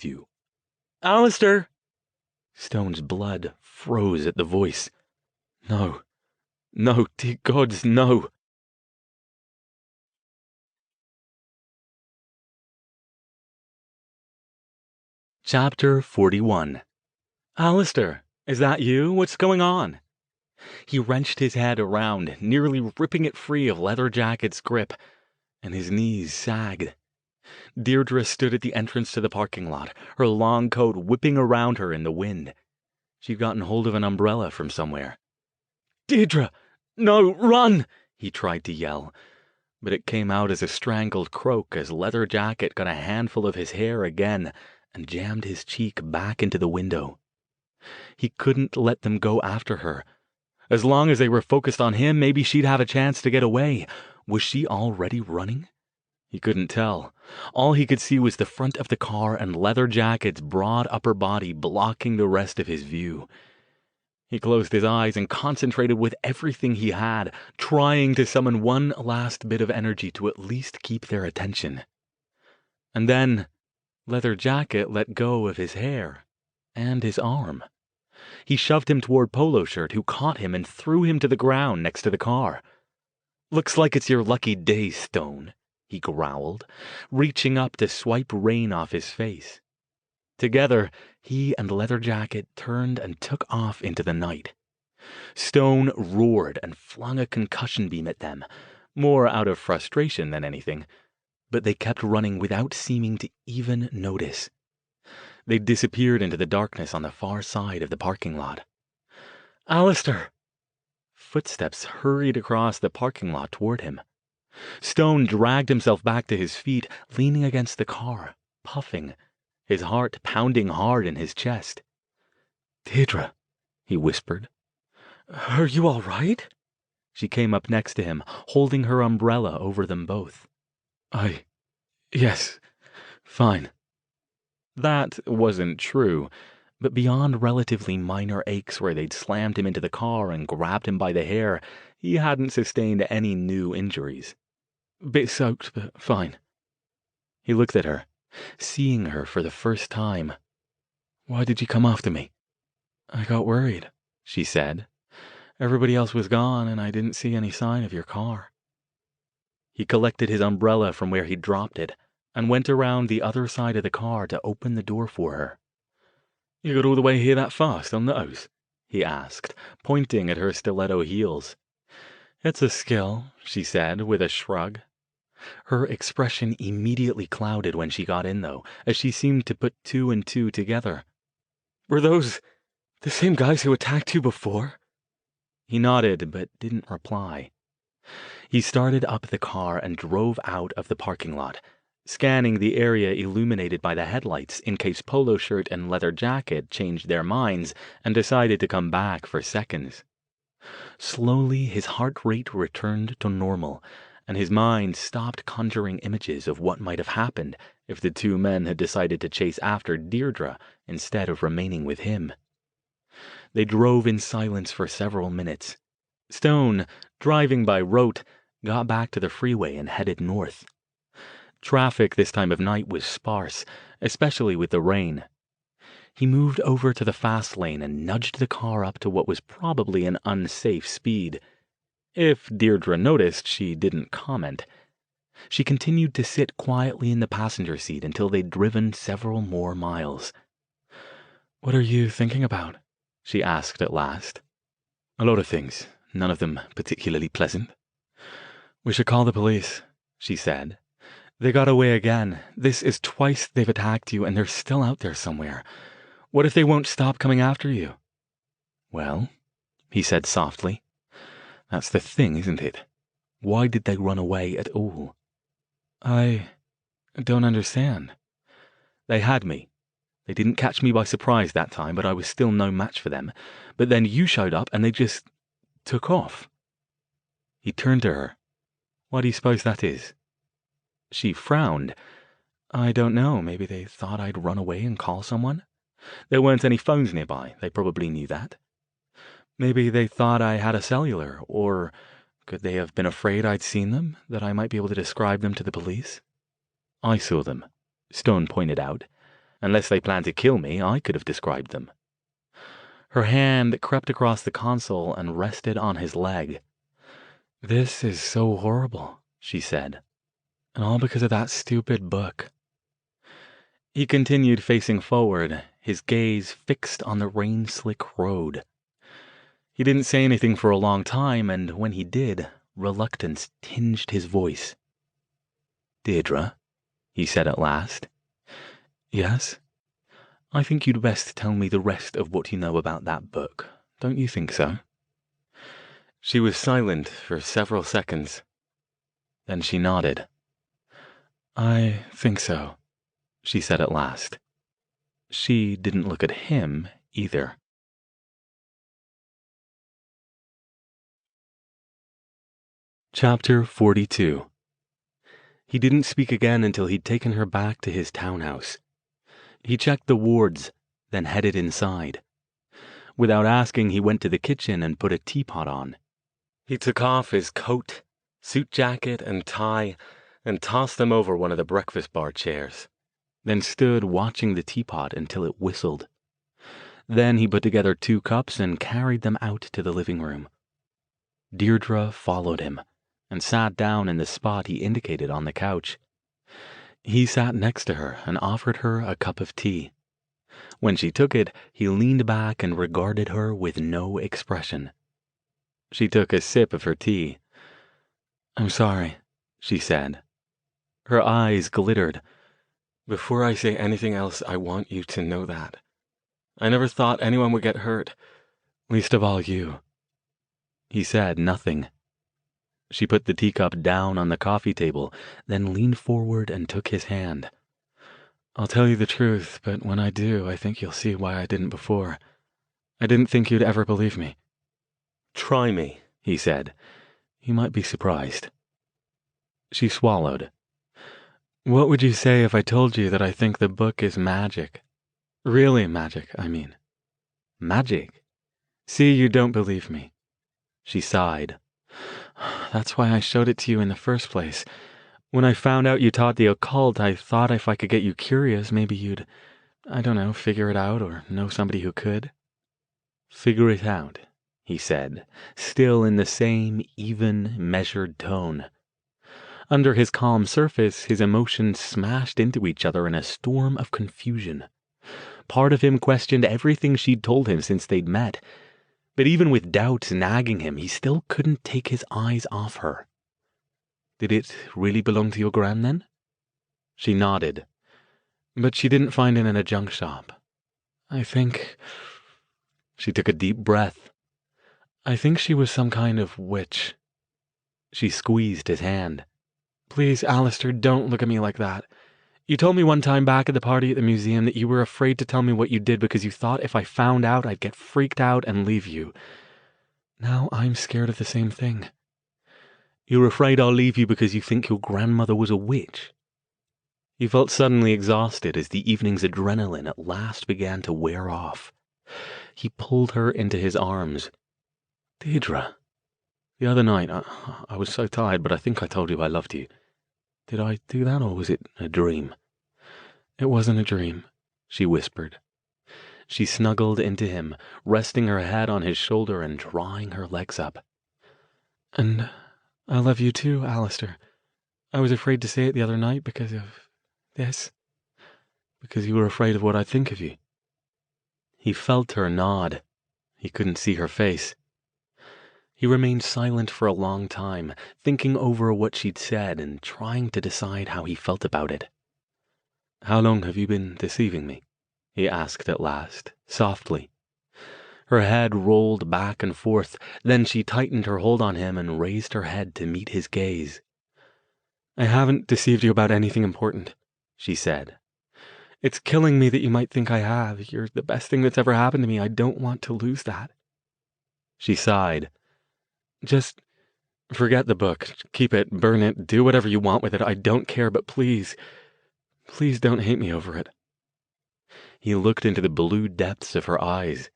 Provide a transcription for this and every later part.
you. Alastair! Stone's blood froze at the voice. No. No, dear gods, no. Chapter 41. Alastair, is that you? What's going on? He wrenched his head around, nearly ripping it free of Leather Jacket's grip, and his knees sagged. Deirdre stood at the entrance to the parking lot, her long coat whipping around her in the wind. She'd gotten hold of an umbrella from somewhere. Deirdre! No, run! He tried to yell, but it came out as a strangled croak as Leather Jacket got a handful of his hair again and jammed his cheek back into the window. He couldn't let them go after her. As long as they were focused on him, maybe she'd have a chance to get away. Was she already running? He couldn't tell. All he could see was the front of the car and Leather Jacket's broad upper body blocking the rest of his view. He closed his eyes and concentrated with everything he had, trying to summon one last bit of energy to at least keep their attention. And then Leather Jacket let go of his hair and his arm. He shoved him toward Polo Shirt, who caught him and threw him to the ground next to the car. Looks like it's your lucky day, Stone, he growled, reaching up to swipe rain off his face. Together, he and Leather Jacket turned and took off into the night. Stone roared and flung a concussion beam at them, more out of frustration than anything, but they kept running without seeming to even notice. They disappeared into the darkness on the far side of the parking lot. Alastair! Footsteps hurried across the parking lot toward him. Stone dragged himself back to his feet, leaning against the car, puffing, his heart pounding hard in his chest. Deirdre, he whispered. Are you all right? She came up next to him, holding her umbrella over them both. Yes, fine. That wasn't true, but beyond relatively minor aches where they'd slammed him into the car and grabbed him by the hair, he hadn't sustained any new injuries. Bit soaked, but fine. He looked at her, seeing her for the first time. Why did you come after me? I got worried, she said. Everybody else was gone, and I didn't see any sign of your car. He collected his umbrella from where he'd dropped it, and went around the other side of the car to open the door for her. You got all the way here that fast on those? He asked, pointing at her stiletto heels. It's a skill, she said, with a shrug. Her expression immediately clouded when she got in, though, as she seemed to put two and two together. Were those the same guys who attacked you before? He nodded, but didn't reply. He started up the car and drove out of the parking lot, scanning the area illuminated by the headlights in case Polo Shirt and Leather Jacket changed their minds and decided to come back for seconds. Slowly, his heart rate returned to normal, and his mind stopped conjuring images of what might have happened if the two men had decided to chase after Deirdre instead of remaining with him. They drove in silence for several minutes. Stone, driving by rote, got back to the freeway and headed north. Traffic this time of night was sparse, especially with the rain. He moved over to the fast lane and nudged the car up to what was probably an unsafe speed. If Deirdre noticed, she didn't comment. She continued to sit quietly in the passenger seat until they'd driven several more miles. What are you thinking about? She asked at last. A lot of things, none of them particularly pleasant. We should call the police, she said. They got away again. This is twice they've attacked you, and they're still out there somewhere. What if they won't stop coming after you? Well, he said softly, that's the thing, isn't it? Why did they run away at all? I don't understand. They had me. They didn't catch me by surprise that time, but I was still no match for them. But then you showed up, and they just took off. He turned to her. Why do you suppose that is? She frowned. I don't know. Maybe they thought I'd run away and call someone. There weren't any phones nearby. They probably knew that. Maybe they thought I had a cellular, or could they have been afraid I'd seen them, that I might be able to describe them to the police? I saw them, Stone pointed out. Unless they planned to kill me, I could have described them. Her hand crept across the console and rested on his leg. "This is so horrible," she said. "And all because of that stupid book." He continued facing forward, his gaze fixed on the rain-slick road. He didn't say anything for a long time, and when he did, reluctance tinged his voice. "Deirdre," he said at last. "Yes? I think you'd best tell me the rest of what you know about that book. Don't you think so?" She was silent for several seconds. Then she nodded. "I think so," she said at last. She didn't look at him either. Chapter 42. He didn't speak again until he'd taken her back to his townhouse. He checked the wards, then headed inside. Without asking, he went to the kitchen and put a teapot on. He took off his coat, suit jacket, and tie and tossed them over one of the breakfast bar chairs, then stood watching the teapot until it whistled. Then he put together 2 cups and carried them out to the living room. Deirdre followed him and sat down in the spot he indicated on the couch. He sat next to her and offered her a cup of tea. When she took it, he leaned back and regarded her with no expression. She took a sip of her tea. "I'm sorry," she said. Her eyes glittered. "Before I say anything else, I want you to know that. I never thought anyone would get hurt, least of all you." He said nothing. She put the teacup down on the coffee table, then leaned forward and took his hand. "I'll tell you the truth, but when I do, I think you'll see why I didn't before. I didn't think you'd ever believe me." "Try me," he said. "You might be surprised." She swallowed. "What would you say if I told you that I think the book is magic? Really magic, I mean." "Magic?" "See, you don't believe me." She sighed. "That's why I showed it to you in the first place. When I found out you taught the occult, I thought if I could get you curious, maybe you'd, I don't know, figure it out or know somebody who could." "Figure it out," he said, still in the same even, measured tone. Under his calm surface, his emotions smashed into each other in a storm of confusion. Part of him questioned everything she'd told him since they'd met, but even with doubts nagging him, he still couldn't take his eyes off her. "Did it really belong to your gran, then?" She nodded. "But she didn't find it in a junk shop. I think—" She took a deep breath. "I think she was some kind of witch." She squeezed his hand. "Please, Alastair, don't look at me like that. You told me one time back at the party at the museum that you were afraid to tell me what you did because you thought if I found out I'd get freaked out and leave you. Now I'm scared of the same thing." "You're afraid I'll leave you because you think your grandmother was a witch?" He felt suddenly exhausted as the evening's adrenaline at last began to wear off. He pulled her into his arms. "Deirdre, the other night I was so tired, but I think I told you I loved you. Did I do that, or was it a dream?" "It wasn't a dream," she whispered. She snuggled into him, resting her head on his shoulder and drawing her legs up. "And I love you too, Alastair. I was afraid to say it the other night because of this. Because you were afraid of what I'd think of you." He felt her nod. He couldn't see her face. He remained silent for a long time, thinking over what she'd said and trying to decide how he felt about it. "How long have you been deceiving me?" he asked at last, softly. Her head rolled back and forth, then she tightened her hold on him and raised her head to meet his gaze. "I haven't deceived you about anything important," she said. "It's killing me that you might think I have. You're the best thing that's ever happened to me. I don't want to lose that." She sighed. "Just forget the book. Keep it, burn it, do whatever you want with it. I don't care, but please, please don't hate me over it." He looked into the blue depths of her eyes.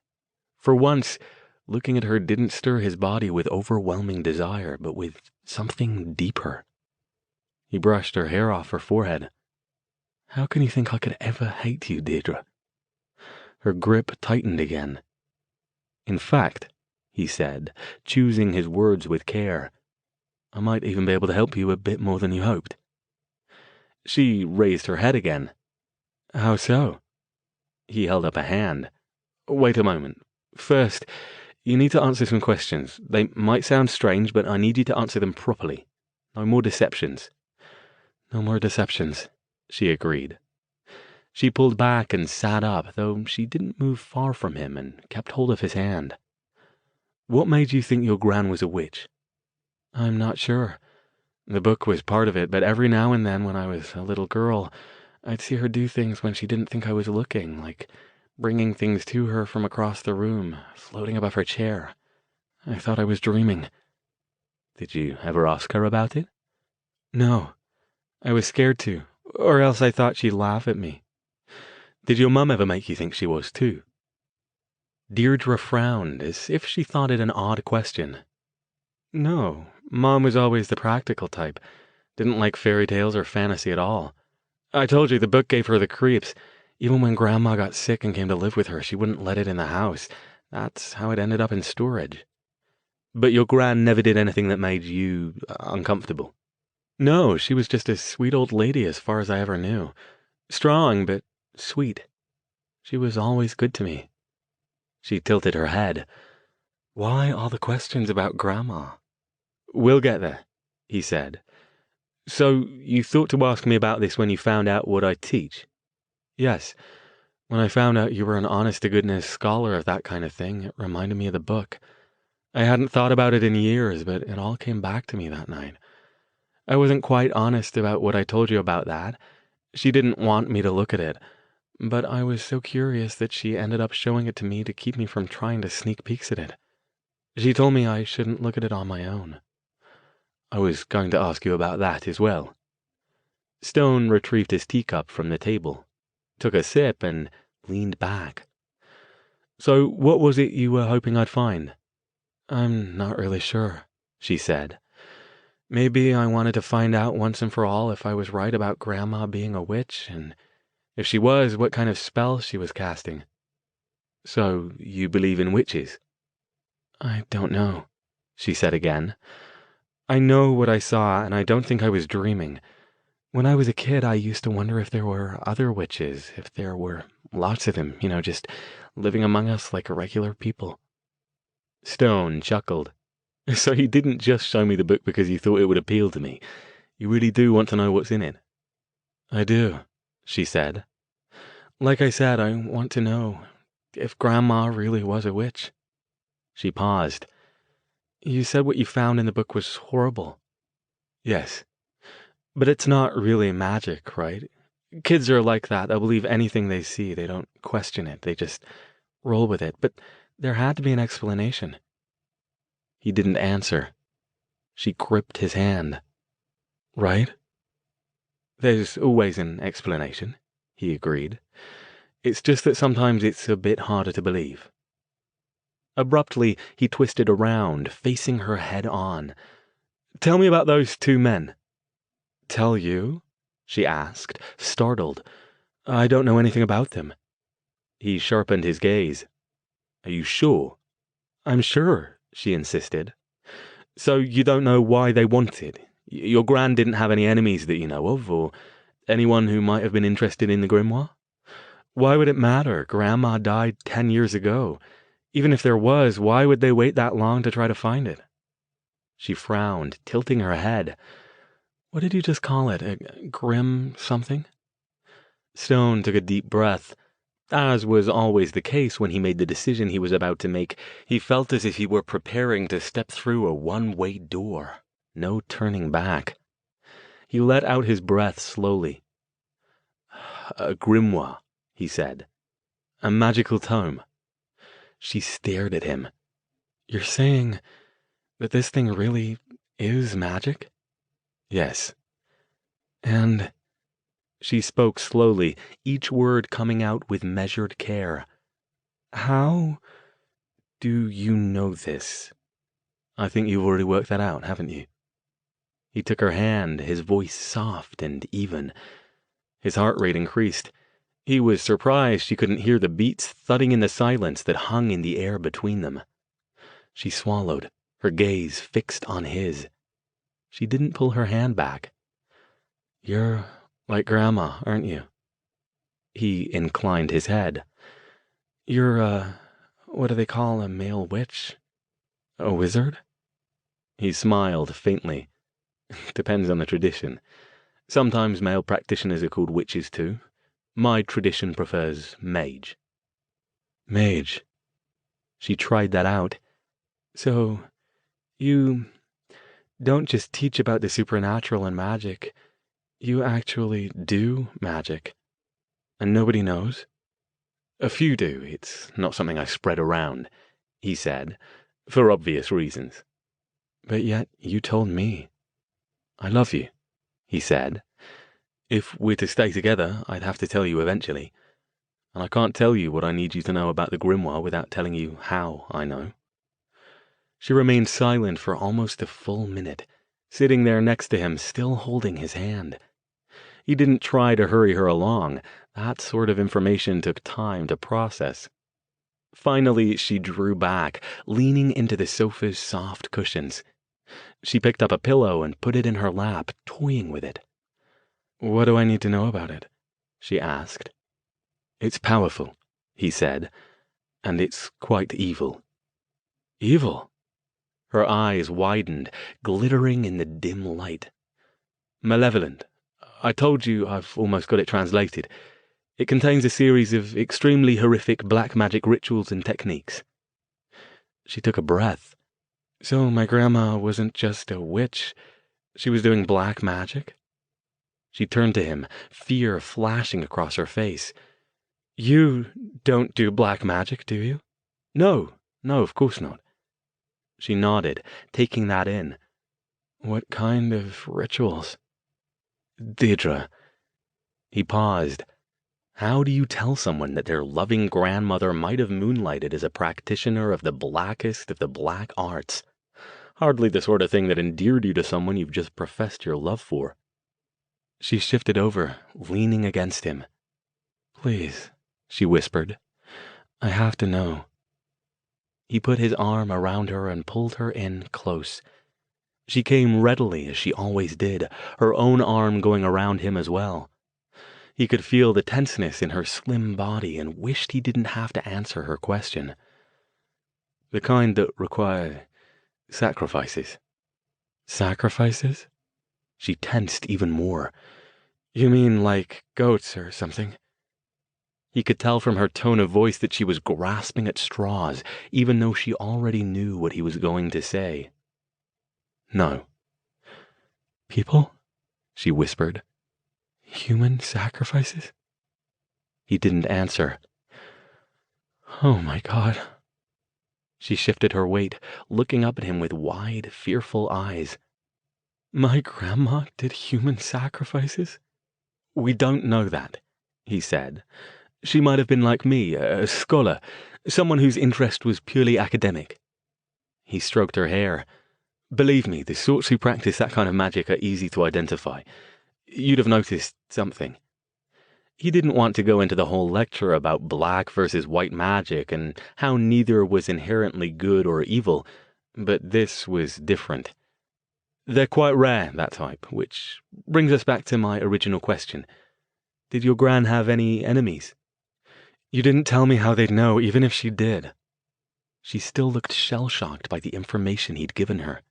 For once, looking at her didn't stir his body with overwhelming desire, but with something deeper. He brushed her hair off her forehead. How can you think I could ever hate you, Deirdre? Her grip tightened again. In fact, he said, choosing his words with care, I might even be able to help you a bit more than you hoped. She raised her head again. How so? He held up a hand. Wait a moment. First, you need to answer some questions. They might sound strange, but I need you to answer them properly. No more deceptions. No more deceptions, she agreed. She pulled back and sat up, though she didn't move far from him and kept hold of his hand. What made you think your gran was a witch? I'm not sure. The book was part of it, but every now and then when I was a little girl, I'd see her do things when she didn't think I was looking, like bringing things to her from across the room, floating above her chair. I thought I was dreaming. Did you ever ask her about it? No. I was scared to, or else I thought she'd laugh at me. Did your mum ever make you think she was too? Deirdre frowned, as if she thought it an odd question. No, Mom was always the practical type. Didn't like fairy tales or fantasy at all. I told you the book gave her the creeps. Even when Grandma got sick and came to live with her, she wouldn't let it in the house. That's how it ended up in storage. But your gran never did anything that made you uncomfortable? No, she was just a sweet old lady as far as I ever knew. Strong, but sweet. She was always good to me. She tilted her head. Why all the questions about Grandma? We'll get there, he said. So you thought to ask me about this when you found out what I teach? Yes. When I found out you were an honest-to-goodness scholar of that kind of thing, it reminded me of the book. I hadn't thought about it in years, but it all came back to me that night. I wasn't quite honest about what I told you about that. She didn't want me to look at it, but I was so curious that she ended up showing it to me to keep me from trying to sneak peeks at it. She told me I shouldn't look at it on my own. I was going to ask you about that as well. Stone retrieved his teacup from the table, took a sip, and leaned back. So what was it you were hoping I'd find? I'm not really sure, she said. Maybe I wanted to find out once and for all if I was right about Grandma being a witch, and if she was, what kind of spell she was casting. So you believe in witches? I don't know, she said again. I know what I saw, and I don't think I was dreaming. When I was a kid, I used to wonder if there were other witches, if there were lots of them, just living among us like regular people. Stone chuckled. So you didn't just show me the book because you thought it would appeal to me. You really do want to know what's in it? I do, she said. Like I said, I want to know if Grandma really was a witch. She paused. You said what you found in the book was horrible. Yes. But it's not really magic, right? Kids are like that. They'll believe anything they see. They don't question it. They just roll with it. But there had to be an explanation. He didn't answer. She gripped his hand. Right? There's always an explanation, he agreed. It's just that sometimes it's a bit harder to believe. Abruptly, he twisted around, facing her head on. Tell me about those two men. Tell you? She asked, startled. I don't know anything about them. He sharpened his gaze. Are you sure? I'm sure, she insisted. So you don't know why they wanted? Your gran didn't have any enemies that you know of, or anyone who might have been interested in the grimoire? Why would it matter? Grandma died 10 years ago. Even if there was, why would they wait that long to try to find it? She frowned, tilting her head. What did you just call it? A grim something? Stone took a deep breath. As was always the case when he made the decision he was about to make, he felt as if he were preparing to step through a one-way door. No turning back. He let out his breath slowly. A grimoire, he said. A magical tome. She stared at him. You're saying that this thing really is magic? Yes. And she spoke slowly, each word coming out with measured care. How do you know this? I think you've already worked that out, haven't you? He took her hand, his voice soft and even. His heart rate increased. He was surprised she couldn't hear the beats thudding in the silence that hung in the air between them. She swallowed, her gaze fixed on his. She didn't pull her hand back. "You're like Grandma, aren't you?" He inclined his head. "You're, what do they call a male witch? A wizard?" He smiled faintly. "Depends on the tradition. Sometimes male practitioners are called witches too. My tradition prefers mage." "Mage." She tried that out. "So, you don't just teach about the supernatural and magic. You actually do magic. And nobody knows?" "A few do. It's not something I spread around," he said, for obvious reasons. "But yet you told me." "I love you," he said. "If we're to stay together, I'd have to tell you eventually. And I can't tell you what I need you to know about the grimoire without telling you how I know." She remained silent for almost a full minute, sitting there next to him, still holding his hand. He didn't try to hurry her along. That sort of information took time to process. Finally, she drew back, leaning into the sofa's soft cushions. She picked up a pillow and put it in her lap, toying with it. "What do I need to know about it?" she asked. "It's powerful," he said, "and it's quite evil." "Evil?" Her eyes widened, glittering in the dim light. "Malevolent. I told you I've almost got it translated. It contains a series of extremely horrific black magic rituals and techniques." She took a breath. "So my grandma wasn't just a witch. She was doing black magic?" She turned to him, fear flashing across her face. "You don't do black magic, do you?" No, of course not." She nodded, taking that in. "What kind of rituals?" "Deirdre." He paused. How do you tell someone that their loving grandmother might have moonlighted as a practitioner of the blackest of the black arts? Hardly the sort of thing that endeared you to someone you've just professed your love for. She shifted over, leaning against him. "Please," she whispered. "I have to know." He put his arm around her and pulled her in close. She came readily, as she always did, her own arm going around him as well. He could feel the tenseness in her slim body and wished he didn't have to answer her question. "The kind that require sacrifices." "Sacrifices?" She tensed even more. "You mean like goats or something?" He could tell from her tone of voice that she was grasping at straws, even though she already knew what he was going to say. "No." "People?" she whispered. "Human sacrifices?" He didn't answer. "Oh my God." She shifted her weight, looking up at him with wide, fearful eyes. "My grandma did human sacrifices?" "We don't know that," he said. "She might have been like me, a scholar, someone whose interest was purely academic." He stroked her hair. "Believe me, the sorts who practice that kind of magic are easy to identify. You'd have noticed something." He didn't want to go into the whole lecture about black versus white magic and how neither was inherently good or evil, but this was different. They're quite rare, that type, which brings us back to my original question. Did your gran have any enemies? You didn't tell me how they'd know, even if she did. She still looked shell-shocked by the information he'd given her.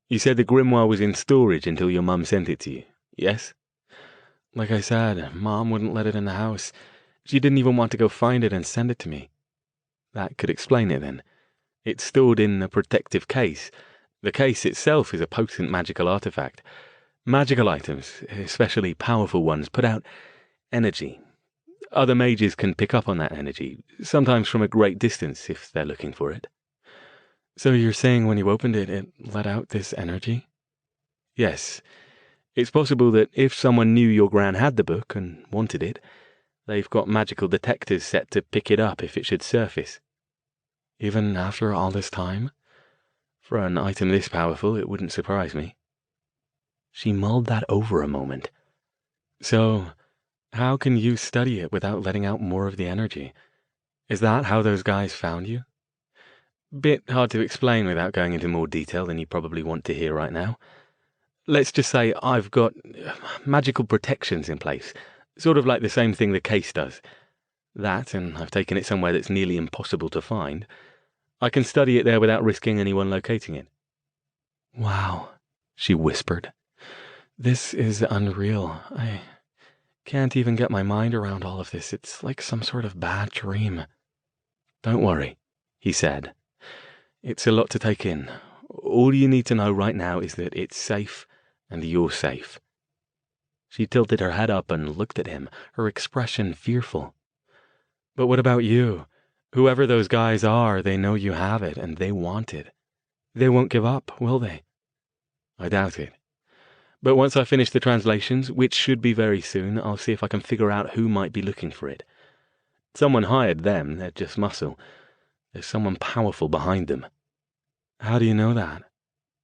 You said the grimoire was in storage until your mum sent it to you, yes? Like I said, Mom wouldn't let it in the house. She didn't even want to go find it and send it to me. That could explain it then. It's stored in a protective case. The case itself is a potent magical artifact. Magical items, especially powerful ones, put out energy. Other mages can pick up on that energy, sometimes from a great distance if they're looking for it." "So you're saying when you opened it, it let out this energy?" "Yes. It's possible that if someone knew your gran had the book and wanted it, they've got magical detectors set to pick it up if it should surface." "Even after all this time?" "For an item this powerful, it wouldn't surprise me." She mulled that over a moment. "So, How can you study it without letting out more of the energy? Is that how those guys found you? Bit hard to explain without going into more detail than you probably want to hear right now. Let's just say I've got magical protections in place, sort of like the same thing the case does. That, and I've taken it somewhere that's nearly impossible to find. I can study it there without risking anyone locating it. Wow, she whispered. This is unreal. I can't even get my mind around all of this. It's like some sort of bad dream. Don't worry, he said. It's a lot to take in. All you need to know right now is that it's safe and you're safe. She tilted her head up and looked at him, her expression fearful. But what about you? Whoever those guys are, they know you have it and they want it. They won't give up, will they? I doubt it. But once I finish the translations, which should be very soon, I'll see if I can figure out who might be looking for it. Someone hired them, they're just muscle. There's someone powerful behind them. How do you know that?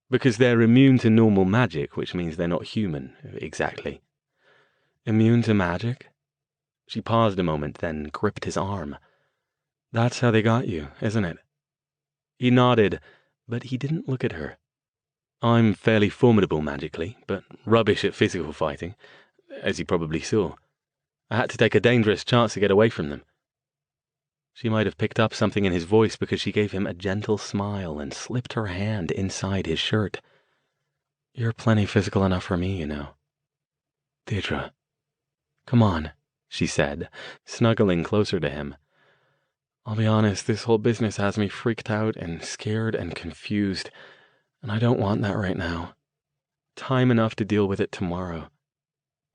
Because they're immune to normal magic, which means they're not human, exactly. Immune to magic? She paused a moment, then gripped his arm. That's how they got you, isn't it? He nodded, but he didn't look at her. I'm fairly formidable magically, but rubbish at physical fighting, as you probably saw. I had to take a dangerous chance to get away from them. She might have picked up something in his voice because she gave him a gentle smile and slipped her hand inside his shirt. You're plenty physical enough for me, you know. Deirdre. Come on, she said, snuggling closer to him. I'll be honest, this whole business has me freaked out and scared and confused, and I don't want that right now. Time enough to deal with it tomorrow.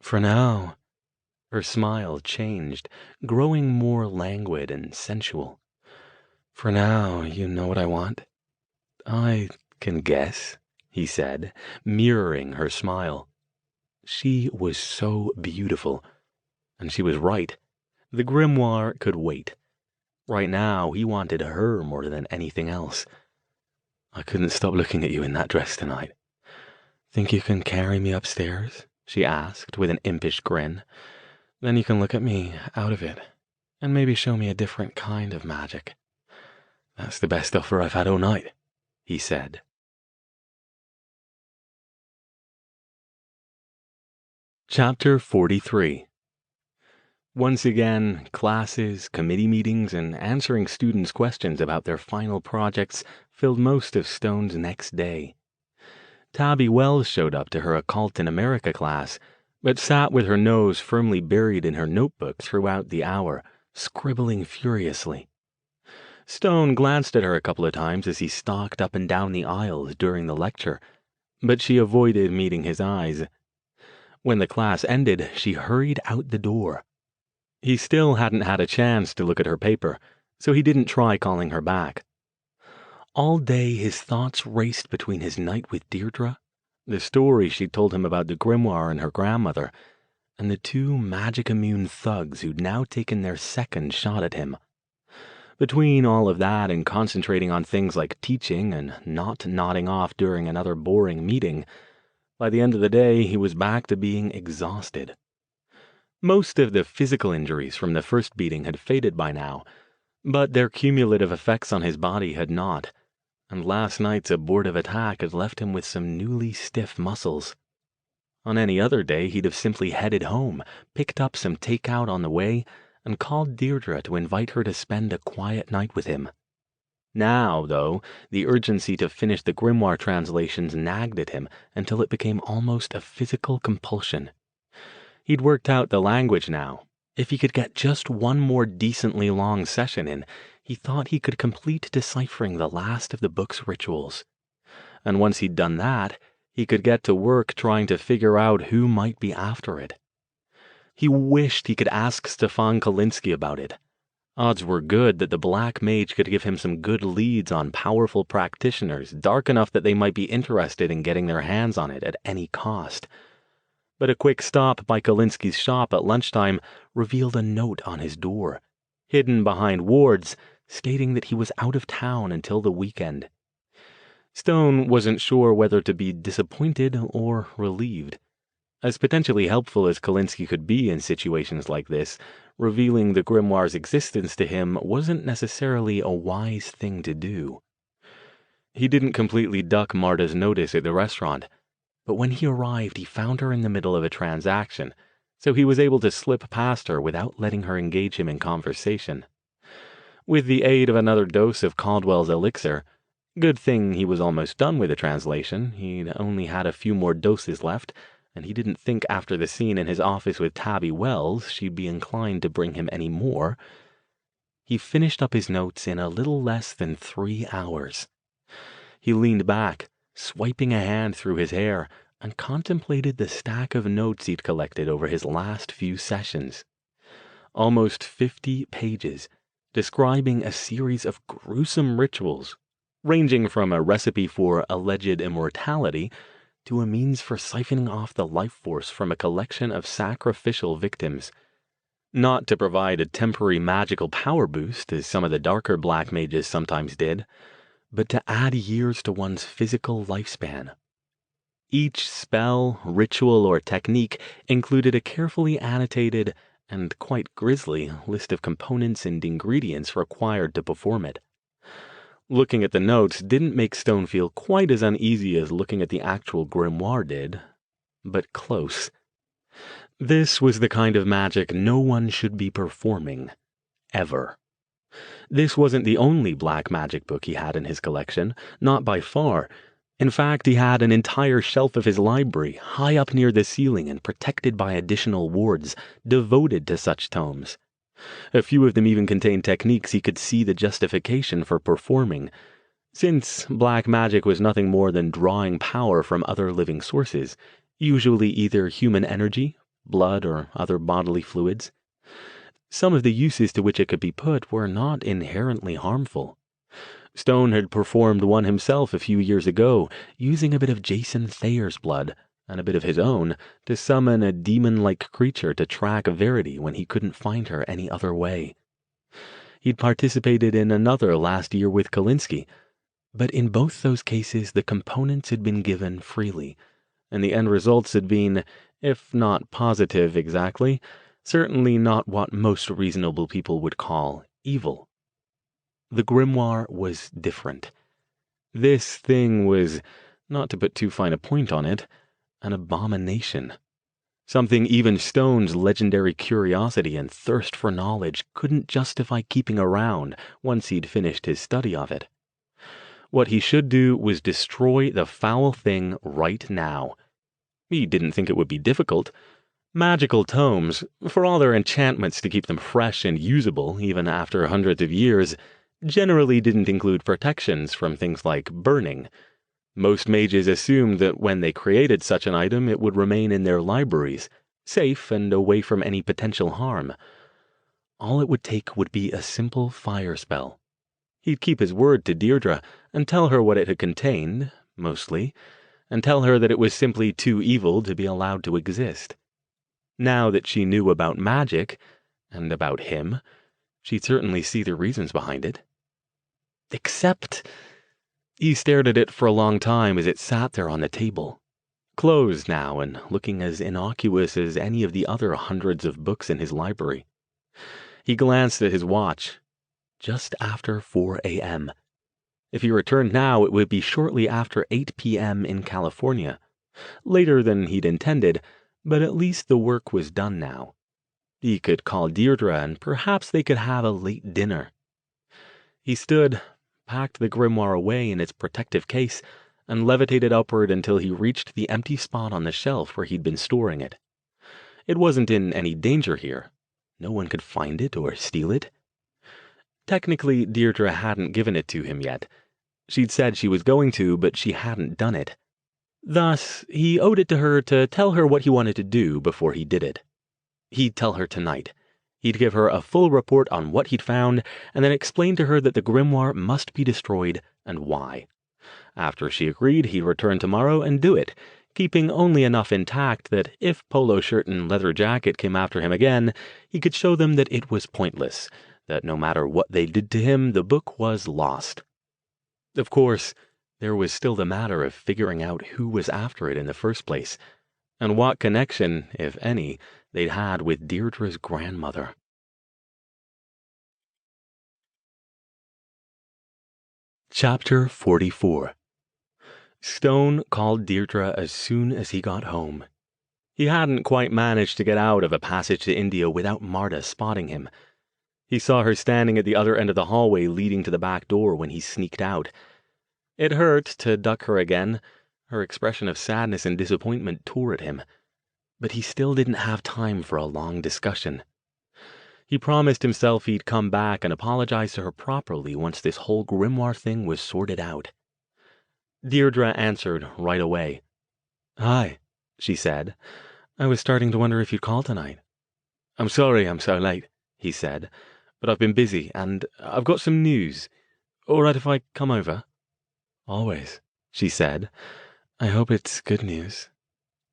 For now. Her smile changed, growing more languid and sensual. For now, you know what I want? I can guess, he said, mirroring her smile. She was so beautiful. And she was right. The grimoire could wait. Right now, he wanted her more than anything else. I couldn't stop looking at you in that dress tonight. Think you can carry me upstairs? She asked with an impish grin. Then you can look at me out of it, and maybe show me a different kind of magic. That's the best offer I've had all night, he said. Chapter 43. Once again, classes, committee meetings, and answering students' questions about their final projects filled most of Stone's next day. Tabby Wells showed up to her Occult in America class, but sat with her nose firmly buried in her notebook throughout the hour, scribbling furiously. Stone glanced at her a couple of times as he stalked up and down the aisles during the lecture, but she avoided meeting his eyes. When the class ended, she hurried out the door. He still hadn't had a chance to look at her paper, so he didn't try calling her back. All day his thoughts raced between his night with Deirdre, the story she'd told him about the grimoire and her grandmother, and the two magic-immune thugs who'd now taken their second shot at him. Between all of that and concentrating on things like teaching and not nodding off during another boring meeting, by the end of the day he was back to being exhausted. Most of the physical injuries from the first beating had faded by now, but their cumulative effects on his body had not, and last night's abortive attack had left him with some newly stiff muscles. On any other day he'd have simply headed home, picked up some takeout on the way, and called Deirdre to invite her to spend a quiet night with him. Now, though, the urgency to finish the grimoire translations nagged at him until it became almost a physical compulsion. He'd worked out the language now. If he could get just one more decently long session in, he thought he could complete deciphering the last of the book's rituals. And once he'd done that, he could get to work trying to figure out who might be after it. He wished he could ask Stefan Kalinsky about it. Odds were good that the Black Mage could give him some good leads on powerful practitioners, dark enough that they might be interested in getting their hands on it at any cost. But a quick stop by Kalinsky's shop at lunchtime revealed a note on his door, hidden behind wards, stating that he was out of town until the weekend. Stone wasn't sure whether to be disappointed or relieved. As potentially helpful as Kalinsky could be in situations like this, revealing the grimoire's existence to him wasn't necessarily a wise thing to do. He didn't completely duck Marta's notice at the restaurant, but when he arrived he found her in the middle of a transaction, so he was able to slip past her without letting her engage him in conversation. With the aid of another dose of Caldwell's elixir, good thing he was almost done with the translation, he'd only had a few more doses left, and he didn't think after the scene in his office with Tabby Wells she'd be inclined to bring him any more. He finished up his notes in a little less than 3 hours. He leaned back, swiping a hand through his hair, and contemplated the stack of notes he'd collected over his last few sessions. Almost 50 pages, describing a series of gruesome rituals, ranging from a recipe for alleged immortality to a means for siphoning off the life force from a collection of sacrificial victims. Not to provide a temporary magical power boost, as some of the darker black mages sometimes did, but to add years to one's physical lifespan. Each spell, ritual, or technique included a carefully annotated and quite grisly list of components and ingredients required to perform it. Looking at the notes didn't make Stone feel quite as uneasy as looking at the actual grimoire did, but close. This was the kind of magic no one should be performing, ever. This wasn't the only black magic book he had in his collection, not by far. In fact, he had an entire shelf of his library, high up near the ceiling and protected by additional wards, devoted to such tomes. A few of them even contained techniques he could see the justification for performing, since black magic was nothing more than drawing power from other living sources, usually either human energy, blood, or other bodily fluids. Some of the uses to which it could be put were not inherently harmful. Stone had performed one himself a few years ago, using a bit of Jason Thayer's blood and a bit of his own to summon a demon-like creature to track Verity when he couldn't find her any other way. He'd participated in another last year with Kalinsky, but in both those cases the components had been given freely, and the end results had been, if not positive exactly, certainly not what most reasonable people would call evil. The grimoire was different. This thing was, not to put too fine a point on it, an abomination. Something even Stone's legendary curiosity and thirst for knowledge couldn't justify keeping around once he'd finished his study of it. What he should do was destroy the foul thing right now. He didn't think it would be difficult. Magical tomes, for all their enchantments to keep them fresh and usable even after hundreds of years, generally didn't include protections from things like burning. Most mages assumed that when they created such an item it would remain in their libraries, safe and away from any potential harm. All it would take would be a simple fire spell. He'd keep his word to Deirdre and tell her what it had contained, mostly, and tell her that it was simply too evil to be allowed to exist. Now that she knew about magic, and about him, she'd certainly see the reasons behind it. Except he stared at it for a long time as it sat there on the table, closed now and looking as innocuous as any of the other hundreds of books in his library. He glanced at his watch. Just after 4 a.m. If he returned now, it would be shortly after 8 p.m. in California. Later than he'd intended, but at least the work was done now. He could call Deirdre and perhaps they could have a late dinner. He stood, packed the grimoire away in its protective case, and levitated upward until he reached the empty spot on the shelf where he'd been storing it. It wasn't in any danger here. No one could find it or steal it. Technically, Deirdre hadn't given it to him yet. She'd said she was going to, but she hadn't done it. Thus, he owed it to her to tell her what he wanted to do before he did it. He'd tell her tonight. He'd give her a full report on what he'd found, and then explain to her that the grimoire must be destroyed and why. After she agreed, he'd return tomorrow and do it, keeping only enough intact that if Polo Shirt and Leather Jacket came after him again, he could show them that it was pointless, that no matter what they did to him, the book was lost. Of course, there was still the matter of figuring out who was after it in the first place, and what connection, if any, they'd had with Deirdre's grandmother. Chapter 44. Stone called Deirdre as soon as he got home. He hadn't quite managed to get out of a passage to India without Marta spotting him. He saw her standing at the other end of the hallway leading to the back door when he sneaked out. It hurt to duck her again. Her expression of sadness and disappointment tore at him. But he still didn't have time for a long discussion. He promised himself he'd come back and apologize to her properly once this whole grimoire thing was sorted out. Deirdre answered right away. "Hi," she said. "I was starting to wonder if you'd call tonight." "I'm sorry I'm so late," he said, "but I've been busy, and I've got some news. All right if I come over?" "Always," she said. "I hope it's good news."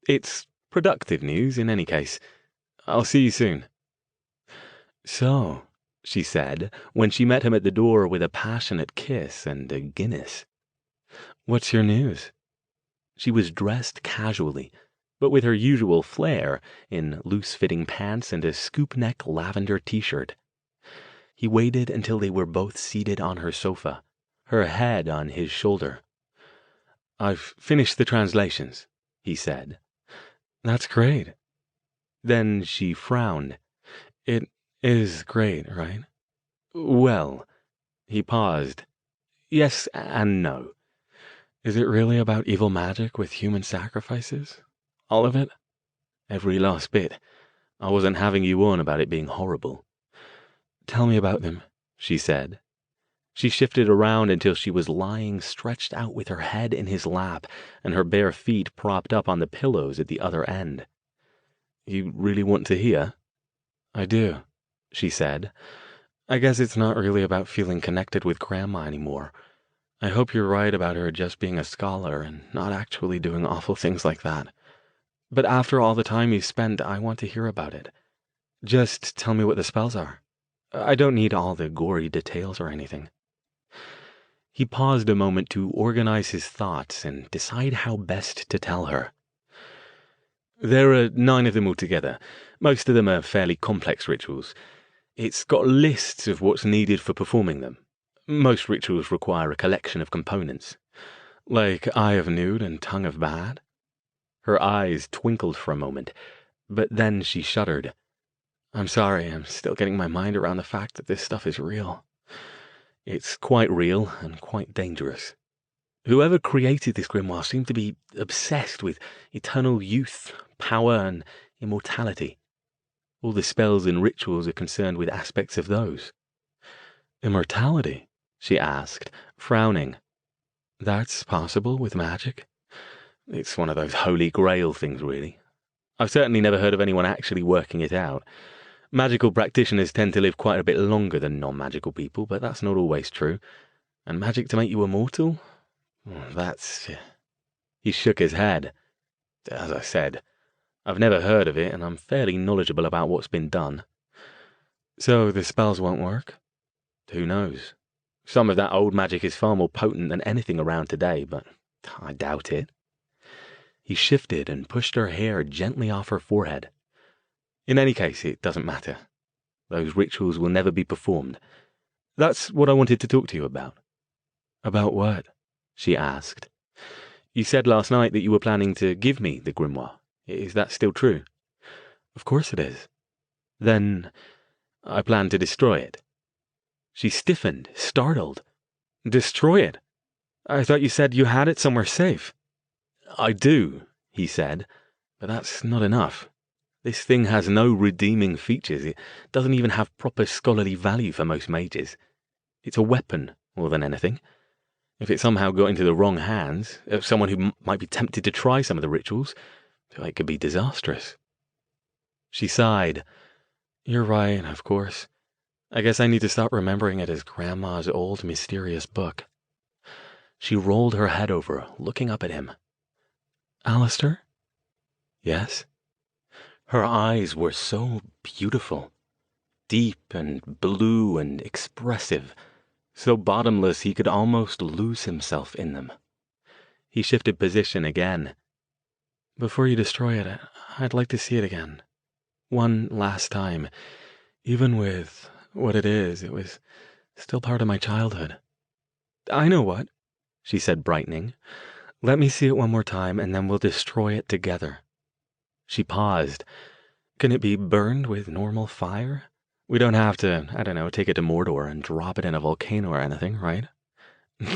"It's productive news, in any case. I'll see you soon." "So," she said, when she met him at the door with a passionate kiss and a Guinness. "What's your news?" She was dressed casually, but with her usual flair, in loose-fitting pants and a scoop-neck lavender t-shirt. He waited until they were both seated on her sofa, her head on his shoulder. "I've finished the translations," he said. "That's great." Then she frowned. "It is great, right?" "Well," he paused. "Yes and no." "Is it really about evil magic with human sacrifices? All of it?" "Every last bit. I wasn't having you on about it being horrible." "Tell me about them," she said. She shifted around until she was lying stretched out with her head in his lap and her bare feet propped up on the pillows at the other end. "You really want to hear?" "I do," she said. "I guess it's not really about feeling connected with Grandma anymore. I hope you're right about her just being a scholar and not actually doing awful things like that. But after all the time you've spent, I want to hear about it. Just tell me what the spells are. I don't need all the gory details or anything." He paused a moment to organize his thoughts and decide how best to tell her. "There are 9 of them altogether. Most of them are fairly complex rituals. It's got lists of what's needed for performing them. Most rituals require a collection of components. Like Eye of Nude and Tongue of Bad." Her eyes twinkled for a moment, but then she shuddered. "I'm sorry, I'm still getting my mind around the fact that this stuff is real." "It's quite real and quite dangerous. Whoever created this grimoire seemed to be obsessed with eternal youth, power, and immortality. All the spells and rituals are concerned with aspects of those." "Immortality?" she asked, frowning. "That's possible with magic?" "It's one of those holy grail things, really. I've certainly never heard of anyone actually working it out. Magical practitioners tend to live quite a bit longer than non-magical people, but that's not always true. And magic to make you immortal? That's..." He shook his head. "As I said, I've never heard of it, and I'm fairly knowledgeable about what's been done." "So the spells won't work?" "Who knows? Some of that old magic is far more potent than anything around today, but I doubt it." He shifted and pushed her hair gently off her forehead. "In any case, it doesn't matter. Those rituals will never be performed. That's what I wanted to talk to you about." "About what?" she asked. "You said last night that you were planning to give me the grimoire. Is that still true?" "Of course it is." "Then I plan to destroy it." She stiffened, startled. "Destroy it? I thought you said you had it somewhere safe." "I do," he said, "but that's not enough. This thing has no redeeming features. It doesn't even have proper scholarly value for most mages. It's a weapon more than anything. If it somehow got into the wrong hands, of someone who might be tempted to try some of the rituals, it could be disastrous." She sighed. "You're right, of course. I guess I need to stop remembering it as Grandma's old mysterious book." She rolled her head over, looking up at him. "Alastair?" "Yes?" Her eyes were so beautiful, deep and blue and expressive, so bottomless he could almost lose himself in them. He shifted position again. Before you destroy it, I'd like to see it again. One last time. Even with what it was still part of my childhood. I know what, she said, brightening. Let me see it one more time, and then we'll destroy it together. She paused. Can it be burned with normal fire? We don't have to, I don't know, take it to Mordor and drop it in a volcano or anything, right?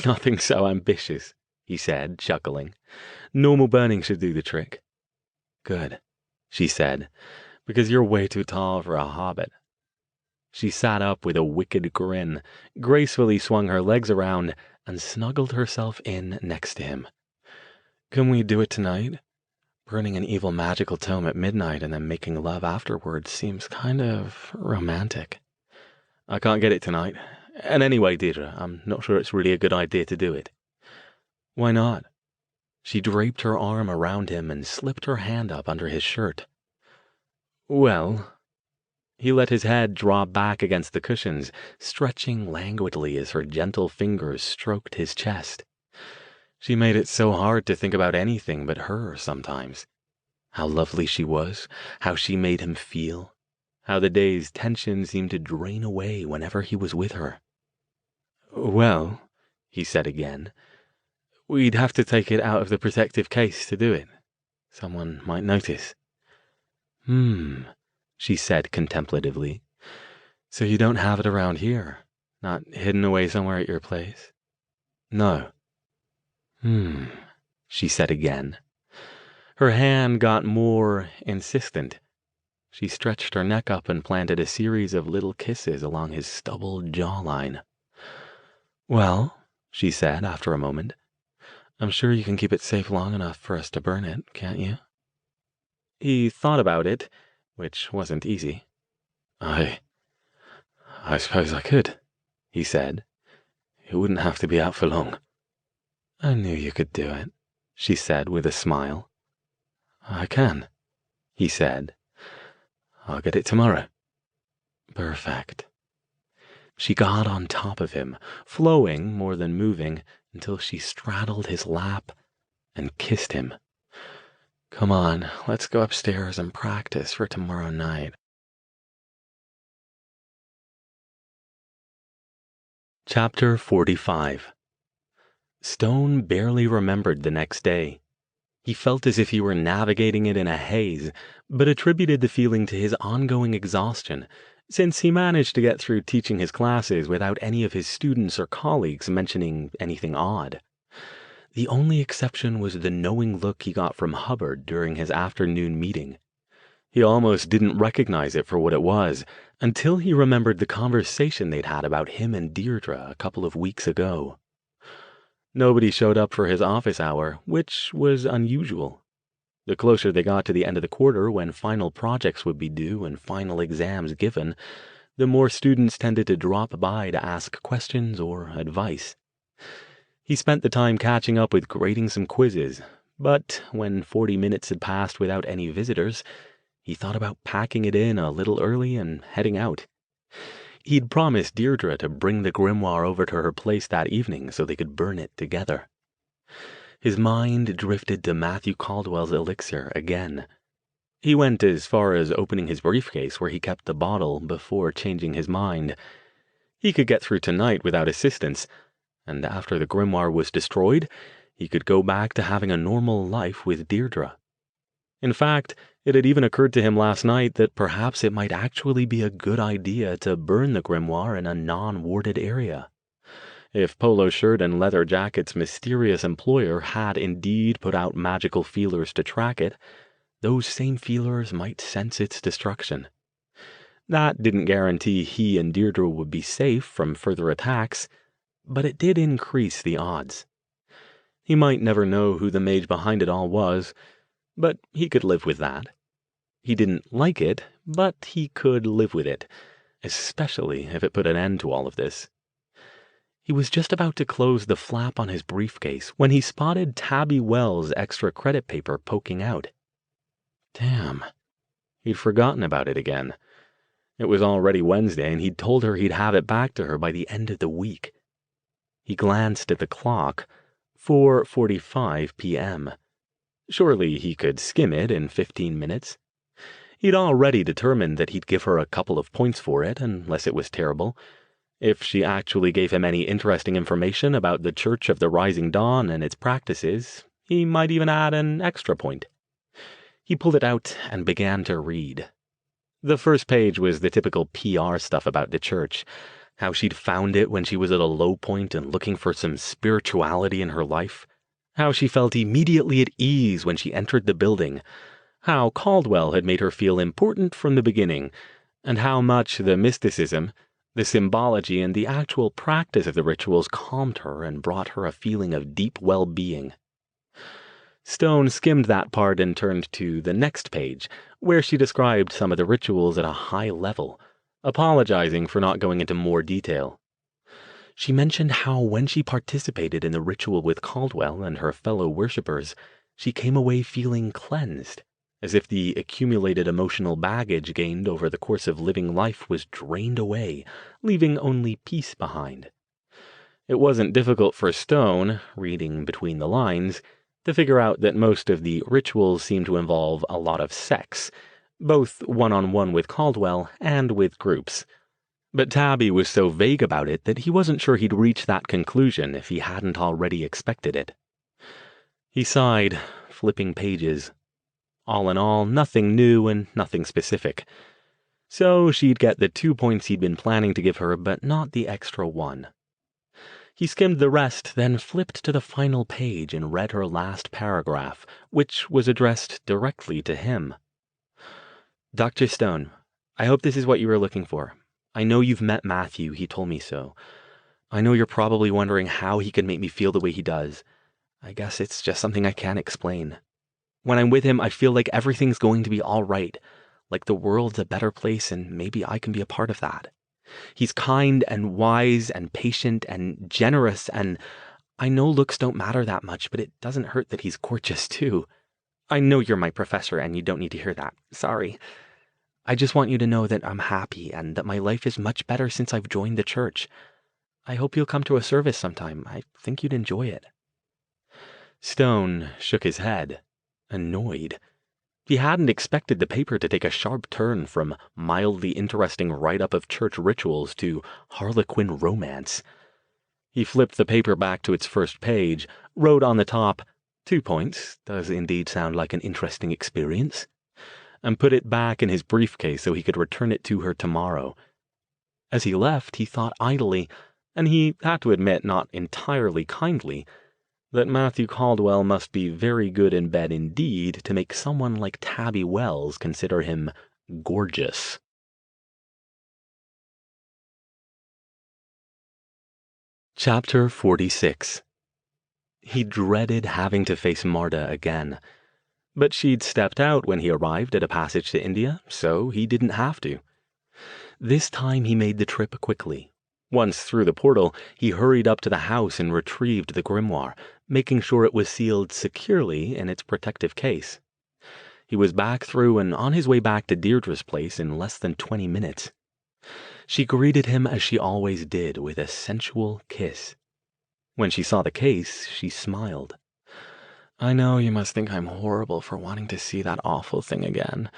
Nothing so ambitious, he said, chuckling. Normal burning should do the trick. Good, she said, because you're way too tall for a hobbit. She sat up with a wicked grin, gracefully swung her legs around, and snuggled herself in next to him. Can we do it tonight? Burning an evil magical tome at midnight and then making love afterwards seems kind of romantic. I can't get it tonight. And anyway, Deirdre, I'm not sure it's really a good idea to do it. Why not? She draped her arm around him and slipped her hand up under his shirt. Well... He let his head drop back against the cushions, stretching languidly as her gentle fingers stroked his chest. She made it so hard to think about anything but her sometimes. How lovely she was, how she made him feel, how the day's tension seemed to drain away whenever he was with her. Well, he said again, we'd have to take it out of the protective case to do it. Someone might notice. She said contemplatively. So you don't have it around here? Not hidden away somewhere at your place? No. She said again. Her hand got more insistent. She stretched her neck up and planted a series of little kisses along his stubbled jawline. Well, she said after a moment, I'm sure you can keep it safe long enough for us to burn it, can't you? He thought about it, which wasn't easy. I suppose I could, he said. It wouldn't have to be out for long. I knew you could do it, she said with a smile. I can, he said. I'll get it tomorrow. Perfect. She got on top of him, flowing more than moving, until she straddled his lap and kissed him. Come on, let's go upstairs and practice for tomorrow night. Chapter 45. Stone barely remembered the next day. He felt as if he were navigating it in a haze, but attributed the feeling to his ongoing exhaustion, since he managed to get through teaching his classes without any of his students or colleagues mentioning anything odd. The only exception was the knowing look he got from Hubbard during his afternoon meeting. He almost didn't recognize it for what it was, until he remembered the conversation they'd had about him and Deirdre a couple of weeks ago. Nobody showed up for his office hour, which was unusual. The closer they got to the end of the quarter, when final projects would be due and final exams given, the more students tended to drop by to ask questions or advice. He spent the time catching up with grading some quizzes, but when 40 minutes had passed without any visitors, he thought about packing it in a little early and heading out. He'd promised Deirdre to bring the grimoire over to her place that evening so they could burn it together. His mind drifted to Matthew Caldwell's elixir again. He went as far as opening his briefcase where he kept the bottle before changing his mind. He could get through tonight without assistance, and after the grimoire was destroyed, he could go back to having a normal life with Deirdre. In fact, it had even occurred to him last night that perhaps it might actually be a good idea to burn the grimoire in a non-warded area. If Polo Shirt and Leather Jacket's mysterious employer had indeed put out magical feelers to track it, those same feelers might sense its destruction. That didn't guarantee he and Deirdre would be safe from further attacks, but it did increase the odds. He might never know who the mage behind it all was, but he could live with that. He didn't like it, but he could live with it, especially if it put an end to all of this. He was just about to close the flap on his briefcase when he spotted Tabby Wells' extra credit paper poking out. Damn. He'd forgotten about it again. It was already Wednesday, and he'd told her he'd have it back to her by the end of the week. He glanced at the clock. 4:45 p.m. Surely he could skim it in 15 minutes. He'd already determined that he'd give her a couple of points for it, unless it was terrible. If she actually gave him any interesting information about the Church of the Rising Dawn and its practices, he might even add an extra point. He pulled it out and began to read. The first page was the typical PR stuff about the church, how she'd found it when she was at a low point and looking for some spirituality in her life, how she felt immediately at ease when she entered the building, how Caldwell had made her feel important from the beginning, and how much the mysticism, the symbology, and the actual practice of the rituals calmed her and brought her a feeling of deep well-being. Stone skimmed that part and turned to the next page, where she described some of the rituals at a high level, apologizing for not going into more detail. She mentioned how when she participated in the ritual with Caldwell and her fellow worshippers, she came away feeling cleansed, as if the accumulated emotional baggage gained over the course of living life was drained away, leaving only peace behind. It wasn't difficult for Stone, reading between the lines, to figure out that most of the rituals seemed to involve a lot of sex, both one-on-one with Caldwell and with groups. But Tabby was so vague about it that he wasn't sure he'd reach that conclusion if he hadn't already expected it. He sighed, flipping pages. All in all, nothing new and nothing specific. So she'd get the 2 points he'd been planning to give her, but not the extra 1. He skimmed the rest, then flipped to the final page and read her last paragraph, which was addressed directly to him. Dr. Stone, I hope this is what you were looking for. I know you've met Matthew, he told me so. I know you're probably wondering how he can make me feel the way he does. I guess it's just something I can't explain. When I'm with him, I feel like everything's going to be all right, like the world's a better place and maybe I can be a part of that. He's kind and wise and patient and generous, and I know looks don't matter that much, but it doesn't hurt that he's gorgeous too. I know you're my professor and you don't need to hear that. Sorry. I just want you to know that I'm happy and that my life is much better since I've joined the church. I hope you'll come to a service sometime. I think you'd enjoy it. Stone shook his head, annoyed. He hadn't expected the paper to take a sharp turn from mildly interesting write-up of church rituals to Harlequin romance. He flipped the paper back to its first page, wrote on the top, 2 points, does indeed sound like an interesting experience, and put it back in his briefcase so he could return it to her tomorrow. As he left, he thought idly, and he had to admit not entirely kindly, that Matthew Caldwell must be very good in bed indeed to make someone like Tabby Wells consider him gorgeous. Chapter 46. He dreaded having to face Marta again, but she'd stepped out when he arrived at a passage to India, so he didn't have to. This time he made the trip quickly. Once through the portal, he hurried up to the house and retrieved the grimoire, making sure it was sealed securely in its protective case. He was back through and on his way back to Deirdre's place in less than 20 minutes. She greeted him as she always did, with a sensual kiss. When she saw the case, she smiled. I know you must think I'm horrible for wanting to see that awful thing again,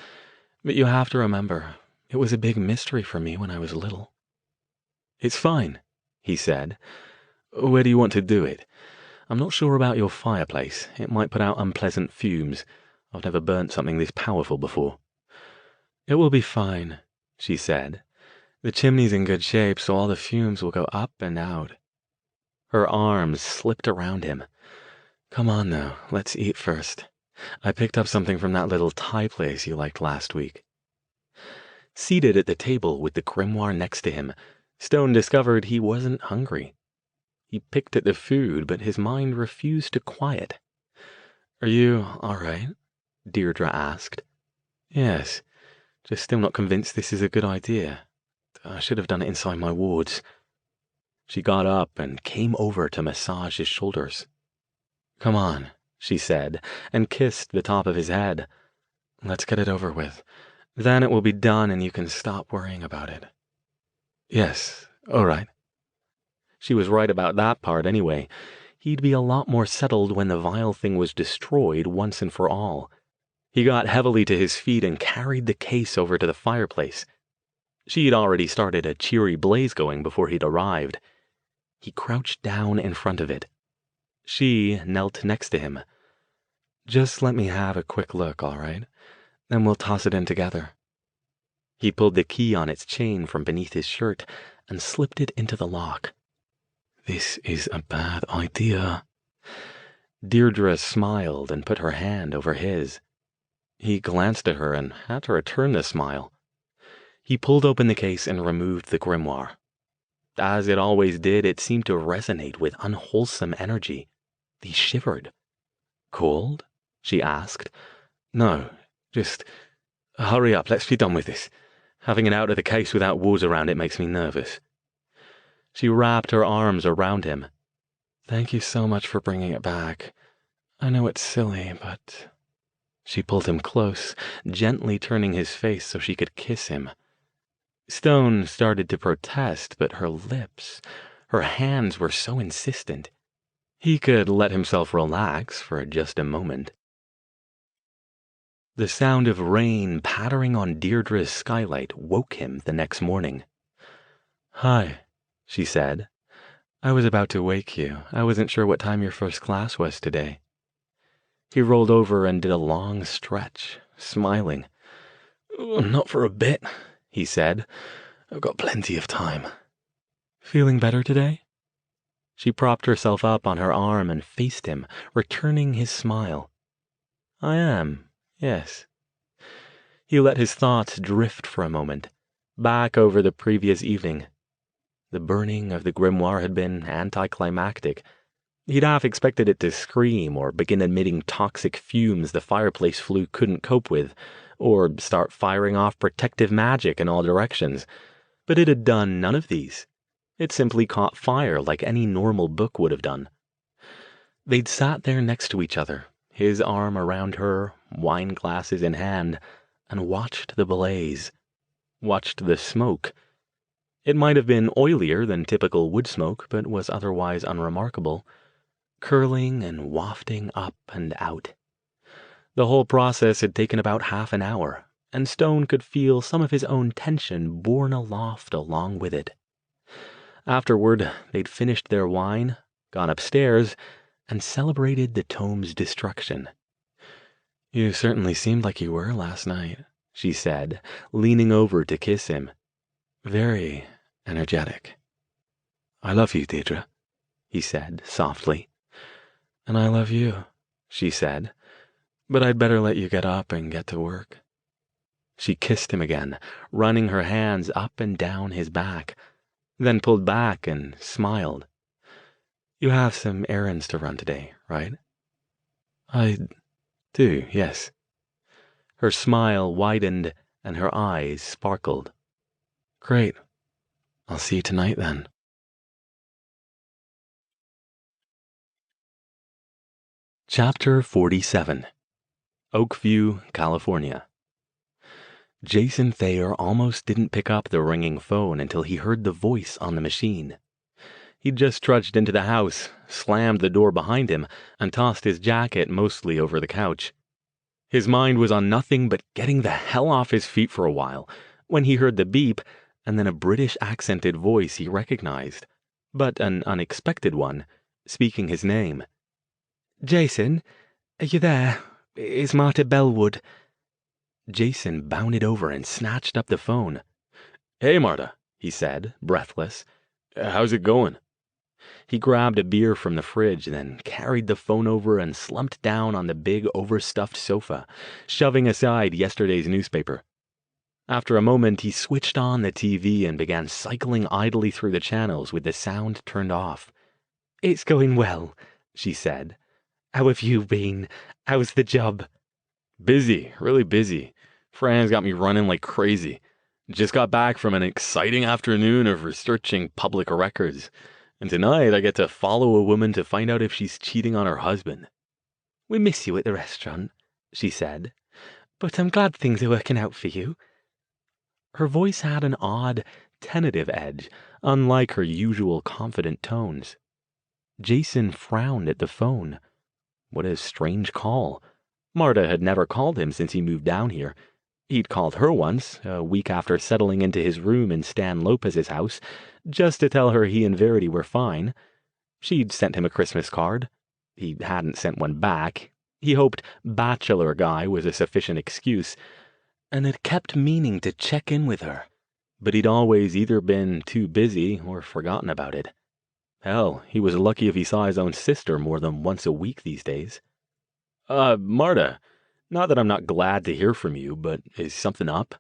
but you have to remember, it was a big mystery for me when I was little. It's fine, he said. Where do you want to do it? I'm not sure about your fireplace. It might put out unpleasant fumes. I've never burnt something this powerful before. It will be fine, she said. The chimney's in good shape, so all the fumes will go up and out. Her arms slipped around him. Come on now, let's eat first. I picked up something from that little Thai place you liked last week. Seated at the table with the grimoire next to him, Stone discovered he wasn't hungry. He picked at the food, but his mind refused to quiet. Are you all right? Deirdre asked. Yes, just still not convinced this is a good idea. I should have done it inside my wards. She got up and came over to massage his shoulders. Come on, she said, and kissed the top of his head. Let's get it over with. Then it will be done and you can stop worrying about it. Yes, all right. She was right about that part anyway. He'd be a lot more settled when the vile thing was destroyed once and for all. He got heavily to his feet and carried the case over to the fireplace. She'd already started a cheery blaze going before he'd arrived. He crouched down in front of it. She knelt next to him. "Just let me have a quick look, all right? Then we'll toss it in together." He pulled the key on its chain from beneath his shirt and slipped it into the lock. "This is a bad idea." Deirdre smiled and put her hand over his. He glanced at her and had to return the smile. He pulled open the case and removed the grimoire. As it always did, it seemed to resonate with unwholesome energy. He shivered. "Cold?" she asked. "No, just hurry up, let's be done with this. Having it out of the case without walls around it makes me nervous." She wrapped her arms around him. "Thank you so much for bringing it back. I know it's silly, but..." She pulled him close, gently turning his face so she could kiss him. Stone started to protest, but her lips, her hands were so insistent. He could let himself relax for just a moment. The sound of rain pattering on Deirdre's skylight woke him the next morning. "Hi," she said. "I was about to wake you. I wasn't sure what time your first class was today." He rolled over and did a long stretch, smiling. "Not for a bit," he said. "I've got plenty of time." "Feeling better today?" She propped herself up on her arm and faced him, returning his smile. "I am, yes." He let his thoughts drift for a moment, back over the previous evening. The burning of the grimoire had been anticlimactic. He'd half expected it to scream or begin emitting toxic fumes the fireplace flue couldn't cope with, or start firing off protective magic in all directions. But it had done none of these. It simply caught fire like any normal book would have done. They'd sat there next to each other, his arm around her, wine glasses in hand, and watched the blaze, watched the smoke. It might have been oilier than typical wood smoke, but was otherwise unremarkable, curling and wafting up and out. The whole process had taken about half an hour, and Stone could feel some of his own tension borne aloft along with it. Afterward, they'd finished their wine, gone upstairs, and celebrated the tome's destruction. "You certainly seemed like you were last night," she said, leaning over to kiss him. "Very energetic." "I love you, Deirdre," he said softly. "And I love you," she said. "But I'd better let you get up and get to work." She kissed him again, running her hands up and down his back, then pulled back and smiled. "You have some errands to run today, right?" "I do, yes." Her smile widened and her eyes sparkled. "Great. I'll see you tonight then." Chapter 47. Oakview, California. Jason Thayer almost didn't pick up the ringing phone until he heard the voice on the machine. He'd just trudged into the house, slammed the door behind him, and tossed his jacket mostly over the couch. His mind was on nothing but getting the hell off his feet for a while, when he heard the beep, and then a British-accented voice he recognized, but an unexpected one, speaking his name. "Jason, are you there? It's Marta Bellwood." Jason bounded over and snatched up the phone. "Hey, Marta," he said, breathless. "How's it going?" He grabbed a beer from the fridge, then carried the phone over and slumped down on the big overstuffed sofa, shoving aside yesterday's newspaper. After a moment, he switched on the TV and began cycling idly through the channels with the sound turned off. "It's going well," she said. "How have you been? How's the job?" "Busy, really busy. Fran's got me running like crazy. Just got back from an exciting afternoon of researching public records. And tonight I get to follow a woman to find out if she's cheating on her husband." "We miss you at the restaurant," she said. "But I'm glad things are working out for you." Her voice had an odd, tentative edge, unlike her usual confident tones. Jason frowned at the phone. What a strange call. Marta had never called him since he moved down here. He'd called her once, a week after settling into his room in Stan Lopez's house, just to tell her he and Verity were fine. She'd sent him a Christmas card. He hadn't sent one back. He hoped bachelor guy was a sufficient excuse, and had kept meaning to check in with her. But he'd always either been too busy or forgotten about it. Hell, he was lucky if he saw his own sister more than once a week these days. Marta, not that I'm not glad to hear from you, but is something up?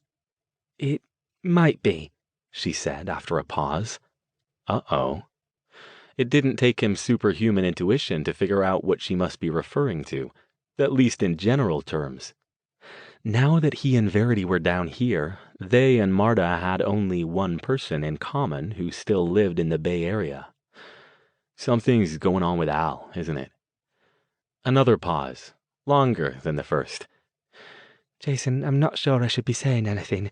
It might be, she said after a pause. Uh-oh. It didn't take him superhuman intuition to figure out what she must be referring to, at least in general terms. Now that he and Verity were down here, they and Marta had only one person in common who still lived in the Bay Area. Something's going on with Al, isn't it? Another pause, longer than the first. Jason, I'm not sure I should be saying anything.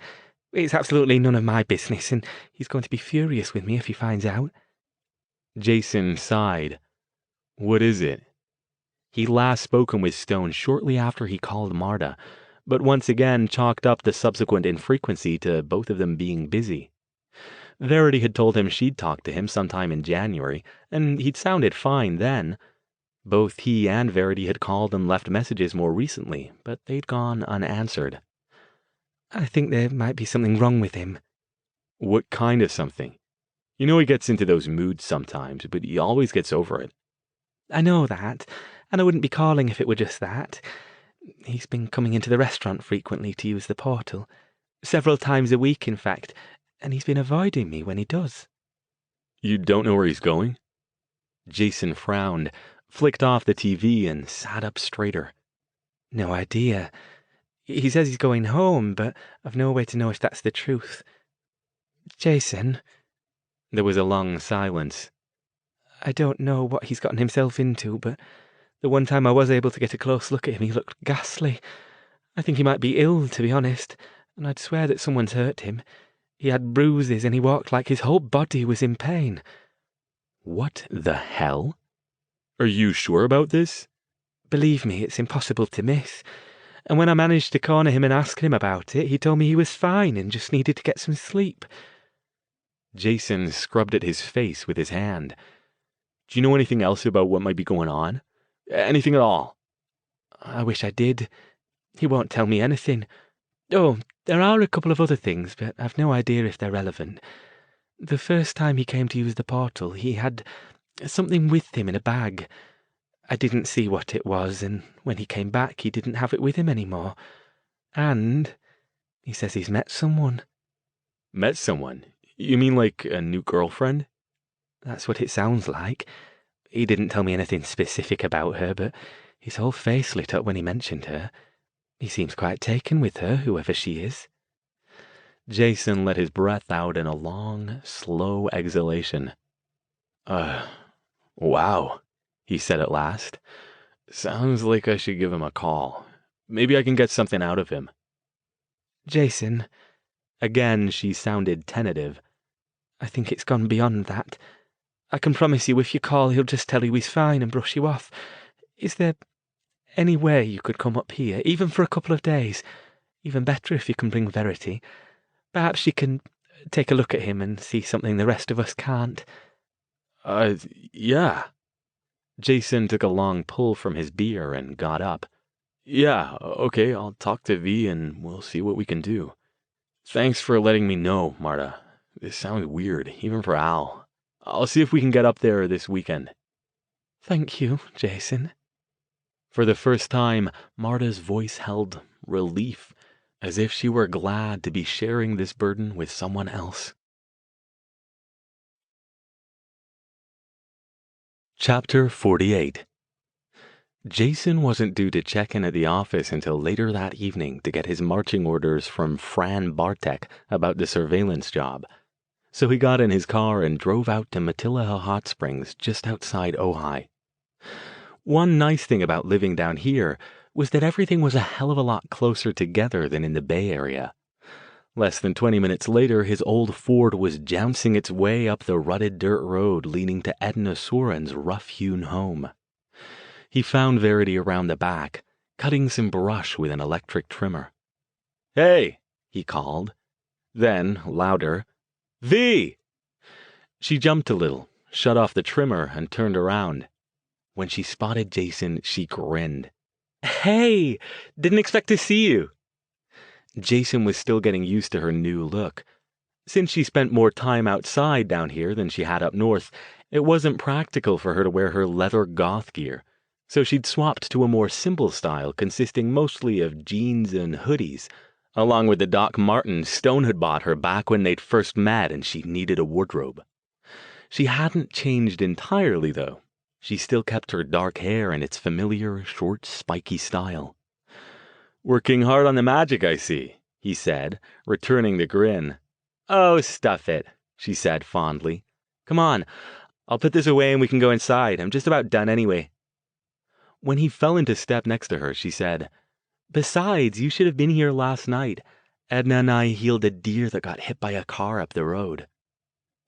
It's absolutely none of my business, and he's going to be furious with me if he finds out. Jason sighed. What is it? He'd last spoken with Stone shortly after he called Marta, but once again chalked up the subsequent infrequency to both of them being busy. Verity had told him she'd talked to him sometime in January, and he'd sounded fine then. Both he and Verity had called and left messages more recently, but they'd gone unanswered. I think there might be something wrong with him. What kind of something? You know he gets into those moods sometimes, but he always gets over it. I know that, and I wouldn't be calling if it were just that. He's been coming into the restaurant frequently to use the portal. Several times a week, in fact, and he's been avoiding me when he does. You don't know where he's going? Jason frowned, flicked off the TV, and sat up straighter. No idea. He says he's going home, but I've no way to know if that's the truth. Jason. There was a long silence. I don't know what he's gotten himself into, but the one time I was able to get a close look at him, he looked ghastly. I think he might be ill, to be honest, and I'd swear that someone's hurt him. He had bruises and he walked like his whole body was in pain. What the hell? Are you sure about this? Believe me, it's impossible to miss. And when I managed to corner him and ask him about it, he told me he was fine and just needed to get some sleep. Jason scrubbed at his face with his hand. Do you know anything else about what might be going on? Anything at all? I wish I did. He won't tell me anything. Oh, there are a couple of other things, but I've no idea if they're relevant. The first time he came to use the portal, he had something with him in a bag. I didn't see what it was, and when he came back, he didn't have it with him anymore. And he says he's met someone. Met someone? You mean like a new girlfriend? That's what it sounds like. He didn't tell me anything specific about her, but his whole face lit up when he mentioned her. He seems quite taken with her, whoever she is. Jason let his breath out in a long, slow exhalation. Wow, he said at last. Sounds like I should give him a call. Maybe I can get something out of him. Jason. Again, she sounded tentative. I think it's gone beyond that. I can promise you if you call, he'll just tell you he's fine and brush you off. Is there any way you could come up here, even for a couple of days? Even better if you can bring Verity. Perhaps she can take a look at him and see something the rest of us can't. Yeah. Jason took a long pull from his beer and got up. Yeah, okay, I'll talk to V and we'll see what we can do. Thanks for letting me know, Marta. This sounds weird, even for Al. I'll see if we can get up there this weekend. Thank you, Jason. For the first time, Marta's voice held relief, as if she were glad to be sharing this burden with someone else. Chapter 48. Jason wasn't due to check in at the office until later that evening to get his marching orders from Fran Bartek about the surveillance job. So he got in his car and drove out to Matilah Hot Springs just outside Ojai. One nice thing about living down here was that everything was a hell of a lot closer together than in the Bay Area. Less than 20 minutes later, his old Ford was jouncing its way up the rutted dirt road leading to Edna Soren's rough-hewn home. He found Verity around the back, cutting some brush with an electric trimmer. "Hey," he called. Then, louder, "V!" She jumped a little, shut off the trimmer, and turned around. When she spotted Jason, she grinned. "Hey! Didn't expect to see you." Jason was still getting used to her new look. Since she spent more time outside down here than she had up north, it wasn't practical for her to wear her leather goth gear, so she'd swapped to a more simple style consisting mostly of jeans and hoodies, along with the Doc Martens Stone had bought her back when they'd first met and she needed a wardrobe. She hadn't changed entirely, though. She still kept her dark hair in its familiar, short, spiky style. "Working hard on the magic, I see," he said, returning the grin. "Oh, stuff it," she said fondly. "Come on, I'll put this away and we can go inside. I'm just about done anyway." When he fell into step next to her, she said, "Besides, you should have been here last night. Edna and I healed a deer that got hit by a car up the road."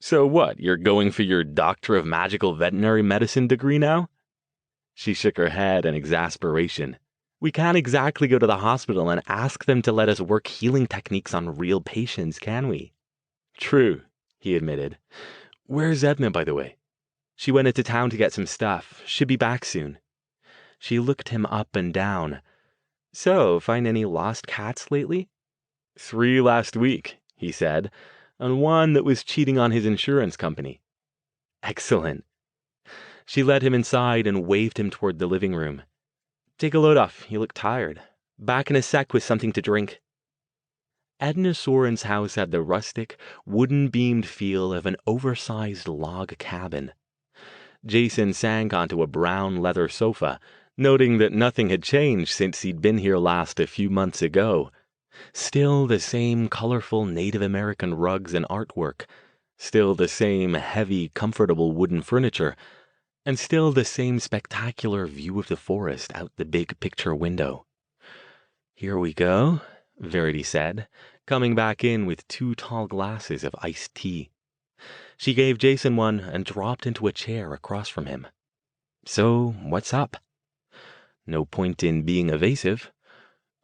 "So what, you're going for your Doctor of Magical Veterinary Medicine degree now?" She shook her head in exasperation. "We can't exactly go to the hospital and ask them to let us work healing techniques on real patients, can we?" "True," he admitted. "Where's Edna, by the way?" "She went into town to get some stuff. Should be back soon." She looked him up and down. "So, find any lost cats lately?" "3 last week," he said, "and one that was cheating on his insurance company." "Excellent." She led him inside and waved him toward the living room. "Take a load off. You look tired. Back in a sec with something to drink." Edna Soren's house had the rustic, wooden-beamed feel of an oversized log cabin. Jason sank onto a brown leather sofa, noting that nothing had changed since he'd been here last a few months ago. Still the same colorful Native American rugs and artwork, still the same heavy, comfortable wooden furniture, and still the same spectacular view of the forest out the big picture window. "Here we go," Verity said, coming back in with 2 tall glasses of iced tea. She gave Jason one and dropped into a chair across from him. "So, what's up?" No point in being evasive.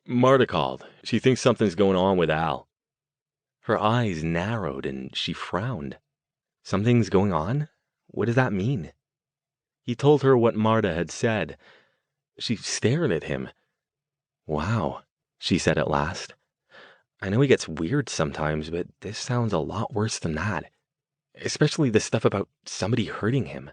"Marta called. She thinks something's going on with Al." Her eyes narrowed and she frowned. Something's going on? What does that mean? He told her what Marta had said. She stared at him. "Wow," she said at last. "I know he gets weird sometimes, but this sounds a lot worse than that. Especially the stuff about somebody hurting him."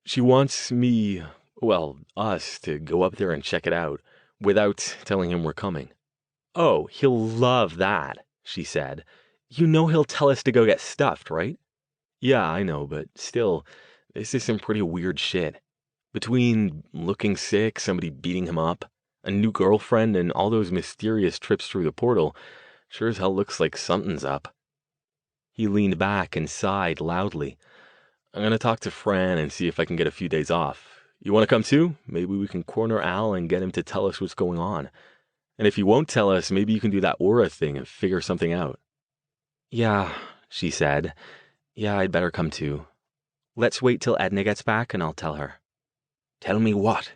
"She wants me, well, us, to go up there and check it out, without telling him we're coming." "Oh, he'll love that," she said. "You know he'll tell us to go get stuffed, right?" "Yeah, I know, but still, this is some pretty weird shit. Between looking sick, somebody beating him up, a new girlfriend, and all those mysterious trips through the portal, sure as hell looks like something's up." He leaned back and sighed loudly. "I'm gonna talk to Fran and see if I can get a few days off. You want to come too? Maybe we can corner Al and get him to tell us what's going on. And if he won't tell us, maybe you can do that aura thing and figure something out." "Yeah," she said. "Yeah, I'd better come too. Let's wait till Edna gets back and I'll tell her." "Tell me what?"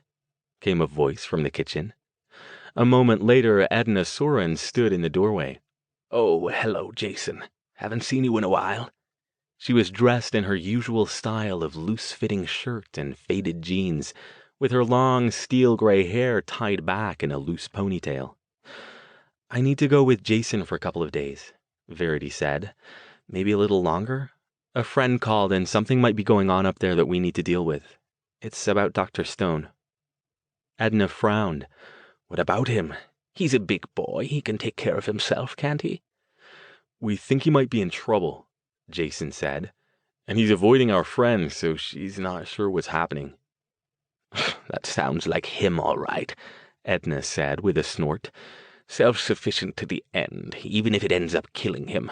came a voice from the kitchen. A moment later, Edna Soren stood in the doorway. "Oh, hello, Jason. Haven't seen you in a while." She was dressed in her usual style of loose-fitting shirt and faded jeans, with her long steel-gray hair tied back in a loose ponytail. "I need to go with Jason for a couple of days," Verity said. "Maybe a little longer? A friend called and something might be going on up there that we need to deal with. It's about Dr. Stone." Edna frowned. "What about him? He's a big boy. He can take care of himself, can't he?" "We think he might be in trouble," Jason said. "And he's avoiding our friend, so she's not sure what's happening." "That sounds like him, all right," Edna said with a snort. "Self-sufficient to the end, even if it ends up killing him."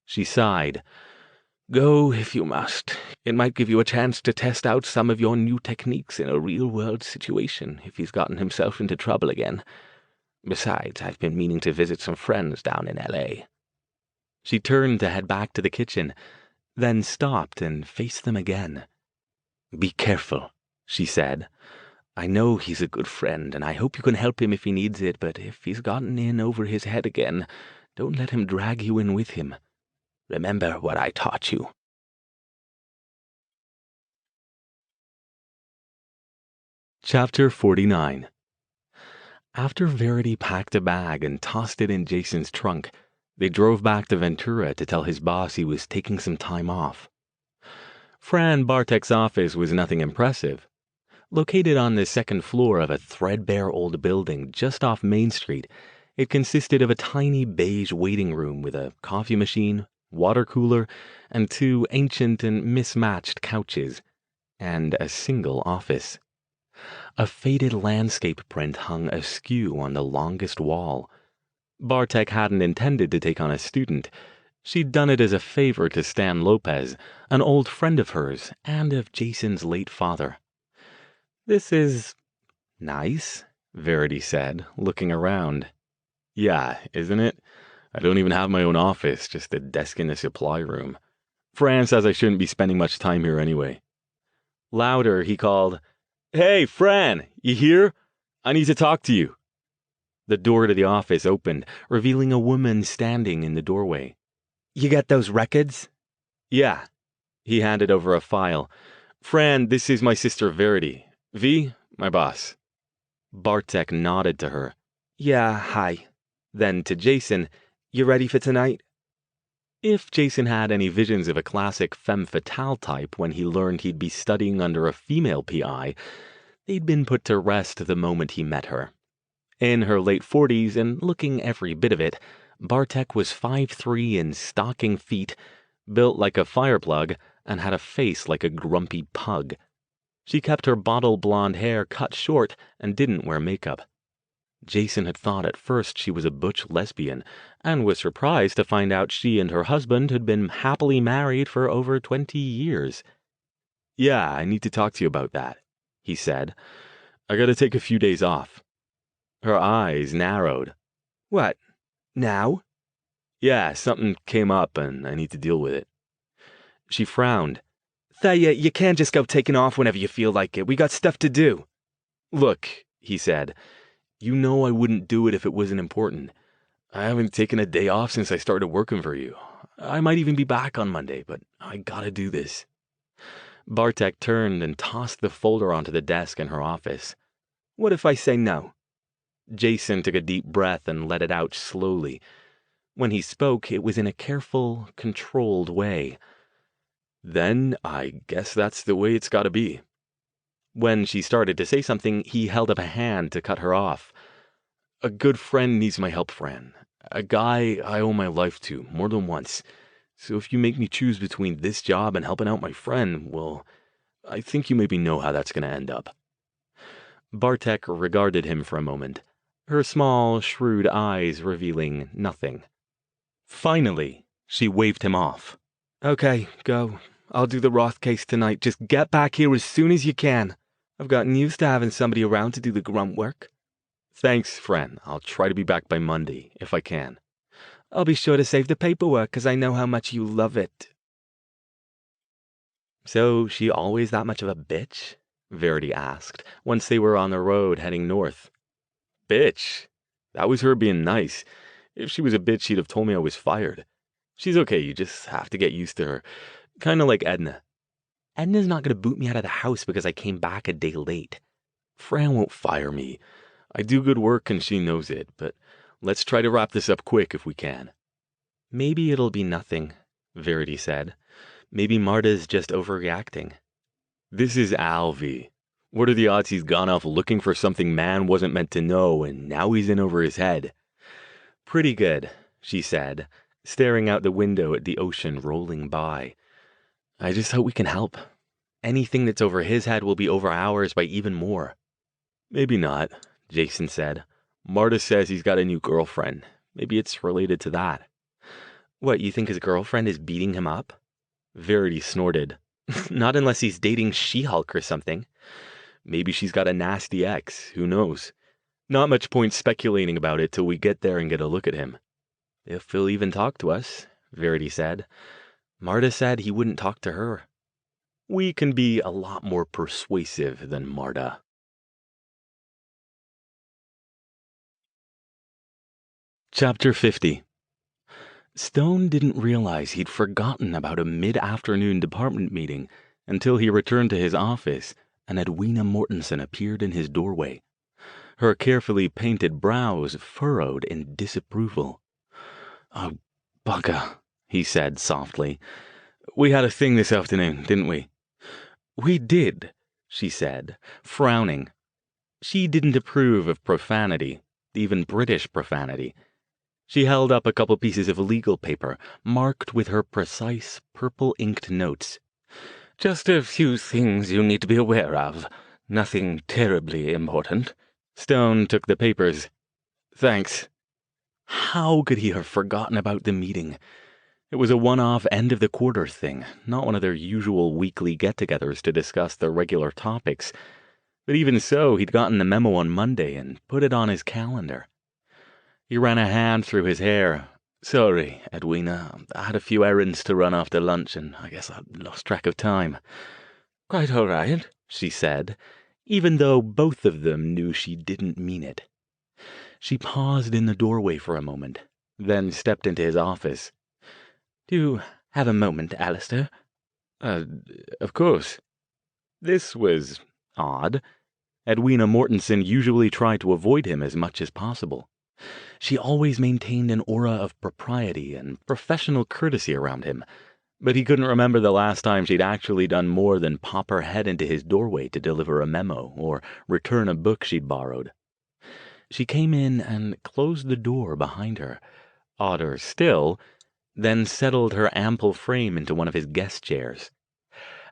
She sighed. "Go if you must. It might give you a chance to test out some of your new techniques in a real-world situation if he's gotten himself into trouble again. Besides, I've been meaning to visit some friends down in L.A. She turned to head back to the kitchen, then stopped and faced them again. Be careful, she said. I know he's a good friend, and I hope you can help him if he needs it, but if he's gotten in over his head again, don't let him drag you in with him. Remember what I taught you. Chapter 49. After Verity packed a bag and tossed it in Jason's trunk, they drove back to Ventura to tell his boss he was taking some time off. Fran Bartek's office was nothing impressive. Located on the second floor of a threadbare old building just off Main Street, it consisted of a tiny beige waiting room with a coffee machine, water cooler, and 2 ancient and mismatched couches, and a single office. A faded landscape print hung askew on the longest wall. Bartek hadn't intended to take on a student. She'd done it as a favor to Stan Lopez, an old friend of hers and of Jason's late father. This is nice, Verity said, looking around. Yeah, isn't it? I don't even have my own office, just a desk in the supply room. Fran says I shouldn't be spending much time here anyway. Louder, he called, "Hey, Fran, you here? I need to talk to you." The door to the office opened, revealing a woman standing in the doorway. "You got those records?" "Yeah." He handed over a file. "Fran, this is my sister Verity. V, my boss." Bartek nodded to her. "Yeah, hi." Then to Jason, "You ready for tonight?" If Jason had any visions of a classic femme fatale type when he learned he'd be studying under a female PI, they'd been put to rest the moment he met her. In her late 40s and looking every bit of it, Bartek was 5'3" in stocking feet, built like a fireplug, and had a face like a grumpy pug. She kept her bottle blonde hair cut short and didn't wear makeup. Jason had thought at first she was a butch lesbian, and was surprised to find out she and her husband had been happily married for over 20 years. "Yeah, I need to talk to you about that," he said. "I gotta take a few days off." Her eyes narrowed. "What, now?" "Yeah, something came up and I need to deal with it." She frowned. "Thea, you can't just go taking off whenever you feel like it. We got stuff to do." "Look," he said, "you know I wouldn't do it if it wasn't important. I haven't taken a day off since I started working for you. I might even be back on Monday, but I gotta do this." Bartek turned and tossed the folder onto the desk in her office. "What if I say no?" Jason took a deep breath and let it out slowly. When he spoke, it was in a careful, controlled way. "Then I guess that's the way it's gotta be." When she started to say something, he held up a hand to cut her off. "A good friend needs my help, Fran. A guy I owe my life to, more than once. So if you make me choose between this job and helping out my friend, well, I think you maybe know how that's gonna end up." Bartek regarded him for a moment, her small, shrewd eyes revealing nothing. Finally, she waved him off. "Okay, go. I'll do the Roth case tonight. Just get back here as soon as you can. I've gotten used to having somebody around to do the grunt work." "Thanks, Fran. I'll try to be back by Monday, if I can." "I'll be sure to save the paperwork, 'cause I know how much you love it." "So she always that much of a bitch?" Verity asked, once they were on the road heading north. "Bitch? That was her being nice. If she was a bitch, she'd have told me I was fired. She's okay, you just have to get used to her. Kinda like Edna." "Edna's not gonna boot me out of the house because I came back a day late." "Fran won't fire me. I do good work and she knows it, but let's try to wrap this up quick if we can." "Maybe it'll be nothing," Verity said. "Maybe Marta's just overreacting." "This is Alvy. What are the odds he's gone off looking for something man wasn't meant to know and now he's in over his head?" "Pretty good," she said, staring out the window at the ocean rolling by. "I just hope we can help. Anything that's over his head will be over ours by even more." "Maybe not," Jason said. "Marta says he's got a new girlfriend. Maybe it's related to that." "What, you think his girlfriend is beating him up?" Verity snorted. "Not unless he's dating She-Hulk or something." "Maybe she's got a nasty ex. Who knows? Not much point speculating about it till we get there and get a look at him. If he'll even talk to us, Verity said. Marta said he wouldn't talk to her. We can be a lot more persuasive than Marta. Chapter 50. Stone didn't realize he'd forgotten about a mid-afternoon department meeting until he returned to his office and Edwina Mortensen appeared in his doorway. Her carefully painted brows furrowed in disapproval. "Oh, bugger," he said softly. "We had a thing this afternoon, didn't we?" "We did," she said, frowning. She didn't approve of profanity, even British profanity. She held up a couple pieces of legal paper, marked with her precise purple-inked notes. "Just a few things you need to be aware of. Nothing terribly important." Stone took the papers. "Thanks." How could he have forgotten about the meeting? It was a one-off end-of-the-quarter thing, not one of their usual weekly get-togethers to discuss their regular topics. But even so, he'd gotten the memo on Monday and put it on his calendar. He ran a hand through his hair. "Sorry, Edwina. I had a few errands to run after lunch, and I guess I lost track of time." "Quite all right," she said, even though both of them knew she didn't mean it. She paused in the doorway for a moment, then stepped into his office. "Do you have a moment, Alastair?" Of course." This was odd. Edwina Mortensen usually tried to avoid him as much as possible. She always maintained an aura of propriety and professional courtesy around him, but he couldn't remember the last time she'd actually done more than pop her head into his doorway to deliver a memo or return a book she'd borrowed. She came in and closed the door behind her, odder still, then settled her ample frame into one of his guest chairs.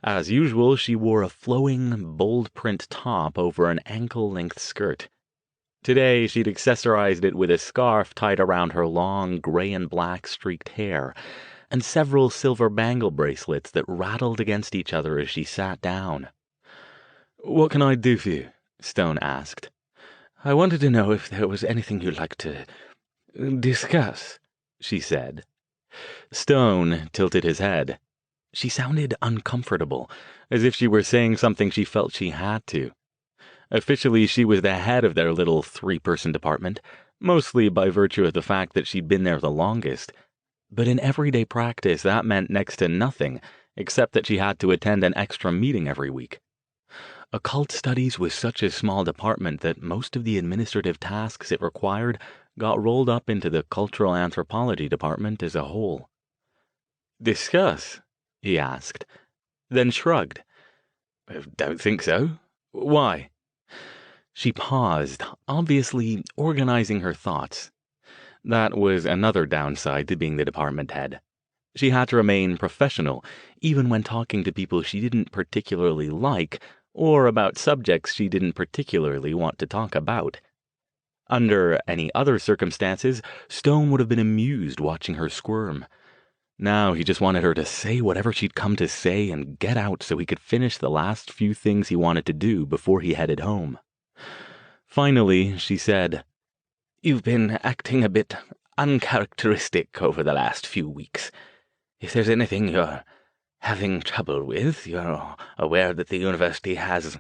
As usual, she wore a flowing, bold-print top over an ankle-length skirt. Today, she'd accessorized it with a scarf tied around her long, gray and black streaked hair, and several silver bangle bracelets that rattled against each other as she sat down. "What can I do for you?" Stone asked. "I wanted to know if there was anything you'd like to discuss," she said. Stone tilted his head. She sounded uncomfortable, as if she were saying something she felt she had to. Officially, she was the head of their little three-person department, mostly by virtue of the fact that she'd been there the longest. But in everyday practice, that meant next to nothing, except that she had to attend an extra meeting every week. Occult studies was such a small department that most of the administrative tasks it required got rolled up into the cultural anthropology department as a whole. "Discuss?" he asked, then shrugged. "I don't think so. Why?" She paused, obviously organizing her thoughts. That was another downside to being the department head. She had to remain professional, even when talking to people she didn't particularly like, or about subjects she didn't particularly want to talk about. Under any other circumstances, Stone would have been amused watching her squirm. Now he just wanted her to say whatever she'd come to say and get out so he could finish the last few things he wanted to do before he headed home. Finally, she said, "You've been acting a bit uncharacteristic over the last few weeks. If there's anything you're having trouble with, you're aware that the university has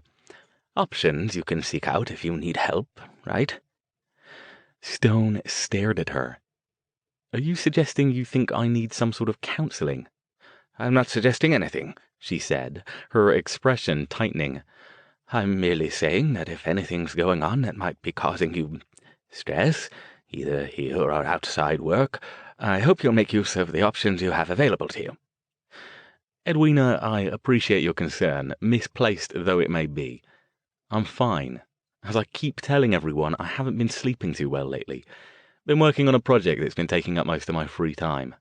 options you can seek out if you need help, right?" Stone stared at her. "Are you suggesting you think I need some sort of counseling?" "I'm not suggesting anything," she said, her expression tightening. "I'm merely saying that if anything's going on that might be causing you stress, either here or outside work, I hope you'll make use of the options you have available to you." "Edwina, I appreciate your concern, misplaced though it may be. I'm fine. As I keep telling everyone, I haven't been sleeping too well lately. Been working on a project that's been taking up most of my free time."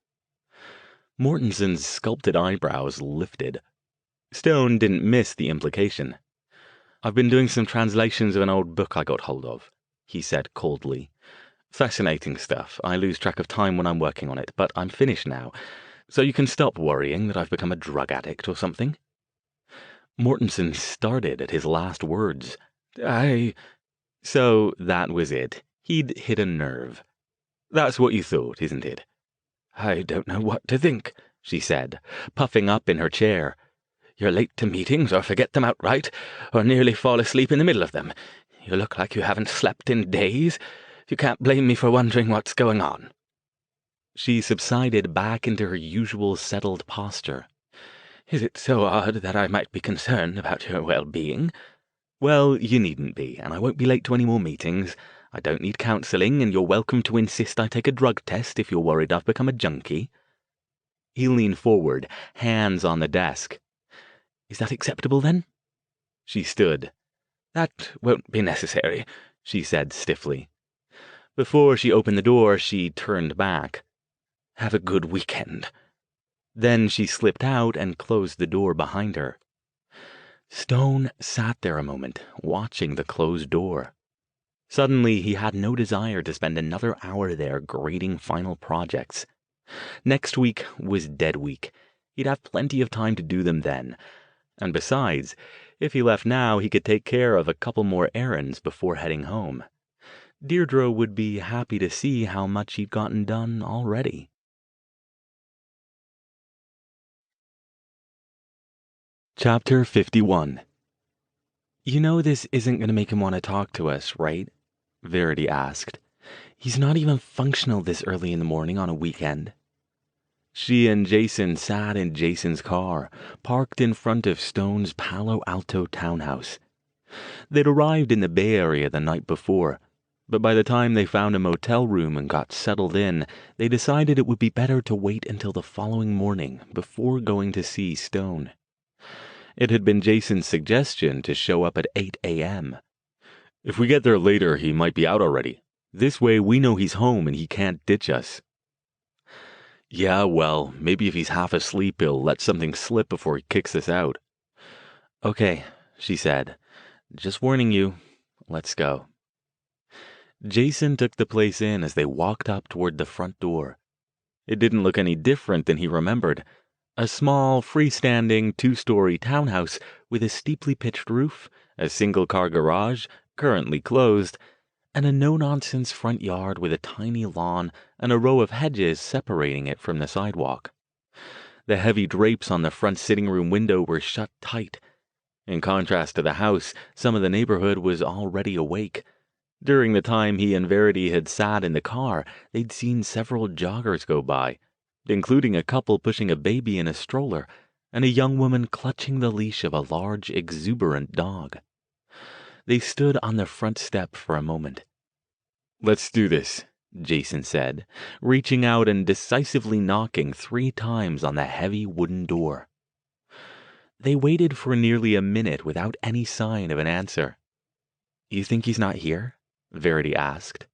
Mortensen's sculpted eyebrows lifted. Stone didn't miss the implication. "I've been doing some translations of an old book I got hold of," he said coldly. "Fascinating stuff. I lose track of time when I'm working on it, but I'm finished now, so you can stop worrying that I've become a drug addict or something." Mortensen started at his last words. So that was it. He'd hit a nerve. That's what you thought, isn't it? I don't know what to think, she said, puffing up in her chair. You're late to meetings, or forget them outright, or nearly fall asleep in the middle of them. You look like you haven't slept in days. You can't blame me for wondering what's going on. She subsided back into her usual settled posture. Is it so odd that I might be concerned about your well-being? Well, you needn't be, and I won't be late to any more meetings. I don't need counselling, and you're welcome to insist I take a drug test if you're worried I've become a junkie. He leaned forward, hands on the desk. Is that acceptable, then? She stood. That won't be necessary, she said stiffly. Before she opened the door, she turned back. Have a good weekend. Then she slipped out and closed the door behind her. Stone sat there a moment, watching the closed door. Suddenly, he had no desire to spend another hour there grading final projects. Next week was dead week. He'd have plenty of time to do them then. And besides, if he left now, he could take care of a couple more errands before heading home. Deirdre would be happy to see how much he'd gotten done already. Chapter 51. You know this isn't going to make him want to talk to us, right? Verity asked. He's not even functional this early in the morning on a weekend. She and Jason sat in Jason's car, parked in front of Stone's Palo Alto townhouse. They'd arrived in the Bay Area the night before, but by the time they found a motel room and got settled in, they decided it would be better to wait until the following morning before going to see Stone. It had been Jason's suggestion to show up at 8 a.m. If we get there later, he might be out already. This way we know he's home and he can't ditch us. Yeah, well, maybe if he's half asleep, he'll let something slip before he kicks us out. Okay, she said. Just warning you. Let's go. Jason took the place in as they walked up toward the front door. It didn't look any different than he remembered. A small, freestanding, two-story townhouse with a steeply pitched roof, a single-car garage, currently closed, and a no-nonsense front yard with a tiny lawn and a row of hedges separating it from the sidewalk. The heavy drapes on the front sitting room window were shut tight. In contrast to the house, some of the neighborhood was already awake. During the time he and Verity had sat in the car, they'd seen several joggers go by, including a couple pushing a baby in a stroller and a young woman clutching the leash of a large, exuberant dog. They stood on the front step for a moment. Let's do this, Jason said, reaching out and decisively knocking 3 times on the heavy wooden door. They waited for nearly a minute without any sign of an answer. You think he's not here? Verity asked.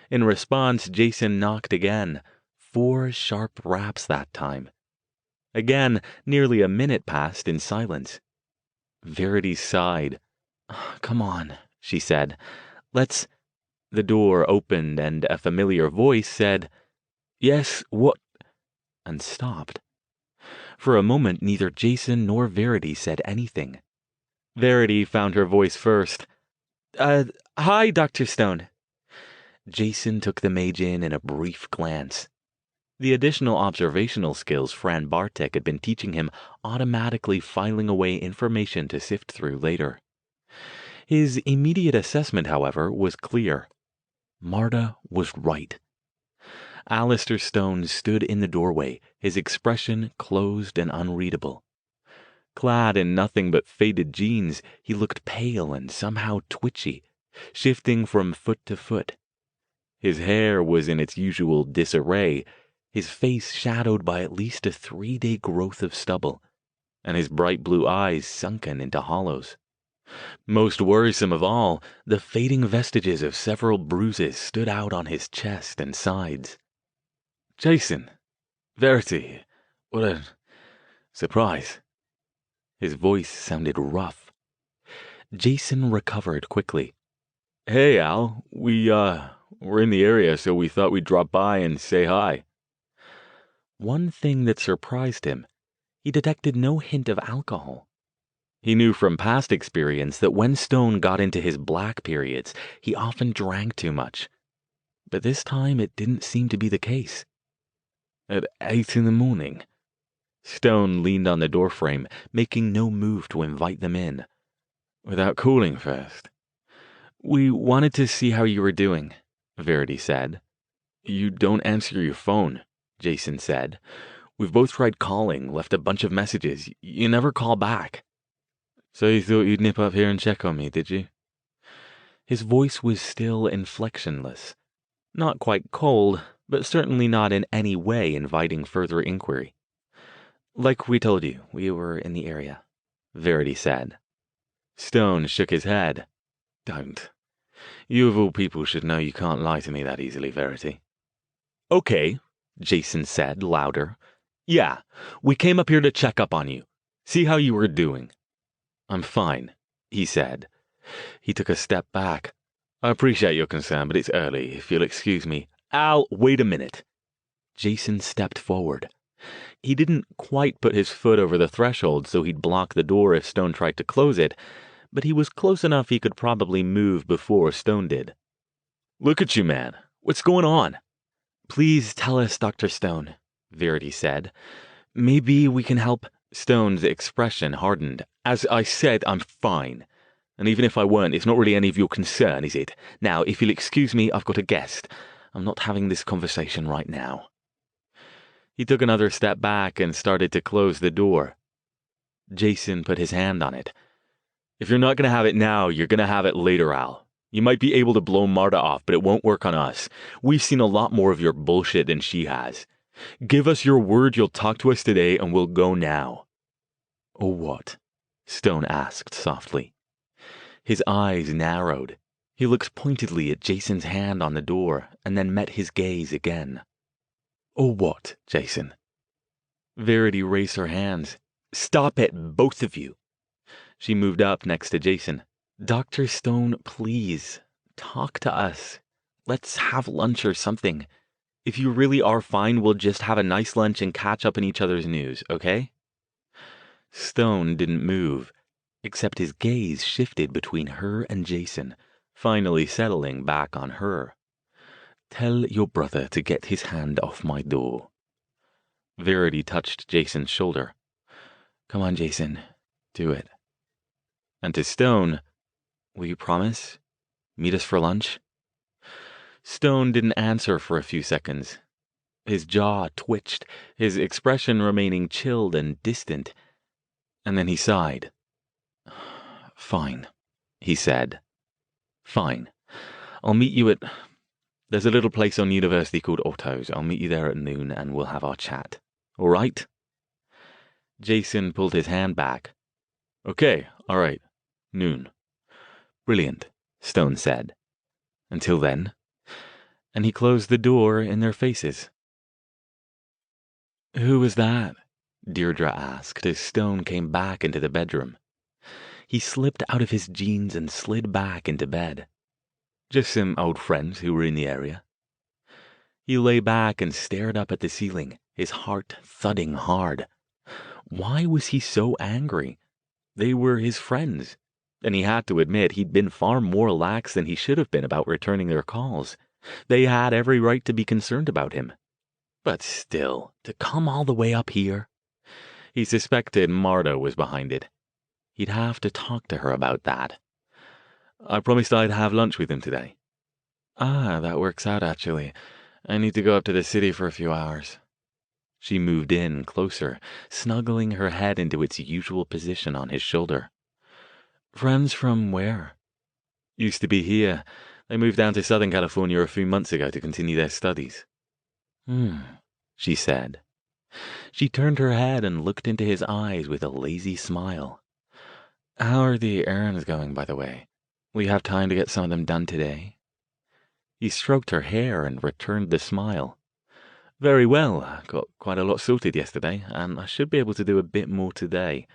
In response, Jason knocked again, 4 sharp raps that time. Again, nearly a minute passed in silence. Verity sighed. Come on, she said. Let's... The door opened and a familiar voice said, Yes, what? And stopped. For a moment, neither Jason nor Verity said anything. Verity found her voice first. Hi, Dr. Stone. Jason took the mage in a brief glance. The additional observational skills Fran Bartek had been teaching him automatically filing away information to sift through later. His immediate assessment, however, was clear. Marta was right. Alastair Stone stood in the doorway, his expression closed and unreadable. Clad in nothing but faded jeans, he looked pale and somehow twitchy, shifting from foot to foot. His hair was in its usual disarray, his face shadowed by at least a 3-day growth of stubble, and his bright blue eyes sunken into hollows. Most worrisome of all, the fading vestiges of several bruises stood out on his chest and sides. Jason, Verity, what a surprise. His voice sounded rough. Jason recovered quickly. Hey, Al, we're in the area, so we thought we'd drop by and say hi. One thing that surprised him, he detected no hint of alcohol. He knew from past experience that when Stone got into his black periods, he often drank too much. But this time it didn't seem to be the case. At 8 in the morning, Stone leaned on the doorframe, making no move to invite them in. Without calling first. We wanted to see how you were doing, Verity said. You don't answer your phone, Jason said. We've both tried calling, left a bunch of messages. You never call back. So you thought you'd nip up here and check on me, did you? His voice was still inflectionless. Not quite cold, but certainly not in any way inviting further inquiry. Like we told you, we were in the area, Verity said. Stone shook his head. Don't. You of all people should know you can't lie to me that easily, Verity. Okay, Jason said, louder. Yeah, we came up here to check up on you. See how you were doing. I'm fine, he said. He took a step back. I appreciate your concern, but it's early. If you'll excuse me. Al, wait a minute. Jason stepped forward. He didn't quite put his foot over the threshold so he'd block the door if Stone tried to close it, but he was close enough he could probably move before Stone did. Look at you, man. What's going on? Please tell us, Dr. Stone, Verity said. Maybe we can help. Stone's expression hardened. As I said, I'm fine. And even if I weren't, it's not really any of your concern, is it? Now, if you'll excuse me, I've got a guest. I'm not having this conversation right now. He took another step back and started to close the door. Jason put his hand on it. If you're not going to have it now, you're going to have it later, Al. You might be able to blow Marta off, but it won't work on us. We've seen a lot more of your bullshit than she has. Give us your word you'll talk to us today and we'll go now. Or what? Stone asked softly. His eyes narrowed. He looked pointedly at Jason's hand on the door and then met his gaze again. Or what, Jason? Verity raised her hands. Stop it, both of you. She moved up next to Jason. Dr. Stone, please, talk to us. Let's have lunch or something. If you really are fine, we'll just have a nice lunch and catch up on each other's news, okay? Stone didn't move, except his gaze shifted between her and Jason, finally settling back on her. Tell your brother to get his hand off my door. Verity touched Jason's shoulder. Come on, Jason, do it. And to Stone, will you promise? Meet us for lunch? Stone didn't answer for a few seconds. His jaw twitched, his expression remaining chilled and distant. And then he sighed. Fine, he said. Fine. I'll meet you at... There's a little place on University called Otto's. I'll meet you there at noon and we'll have our chat. All right? Jason pulled his hand back. Okay, all right. Noon. Brilliant, Stone said. Until then. And he closed the door in their faces. Who was that? Deirdre asked as Stone came back into the bedroom. He slipped out of his jeans and slid back into bed. Just some old friends who were in the area. He lay back and stared up at the ceiling, his heart thudding hard. Why was he so angry? They were his friends, and he had to admit he'd been far more lax than he should have been about returning their calls. They had every right to be concerned about him. But still, to come all the way up here? He suspected Marta was behind it. He'd have to talk to her about that. I promised I'd have lunch with him today. Ah, that works out, actually. I need to go up to the city for a few hours. She moved in closer, snuggling her head into its usual position on his shoulder. Friends from where? Used to be here. They moved down to Southern California a few months ago to continue their studies. She said. She turned her head and looked into his eyes with a lazy smile. How are the errands going, by the way? Will you have time to get some of them done today? He stroked her hair and returned the smile. Very well. I got quite a lot sorted yesterday, and I should be able to do a bit more today.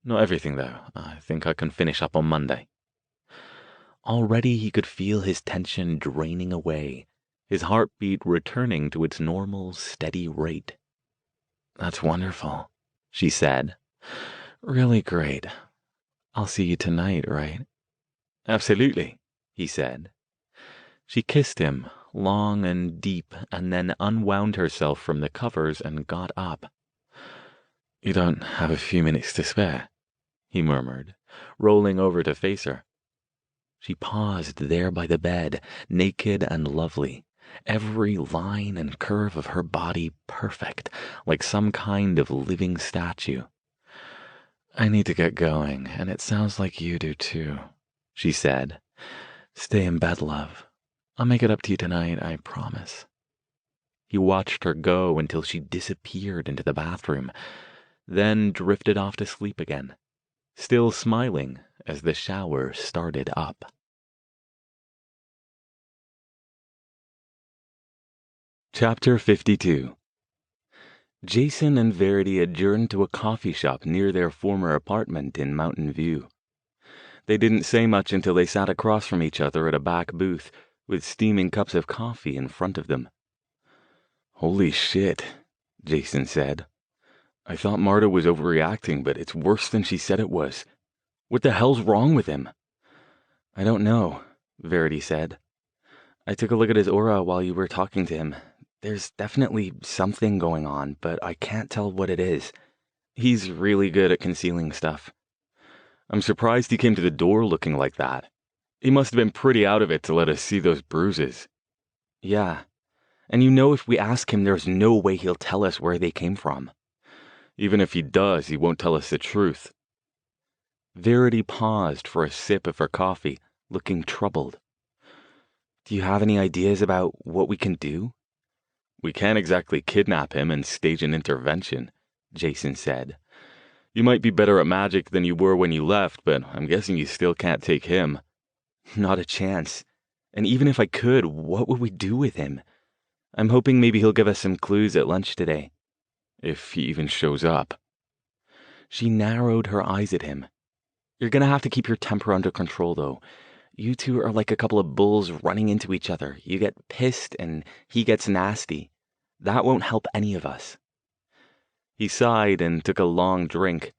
Not everything, though. I think I can finish up on Monday. Already he could feel his tension draining away, his heartbeat returning to its normal, steady rate. That's wonderful, she said. Really great. I'll see you tonight, right? Absolutely, he said. She kissed him, long and deep, and then unwound herself from the covers and got up. You don't have a few minutes to spare, he murmured, rolling over to face her. She paused there by the bed, naked and lovely, every line and curve of her body perfect, like some kind of living statue. I need to get going, and it sounds like you do too, she said. Stay in bed, love. I'll make it up to you tonight, I promise. He watched her go until she disappeared into the bathroom, then drifted off to sleep again, still smiling as the shower started up. Chapter 52. Jason and Verity adjourned to a coffee shop near their former apartment in Mountain View. They didn't say much until they sat across from each other at a back booth, with steaming cups of coffee in front of them. Holy shit, Jason said. I thought Marta was overreacting, but it's worse than she said it was. What the hell's wrong with him? I don't know, Verity said. I took a look at his aura while you were talking to him. There's definitely something going on, but I can't tell what it is. He's really good at concealing stuff. I'm surprised he came to the door looking like that. He must have been pretty out of it to let us see those bruises. Yeah. And you know if we ask him, there's no way he'll tell us where they came from. Even if he does, he won't tell us the truth. Verity paused for a sip of her coffee, looking troubled. Do you have any ideas about what we can do? We can't exactly kidnap him and stage an intervention, Jason said. You might be better at magic than you were when you left, but I'm guessing you still can't take him. Not a chance. And even if I could, what would we do with him? I'm hoping maybe he'll give us some clues at lunch today. If he even shows up. She narrowed her eyes at him. You're gonna have to keep your temper under control, though. You two are like a couple of bulls running into each other. You get pissed and he gets nasty. That won't help any of us. He sighed and took a long drink.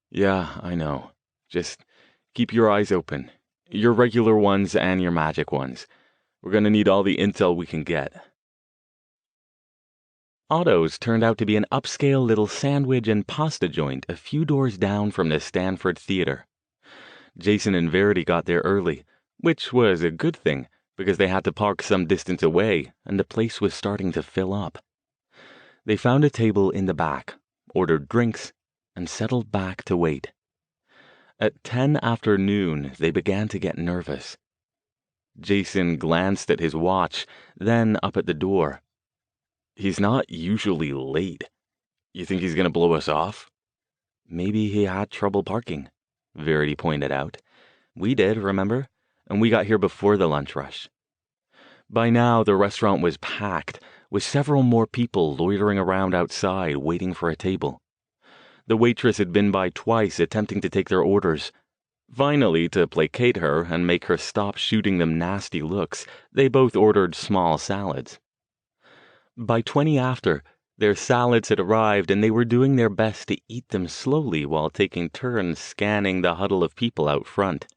Yeah, I know. Just keep your eyes open. Your regular ones and your magic ones. We're gonna need all the intel we can get. Otto's turned out to be an upscale little sandwich and pasta joint a few doors down from the Stanford Theater. Jason and Verity got there early, which was a good thing because they had to park some distance away and the place was starting to fill up. They found a table in the back, ordered drinks, and settled back to wait. At 10 after noon, they began to get nervous. Jason glanced at his watch, then up at the door. He's not usually late. You think he's gonna blow us off? Maybe he had trouble parking, Verity pointed out. We did, remember? And we got here before the lunch rush. By now, the restaurant was packed, with several more people loitering around outside waiting for a table. The waitress had been by twice attempting to take their orders. Finally, to placate her and make her stop shooting them nasty looks, they both ordered small salads. By 20 after, their salads had arrived and they were doing their best to eat them slowly while taking turns scanning the huddle of people out front.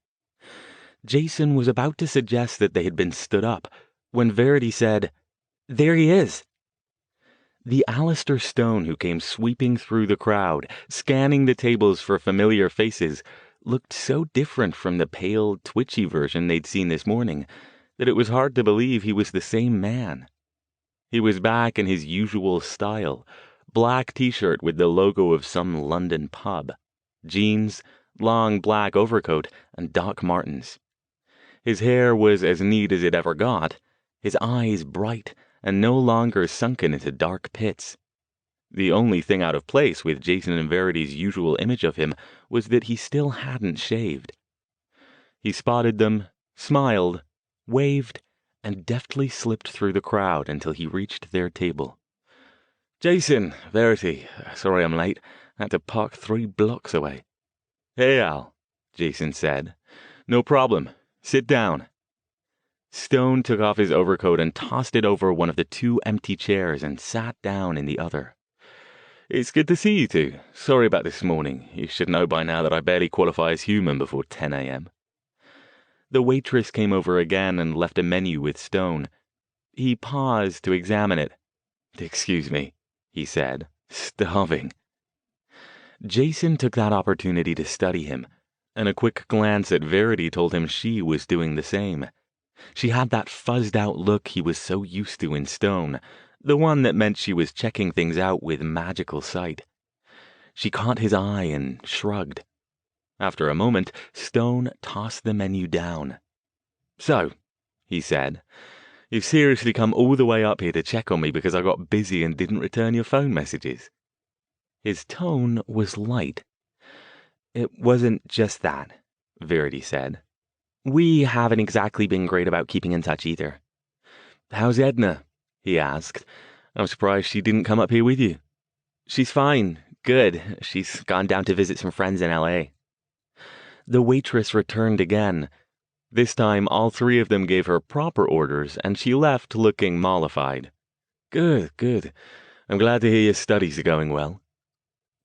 Jason was about to suggest that they had been stood up when Verity said, "There he is." The Alastair Stone who came sweeping through the crowd, scanning the tables for familiar faces, looked so different from the pale, twitchy version they'd seen this morning that it was hard to believe he was the same man. He was back in his usual style, black t-shirt with the logo of some London pub, jeans, long black overcoat, and Doc Martens. His hair was as neat as it ever got, his eyes bright and no longer sunken into dark pits. The only thing out of place with Jason and Verity's usual image of him was that he still hadn't shaved. He spotted them, smiled, waved, and deftly slipped through the crowd until he reached their table. Jason, Verity, sorry I'm late. I had to park 3 blocks away. Hey, Al, Jason said. No problem. Sit down. Stone took off his overcoat and tossed it over one of the 2 empty chairs and sat down in the other. It's good to see you two. Sorry about this morning. You should know by now that I barely qualify as human before 10 a.m. The waitress came over again and left a menu with Stone. He paused to examine it. "Excuse me," he said. "Starving." Jason took that opportunity to study him, and a quick glance at Verity told him she was doing the same. She had that fuzzed-out look he was so used to in Stone, the one that meant she was checking things out with magical sight. She caught his eye and shrugged. After a moment, Stone tossed the menu down. "So," he said, "you've seriously come all the way up here to check on me because I got busy and didn't return your phone messages?" His tone was light. "It wasn't just that," Verity said. "We haven't exactly been great about keeping in touch either." "How's Edna?" he asked. "I'm surprised she didn't come up here with you." "She's fine. Good. She's gone down to visit some friends in L.A." The waitress returned again. This time, all three of them gave her proper orders, and she left looking mollified. "Good, good. I'm glad to hear your studies are going well."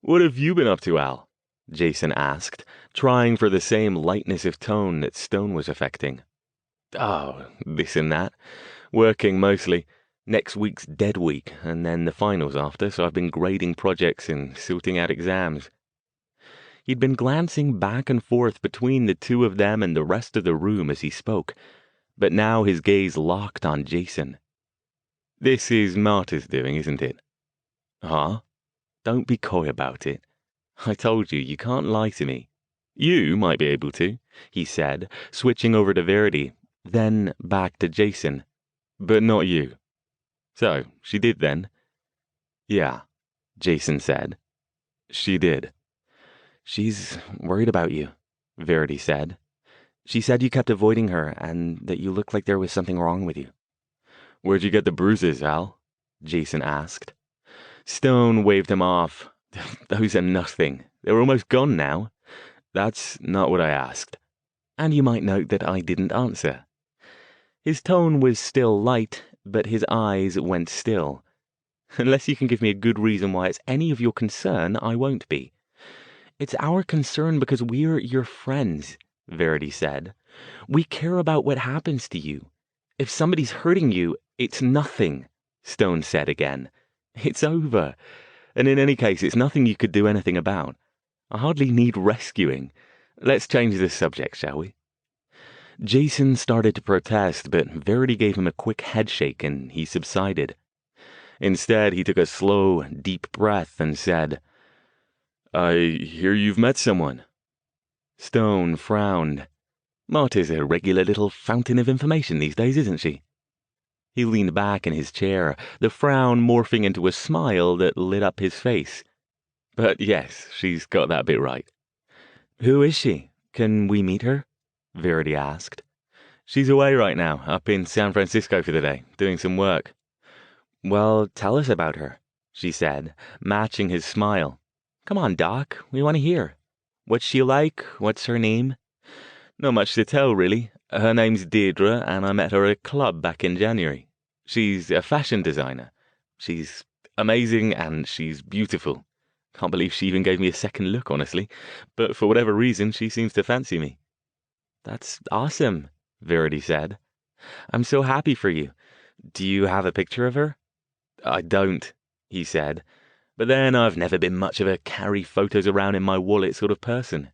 "What have you been up to, Al?" Jason asked, trying for the same lightness of tone that Stone was affecting. "Oh, this and that. Working mostly. Next week's dead week, and then the finals after, so I've been grading projects and sorting out exams." He'd been glancing back and forth between the two of them and the rest of the room as he spoke, but now his gaze locked on Jason. "This is Marta's doing, isn't it?" "Huh? Don't be coy about it. I told you, you can't lie to me." "You might be able to," he said, switching over to Verity, then back to Jason. "But not you." "So, she did then?" "Yeah," Jason said. "She did." "She's worried about you," Verity said. "She said you kept avoiding her and that you looked like there was something wrong with you." "Where'd you get the bruises, Al?" Jason asked. Stone waved him off. "Those are nothing. They're almost gone now." "That's not what I asked." And you might note that I didn't answer. His tone was still light, but his eyes went still. "Unless you can give me a good reason why it's any of your concern, I won't be." "It's our concern because we're your friends," Verity said. "We care about what happens to you. If somebody's hurting you, it's nothing," Stone said again. "It's over. And in any case, it's nothing you could do anything about. I hardly need rescuing. Let's change the subject, shall we?" Jason started to protest, but Verity gave him a quick headshake and he subsided. Instead, he took a slow, deep breath and said, "I hear you've met someone." Stone frowned. "Marta's a regular little fountain of information these days, isn't she?" He leaned back in his chair, the frown morphing into a smile that lit up his face. "But yes, she's got that bit right." "Who is she? Can we meet her?" Verity asked. "She's away right now, up in San Francisco for the day, doing some work." "Well, tell us about her," she said, matching his smile. "Come on, Doc, we want to hear. What's she like? What's her name?" "Not much to tell, really. Her name's Deirdre, and I met her at a club back in January. She's a fashion designer. She's amazing, and she's beautiful. Can't believe she even gave me a second look, honestly. But for whatever reason, she seems to fancy me." "That's awesome," Verity said. "I'm so happy for you. Do you have a picture of her?" "I don't," he said. "But then I've never been much of a carry photos around in my wallet sort of person."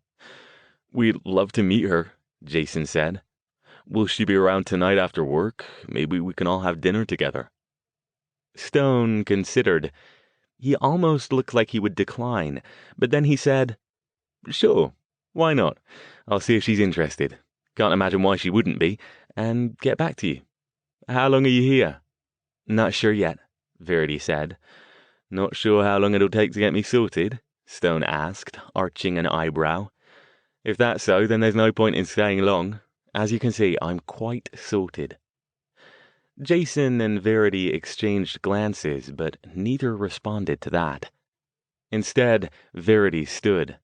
"We'd love to meet her," Jason said. "Will she be around tonight after work? Maybe we can all have dinner together." Stone considered. He almost looked like he would decline, but then he said, "Sure, why not? I'll see if she's interested. Can't imagine why she wouldn't be, and get back to you. How long are you here?" "Not sure yet," Verity said. "Not sure how long it'll take to get me sorted?" Stone asked, arching an eyebrow. "If that's so, then there's no point in staying long. As you can see, I'm quite sorted." Jason and Verity exchanged glances, but neither responded to that. Instead, Verity stood.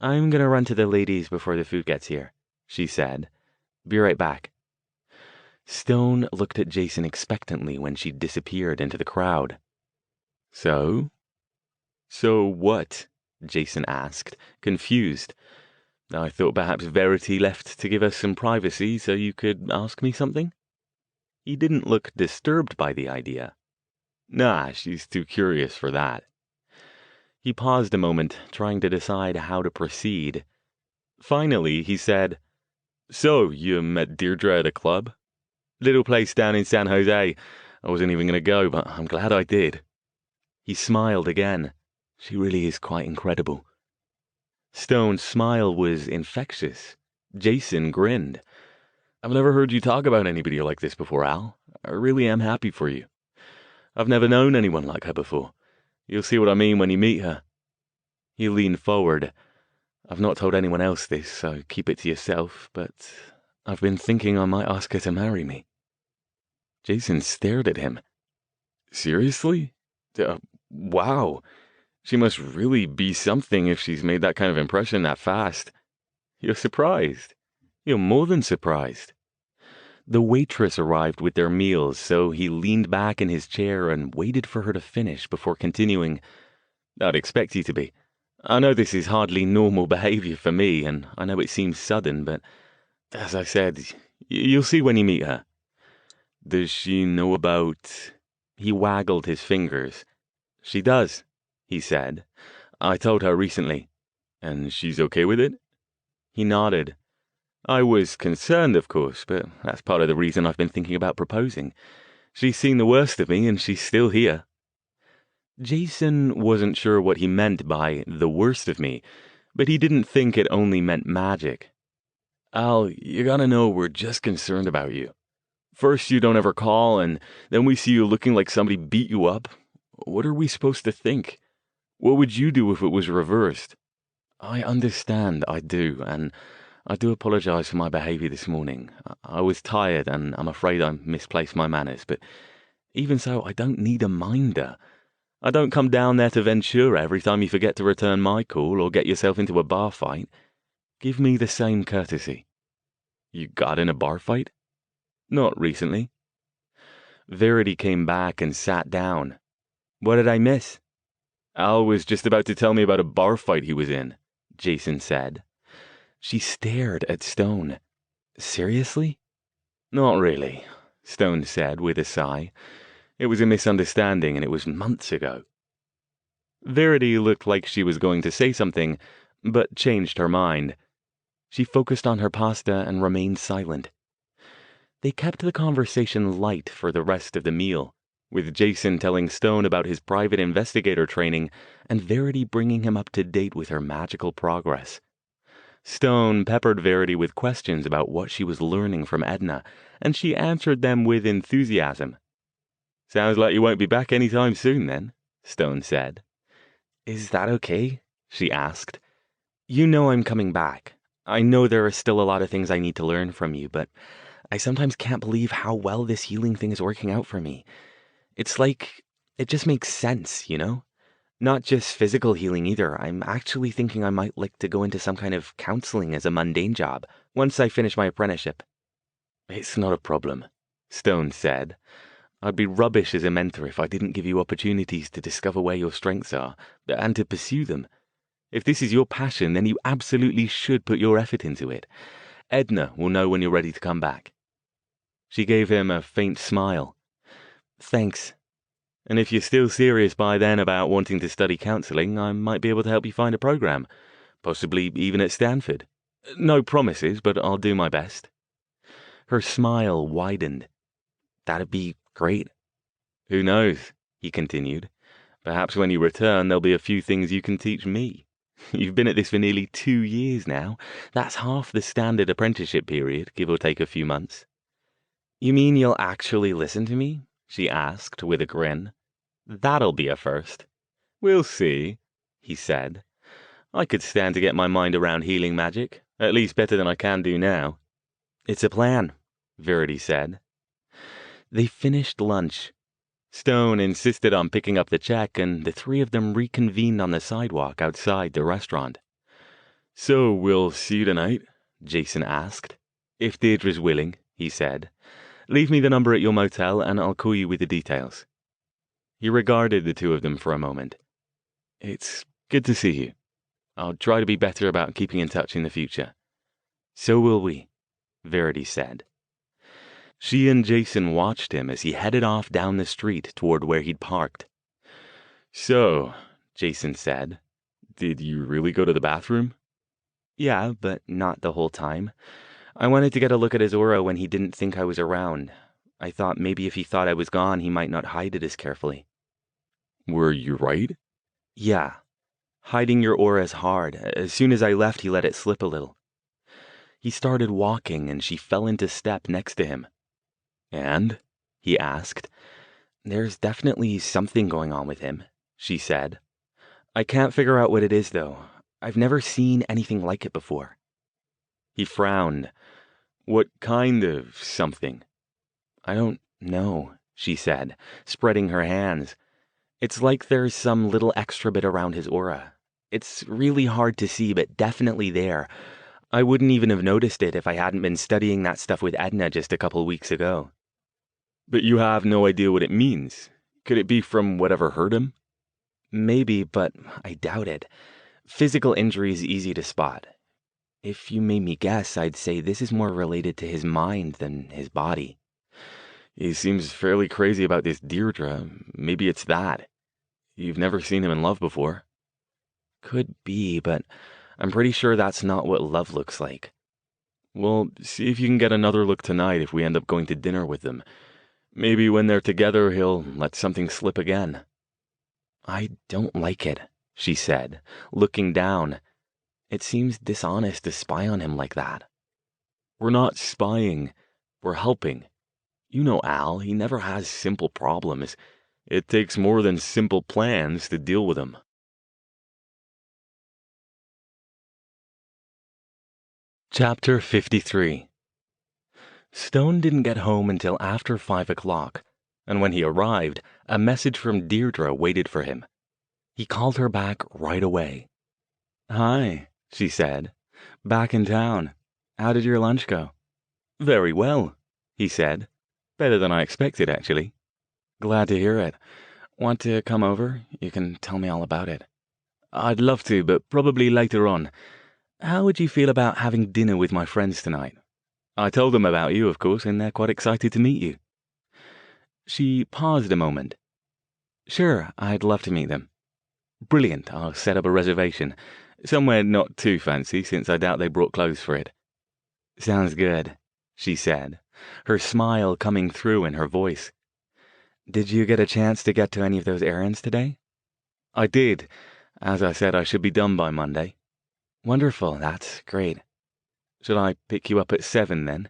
"I'm gonna run to the ladies before the food gets here," she said. "Be right back." Stone looked at Jason expectantly when she disappeared into the crowd. "So?" So what? Jason asked, confused. I thought perhaps Verity left to give us some privacy so you could ask me something? He didn't look disturbed by the idea. Nah, she's too curious for that. He paused a moment, trying to decide how to proceed. Finally, he said, So, you met Deirdre at a club? Little place down in San Jose. I wasn't even going to go, but I'm glad I did. He smiled again. She really is quite incredible. Stone's smile was infectious. Jason grinned. I've never heard you talk about anybody like this before, Al. I really am happy for you. I've never known anyone like her before. You'll see what I mean when you meet her. He leaned forward. I've not told anyone else this, so keep it to yourself, but I've been thinking I might ask her to marry me. Jason stared at him. Seriously? Wow. She must really be something if she's made that kind of impression that fast. You're surprised. You're more than surprised. The waitress arrived with their meals, so he leaned back in his chair and waited for her to finish before continuing. I'd expect you to be. I know this is hardly normal behavior for me, and I know it seems sudden, but as I said, you'll see when you meet her. Does she know about... He waggled his fingers. She does, he said. I told her recently. And she's okay with it? He nodded. I was concerned, of course, but that's part of the reason I've been thinking about proposing. She's seen the worst of me, and she's still here. Jason wasn't sure what he meant by the worst of me, but he didn't think it only meant magic. Al, you gotta know we're just concerned about you. First you don't ever call, and then we see you looking like somebody beat you up. What are we supposed to think? What would you do if it was reversed? I understand, I do, and I do apologize for my behavior this morning. I was tired, and I'm afraid I misplaced my manners, but even so, I don't need a minder. I don't come down there to Ventura every time you forget to return my call or get yourself into a bar fight. Give me the same courtesy. You got in a bar fight? Not recently. Verity came back and sat down. What did I miss? Al was just about to tell me about a bar fight he was in, Jason said. She stared at Stone. Seriously? Not really, Stone said with a sigh. It was a misunderstanding, and it was months ago. Verity looked like she was going to say something, but changed her mind. She focused on her pasta and remained silent. They kept the conversation light for the rest of the meal, with Jason telling Stone about his private investigator training and Verity bringing him up to date with her magical progress. Stone peppered Verity with questions about what she was learning from Edna, and she answered them with enthusiasm. Sounds like you won't be back any time soon, then, Stone said. Is that okay? She asked. You know I'm coming back. I know there are still a lot of things I need to learn from you, but I sometimes can't believe how well this healing thing is working out for me. It's like, it just makes sense, you know? Not just physical healing either. I'm actually thinking I might like to go into some kind of counseling as a mundane job once I finish my apprenticeship. It's not a problem, Stone said. I'd be rubbish as a mentor if I didn't give you opportunities to discover where your strengths are, and to pursue them. If this is your passion, then you absolutely should put your effort into it. Edna will know when you're ready to come back. She gave him a faint smile. Thanks. And if you're still serious by then about wanting to study counseling, I might be able to help you find a program, possibly even at Stanford. No promises, but I'll do my best. Her smile widened. That'd be great. Who knows, he continued. Perhaps when you return, there'll be a few things you can teach me. You've been at this for nearly 2 years now. That's half the standard apprenticeship period, give or take a few months. You mean you'll actually listen to me? She asked with a grin. That'll be a first. We'll see, he said. I could stand to get my mind around healing magic, at least better than I can do now. It's a plan, Verity said. They finished lunch. Stone insisted on picking up the check, and the three of them reconvened on the sidewalk outside the restaurant. So we'll see you tonight? Jason asked. If Deirdre's willing, he said. Leave me the number at your motel, and I'll call you with the details. He regarded the two of them for a moment. It's good to see you. I'll try to be better about keeping in touch in the future. So will we, Verity said. She and Jason watched him as he headed off down the street toward where he'd parked. So, Jason said, did you really go to the bathroom? Yeah, but not the whole time. I wanted to get a look at his aura when he didn't think I was around. I thought maybe if he thought I was gone, he might not hide it as carefully. Were you right? Yeah. Hiding your aura is hard. As soon as I left, he let it slip a little. He started walking, and she fell into step next to him. And? He asked. There's definitely something going on with him, she said. I can't figure out what it is, though. I've never seen anything like it before. He frowned. What kind of something? I don't know, she said, spreading her hands. It's like there's some little extra bit around his aura. It's really hard to see, but definitely there. I wouldn't even have noticed it if I hadn't been studying that stuff with Edna just a couple weeks ago. But you have no idea what it means. Could it be from whatever hurt him? Maybe, but I doubt it. Physical injury is easy to spot. If you made me guess, I'd say this is more related to his mind than his body. He seems fairly crazy about this Deirdre. Maybe it's that. You've never seen him in love before. Could be, but I'm pretty sure that's not what love looks like. Well, see if you can get another look tonight if we end up going to dinner with them. Maybe when they're together, he'll let something slip again. I don't like it, she said, looking down. It seems dishonest to spy on him like that. We're not spying. We're helping. You know Al, he never has simple problems. It takes more than simple plans to deal with them. Chapter 53. Stone didn't get home until after 5 o'clock, and when he arrived, a message from Deirdre waited for him. He called her back right away. Hi, she said. Back in town. How did your lunch go? Very well, he said. Better than I expected, actually. Glad to hear it. Want to come over? You can tell me all about it. I'd love to, but probably later on. How would you feel about having dinner with my friends tonight? I told them about you, of course, and they're quite excited to meet you. She paused a moment. Sure, I'd love to meet them. Brilliant, I'll set up a reservation. Somewhere not too fancy, since I doubt they brought clothes for it. Sounds good, she said, her smile coming through in her voice. Did you get a chance to get to any of those errands today? I did. As I said, I should be done by Monday. Wonderful, that's great. Should I pick you up at 7 then?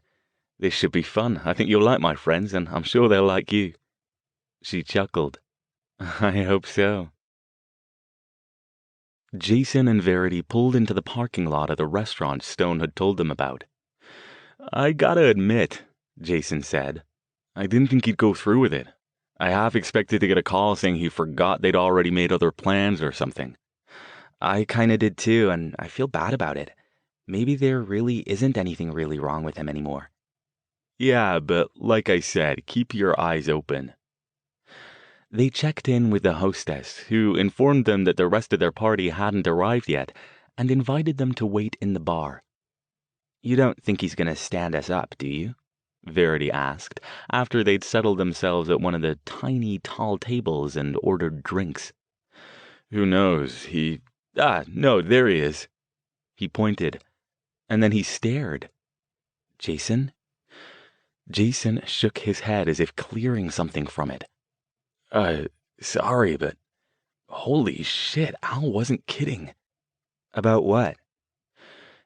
This should be fun. I think you'll like my friends, and I'm sure they'll like you. She chuckled. I hope so. Jason and Verity pulled into the parking lot of the restaurant Stone had told them about. I gotta admit, Jason said, I didn't think he'd go through with it. I half expected to get a call saying he forgot they'd already made other plans or something. I kinda did too, and I feel bad about it. Maybe there really isn't anything really wrong with him anymore. Yeah, but like I said, keep your eyes open. They checked in with the hostess, who informed them that the rest of their party hadn't arrived yet, and invited them to wait in the bar. You don't think he's gonna stand us up, do you? Verity asked, after they'd settled themselves at one of the tiny, tall tables and ordered drinks. Who knows? No, there he is. He pointed, and then he stared. Jason? Jason shook his head as if clearing something from it. Sorry, but holy shit, Al wasn't kidding. About what?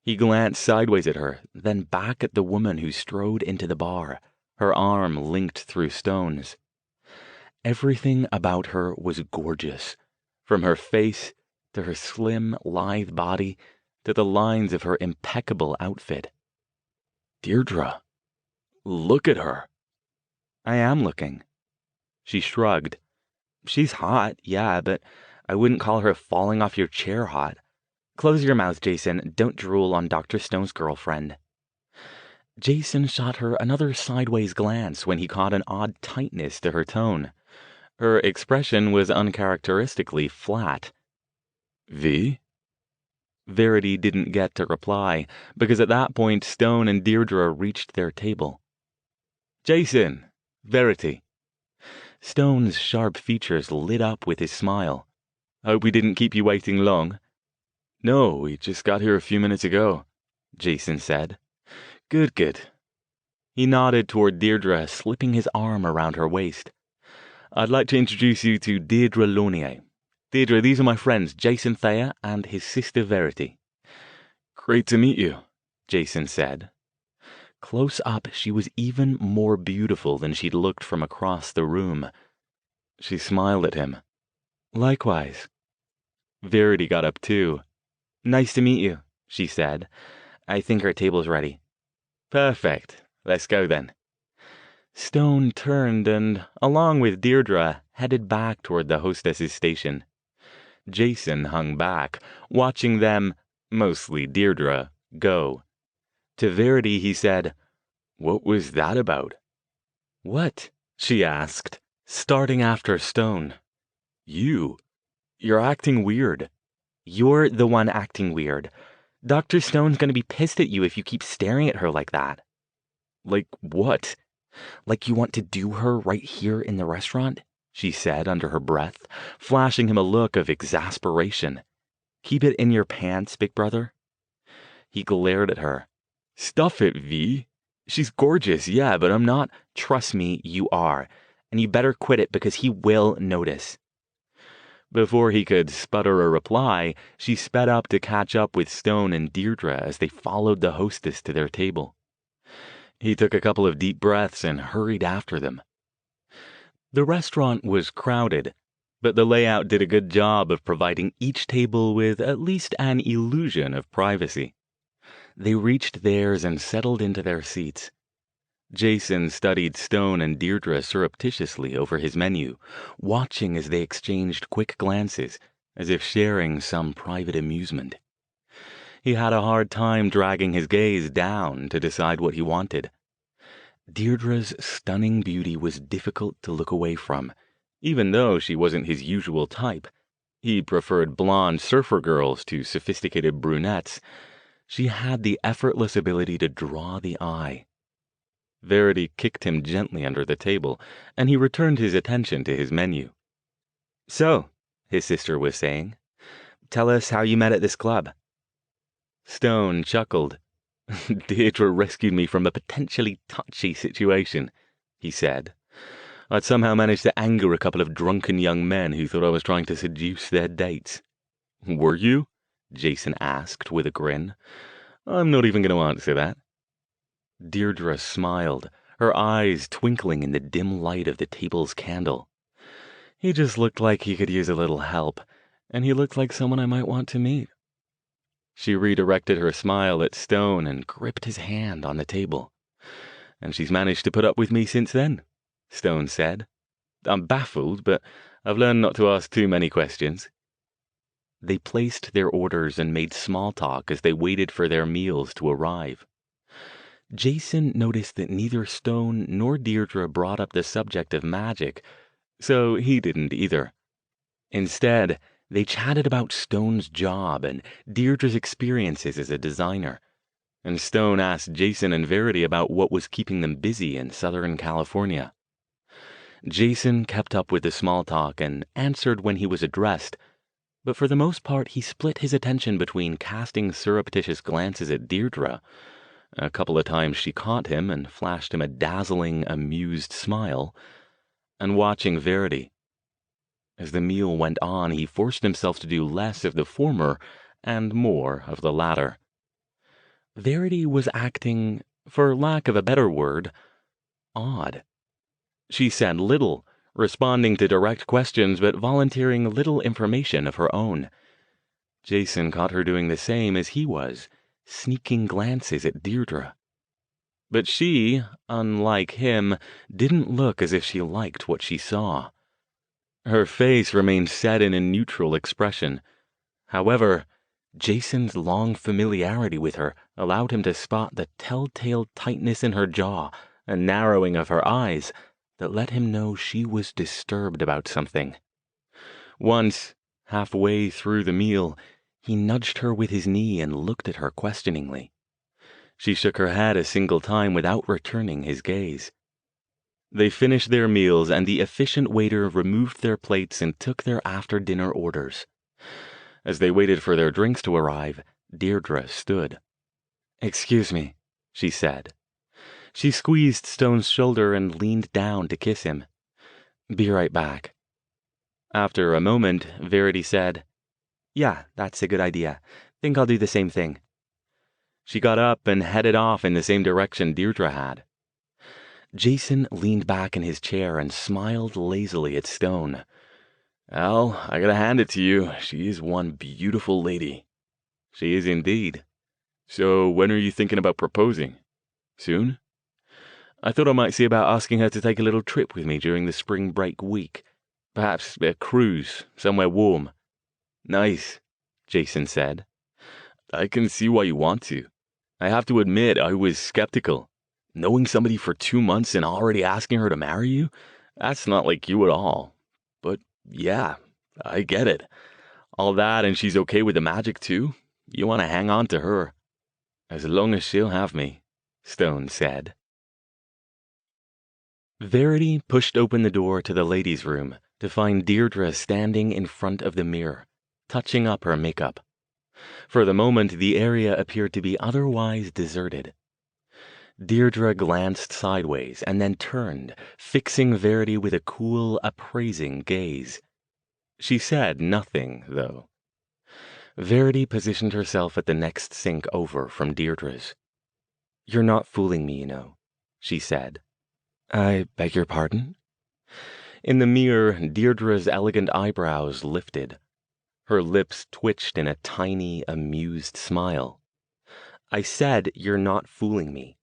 He glanced sideways at her, then back at the woman who strode into the bar, her arm linked through Stone's. Everything about her was gorgeous, from her face to her slim, lithe body to the lines of her impeccable outfit. Deirdre, look at her. I am looking. She shrugged. She's hot, yeah, but I wouldn't call her falling off your chair hot. Close your mouth, Jason. Don't drool on Dr. Stone's girlfriend. Jason shot her another sideways glance when he caught an odd tightness to her tone. Her expression was uncharacteristically flat. V? Verity didn't get to reply, because at that point Stone and Deirdre reached their table. Jason! Verity! Stone's sharp features lit up with his smile. Hope we didn't keep you waiting long. No, we just got here a few minutes ago, Jason said. Good, good. He nodded toward Deirdre, slipping his arm around her waist. I'd like to introduce you to Deirdre Launier. Deirdre, these are my friends, Jason Thayer and his sister Verity. Great to meet you, Jason said. Close up, she was even more beautiful than she'd looked from across the room. She smiled at him. Likewise. Verity got up too. Nice to meet you, she said. I think our table's ready. Perfect. Let's go then. Stone turned and, along with Deirdre, headed back toward the hostess's station. Jason hung back, watching them, mostly Deirdre, go. To Verity he said, What was that about? What? She asked, starting after Stone. You're acting weird. You're the one acting weird. Dr. Stone's gonna be pissed at you if you keep staring at her like that. Like what? Like you want to do her right here in the restaurant? She said under her breath, flashing him a look of exasperation. Keep it in your pants, big brother. He glared at her. Stuff it, V. She's gorgeous, yeah, but I'm not. Trust me, you are. And you better quit it because he will notice. Before he could sputter a reply, she sped up to catch up with Stone and Deirdre as they followed the hostess to their table. He took a couple of deep breaths and hurried after them. The restaurant was crowded, but the layout did a good job of providing each table with at least an illusion of privacy. They reached theirs and settled into their seats. Jason studied Stone and Deirdre surreptitiously over his menu, watching as they exchanged quick glances, as if sharing some private amusement. He had a hard time dragging his gaze down to decide what he wanted. Deirdre's stunning beauty was difficult to look away from, even though she wasn't his usual type. He preferred blonde surfer girls to sophisticated brunettes. She had the effortless ability to draw the eye. Verity kicked him gently under the table, and he returned his attention to his menu. So, his sister was saying, tell us how you met at this club. Stone chuckled. Deirdre rescued me from a potentially touchy situation, he said. I'd somehow managed to anger a couple of drunken young men who thought I was trying to seduce their dates. Were you? Jason asked with a grin. I'm not even going to answer that. Deirdre smiled, her eyes twinkling in the dim light of the table's candle. He just looked like he could use a little help, and he looked like someone I might want to meet. She redirected her smile at Stone and gripped his hand on the table. And she's managed to put up with me since then, Stone said. I'm baffled, but I've learned not to ask too many questions. They placed their orders and made small talk as they waited for their meals to arrive. Jason noticed that neither Stone nor Deirdre brought up the subject of magic, so he didn't either. Instead, they chatted about Stone's job and Deirdre's experiences as a designer, and Stone asked Jason and Verity about what was keeping them busy in Southern California. Jason kept up with the small talk and answered when he was addressed, but for the most part he split his attention between casting surreptitious glances at Deirdre. A couple of times she caught him and flashed him a dazzling, amused smile, and watching Verity. As the meal went on, he forced himself to do less of the former and more of the latter. Verity was acting, for lack of a better word, odd. She said little, responding to direct questions but volunteering little information of her own. Jason caught her doing the same as he was, sneaking glances at Deirdre. But she, unlike him, didn't look as if she liked what she saw. Her face remained set in a neutral expression. However, Jason's long familiarity with her allowed him to spot the telltale tightness in her jaw and narrowing of her eyes that let him know she was disturbed about something. Once, Halfway through the meal, he nudged her with his knee and looked at her questioningly. She shook her head a single time without returning his gaze. They finished their meals, and the efficient waiter removed their plates and took their after-dinner orders. As they waited for their drinks to arrive, Deirdre stood. "Excuse me," she said. She squeezed Stone's shoulder and leaned down to kiss him. "Be right back." After a moment, Verity said, "Yeah, that's a good idea. Think I'll do the same thing." She got up and headed off in the same direction Deirdre had. Jason leaned back in his chair and smiled lazily at Stone. "Al, I gotta hand it to you. She is one beautiful lady." "She is indeed." "So when are you thinking about proposing? Soon?" "I thought I might see about asking her to take a little trip with me during the spring break week. Perhaps a cruise, somewhere warm." "Nice," Jason said. "I can see why you want to. I have to admit, I was skeptical. Knowing somebody for 2 months and already asking her to marry you? That's not like you at all. But yeah, I get it. All that, and she's okay with the magic too? You want to hang on to her." "As long as she'll have me," Stone said. Verity pushed open the door to the ladies' room to find Deirdre standing in front of the mirror, touching up her makeup. For the moment, the area appeared to be otherwise deserted. Deirdre glanced sideways and then turned, fixing Verity with a cool, appraising gaze. She said nothing, though. Verity positioned herself at the next sink over from Deirdre's. "You're not fooling me, you know," she said. "I beg your pardon?" In the mirror, Deirdre's elegant eyebrows lifted. Her lips twitched in a tiny, amused smile. "I said you're not fooling me.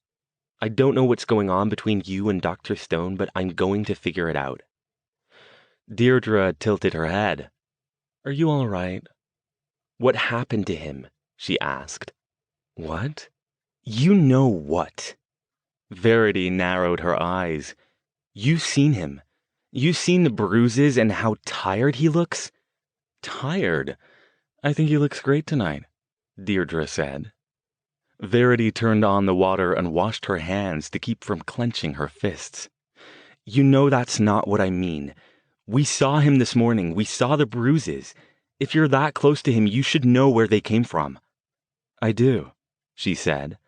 I don't know what's going on between you and Dr. Stone, but I'm going to figure it out." Deirdre tilted her head. "Are you all right?" "What happened to him?" she asked. "What?" "You know what." Verity narrowed her eyes. "You've seen him. You've seen the bruises and how tired he looks?" "Tired? I think he looks great tonight," Deirdre said. Verity turned on the water and washed her hands to keep from clenching her fists. "You know that's not what I mean. We saw him this morning. We saw the bruises. If you're that close to him, you should know where they came from." "I do," she said.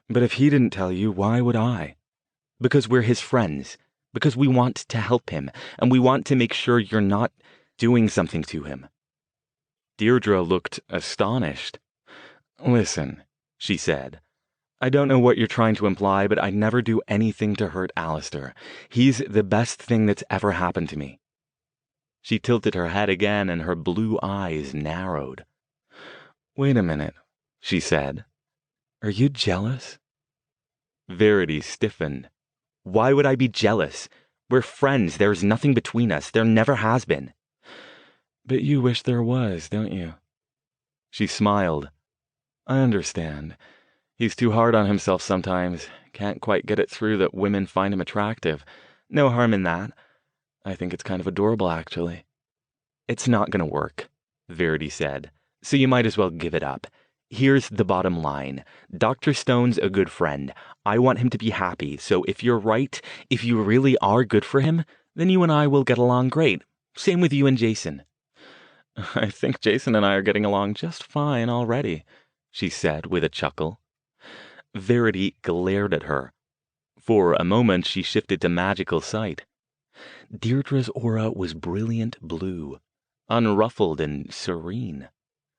"But if he didn't tell you, why would I?" "Because we're his friends. Because we want to help him. And we want to make sure you're not doing something to him." Deirdre looked astonished. "Listen," she said. "I don't know what you're trying to imply, but I'd never do anything to hurt Alastair. He's the best thing that's ever happened to me." She tilted her head again and her blue eyes narrowed. "Wait a minute," she said. "Are you jealous?" Verity stiffened. "Why would I be jealous? We're friends. There's nothing between us. There never has been." "But you wish there was, don't you?" She smiled. "I understand. He's too hard on himself sometimes. Can't quite get it through that women find him attractive. No harm in that. I think it's kind of adorable, actually." "It's not gonna work," Verity said, "so you might as well give it up. Here's the bottom line. Dr. Stone's a good friend. I want him to be happy, so if you're right, if you really are good for him, then you and I will get along great. Same with you and Jason." "I think Jason and I are getting along just fine already," she said with a chuckle. Verity glared at her. For a moment, she shifted to magical sight. Deirdre's aura was brilliant blue, unruffled and serene.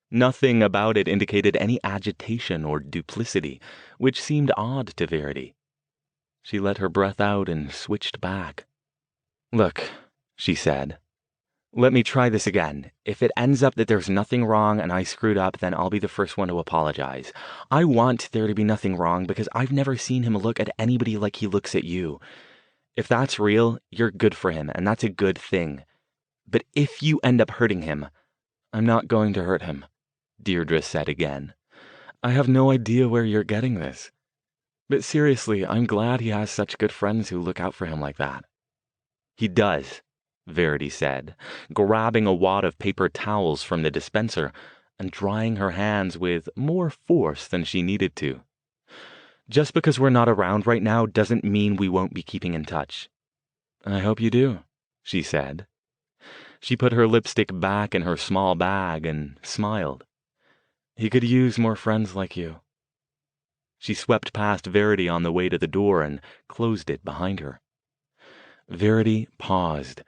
Nothing about it indicated any agitation or duplicity, which seemed odd to Verity. She let her breath out and switched back. "Look," she said. "Let me try this again. If it ends up that there's nothing wrong and I screwed up, then I'll be the first one to apologize. I want there to be nothing wrong because I've never seen him look at anybody like he looks at you. If that's real, you're good for him, and that's a good thing. But if you end up hurting him—" "I'm not going to hurt him," Deirdre said again. "I have no idea where you're getting this. But seriously, I'm glad he has such good friends who look out for him like that." "He does," Verity said, grabbing a wad of paper towels from the dispenser and drying her hands with more force than she needed to. Just because we're not around right now doesn't mean we won't be keeping in touch. I hope you do, she said. She put her lipstick back in her small bag and smiled. He could use more friends like you. She swept past Verity on the way to the door and closed it behind her. Verity paused,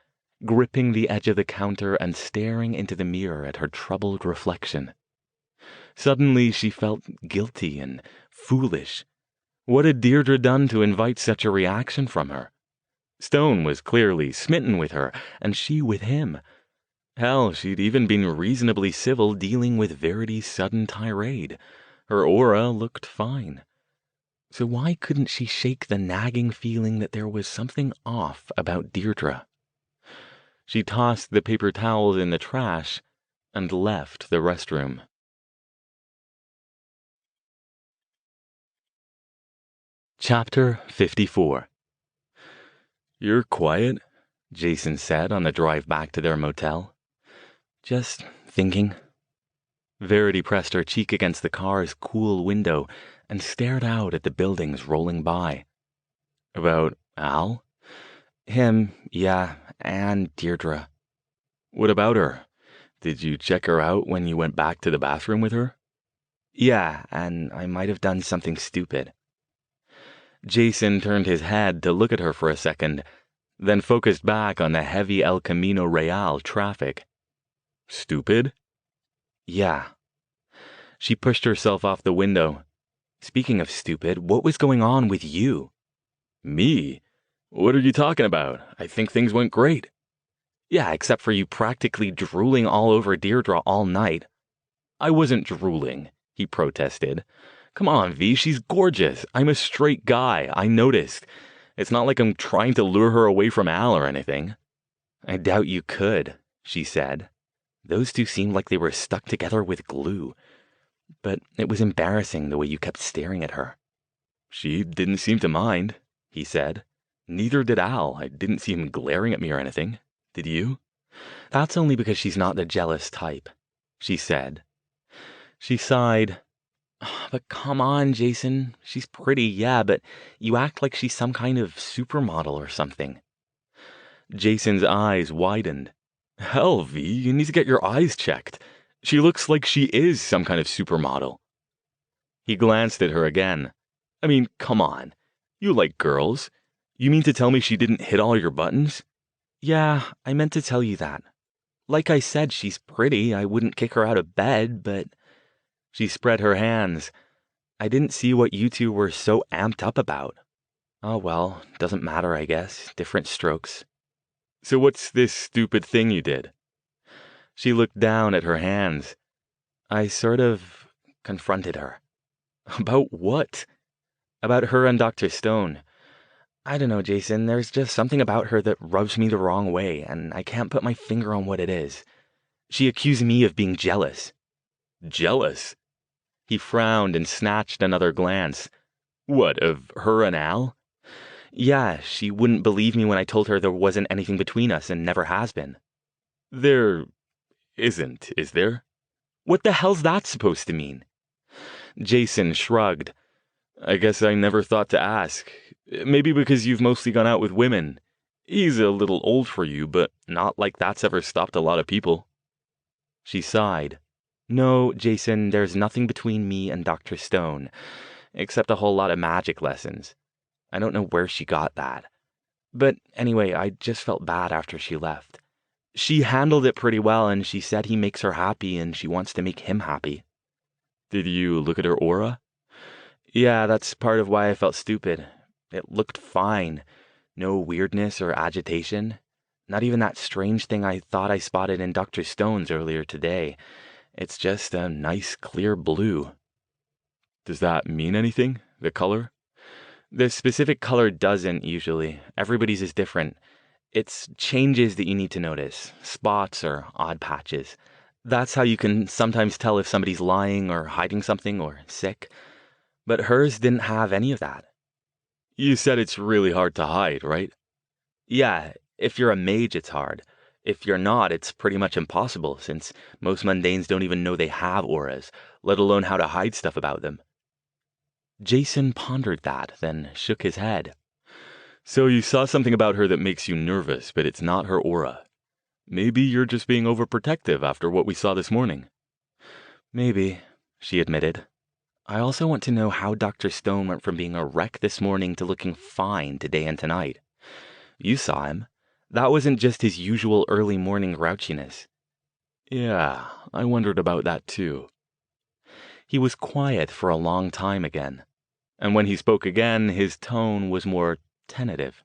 gripping the edge of the counter and staring into the mirror at her troubled reflection. Suddenly she felt guilty and foolish. What had Deirdre done to invite such a reaction from her? Stone was clearly smitten with her, and she with him. Hell, she'd even been reasonably civil dealing with Verity's sudden tirade. Her aura looked fine. So why couldn't she shake the nagging feeling that there was something off about Deirdre? She tossed the paper towels in the trash and left the restroom. Chapter 54. You're quiet, Jason said on the drive back to their motel. Just thinking. Verity pressed her cheek against the car's cool window and stared out at the buildings rolling by. About Al? Him, yeah, and Deirdre. What about her? Did you check her out when you went back to the bathroom with her? Yeah, and I might have done something stupid. Jason turned his head to look at her for a second, then focused back on the heavy El Camino Real traffic. Stupid? Yeah. She pushed herself off the window. Speaking of stupid, what was going on with you? Me? What are you talking about? I think things went great. Yeah, except for you practically drooling all over Deirdre all night. I wasn't drooling, he protested. Come on, V, she's gorgeous. I'm a straight guy, I noticed. It's not like I'm trying to lure her away from Al or anything. I doubt you could, she said. Those two seemed like they were stuck together with glue. But it was embarrassing the way you kept staring at her. She didn't seem to mind, he said. Neither did Al. I didn't see him glaring at me or anything. Did you? That's only because she's not the jealous type, she said. She sighed. But come on, Jason. She's pretty, yeah, but you act like she's some kind of supermodel or something. Jason's eyes widened. Hell, V, you need to get your eyes checked. She looks like she is some kind of supermodel. He glanced at her again. I mean, come on. You like girls. You mean to tell me she didn't hit all your buttons? Yeah, I meant to tell you that. Like I said, she's pretty. I wouldn't kick her out of bed, but... She spread her hands. I didn't see what you two were so amped up about. Oh well, doesn't matter, I guess. Different strokes. So what's this stupid thing you did? She looked down at her hands. I sort of confronted her. About what? About her and Dr. Stone. I don't know, Jason. There's just something about her that rubs me the wrong way, and I can't put my finger on what it is. She accused me of being jealous. Jealous? He frowned and snatched another glance. What, of her and Al? Yeah, she wouldn't believe me when I told her there wasn't anything between us and never has been. There isn't, is there? What the hell's that supposed to mean? Jason shrugged. I guess I never thought to ask. Maybe because you've mostly gone out with women. He's a little old for you, but not like that's ever stopped a lot of people. She sighed. No, Jason, there's nothing between me and Dr. Stone, except a whole lot of magic lessons. I don't know where she got that. But anyway, I just felt bad after she left. She handled it pretty well, and she said he makes her happy and she wants to make him happy. Did you look at her aura? Yeah, that's part of why I felt stupid. It looked fine. No weirdness or agitation. Not even that strange thing I thought I spotted in Dr. Stone's earlier today. It's just a nice clear blue. Does that mean anything, the color? The specific color doesn't usually. Everybody's is different. It's changes that you need to notice, spots or odd patches. That's how you can sometimes tell if somebody's lying or hiding something or sick. But hers didn't have any of that. You said it's really hard to hide, right? Yeah, If you're a mage, it's hard. If you're not, it's pretty much impossible, since most mundanes don't even know they have auras, let alone how to hide stuff about them. Jason pondered that, then shook his head. So you saw something about her that makes you nervous, but it's not her aura. Maybe you're just being overprotective after what we saw this morning. Maybe, she admitted. I also want to know how Dr. Stone went from being a wreck this morning to looking fine today and tonight. You saw him. That wasn't just his usual early morning grouchiness. Yeah, I wondered about that too. He was quiet for a long time again, and when he spoke again, his tone was more tentative.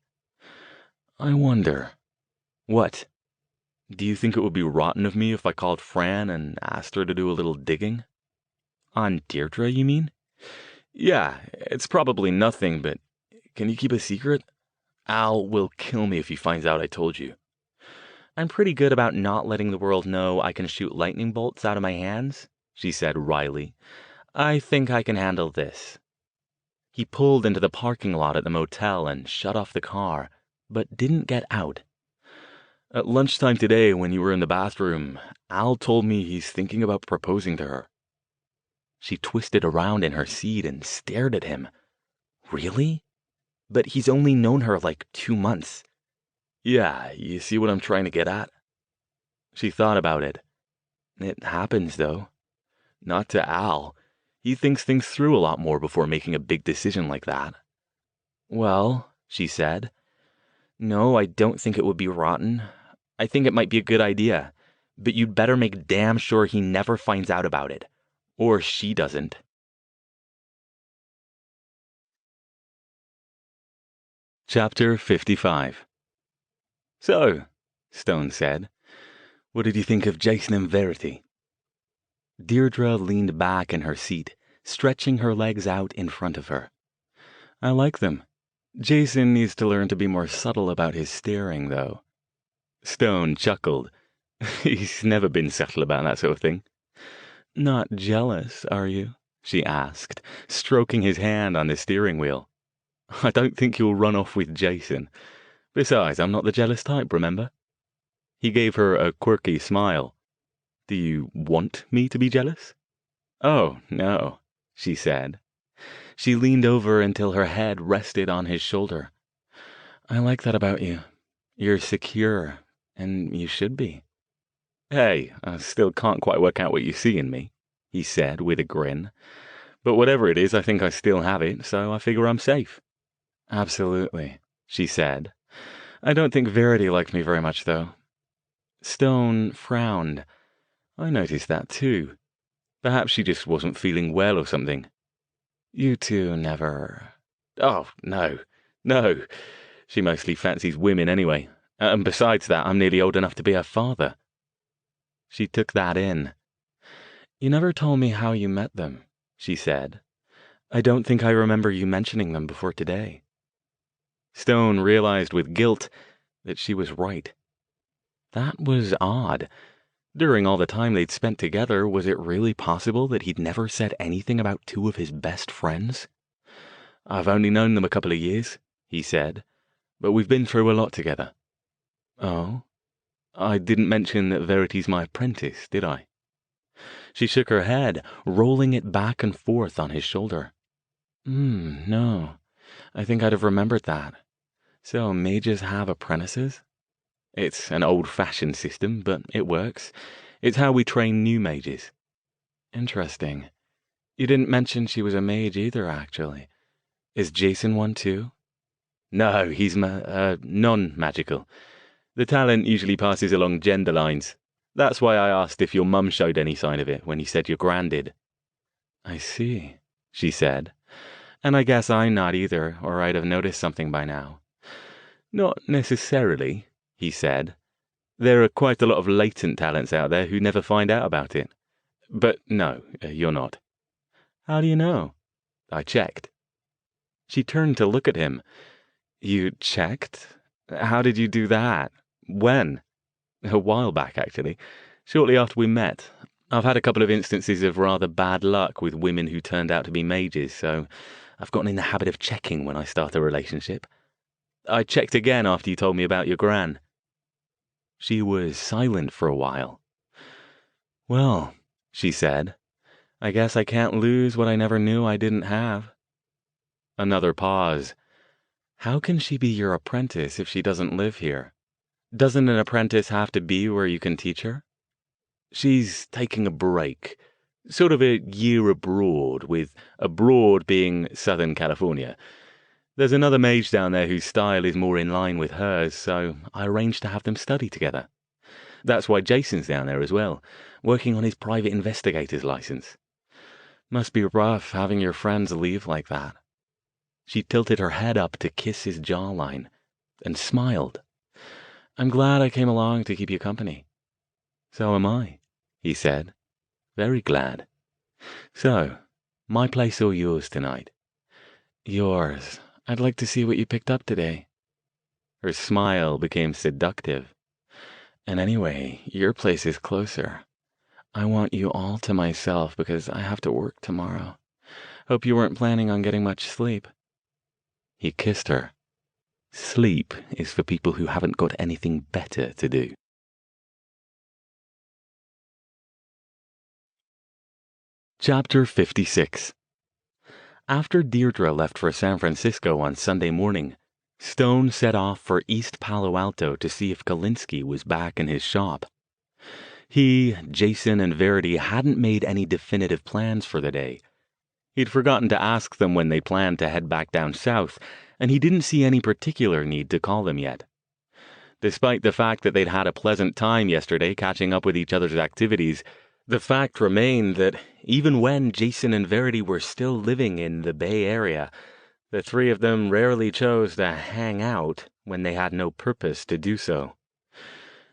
I wonder. What? Do you think it would be rotten of me if I called Fran and asked her to do a little digging? On Deirdre, you mean? Yeah, it's probably nothing, but can you keep a secret? Al will kill me if he finds out I told you. I'm pretty good about not letting the world know I can shoot lightning bolts out of my hands, she said wryly. I think I can handle this. He pulled into the parking lot at the motel and shut off the car, but didn't get out. At lunchtime today, when you were in the bathroom, Al told me he's thinking about proposing to her. She twisted around in her seat and stared at him. Really? But he's only known her like 2 months. Yeah, you see what I'm trying to get at? She thought about it. It happens, though. Not to Al. He thinks things through a lot more before making a big decision like that. Well, she said, no, I don't think it would be rotten. I think it might be a good idea, but you'd better make damn sure he never finds out about it. Or she doesn't. Chapter 55. So, Stone said, what did you think of Jason and Verity? Deirdre leaned back in her seat, stretching her legs out in front of her. I like them. Jason needs to learn to be more subtle about his staring, though. Stone chuckled. He's never been subtle about that sort of thing. Not jealous, are you? She asked, stroking his hand on the steering wheel. I don't think you'll run off with Jason. Besides, I'm not the jealous type, remember? He gave her a quirky smile. Do you want me to be jealous? Oh, no, she said. She leaned over until her head rested on his shoulder. I like that about you. You're secure, and you should be. Hey, I still can't quite work out what you see in me, he said with a grin. But whatever it is, I think I still have it, so I figure I'm safe. Absolutely, she said. I don't think Verity liked me very much, though. Stone frowned. I noticed that, too. Perhaps she just wasn't feeling well or something. You two never... Oh, no. She mostly fancies women anyway. And besides that, I'm nearly old enough to be her father. She took that in. You never told me how you met them, she said. I don't think I remember you mentioning them before today. Stone realized with guilt that she was right. That was odd. During all the time they'd spent together, was it really possible that he'd never said anything about two of his best friends? I've only known them a couple of years, he said, but we've been through a lot together. Oh? I didn't mention that Verity's my apprentice, did I? She shook her head, rolling it back and forth on his shoulder. No. I think I'd have remembered that. So mages have apprentices? It's an old-fashioned system, but it works. It's how we train new mages. Interesting. You didn't mention she was a mage either, actually. Is Jason one too? No, he's non-magical. The talent usually passes along gender lines. That's why I asked if your mum showed any sign of it when you said your gran did. I see, she said. And I guess I'm not either, or I'd have noticed something by now. Not necessarily, he said. There are quite a lot of latent talents out there who never find out about it. But no, you're not. How do you know? I checked. She turned to look at him. You checked? How did you do that? When? A while back, actually. Shortly after we met. I've had a couple of instances of rather bad luck with women who turned out to be mages, so I've gotten in the habit of checking when I start a relationship. I checked again after you told me about your gran. She was silent for a while. "Well," she said, "I guess I can't lose what I never knew I didn't have." Another pause. "How can she be your apprentice if she doesn't live here? Doesn't an apprentice have to be where you can teach her?" "She's taking a break. Sort of a year abroad, with abroad being Southern California. There's another mage down there whose style is more in line with hers, so I arranged to have them study together. That's why Jason's down there as well, working on his private investigator's license. Must be rough having your friends leave like that." She tilted her head up to kiss his jawline and smiled. "I'm glad I came along to keep you company." "So am I," he said. "Very glad. So, my place or yours tonight?" "Yours. I'd like to see what you picked up today." Her smile became seductive. "And anyway, your place is closer. I want you all to myself because I have to work tomorrow. Hope you weren't planning on getting much sleep." He kissed her. Sleep is for people who haven't got anything better to do. Chapter 56. After Deirdre left for San Francisco on Sunday morning, Stone set off for East Palo Alto to see if Kalinsky was back in his shop. He, Jason, and Verity hadn't made any definitive plans for the day. He'd forgotten to ask them when they planned to head back down south, and he didn't see any particular need to call them yet. Despite the fact that they'd had a pleasant time yesterday catching up with each other's activities, the fact remained that even when Jason and Verity were still living in the Bay Area, the three of them rarely chose to hang out when they had no purpose to do so.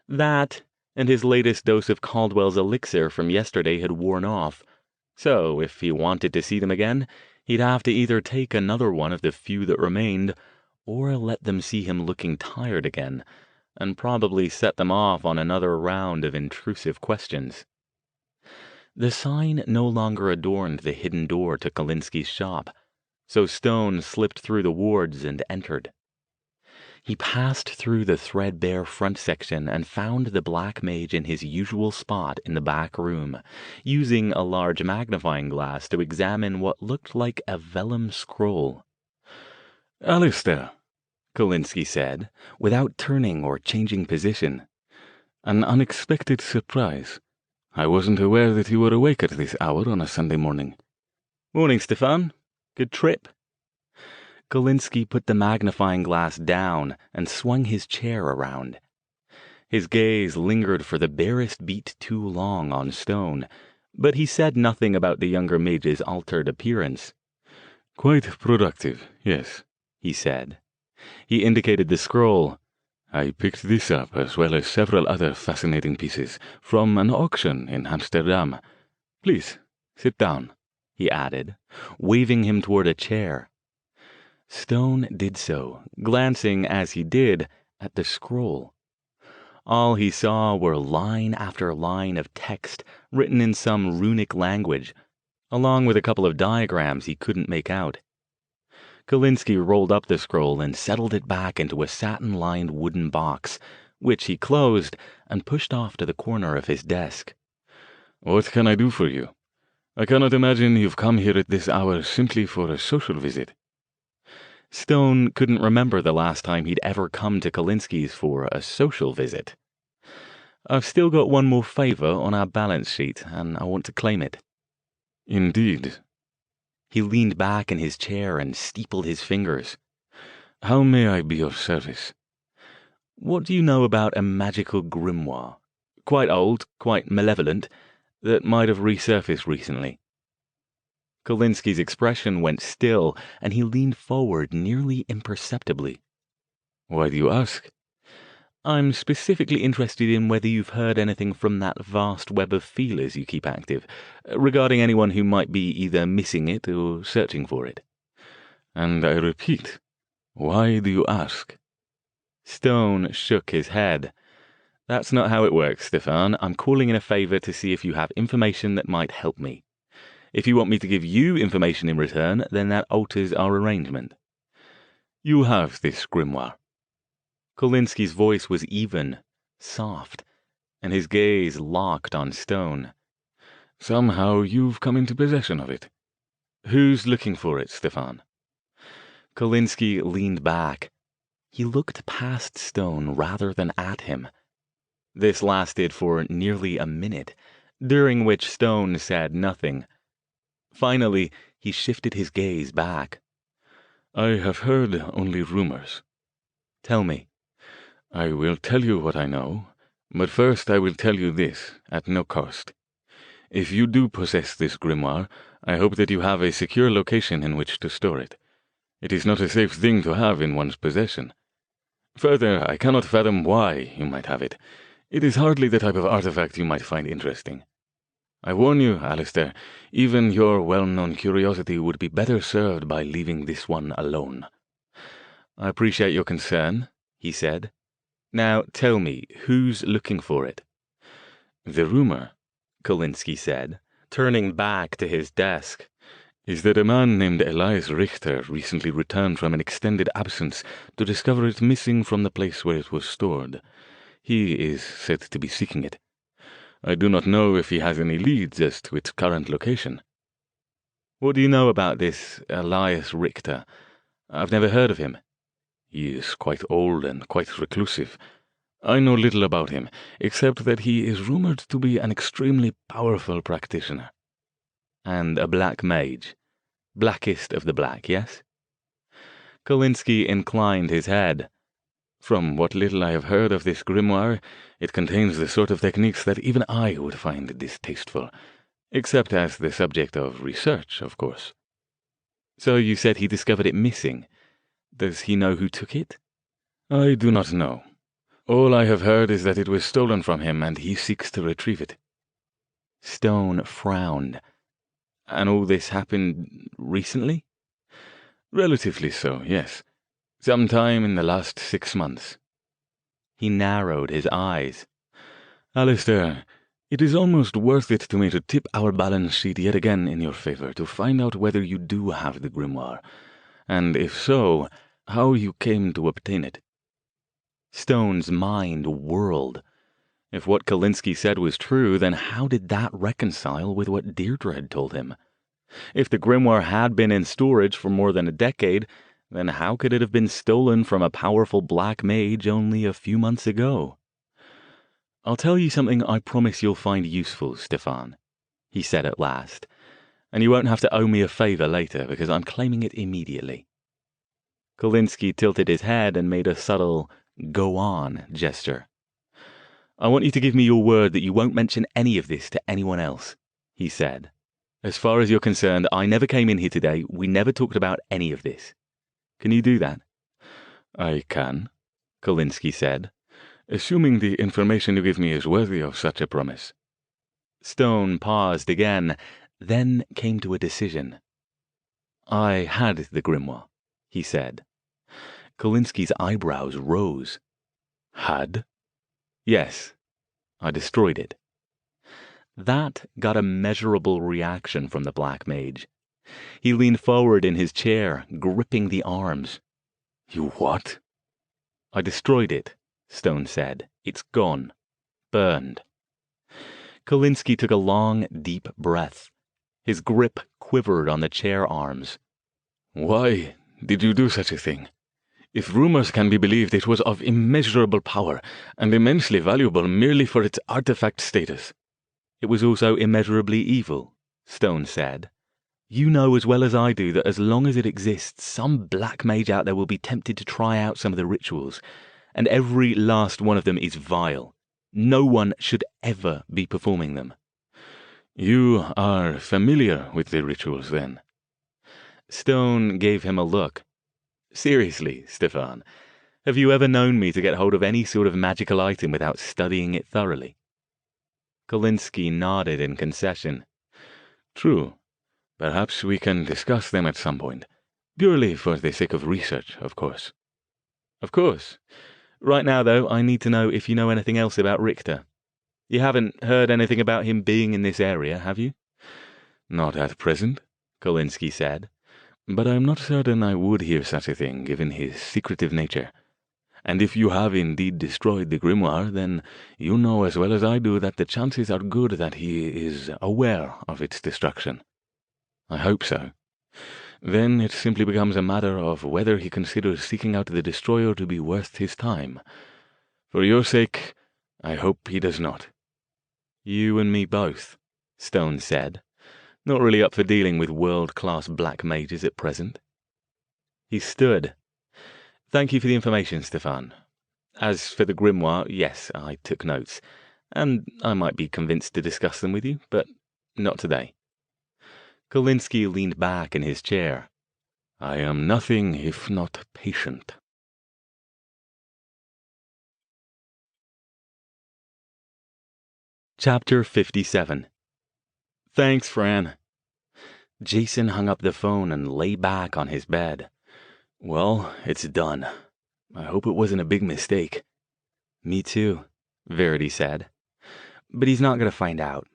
That, and his latest dose of Caldwell's elixir from yesterday had worn off, so if he wanted to see them again, he'd have to either take another one of the few that remained, or let them see him looking tired again, and probably set them off on another round of intrusive questions. The sign no longer adorned the hidden door to Kalinsky's shop, so Stone slipped through the wards and entered. He passed through the threadbare front section and found the black mage in his usual spot in the back room, using a large magnifying glass to examine what looked like a vellum scroll. "Alastair," Kalinsky said, without turning or changing position. "An unexpected surprise. I wasn't aware that you were awake at this hour on a Sunday morning." "Morning, Stefan. Good trip." Kalinsky put the magnifying glass down and swung his chair around. His gaze lingered for the barest beat too long on Stone, but he said nothing about the younger mage's altered appearance. "Quite productive, yes," he said. He indicated the scroll. "I picked this up as well as several other fascinating pieces from an auction in Amsterdam. Please, sit down," he added, waving him toward a chair. Stone did so, glancing as he did at the scroll. All he saw were line after line of text written in some runic language, along with a couple of diagrams he couldn't make out. Kalinsky rolled up the scroll and settled it back into a satin-lined wooden box, which he closed and pushed off to the corner of his desk. "What can I do for you? I cannot imagine you've come here at this hour simply for a social visit." Stone couldn't remember the last time he'd ever come to Kalinsky's for a social visit. "I've still got one more favor on our balance sheet, and I want to claim it." "Indeed." He leaned back in his chair and steepled his fingers. "How may I be of service?" "What do you know about a magical grimoire? Quite old, quite malevolent, that might have resurfaced recently." Kalinsky's expression went still, and he leaned forward nearly imperceptibly. "Why do you ask?" "I'm specifically interested in whether you've heard anything from that vast web of feelers you keep active, regarding anyone who might be either missing it or searching for it." "And I repeat, why do you ask?" Stone shook his head. "That's not how it works, Stefan. I'm calling in a favor to see if you have information that might help me. If you want me to give you information in return, then that alters our arrangement." "You have this grimoire." Kalinsky's voice was even, soft, and his gaze locked on Stone. Somehow you've come into possession of it. Who's looking for it, Stefan? Kolinsky leaned back. He looked past Stone rather than at him. This lasted for nearly a minute, during which Stone said nothing. Finally, he shifted his gaze back. I have heard only rumors. Tell me. I will tell you what I know, but first I will tell you this, at no cost. If you do possess this grimoire, I hope that you have a secure location in which to store it. It is not a safe thing to have in one's possession. Further, I cannot fathom why you might have it. It is hardly the type of artifact you might find interesting. I warn you, Alastair, even your well-known curiosity would be better served by leaving this one alone. I appreciate your concern, he said. Now tell me, who's looking for it? The rumor, Kolinsky said, turning back to his desk, is that a man named Elias Richter recently returned from an extended absence to discover it missing from the place where it was stored. He is said to be seeking it. I do not know if he has any leads as to its current location. What do you know about this Elias Richter? I've never heard of him. He is quite old and quite reclusive. I know little about him, except that he is rumored to be an extremely powerful practitioner. And a black mage. Blackest of the black, yes? Kolinsky inclined his head. From what little I have heard of this grimoire, it contains the sort of techniques that even I would find distasteful, except as the subject of research, of course. So you said he discovered it missing. Does he know who took it? I do not know. All I have heard is that it was stolen from him and he seeks to retrieve it. Stone frowned. And all this happened recently? Relatively so, yes. Sometime in the last 6 months. He narrowed his eyes. Alastair, it is almost worth it to me to tip our balance sheet yet again in your favor to find out whether you do have the grimoire, and if so, how you came to obtain it. Stone's mind whirled. If what Kolinsky said was true, then how did that reconcile with what Deirdre had told him? If the grimoire had been in storage for more than a decade, then how could it have been stolen from a powerful black mage only a few months ago? I'll tell you something I promise you'll find useful, Stefan, he said at last, and you won't have to owe me a favor later because I'm claiming it immediately. Kolinsky tilted his head and made a subtle "go on" gesture. I want you to give me your word that you won't mention any of this to anyone else, he said. As far as you're concerned, I never came in here today. We never talked about any of this. Can you do that? I can, Kolinsky said, assuming the information you give me is worthy of such a promise. Stone paused again, then came to a decision. I had the grimoire, he said. Kolinsky's eyebrows rose. Had? Yes. I destroyed it. That got a measurable reaction from the black mage. He leaned forward in his chair, gripping the arms. You what? I destroyed it, Stone said. It's gone. Burned. Kolinsky took a long, deep breath. His grip quivered on the chair arms. Why did you do such a thing? If rumors can be believed, it was of immeasurable power and immensely valuable merely for its artifact status. It was also immeasurably evil, Stone said. You know as well as I do that as long as it exists, some black mage out there will be tempted to try out some of the rituals, and every last one of them is vile. No one should ever be performing them. You are familiar with the rituals, then? Stone gave him a look. Seriously, Stefan, have you ever known me to get hold of any sort of magical item without studying it thoroughly? Kolinsky nodded in concession. True. Perhaps we can discuss them at some point. Purely for the sake of research, of course. Of course. Right now, though, I need to know if you know anything else about Richter. You haven't heard anything about him being in this area, have you? Not at present, Kolinsky said. But I am not certain I would hear such a thing, given his secretive nature. And if you have indeed destroyed the grimoire, then you know as well as I do that the chances are good that he is aware of its destruction. I hope so. Then it simply becomes a matter of whether he considers seeking out the destroyer to be worth his time. For your sake, I hope he does not. You and me both, Stone said. Not really up for dealing with world-class black mages at present. He stood. Thank you for the information, Stefan. As for the grimoire, yes, I took notes, and I might be convinced to discuss them with you, but not today. Kolinsky leaned back in his chair. I am nothing if not patient. Chapter 57. Thanks, Fran. Jason hung up the phone and lay back on his bed. Well, it's done. I hope it wasn't a big mistake. Me too, Verity said. But he's not going to find out.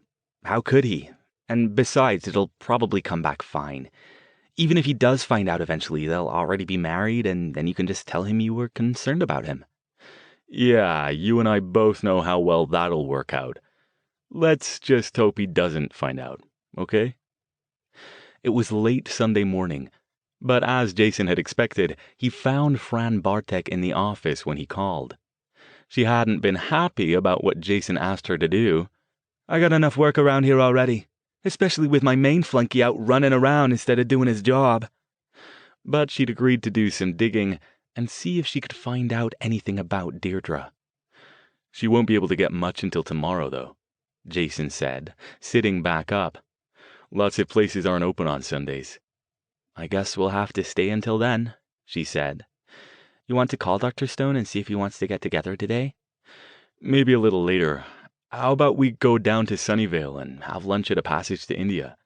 How could he? And besides, it'll probably come back fine. Even if he does find out eventually, they'll already be married, and then you can just tell him you were concerned about him. Yeah, you and I both know how well that'll work out. Let's just hope he doesn't find out, okay? It was late Sunday morning, but as Jason had expected, he found Fran Bartek in the office when he called. She hadn't been happy about what Jason asked her to do. I got enough work around here already, especially with my main flunky out running around instead of doing his job. But she'd agreed to do some digging and see if she could find out anything about Deirdre. She won't be able to get much until tomorrow, though, Jason said, sitting back up. Lots of places aren't open on Sundays. I guess we'll have to stay until then, she said. You want to call Dr. Stone and see if he wants to get together today? Maybe a little later. How about we go down to Sunnyvale and have lunch at a passage to India?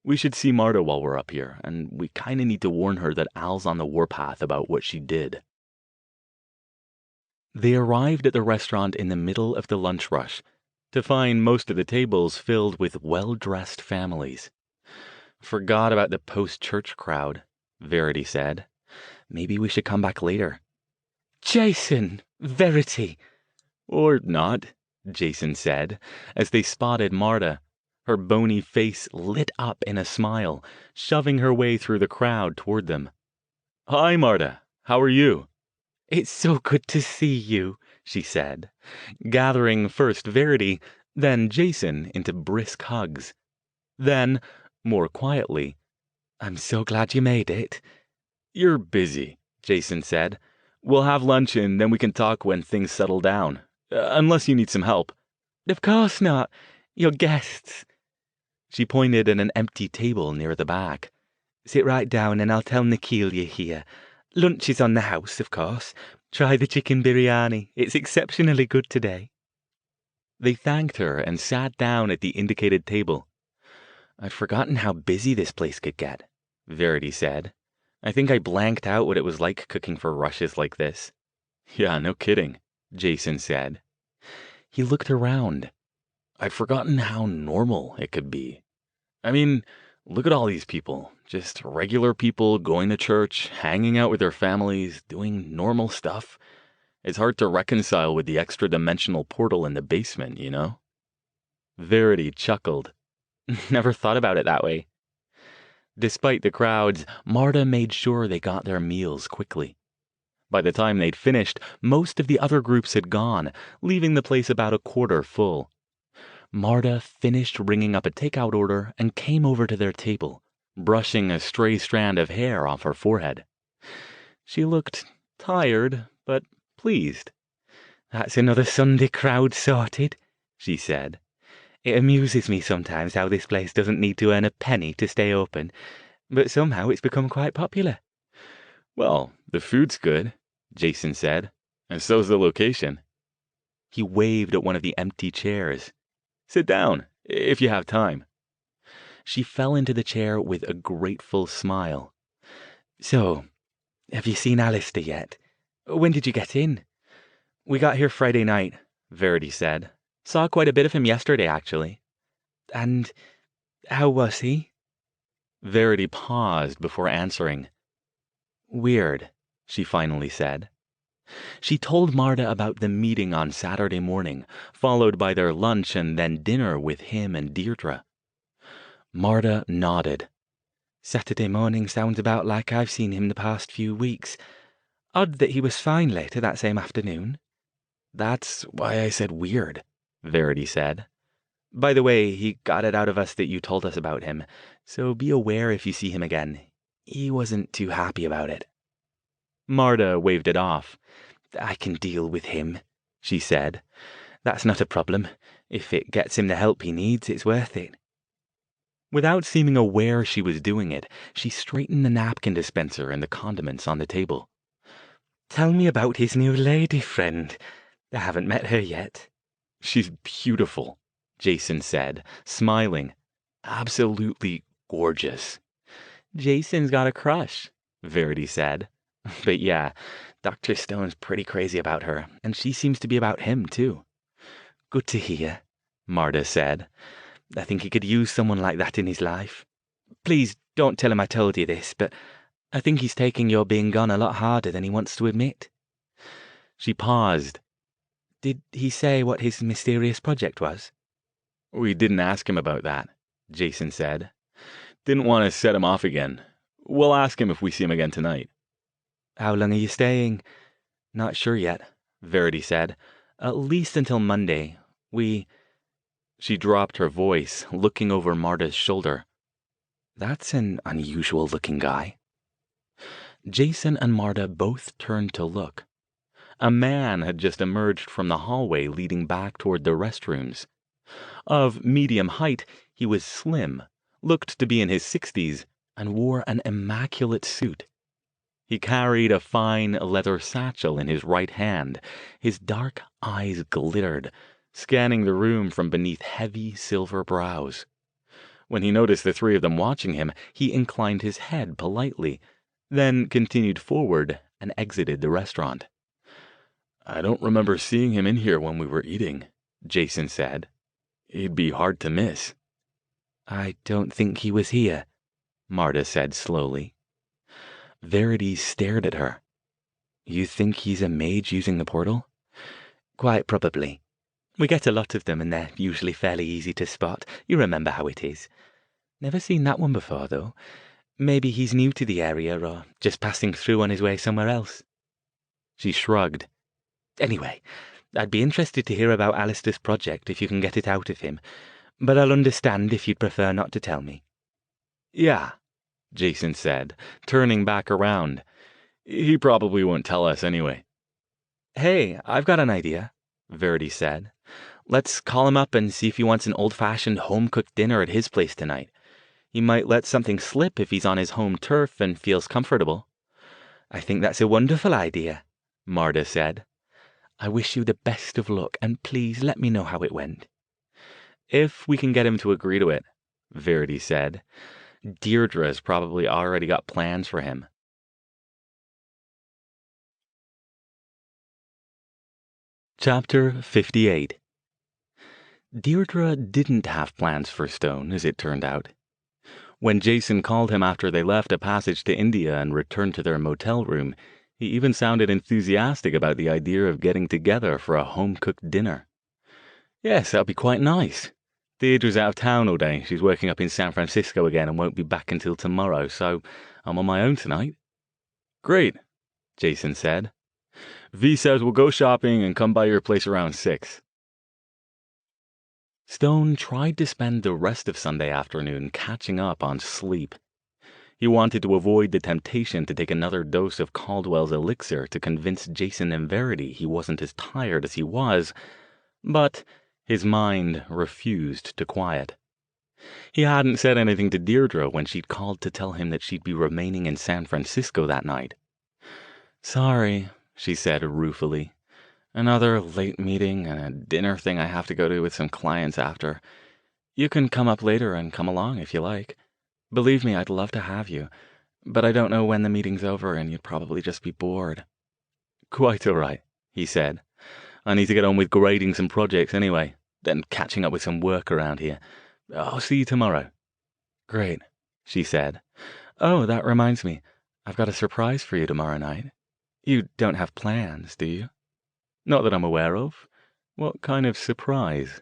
We should see Marta while we're up here, and we kind of need to warn her that Al's on the warpath about what she did. They arrived at the restaurant in the middle of the lunch rush, to find most of the tables filled with well-dressed families. Forgot about the post-church crowd, Verity said. Maybe we should come back later. Jason! Verity! Or not, Jason said, as they spotted Marta, her bony face lit up in a smile, shoving her way through the crowd toward them. Hi, Marta. How are you? It's so good to see you, she said, gathering first Verity, then Jason into brisk hugs. Then, more quietly, I'm so glad you made it. You're busy, Jason said. We'll have lunch and then we can talk when things settle down. Unless you need some help. Of course not. Your guests. She pointed at an empty table near the back. Sit right down and I'll tell Nikhil you're here. Lunch is on the house, of course. Try the chicken biryani. It's exceptionally good today. They thanked her and sat down at the indicated table. I'd forgotten how busy this place could get, Verity said. I think I blanked out what it was like cooking for rushes like this. Yeah, no kidding, Jason said. He looked around. I'd forgotten how normal it could be. I mean, look at all these people. Just regular people going to church, hanging out with their families, doing normal stuff. It's hard to reconcile with the extra-dimensional portal in the basement, you know? Verity chuckled. Never thought about it that way. Despite the crowds, Marta made sure they got their meals quickly. By the time they'd finished, most of the other groups had gone, leaving the place about a quarter full. Marta finished ringing up a takeout order and came over to their table, brushing a stray strand of hair off her forehead. She looked tired, but pleased. That's another Sunday crowd sorted, she said. It amuses me sometimes how this place doesn't need to earn a penny to stay open, but somehow it's become quite popular. Well, the food's good, Jason said, and so's the location. He waved at one of the empty chairs. Sit down, if you have time. She fell into the chair with a grateful smile. So, have you seen Alastair yet? When did you get in? We got here Friday night, Verity said. Saw quite a bit of him yesterday, actually. And how was he? Verity paused before answering. Weird, she finally said. She told Marta about the meeting on Saturday morning, followed by their lunch and then dinner with him and Deirdre. Marta nodded. Saturday morning sounds about like I've seen him the past few weeks. Odd that he was fine later that same afternoon. That's why I said weird, Verity said. By the way, he got it out of us that you told us about him, so be aware if you see him again. He wasn't too happy about it. Marta waved it off. I can deal with him, she said. That's not a problem. If it gets him the help he needs, it's worth it. Without seeming aware she was doing it, she straightened the napkin dispenser and the condiments on the table. Tell me about his new lady friend. I haven't met her yet. She's beautiful, Jason said, smiling. Absolutely gorgeous. Jason's got a crush, Verity said. But yeah, Dr. Stone's pretty crazy about her, and she seems to be about him, too. Good to hear, Marta said. I think he could use someone like that in his life. Please don't tell him I told you this, but I think he's taking your being gone a lot harder than he wants to admit. She paused. Did he say what his mysterious project was? We didn't ask him about that, Jason said. Didn't want to set him off again. We'll ask him if we see him again tonight. How long are you staying? Not sure yet, Verity said. At least until Monday. She dropped her voice, looking over Marta's shoulder. That's an unusual-looking guy. Jason and Marta both turned to look. A man had just emerged from the hallway leading back toward the restrooms. Of medium height, he was slim, looked to be in his 60s, and wore an immaculate suit. He carried a fine leather satchel in his right hand. His dark eyes glittered, scanning the room from beneath heavy silver brows. When he noticed the three of them watching him, he inclined his head politely, then continued forward and exited the restaurant. I don't remember seeing him in here when we were eating, Jason said. He'd be hard to miss. I don't think he was here, Marta said slowly. Verity stared at her. You think he's a mage using the portal? Quite probably. We get a lot of them and they're usually fairly easy to spot. You remember how it is. Never seen that one before, though. Maybe he's new to the area or just passing through on his way somewhere else. She shrugged. Anyway, I'd be interested to hear about Alastair's project if you can get it out of him, but I'll understand if you'd prefer not to tell me. Yeah, Jason said, turning back around. He probably won't tell us anyway. Hey, I've got an idea, Verity said. Let's call him up and see if he wants an old-fashioned home-cooked dinner at his place tonight. He might let something slip if he's on his home turf and feels comfortable. I think that's a wonderful idea, Marta said. I wish you the best of luck, and please let me know how it went. If we can get him to agree to it, Verity said. Deirdre's probably already got plans for him. Chapter 58. Deirdre didn't have plans for Stone, as it turned out. When Jason called him after they left a passage to India and returned to their motel room, he even sounded enthusiastic about the idea of getting together for a home-cooked dinner. Yes, that'll be quite nice. Deirdre's out of town all day. She's working up in San Francisco again and won't be back until tomorrow, so I'm on my own tonight. Great, Jason said. V says we'll go shopping and come by your place around 6. Stone tried to spend the rest of Sunday afternoon catching up on sleep. He wanted to avoid the temptation to take another dose of Caldwell's elixir to convince Jason and Verity he wasn't as tired as he was, but his mind refused to quiet. He hadn't said anything to Deirdre when she'd called to tell him that she'd be remaining in San Francisco that night. Sorry, she said ruefully. Another late meeting and a dinner thing I have to go to with some clients after. You can come up later and come along if you like. Believe me, I'd love to have you, but I don't know when the meeting's over and you'd probably just be bored. Quite all right, he said. I need to get on with grading some projects anyway, then catching up with some work around here. I'll see you tomorrow. Great, she said. Oh, that reminds me. I've got a surprise for you tomorrow night. You don't have plans, do you? Not that I'm aware of. What kind of surprise?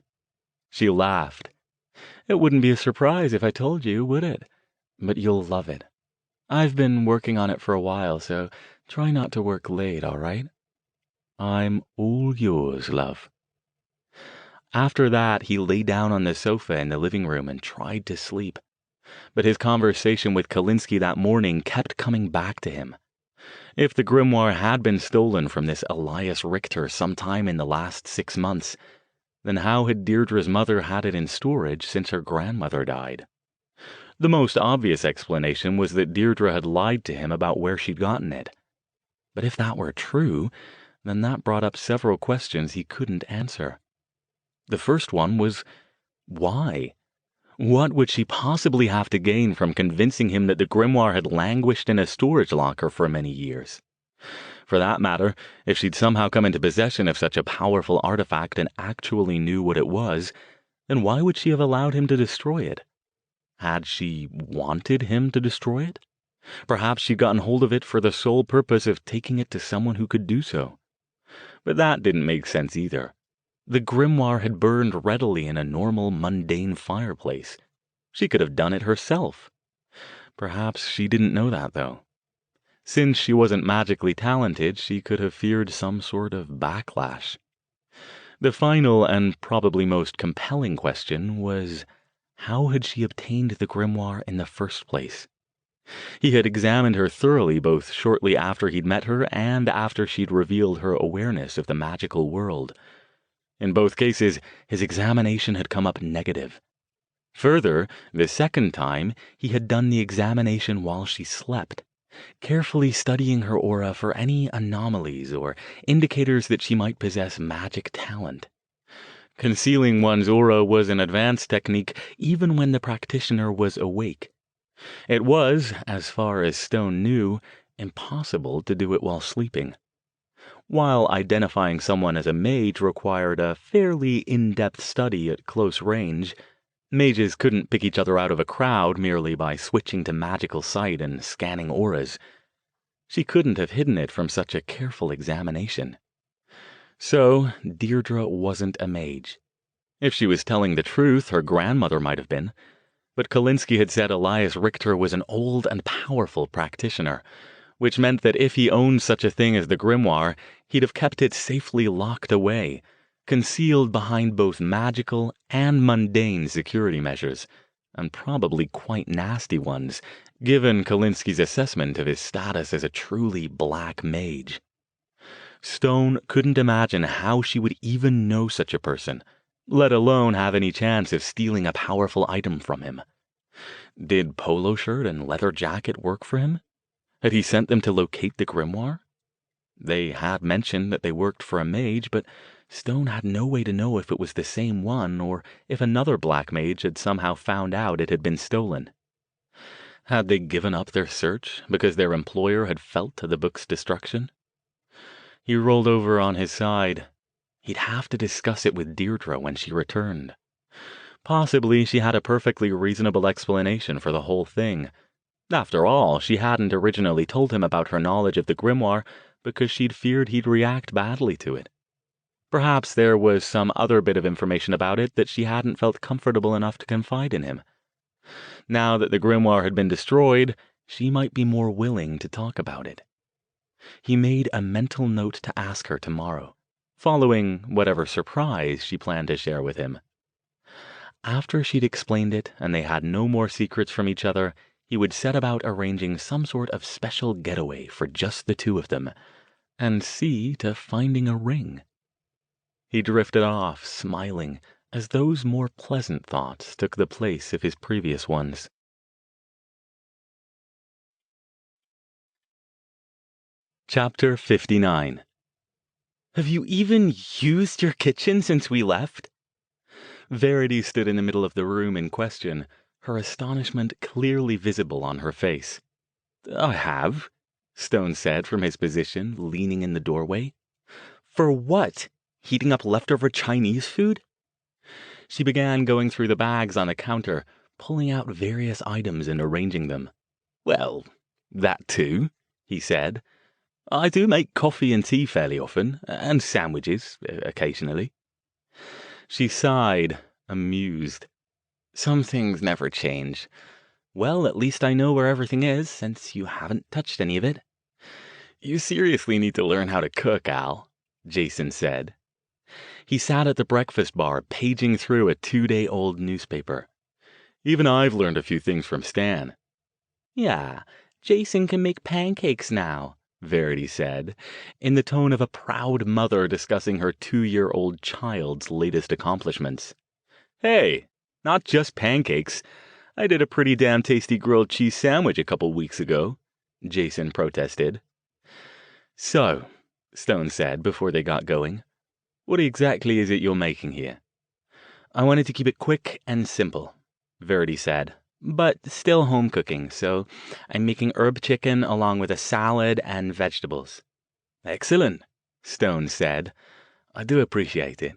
She laughed. It wouldn't be a surprise if I told you, would it? But you'll love it. I've been working on it for a while, so try not to work late, all right? I'm all yours, love. After that, he lay down on the sofa in the living room and tried to sleep. But his conversation with Kalinsky that morning kept coming back to him. If the grimoire had been stolen from this Elias Richter sometime in the last 6 months, then how had Deirdre's mother had it in storage since her grandmother died? The most obvious explanation was that Deirdre had lied to him about where she'd gotten it. But if that were true, then that brought up several questions he couldn't answer. The first one was, why? What would she possibly have to gain from convincing him that the grimoire had languished in a storage locker for many years? For that matter, if she'd somehow come into possession of such a powerful artifact and actually knew what it was, then why would she have allowed him to destroy it? Had she wanted him to destroy it? Perhaps she'd gotten hold of it for the sole purpose of taking it to someone who could do so. But that didn't make sense either. The grimoire had burned readily in a normal, mundane fireplace. She could have done it herself. Perhaps she didn't know that, though. Since she wasn't magically talented, she could have feared some sort of backlash. The final and probably most compelling question was, how had she obtained the grimoire in the first place? He had examined her thoroughly both shortly after he'd met her and after she'd revealed her awareness of the magical world. In both cases, his examination had come up negative. Further, the second time, he had done the examination while she slept, carefully studying her aura for any anomalies or indicators that she might possess magic talent. Concealing one's aura was an advanced technique even when the practitioner was awake. It was, as far as Stone knew, impossible to do it while sleeping. While identifying someone as a mage required a fairly in-depth study at close range, mages couldn't pick each other out of a crowd merely by switching to magical sight and scanning auras. She couldn't have hidden it from such a careful examination. So, Deirdre wasn't a mage. If she was telling the truth, her grandmother might have been. But Kalinsky had said Elias Richter was an old and powerful practitioner, which meant that if he owned such a thing as the grimoire, he'd have kept it safely locked away, concealed behind both magical and mundane security measures, and probably quite nasty ones, given Kalinsky's assessment of his status as a truly black mage. Stone couldn't imagine how she would even know such a person, let alone have any chance of stealing a powerful item from him. Did polo shirt and leather jacket work for him? Had he sent them to locate the grimoire? They had mentioned that they worked for a mage, but Stone had no way to know if it was the same one or if another black mage had somehow found out it had been stolen. Had they given up their search because their employer had felt the book's destruction? He rolled over on his side. He'd have to discuss it with Deirdre when she returned. Possibly she had a perfectly reasonable explanation for the whole thing. After all, she hadn't originally told him about her knowledge of the grimoire because she'd feared he'd react badly to it. Perhaps there was some other bit of information about it that she hadn't felt comfortable enough to confide in him. Now that the grimoire had been destroyed, she might be more willing to talk about it. He made a mental note to ask her tomorrow, following whatever surprise she planned to share with him. After she'd explained it and they had no more secrets from each other, he would set about arranging some sort of special getaway for just the two of them, and see to finding a ring. He drifted off, smiling, as those more pleasant thoughts took the place of his previous ones. Chapter 59. Have you even used your kitchen since we left? Verity stood in the middle of the room in question, her astonishment clearly visible on her face. I have, Stone said from his position, leaning in the doorway. For what? Heating up leftover Chinese food? She began going through the bags on the counter, pulling out various items and arranging them. Well, that too, he said. I do make coffee and tea fairly often, and sandwiches, occasionally. She sighed, amused. Some things never change. Well, at least I know where everything is, since you haven't touched any of it. You seriously need to learn how to cook, Al, Jason said. He sat at the breakfast bar, paging through a 2-day-old newspaper. Even I've learned a few things from Stan. Yeah, Jason can make pancakes now, Verity said, in the tone of a proud mother discussing her 2-year-old child's latest accomplishments. Hey, not just pancakes. I did a pretty damn tasty grilled cheese sandwich a couple weeks ago, Jason protested. So, Stone said before they got going, what exactly is it you're making here? I wanted to keep it quick and simple, Verity said, but still home cooking, so I'm making herb chicken along with a salad and vegetables. Excellent, Stone said. I do appreciate it.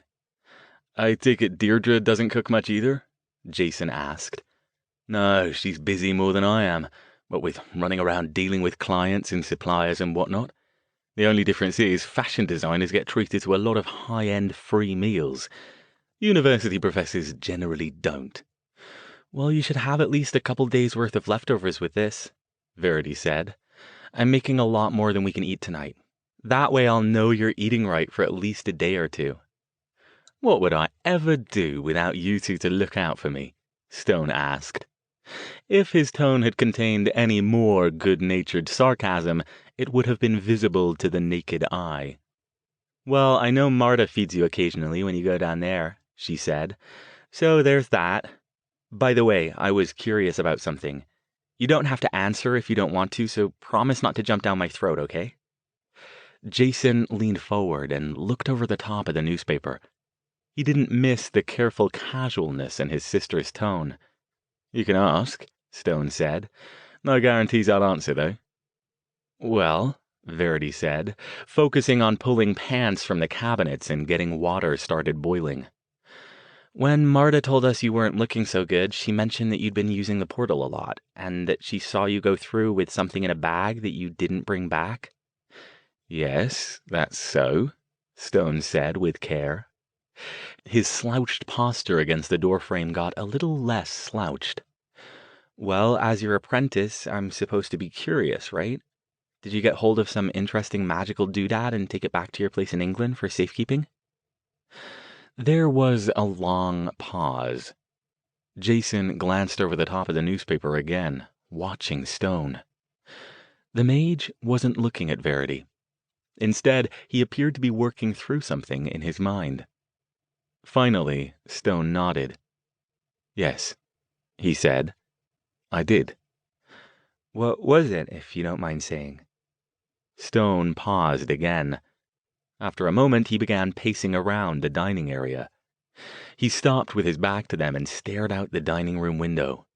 I take it Deirdre doesn't cook much either? Jason asked. No, she's busy more than I am, but with running around dealing with clients and suppliers and whatnot. The only difference is fashion designers get treated to a lot of high-end free meals. University professors generally don't. Well, you should have at least a couple days' worth of leftovers with this, Verity said. I'm making a lot more than we can eat tonight. That way I'll know you're eating right for at least a day or two. What would I ever do without you two to look out for me? Stone asked. If his tone had contained any more good-natured sarcasm, it would have been visible to the naked eye. Well, I know Marta feeds you occasionally when you go down there, she said. So there's that. By the way, I was curious about something. You don't have to answer if you don't want to, so promise not to jump down my throat, okay? Jason leaned forward and looked over the top of the newspaper. He didn't miss the careful casualness in his sister's tone. You can ask, Stone said. No guarantees I'll answer, though. Well, Verity said, focusing on pulling pans from the cabinets and getting water started boiling. When Marta told us you weren't looking so good, she mentioned that you'd been using the portal a lot, and that she saw you go through with something in a bag that you didn't bring back. Yes, that's so, Stone said with care. His slouched posture against the doorframe got a little less slouched. Well, as your apprentice, I'm supposed to be curious, right? Did you get hold of some interesting magical doodad and take it back to your place in England for safekeeping? There was a long pause. Jason glanced over the top of the newspaper again, watching Stone. The mage wasn't looking at Verity. Instead, he appeared to be working through something in his mind. Finally, Stone nodded. Yes, he said. I did. What was it, if you don't mind saying? Stone paused again. After a moment, he began pacing around the dining area. He stopped with his back to them and stared out the dining room window.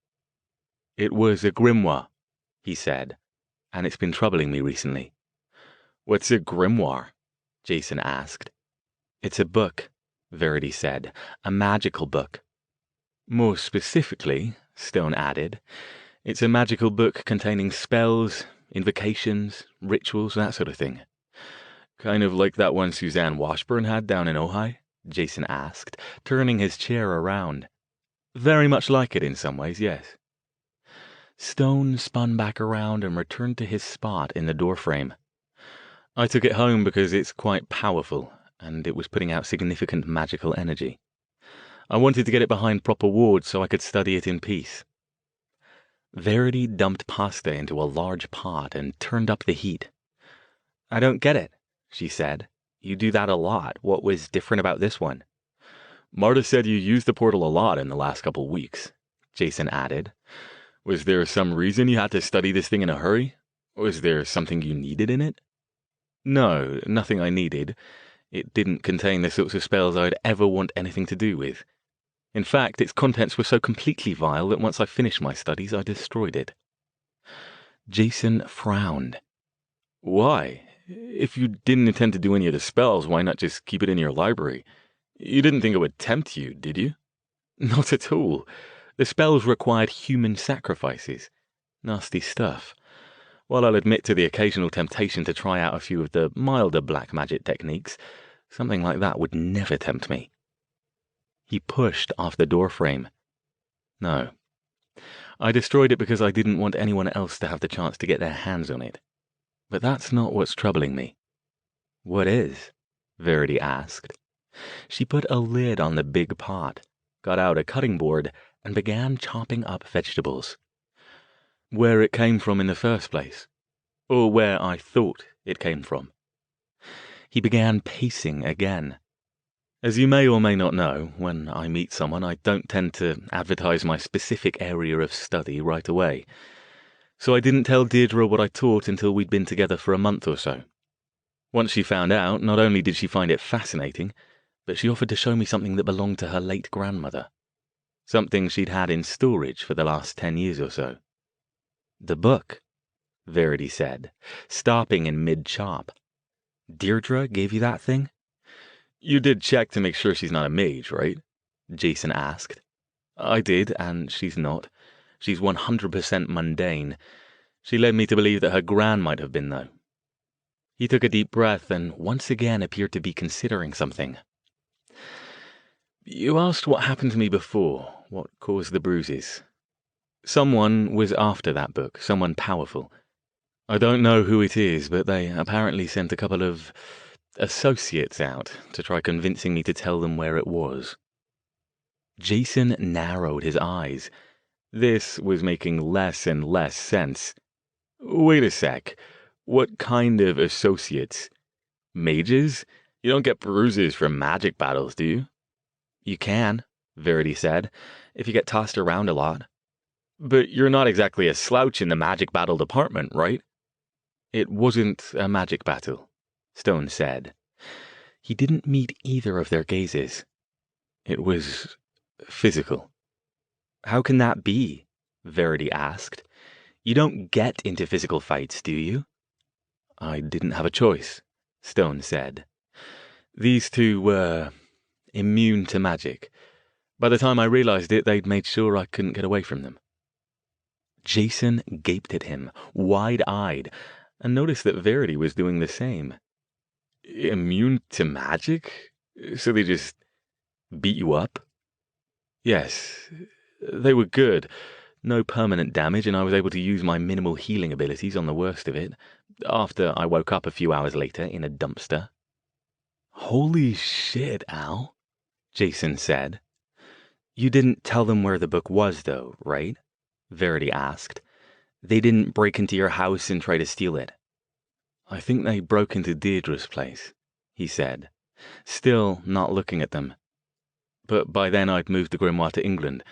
It was a grimoire, he said, and it's been troubling me recently. What's a grimoire? Jason asked. It's a book, Verity said, a magical book. More specifically, Stone added, it's a magical book containing spells, invocations, rituals, that sort of thing. Kind of like that one Suzanne Washburn had down in Ojai? Jason asked, turning his chair around. Very much like it in some ways, yes. Stone spun back around and returned to his spot in the doorframe. I took it home because it's quite powerful, and it was putting out significant magical energy. I wanted to get it behind proper wards so I could study it in peace. Verity dumped pasta into a large pot and turned up the heat. I don't get it, she said. You do that a lot. What was different about this one? Marta said you used the portal a lot in the last couple weeks, Jason added. Was there some reason you had to study this thing in a hurry? Was there something you needed in it? No, nothing I needed. It didn't contain the sorts of spells I'd ever want anything to do with. In fact, its contents were so completely vile that once I finished my studies, I destroyed it. Jason frowned. Why? If you didn't intend to do any of the spells, why not just keep it in your library? You didn't think it would tempt you, did you? Not at all. The spells required human sacrifices. Nasty stuff. While I'll admit to the occasional temptation to try out a few of the milder black magic techniques, something like that would never tempt me. He pushed off the doorframe. No. I destroyed it because I didn't want anyone else to have the chance to get their hands on it. But that's not what's troubling me. What is? Verity asked. She put a lid on the big pot, got out a cutting board, and began chopping up vegetables. Where it came from in the first place, or where I thought it came from. He began pacing again. As you may or may not know, when I meet someone, I don't tend to advertise my specific area of study right away. So I didn't tell Deirdre what I taught until we'd been together for a month or so. Once she found out, not only did she find it fascinating, but she offered to show me something that belonged to her late grandmother. Something she'd had in storage for the last 10 years or so. The book, Verity said, stopping in mid-chop. Deirdre gave you that thing? You did check to make sure she's not a mage, right? Jason asked. I did, and she's not. She's 100% mundane. She led me to believe that her gran might have been, though. He took a deep breath and once again appeared to be considering something. You asked what happened to me before, what caused the bruises. Someone was after that book, someone powerful. I don't know who it is, but they apparently sent a couple of associates out to try convincing me to tell them where it was. Jason narrowed his eyes. This was making less and less sense. Wait a sec. What kind of associates? Mages? You don't get bruises from magic battles, do you? You can, Verity said, if you get tossed around a lot. But you're not exactly a slouch in the magic battle department, right? It wasn't a magic battle, Stone said. He didn't meet either of their gazes. It was physical. How can that be? Verity asked. You don't get into physical fights, do you? I didn't have a choice, Stone said. These two were immune to magic. By the time I realized it, they'd made sure I couldn't get away from them. Jason gaped at him, wide-eyed, and noticed that Verity was doing the same. Immune to magic? So they just beat you up? Yes, they were good. No permanent damage, and I was able to use my minimal healing abilities on the worst of it, after I woke up a few hours later in a dumpster. Holy shit, Al, Jason said. You didn't tell them where the book was, though, right? Verity asked. They didn't break into your house and try to steal it. I think they broke into Deirdre's place, he said, still not looking at them. But by then I'd moved the grimoire to England.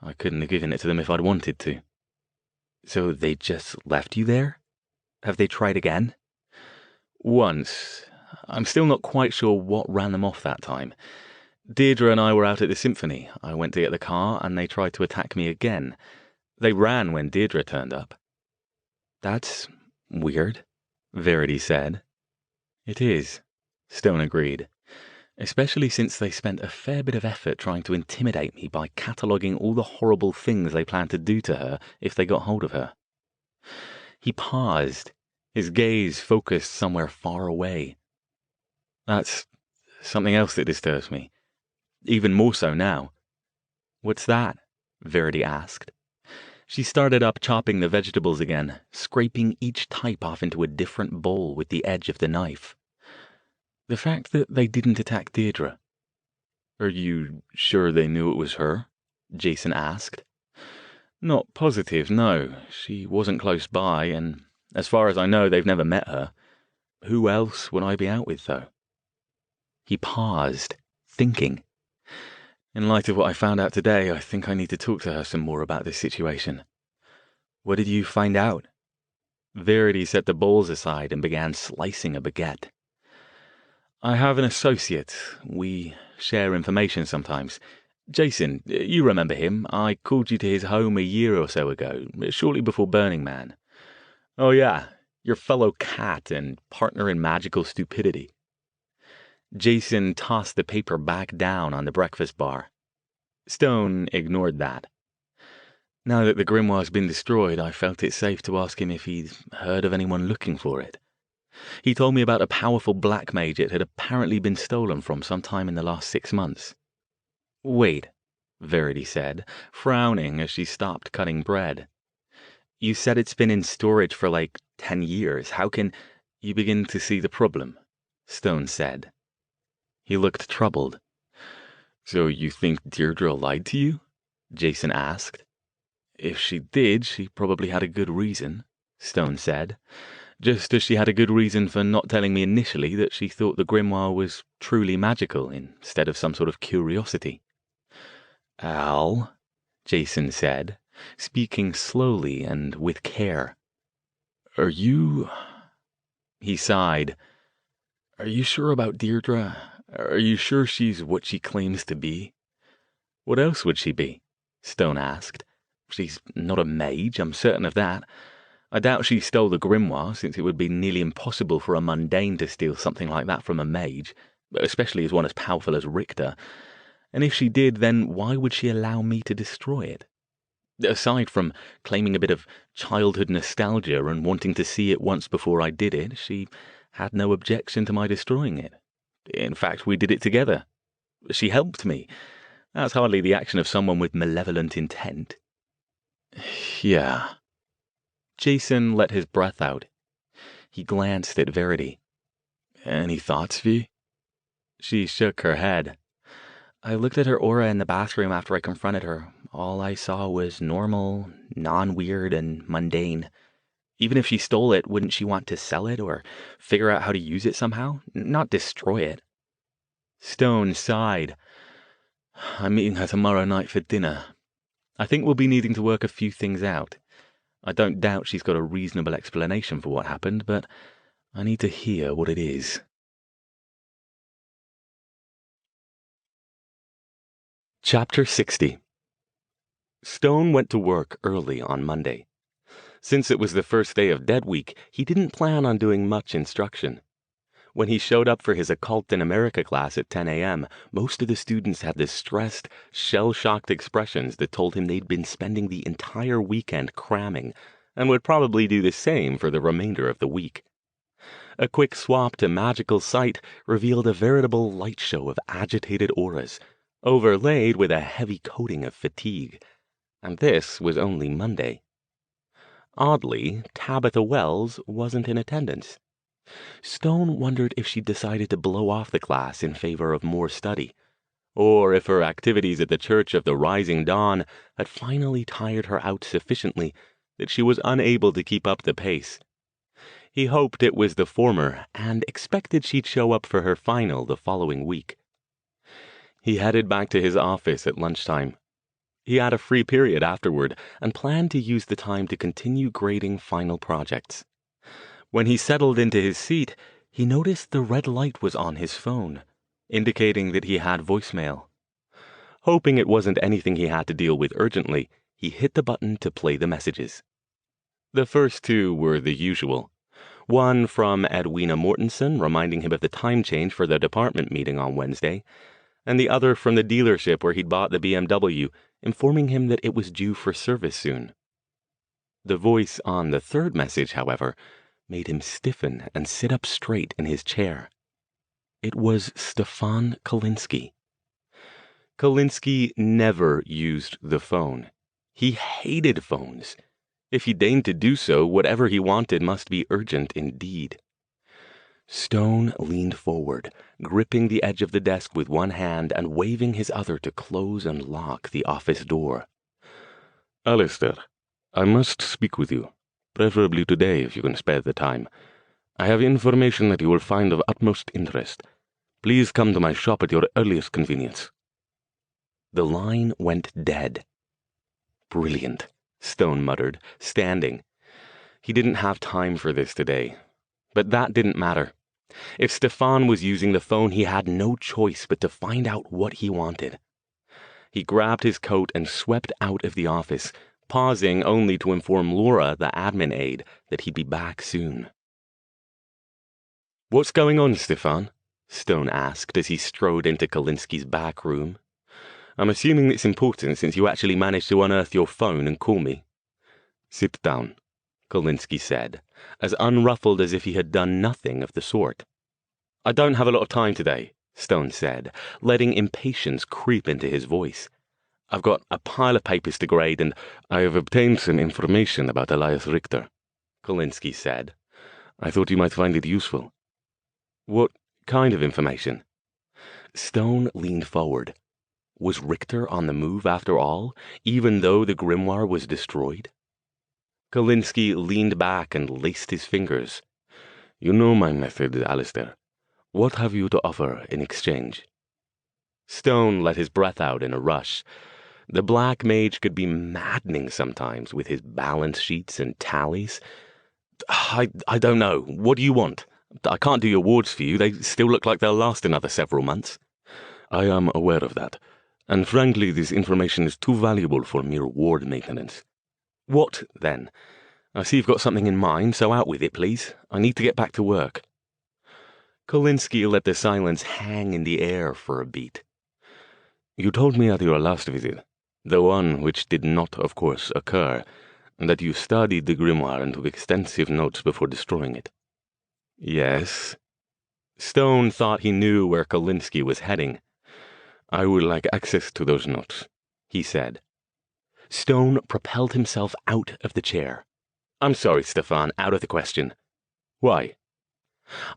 I couldn't have given it to them if I'd wanted to. So they just left you there? Have they tried again? Once. I'm still not quite sure what ran them off that time. Deirdre and I were out at the symphony. I went to get the car, and they tried to attack me again. They ran when Deirdre turned up. That's weird, Verity said. It is, Stone agreed, especially since they spent a fair bit of effort trying to intimidate me by cataloguing all the horrible things they planned to do to her if they got hold of her. He paused, his gaze focused somewhere far away. That's something else that disturbs me, even more so now. What's that? Verity asked. She started up chopping the vegetables again, scraping each type off into a different bowl with the edge of the knife. The fact that they didn't attack Deirdre. Are you sure they knew it was her? Jason asked. Not positive, no. She wasn't close by, and as far as I know, they've never met her. Who else would I be out with, though? He paused, thinking. In light of what I found out today, I think I need to talk to her some more about this situation. What did you find out? Verity set the bowls aside and began slicing a baguette. I have an associate. We share information sometimes. Jason, you remember him. I called you to his home a year or so ago, shortly before Burning Man. Oh yeah, your fellow cat and partner in magical stupidity. Jason tossed the paper back down on the breakfast bar. Stone ignored that. Now that the grimoire's been destroyed, I felt it safe to ask him if he'd heard of anyone looking for it. He told me about a powerful black mage it had apparently been stolen from sometime in the last 6 months. Wait, Verity said, frowning as she stopped cutting bread. You said it's been in storage for like 10 years. How can you begin to see the problem? Stone said. He looked troubled. So you think Deirdre lied to you? Jason asked. If she did, she probably had a good reason, Stone said. Just as she had a good reason for not telling me initially that she thought the grimoire was truly magical instead of some sort of curiosity. Al, Jason said, speaking slowly and with care. Are you... He sighed. Are you sure about Deirdre? Are you sure she's what she claims to be? What else would she be? Stone asked. She's not a mage, I'm certain of that. I doubt she stole the grimoire, since it would be nearly impossible for a mundane to steal something like that from a mage, especially as one as powerful as Richter. And if she did, then why would she allow me to destroy it? Aside from claiming a bit of childhood nostalgia and wanting to see it once before I did it, she had no objection to my destroying it. In fact, we did it together. She helped me. That's hardly the action of someone with malevolent intent. Yeah. Jason let his breath out. He glanced at Verity. Any thoughts, Vi? She shook her head. I looked at her aura in the bathroom after I confronted her. All I saw was normal, non-weird, and mundane. Even if she stole it, wouldn't she want to sell it or figure out how to use it somehow? Not destroy it. Stone sighed. I'm meeting her tomorrow night for dinner. I think we'll be needing to work a few things out. I don't doubt she's got a reasonable explanation for what happened, but I need to hear what it is. Chapter 60. Stone went to work early on Monday. Since it was the first day of Dead Week, he didn't plan on doing much instruction. When he showed up for his Occult in America class at 10 a.m., most of the students had the stressed, shell-shocked expressions that told him they'd been spending the entire weekend cramming and would probably do the same for the remainder of the week. A quick swap to Magical Sight revealed a veritable light show of agitated auras, overlaid with a heavy coating of fatigue. And this was only Monday. Oddly, Tabitha Wells wasn't in attendance. Stone wondered if she'd decided to blow off the class in favor of more study, or if her activities at the Church of the Rising Dawn had finally tired her out sufficiently that she was unable to keep up the pace. He hoped it was the former and expected she'd show up for her final the following week. He headed back to his office at lunchtime. He had a free period afterward and planned to use the time to continue grading final projects. When he settled into his seat, he noticed the red light was on his phone, indicating that he had voicemail. Hoping it wasn't anything he had to deal with urgently, he hit the button to play the messages. The first two were the usual. One from Edwina Mortensen, reminding him of the time change for the department meeting on Wednesday, and the other from the dealership where he'd bought the BMW, informing him that it was due for service soon. The voice on the third message, however, made him stiffen and sit up straight in his chair. It was Stefan Kalinsky. Kalinsky never used the phone. He hated phones. If he deigned to do so, whatever he wanted must be urgent indeed. Stone leaned forward, gripping the edge of the desk with one hand and waving his other to close and lock the office door. Alastair, I must speak with you. Preferably today, if you can spare the time. I have information that you will find of utmost interest. Please come to my shop at your earliest convenience. The line went dead. Brilliant, Stone muttered, standing. He didn't have time for this today. But that didn't matter. If Stefan was using the phone, he had no choice but to find out what he wanted. He grabbed his coat and swept out of the office, pausing only to inform Laura, the admin aide, that he'd be back soon. What's going on, Stefan? Stone asked as he strode into Kalinsky's back room. I'm assuming it's important since you actually managed to unearth your phone and call me. Sit down, Kolinsky said, as unruffled as if he had done nothing of the sort. I don't have a lot of time today, Stone said, letting impatience creep into his voice. I've got a pile of papers to grade and I have obtained some information about Elias Richter, Kolinsky said. I thought you might find it useful. What kind of information? Stone leaned forward. Was Richter on the move after all, even though the grimoire was destroyed? Kolinsky leaned back and laced his fingers. You know my method, Alastair. What have you to offer in exchange? Stone let his breath out in a rush. The Black Mage could be maddening sometimes with his balance sheets and tallies. I don't know. What do you want? I can't do your wards for you. They still look like they'll last another several months. I am aware of that. And frankly, this information is too valuable for mere ward maintenance. What, then? I see you've got something in mind, so out with it, please. I need to get back to work. Kolinsky let the silence hang in the air for a beat. You told me at your last visit, the one which did not, of course, occur, that you studied the grimoire and took extensive notes before destroying it. Yes. Stone thought he knew where Kolinsky was heading. I would like access to those notes, he said. Stone propelled himself out of the chair. I'm sorry, Stefan, out of the question. Why?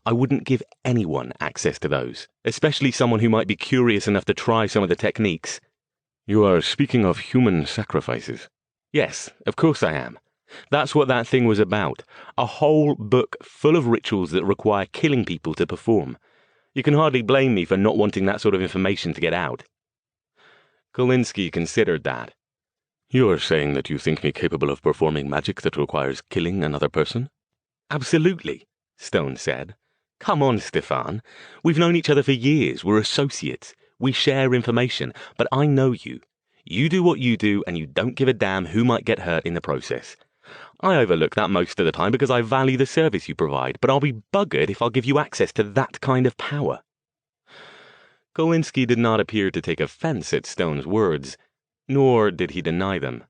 I wouldn't give anyone access to those, especially someone who might be curious enough to try some of the techniques. You are speaking of human sacrifices. Yes, of course I am. That's what that thing was about. A whole book full of rituals that require killing people to perform. You can hardly blame me for not wanting that sort of information to get out. Kolinsky considered that. You are saying that you think me capable of performing magic that requires killing another person? Absolutely, Stone said. Come on, Stefan. We've known each other for years. We're associates. We share information, but I know you. You do what you do, and you don't give a damn who might get hurt in the process. I overlook that most of the time because I value the service you provide, but I'll be buggered if I'll give you access to that kind of power. Kolinsky did not appear to take offense at Stone's words, nor did he deny them.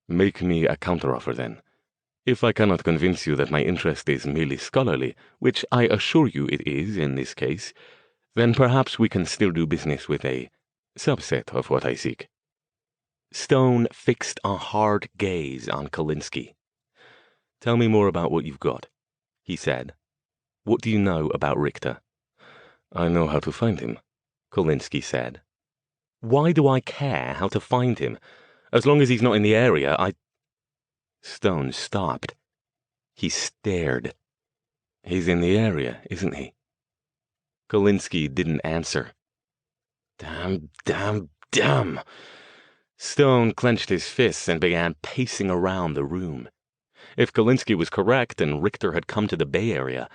Make me a counteroffer, then. If I cannot convince you that my interest is merely scholarly, which I assure you it is in this case, then perhaps we can still do business with a subset of what I seek. Stone fixed a hard gaze on Kolinsky. Tell me more about what you've got, he said. What do you know about Richter? I know how to find him, Kolinsky said. Why do I care how to find him? As long as he's not in the area, Stone stopped. He stared. He's in the area, isn't he? Kolinsky didn't answer. Damn. Stone clenched his fists and began pacing around the room. If Kolinsky was correct and Richter had come to the Bay Area,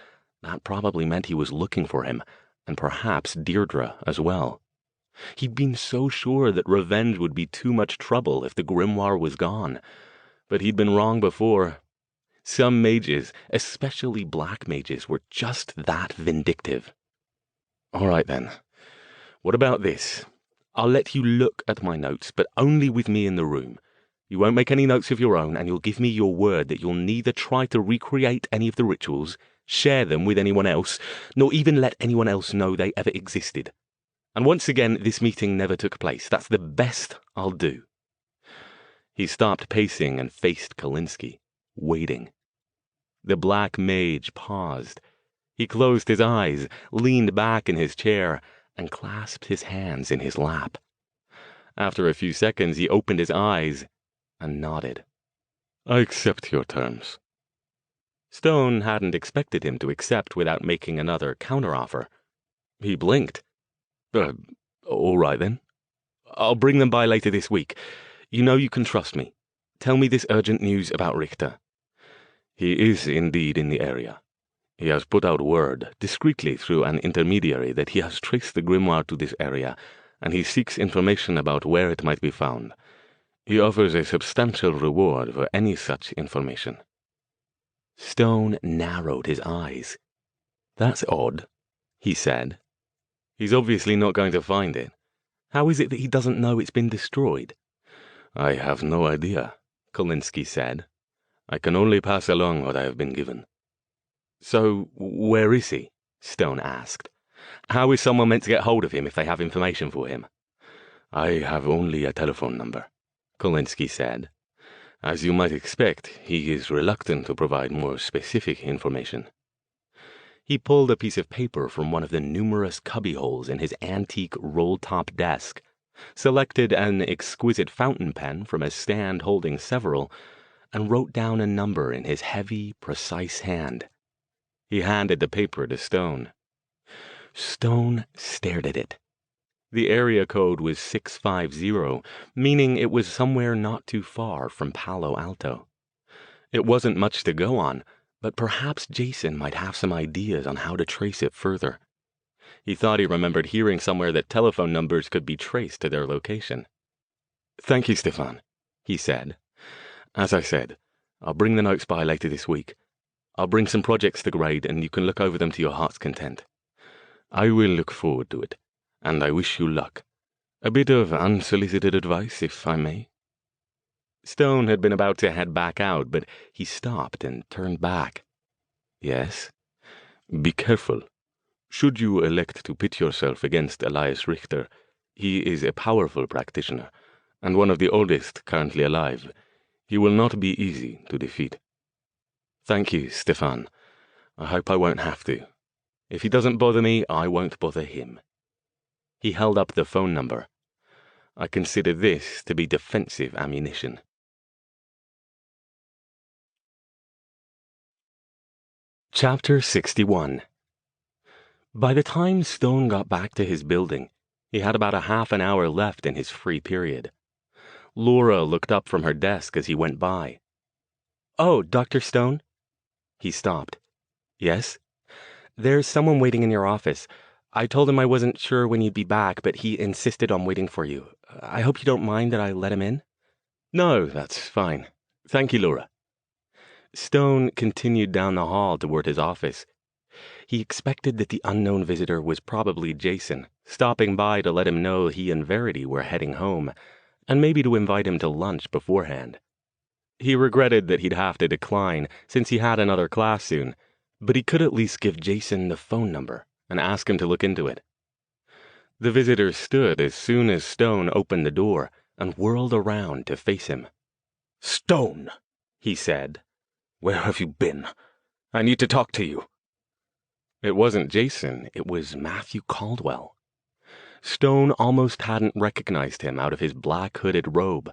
that probably meant he was looking for him, and perhaps Deirdre as well. He'd been so sure that revenge would be too much trouble if the grimoire was gone, but he'd been wrong before. Some mages, especially black mages, were just that vindictive. All right, then. What about this? I'll let you look at my notes, but only with me in the room. You won't make any notes of your own, and you'll give me your word that you'll neither try to recreate any of the rituals, share them with anyone else, nor even let anyone else know they ever existed. And once again, this meeting never took place. That's the best I'll do. He stopped pacing and faced Kolinsky, waiting. The Black Mage paused. He closed his eyes, leaned back in his chair, and clasped his hands in his lap. After a few seconds, he opened his eyes and nodded. I accept your terms. Stone hadn't expected him to accept without making another counteroffer. He blinked. All right, then. I'll bring them by later this week. You know you can trust me. Tell me this urgent news about Richter. He is indeed in the area. He has put out word, discreetly through an intermediary, that he has traced the grimoire to this area, and he seeks information about where it might be found. He offers a substantial reward for any such information. Stone narrowed his eyes. That's odd, he said. He's obviously not going to find it. How is it that he doesn't know it's been destroyed? I have no idea, Kolinsky said. I can only pass along what I have been given. So, where is he? Stone asked. How is someone meant to get hold of him if they have information for him? I have only a telephone number, Kolinsky said. As you might expect, he is reluctant to provide more specific information. He pulled a piece of paper from one of the numerous cubbyholes in his antique roll-top desk, selected an exquisite fountain pen from a stand holding several, and wrote down a number in his heavy, precise hand. He handed the paper to Stone. Stone stared at it. The area code was 650, meaning it was somewhere not too far from Palo Alto. It wasn't much to go on, but perhaps Jason might have some ideas on how to trace it further. He thought he remembered hearing somewhere that telephone numbers could be traced to their location. Thank you, Stefan, he said. As I said, I'll bring the notes by later this week. I'll bring some projects to grade, and you can look over them to your heart's content. I will look forward to it, and I wish you luck. A bit of unsolicited advice, if I may. Stone had been about to head back out, but he stopped and turned back. Yes? Be careful. Should you elect to pit yourself against Elias Richter, he is a powerful practitioner, and one of the oldest currently alive. He will not be easy to defeat. Thank you, Stefan. I hope I won't have to. If he doesn't bother me, I won't bother him. He held up the phone number. I consider this to be defensive ammunition. Chapter 61. By the time Stone got back to his building, he had about a half an hour left in his free period. Laura looked up from her desk as he went by. "Oh, Dr. Stone?" He stopped. "Yes?" "There's someone waiting in your office. I told him I wasn't sure when you'd be back, but he insisted on waiting for you. I hope you don't mind that I let him in?" "No, that's fine. Thank you, Laura." Stone continued down the hall toward his office. He expected that the unknown visitor was probably Jason, stopping by to let him know he and Verity were heading home, and maybe to invite him to lunch beforehand. He regretted that he'd have to decline, since he had another class soon, but he could at least give Jason the phone number and ask him to look into it. The visitor stood as soon as Stone opened the door and whirled around to face him. "Stone," he said, "where have you been? I need to talk to you." It wasn't Jason, it was Matthew Caldwell. Stone almost hadn't recognized him out of his black hooded robe.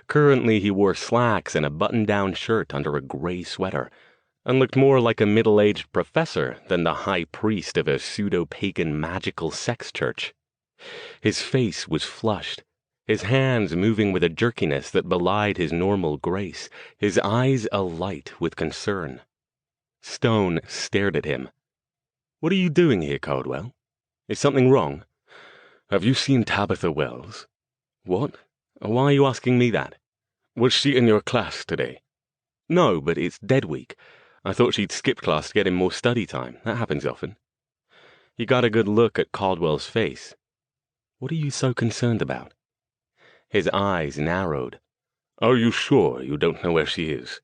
Currently he wore slacks and a button-down shirt under a gray sweater, and looked more like a middle-aged professor than the high priest of a pseudo-pagan magical sex church. His face was flushed, his hands moving with a jerkiness that belied his normal grace, his eyes alight with concern. Stone stared at him. "What are you doing here, Caldwell? Is something wrong?" "Have you seen Tabitha Wells?" "What? Why are you asking me that?" "Was she in your class today?" "No, but it's dead week. I thought she'd skip class to get him more study time. That happens often." He got a good look at Caldwell's face. "What are you so concerned about?" His eyes narrowed. "Are you sure you don't know where she is?"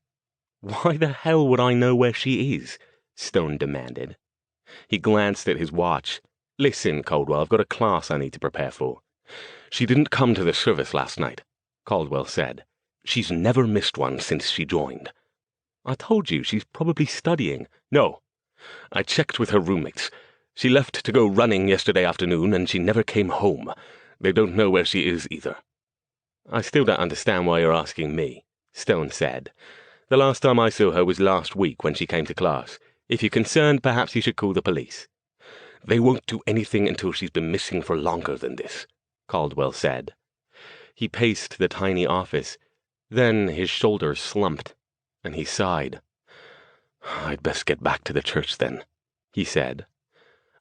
"Why the hell would I know where she is?" Stone demanded. He glanced at his watch. "Listen, Caldwell, I've got a class I need to prepare for." "She didn't come to the service last night," Caldwell said. "She's never missed one since she joined." "I told you, she's probably studying." "No. I checked with her roommates. She left to go running yesterday afternoon, and she never came home. They don't know where she is either." "I still don't understand why you're asking me," Stone said. "The last time I saw her was last week when she came to class. If you're concerned, perhaps you should call the police." "They won't do anything until she's been missing for longer than this," Caldwell said. He paced the tiny office. Then his shoulders slumped, and he sighed. "I'd best get back to the church then," he said.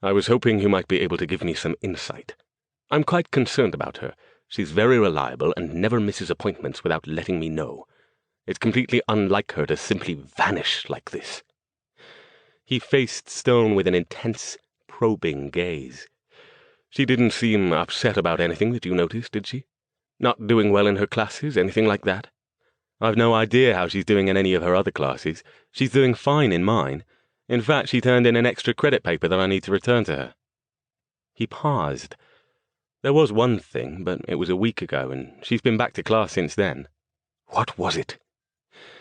"I was hoping you might be able to give me some insight. I'm quite concerned about her. She's very reliable and never misses appointments without letting me know. It's completely unlike her to simply vanish like this." He faced Stone with an intense, probing gaze. She didn't seem upset about anything that you noticed, did she? Not doing well in her classes, anything like that? I've no idea how she's doing in any of her other classes. She's doing fine in mine. In fact, she turned in an extra credit paper that I need to return to her." He paused. "There was one thing, but it was a week ago, and she's been back to class since then." "What was it?"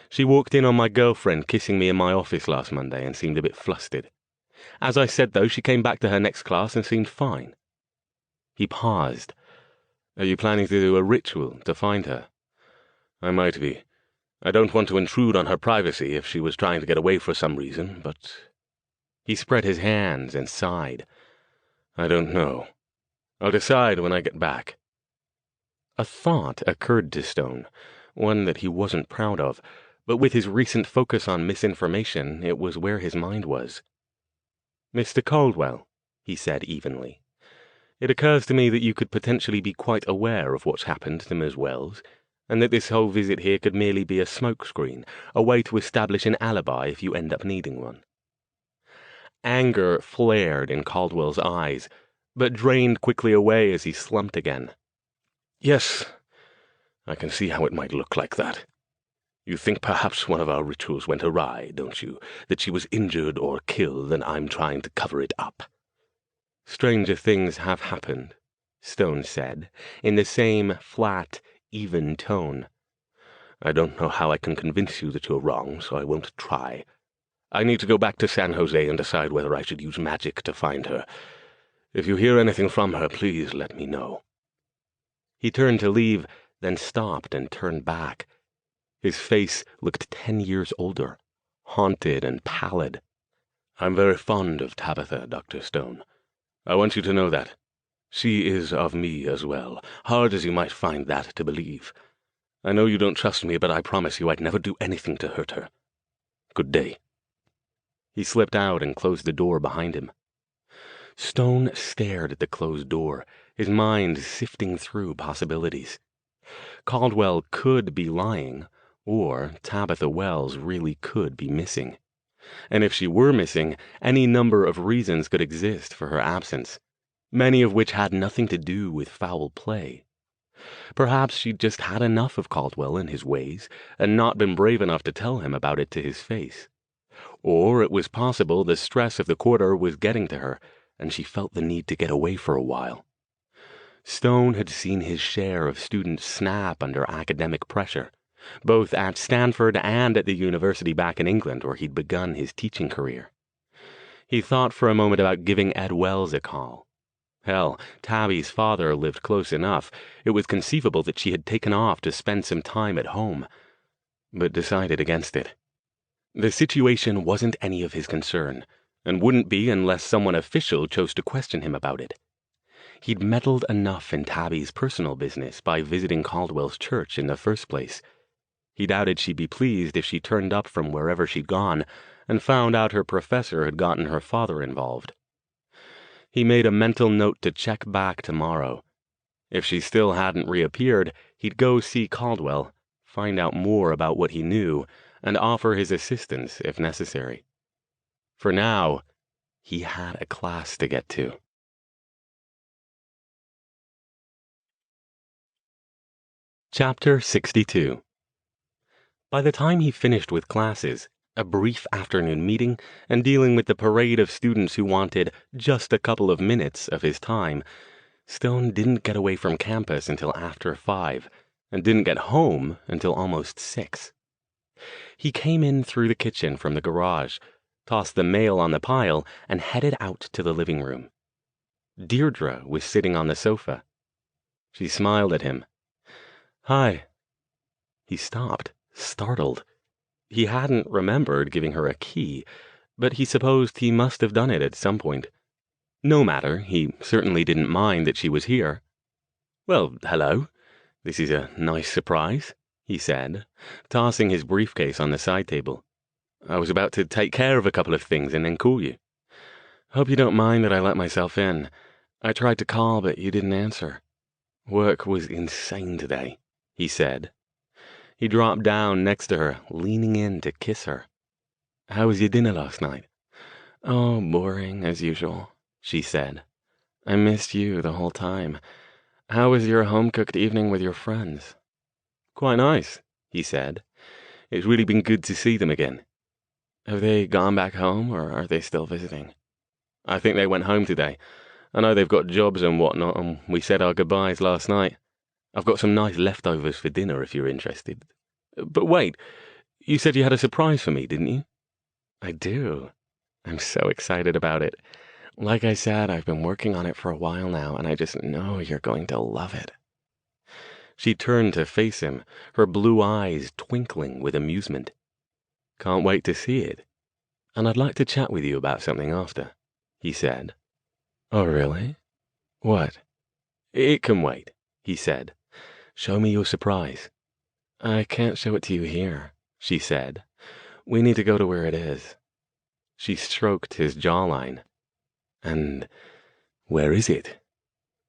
"She walked in on my girlfriend kissing me in my office last Monday and seemed a bit flustered. As I said, though, she came back to her next class and seemed fine." He paused. "Are you planning to do a ritual to find her?" "I might be. I don't want to intrude on her privacy if she was trying to get away for some reason, but—" He spread his hands and sighed. "I don't know. I'll decide when I get back." A thought occurred to Stone, one that he wasn't proud of, but with his recent focus on misinformation, it was where his mind was. "Mr. Caldwell," he said evenly, "it occurs to me that you could potentially be quite aware of what's happened to Ms. Wells, and that this whole visit here could merely be a smokescreen, a way to establish an alibi if you end up needing one." Anger flared in Caldwell's eyes, but drained quickly away as he slumped again. "Yes, I can see how it might look like that. You think perhaps one of our rituals went awry, don't you? That she was injured or killed and I'm trying to cover it up." "Stranger things have happened," Stone said, in the same flat, even tone. "I don't know how I can convince you that you're wrong, so I won't try. I need to go back to San Jose and decide whether I should use magic to find her. If you hear anything from her, please let me know." He turned to leave, then stopped and turned back. His face looked 10 years older, haunted and pallid. "I'm very fond of Tabitha, Dr. Stone. I want you to know that. She is of me as well, hard as you might find that to believe. I know you don't trust me, but I promise you I'd never do anything to hurt her. Good day." He slipped out and closed the door behind him. Stone stared at the closed door, his mind sifting through possibilities. Caldwell could be lying, or Tabitha Wells really could be missing. And if she were missing, any number of reasons could exist for her absence, many of which had nothing to do with foul play. Perhaps she'd just had enough of Caldwell and his ways, and not been brave enough to tell him about it to his face. Or it was possible the stress of the quarter was getting to her, and she felt the need to get away for a while. Stone had seen his share of students snap under academic pressure, both at Stanford and at the university back in England where he'd begun his teaching career. He thought for a moment about giving Ed Wells a call. Hell, Tabby's father lived close enough. It was conceivable that she had taken off to spend some time at home, but decided against it. The situation wasn't any of his concern, and wouldn't be unless someone official chose to question him about it. He'd meddled enough in Tabby's personal business by visiting Caldwell's church in the first place. He doubted she'd be pleased if she turned up from wherever she'd gone and found out her professor had gotten her father involved. He made a mental note to check back tomorrow. If she still hadn't reappeared, he'd go see Caldwell, find out more about what he knew, and offer his assistance if necessary. For now, he had a class to get to. Chapter 62. By the time he finished with classes, a brief afternoon meeting, and dealing with the parade of students who wanted just a couple of minutes of his time, Stone didn't get away from campus until after 5, and didn't get home until almost 6. He came in through the kitchen from the garage, tossed the mail on the pile, and headed out to the living room. Deirdre was sitting on the sofa. She smiled at him. "Hi." He stopped, startled. He hadn't remembered giving her a key, but he supposed he must have done it at some point. No matter, he certainly didn't mind that she was here. "Well, hello. This is a nice surprise," he said, tossing his briefcase on the side table. "I was about to take care of a couple of things and then call you. Hope you don't mind that I let myself in. I tried to call, but you didn't answer. Work was insane today," he said. He dropped down next to her, leaning in to kiss her. "How was your dinner last night?" "Oh, boring, as usual," she said. I missed you the whole time. How was your home-cooked evening with your friends? Quite nice, he said. It's really been good to see them again. Have they gone back home, or are they still visiting? I think they went home today. I know they've got jobs and whatnot, and we said our goodbyes last night. I've got some nice leftovers for dinner if you're interested. But wait, you said you had a surprise for me, didn't you? I do. I'm so excited about it. Like I said, I've been working on it for a while now, and I just know you're going to love it. She turned to face him, her blue eyes twinkling with amusement. Can't wait to see it. And I'd like to chat with you about something after, he said. Oh, really? What? It can wait, he said. Show me your surprise. I can't show it to you here, she said. We need to go to where it is. She stroked his jawline. And where is it?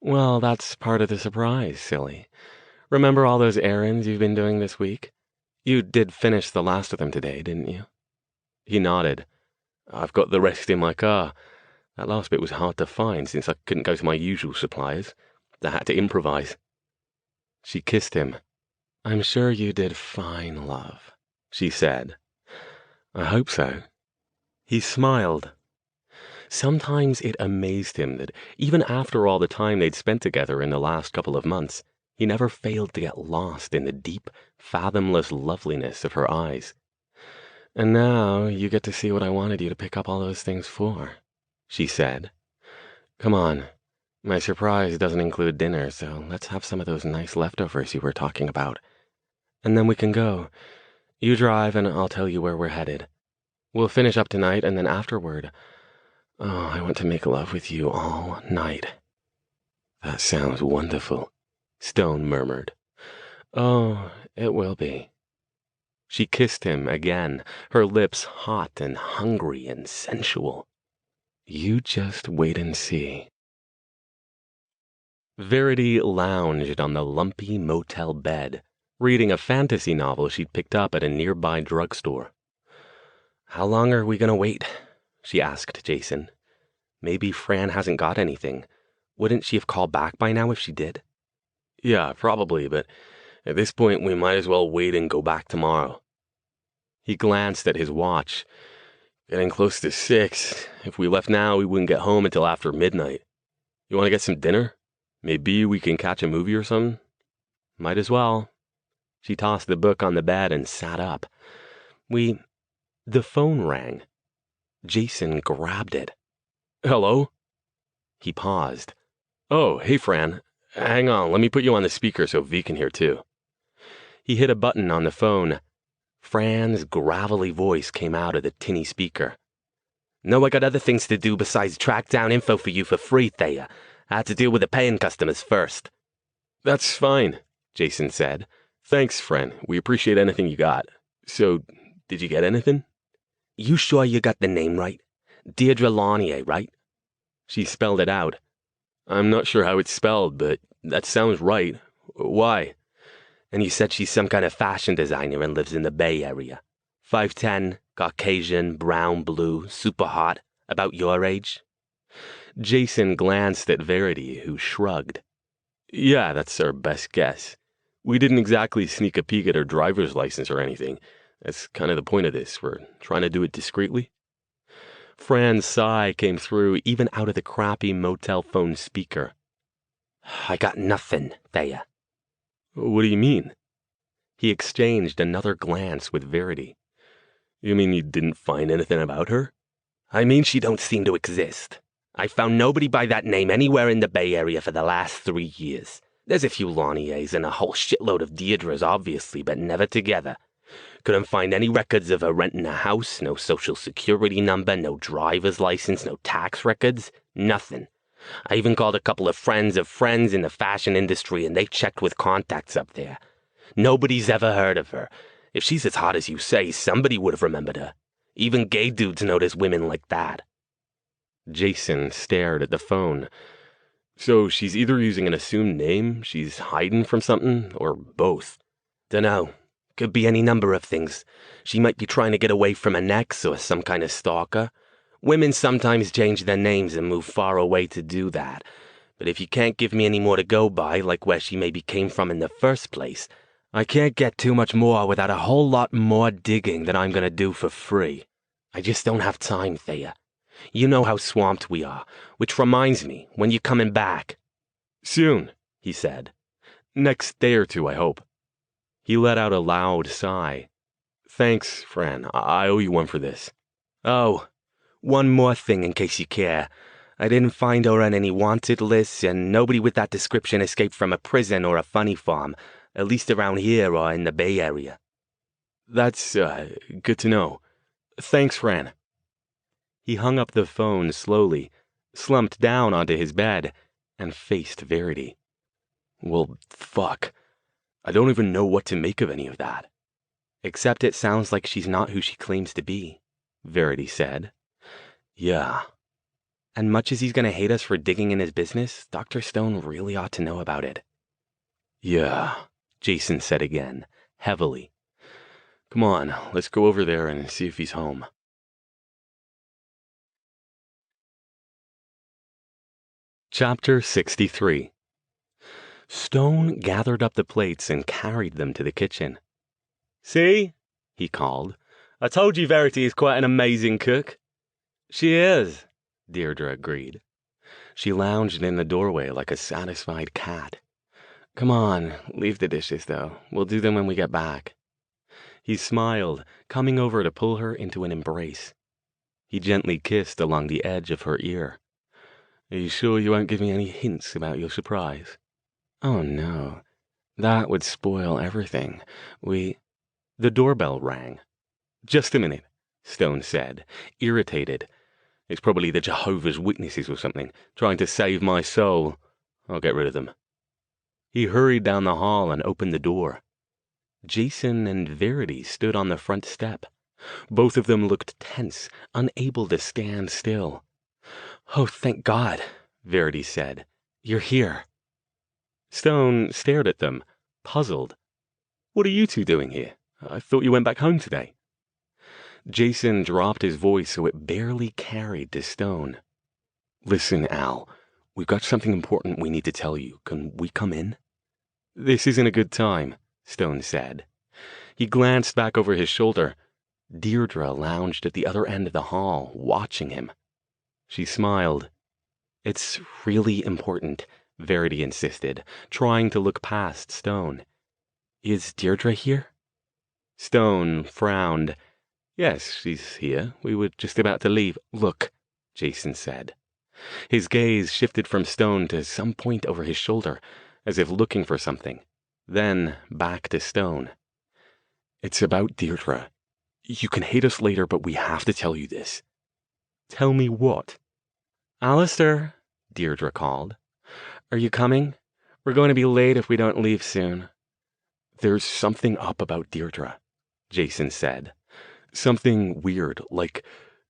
Well, that's part of the surprise, silly. Remember all those errands you've been doing this week? You did finish the last of them today, didn't you? He nodded. I've got the rest in my car. That last bit was hard to find since I couldn't go to my usual suppliers. I had to improvise. She kissed him. I'm sure you did fine, love, she said. I hope so. He smiled. Sometimes it amazed him that even after all the time they'd spent together in the last couple of months, he never failed to get lost in the deep, fathomless loveliness of her eyes. And now you get to see what I wanted you to pick up all those things for, she said. Come on. My surprise doesn't include dinner, so let's have some of those nice leftovers you were talking about. And then we can go. You drive and I'll tell you where we're headed. We'll finish up tonight and then afterward. Oh, I want to make love with you all night. That sounds wonderful, Stone murmured. Oh, it will be. She kissed him again, her lips hot and hungry and sensual. You just wait and see. Verity lounged on the lumpy motel bed, reading a fantasy novel she'd picked up at a nearby drugstore. How long are we going to wait? She asked Jason. Maybe Fran hasn't got anything. Wouldn't she have called back by now if she did? Yeah, probably, but at this point we might as well wait and go back tomorrow. He glanced at his watch. Getting close to 6. If we left now, we wouldn't get home until after midnight. You want to get some dinner? Maybe we can catch a movie or something? Might as well. She tossed the book on the bed and sat up. The phone rang. Jason grabbed it. Hello? He paused. Oh, hey, Fran. Hang on, let me put you on the speaker so V can hear too. He hit a button on the phone. Fran's gravelly voice came out of the tinny speaker. No, I got other things to do besides track down info for you for free, Thea. I had to deal with the paying customers first. That's fine, Jason said. Thanks, Fran. We appreciate anything you got. So, did you get anything? You sure you got the name right? Deirdre Launier, right? She spelled it out. I'm not sure how it's spelled, but that sounds right. Why? And you said she's some kind of fashion designer and lives in the Bay Area. 5'10", Caucasian, brown, blue, super hot, about your age? Jason glanced at Verity, who shrugged. Yeah, that's our best guess. We didn't exactly sneak a peek at her driver's license or anything. That's kind of the point of this. We're trying to do it discreetly. Fran's sigh came through even out of the crappy motel phone speaker. I got nothing, Thea. What do you mean? He exchanged another glance with Verity. You mean you didn't find anything about her? I mean she don't seem to exist. I found nobody by that name anywhere in the Bay Area for the last 3 years. There's a few Launiers and a whole shitload of Deirdres, obviously, but never together. Couldn't find any records of her renting a house, no social security number, no driver's license, no tax records, nothing. I even called a couple of friends in the fashion industry and they checked with contacts up there. Nobody's ever heard of her. If she's as hot as you say, somebody would have remembered her. Even gay dudes notice women like that. Jason stared at the phone. So she's either using an assumed name, she's hiding from something, or both. Dunno. Could be any number of things. She might be trying to get away from an ex or some kind of stalker. Women sometimes change their names and move far away to do that. But if you can't give me any more to go by, like where she maybe came from in the first place, I can't get too much more without a whole lot more digging than I'm gonna do for free. I just don't have time, Thea. You know how swamped we are, which reminds me, when you coming back? Soon, he said. Next day or two, I hope. He let out a loud sigh. Thanks, Fran. I owe you one for this. Oh, one more thing in case you care. I didn't find her on any wanted lists, and nobody with that description escaped from a prison or a funny farm, at least around here or in the Bay Area. That's, good to know. Thanks, Fran. He hung up the phone slowly, slumped down onto his bed, and faced Verity. Well, fuck. I don't even know what to make of any of that. Except it sounds like she's not who she claims to be, Verity said. Yeah. And much as he's gonna hate us for digging in his business, Dr. Stone really ought to know about it. Yeah, Jason said again, heavily. Come on, let's go over there and see if he's home. Chapter 63. Stone gathered up the plates and carried them to the kitchen. See? He called. I told you Verity is quite an amazing cook. She is, Deirdre agreed. She lounged in the doorway like a satisfied cat. Come on, leave the dishes, though. We'll do them when we get back. He smiled, coming over to pull her into an embrace. He gently kissed along the edge of her ear. Are you sure you won't give me any hints about your surprise? Oh, no. That would spoil everything. The doorbell rang. Just a minute, Stone said, irritated. It's probably the Jehovah's Witnesses or something, trying to save my soul. I'll get rid of them. He hurried down the hall and opened the door. Jason and Verity stood on the front step. Both of them looked tense, unable to stand still. Oh, thank God, Verity said. You're here. Stone stared at them, puzzled. What are you two doing here? I thought you went back home today. Jason dropped his voice so it barely carried to Stone. Listen, Al, we've got something important we need to tell you. Can we come in? This isn't a good time, Stone said. He glanced back over his shoulder. Deirdre lounged at the other end of the hall, watching him. She smiled. It's really important, Verity insisted, trying to look past Stone. Is Deirdre here? Stone frowned. Yes, she's here. We were just about to leave. Look, Jason said. His gaze shifted from Stone to some point over his shoulder, as if looking for something. Then back to Stone. It's about Deirdre. You can hate us later, but we have to tell you this. Tell me what? Alastair, Deirdre called. Are you coming? We're going to be late if we don't leave soon. There's something up about Deirdre, Jason said. Something weird, like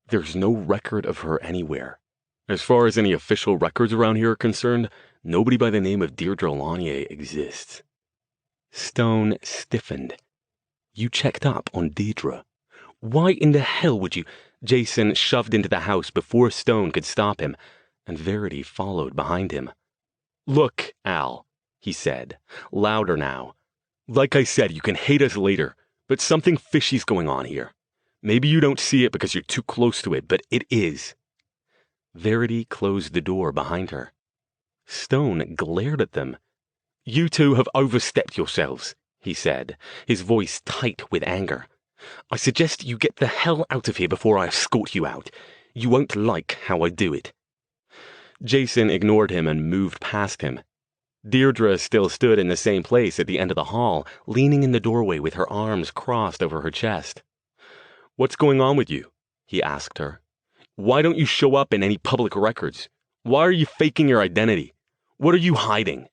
there's no record of her anywhere. As far as any official records around here are concerned, nobody by the name of Deirdre Lanier exists. Stone stiffened. You checked up on Deirdre. Why in the hell would you? Jason shoved into the house before Stone could stop him, and Verity followed behind him. Look, Al, he said, louder now. Like I said, you can hate us later, but something fishy's going on here. Maybe you don't see it because you're too close to it, but it is. Verity closed the door behind her. Stone glared at them. You two have overstepped yourselves, he said, his voice tight with anger. I suggest you get the hell out of here before I escort you out. You won't like how I do it. Jason ignored him and moved past him. Deirdre still stood in the same place at the end of the hall, leaning in the doorway with her arms crossed over her chest. What's going on with you? He asked her. Why don't you show up in any public records? Why are you faking your identity? What are you hiding?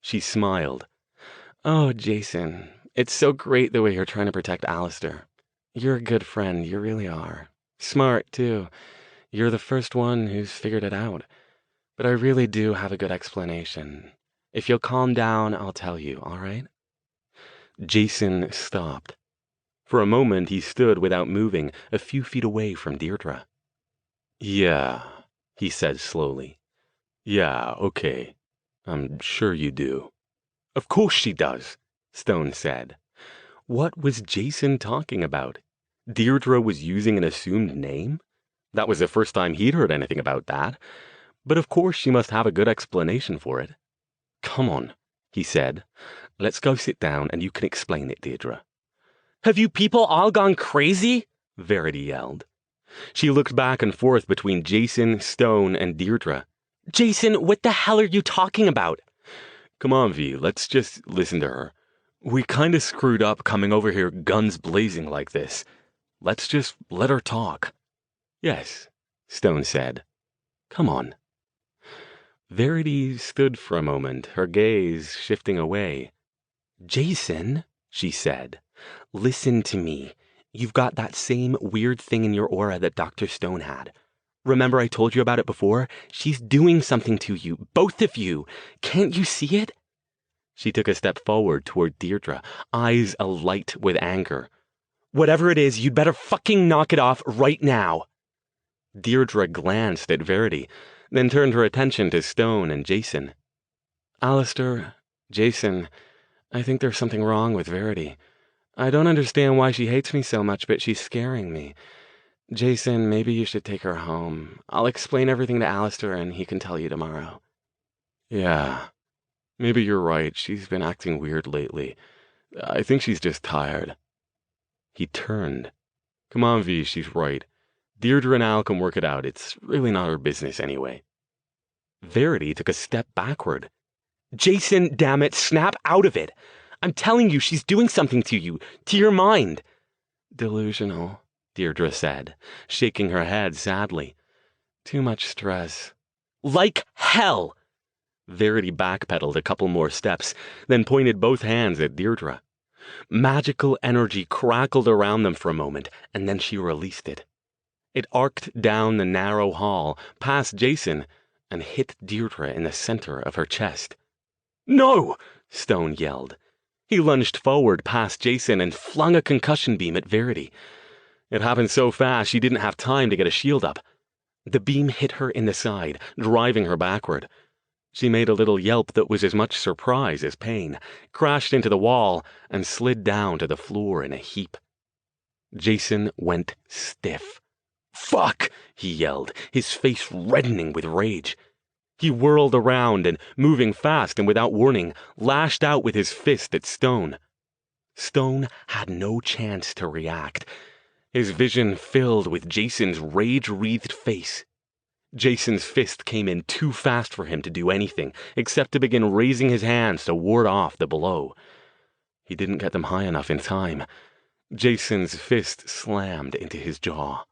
She smiled. Oh, Jason, it's so great the way you're trying to protect Alastair. You're a good friend, you really are. Smart, too. You're the first one who's figured it out. But I really do have a good explanation. If you'll calm down, I'll tell you, all right? Jason stopped. For a moment, he stood without moving, a few feet away from Deirdre. Yeah, he said slowly. Yeah, okay. I'm sure you do. Of course she does, Stone said. What was Jason talking about? Deirdre was using an assumed name? That was the first time he'd heard anything about that. But of course she must have a good explanation for it. Come on, he said. Let's go sit down and you can explain it, Deirdre. Have you people all gone crazy? Verity yelled. She looked back and forth between Jason, Stone, and Deirdre. Jason, what the hell are you talking about? Come on, V, let's just listen to her. We kinda screwed up coming over here guns blazing like this. Let's just let her talk. Yes, Stone said. Come on. Verity stood for a moment, her gaze shifting away. Jason, she said, listen to me. You've got that same weird thing in your aura that Dr. Stone had. Remember I told you about it before? She's doing something to you, both of you. Can't you see it? She took a step forward toward Deirdre, eyes alight with anger. Whatever it is, you'd better fucking knock it off right now. Deirdre glanced at Verity, then turned her attention to Stone and Jason. Alastair, Jason, I think there's something wrong with Verity. I don't understand why she hates me so much, but she's scaring me. Jason, maybe you should take her home. I'll explain everything to Alastair and he can tell you tomorrow. Yeah, maybe you're right. She's been acting weird lately. I think she's just tired. He turned. Come on, V, she's right. Deirdre and Al can work it out. It's really not her business anyway. Verity took a step backward. Jason, damn it, snap out of it. I'm telling you, she's doing something to you, to your mind. Delusional, Deirdre said, shaking her head sadly. Too much stress. Like hell! Verity backpedaled a couple more steps, then pointed both hands at Deirdre. Magical energy crackled around them for a moment, and then she released it. It arced down the narrow hall, past Jason, and hit Deirdre in the center of her chest. No! Stone yelled. He lunged forward past Jason and flung a concussion beam at Verity. It happened so fast she didn't have time to get a shield up. The beam hit her in the side, driving her backward. She made a little yelp that was as much surprise as pain, crashed into the wall, and slid down to the floor in a heap. Jason went stiff. "Fuck!" he yelled, his face reddening with rage. He whirled around and, moving fast and without warning, lashed out with his fist at Stone. Stone had no chance to react. His vision filled with Jason's rage-wreathed face. Jason's fist came in too fast for him to do anything, except to begin raising his hands to ward off the blow. He didn't get them high enough in time. Jason's fist slammed into his jaw.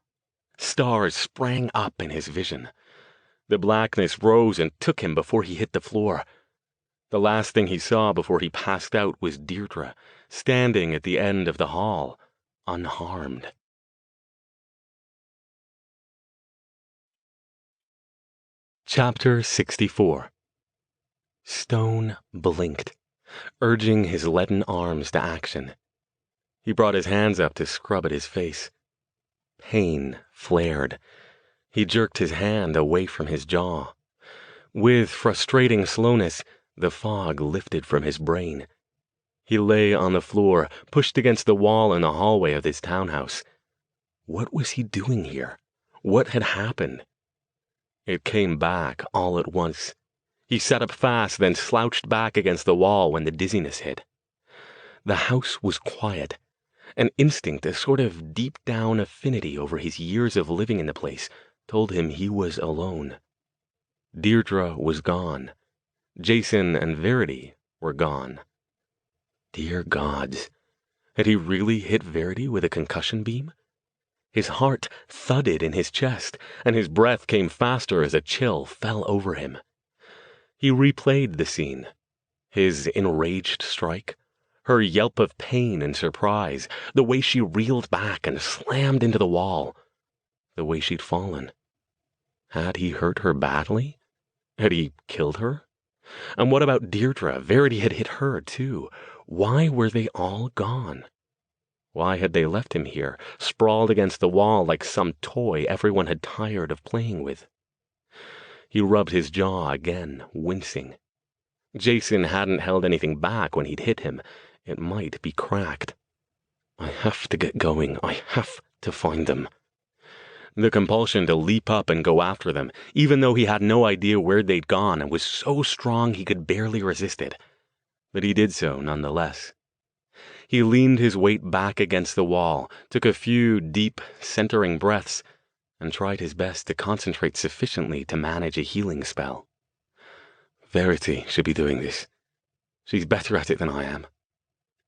Stars sprang up in his vision. The blackness rose and took him before he hit the floor. The last thing he saw before he passed out was Deirdre, standing at the end of the hall, unharmed. Chapter 64. Stone blinked, urging his leaden arms to action. He brought his hands up to scrub at his face. Pain flared. He jerked his hand away from his jaw. With frustrating slowness, the fog lifted from his brain. He lay on the floor, pushed against the wall in the hallway of his townhouse. What was he doing here? What had happened? It came back all at once. He sat up fast, then slouched back against the wall when the dizziness hit. The house was quiet. An instinct, a sort of deep-down affinity over his years of living in the place, told him he was alone. Deirdre was gone. Jason and Verity were gone. Dear gods, had he really hit Verity with a concussion beam? His heart thudded in his chest, and his breath came faster as a chill fell over him. He replayed the scene. His enraged strike, her yelp of pain and surprise, the way she reeled back and slammed into the wall, the way she'd fallen. Had he hurt her badly? Had he killed her? And what about Deirdre? Verity had hit her, too. Why were they all gone? Why had they left him here, sprawled against the wall like some toy everyone had tired of playing with? He rubbed his jaw again, wincing. Jason hadn't held anything back when he'd hit him. It might be cracked. I have to get going. I have to find them. The compulsion to leap up and go after them, even though he had no idea where they'd gone, and was so strong he could barely resist it. But he did so nonetheless. He leaned his weight back against the wall, took a few deep, centering breaths, and tried his best to concentrate sufficiently to manage a healing spell. Verity should be doing this. She's better at it than I am.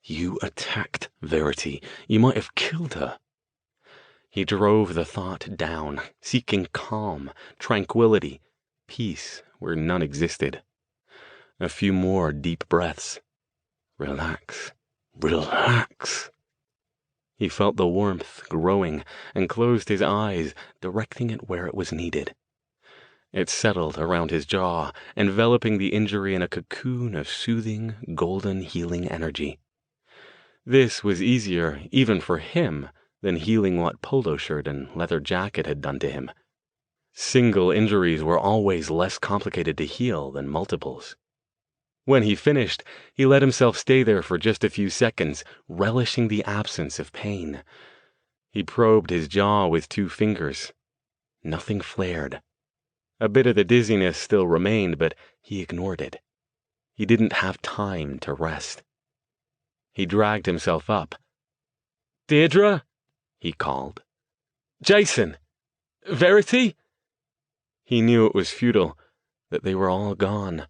You attacked Verity. You might have killed her. He drove the thought down, seeking calm, tranquility, peace where none existed. A few more deep breaths. Relax. Relax. He felt the warmth growing and closed his eyes, directing it where it was needed. It settled around his jaw, enveloping the injury in a cocoon of soothing, golden healing energy. This was easier, even for him, than healing what polo shirt and leather jacket had done to him. Single injuries were always less complicated to heal than multiples. When he finished, he let himself stay there for just a few seconds, relishing the absence of pain. He probed his jaw with 2 fingers. Nothing flared. A bit of the dizziness still remained, but he ignored it. He didn't have time to rest. He dragged himself up. "Deirdre?" he called. "Jason! Verity?" He knew it was futile, that they were all gone,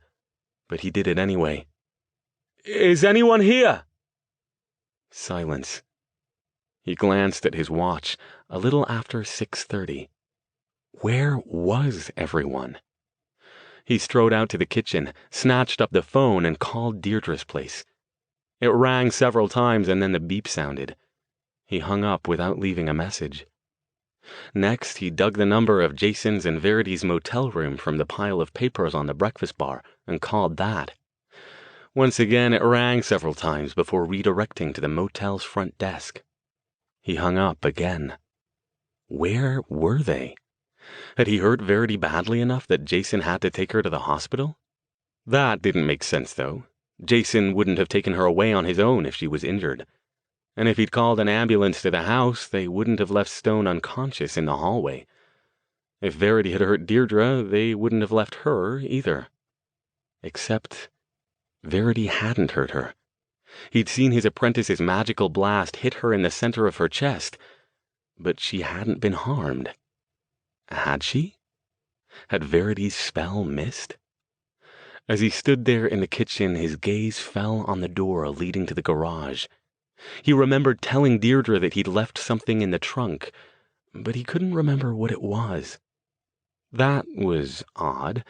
but he did it anyway. "Is anyone here?" Silence. He glanced at his watch, a little after 6:30. Where was everyone? He strode out to the kitchen, snatched up the phone, and called Deirdre's place. It rang several times, and then the beep sounded. He hung up without leaving a message. Next, he dug the number of Jason's and Verity's motel room from the pile of papers on the breakfast bar and called that. Once again, it rang several times before redirecting to the motel's front desk. He hung up again. Where were they? Had he hurt Verity badly enough that Jason had to take her to the hospital? That didn't make sense, though. Jason wouldn't have taken her away on his own if she was injured. And if he'd called an ambulance to the house, they wouldn't have left Stone unconscious in the hallway. If Verity had hurt Deirdre, they wouldn't have left her either. Except Verity hadn't hurt her. He'd seen his apprentice's magical blast hit her in the center of her chest, but she hadn't been harmed. Had she? Had Verity's spell missed? As he stood there in the kitchen, his gaze fell on the door leading to the garage. He remembered telling Deirdre that he'd left something in the trunk, but he couldn't remember what it was. That was odd.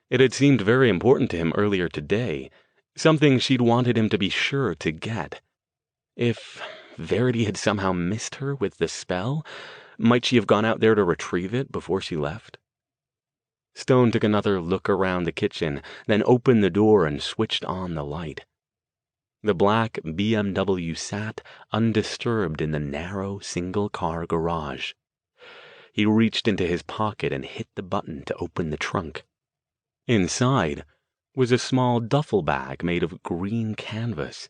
It had seemed very important to him earlier today, something she'd wanted him to be sure to get. If Verity had somehow missed her with the spell, might she have gone out there to retrieve it before she left? Stone took another look around the kitchen, then opened the door and switched on the light. The black BMW sat undisturbed in the narrow single-car garage. He reached into his pocket and hit the button to open the trunk. Inside was a small duffel bag made of green canvas.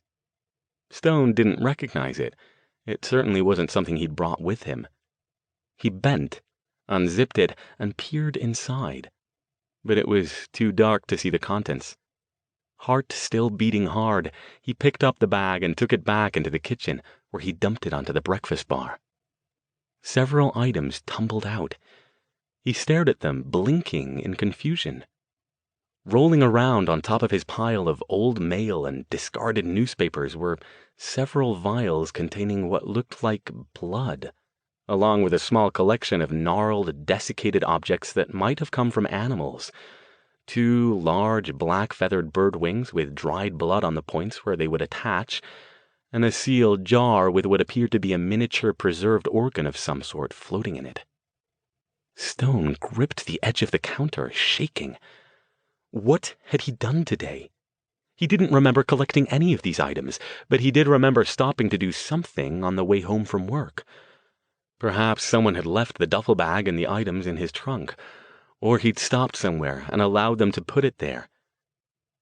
Stone didn't recognize it. It certainly wasn't something he'd brought with him. He bent, unzipped it, and peered inside. But it was too dark to see the contents. Heart still beating hard, he picked up the bag and took it back into the kitchen, where he dumped it onto the breakfast bar. Several items tumbled out. He stared at them, blinking in confusion. Rolling around on top of his pile of old mail and discarded newspapers were several vials containing what looked like blood, along with a small collection of gnarled, desiccated objects that might have come from animals. 2 large black-feathered bird wings with dried blood on the points where they would attach, and a sealed jar with what appeared to be a miniature preserved organ of some sort floating in it. Stone gripped the edge of the counter, shaking. What had he done today? He didn't remember collecting any of these items, but he did remember stopping to do something on the way home from work. Perhaps someone had left the duffel bag and the items in his trunk, Or he'd stopped somewhere and allowed them to put it there.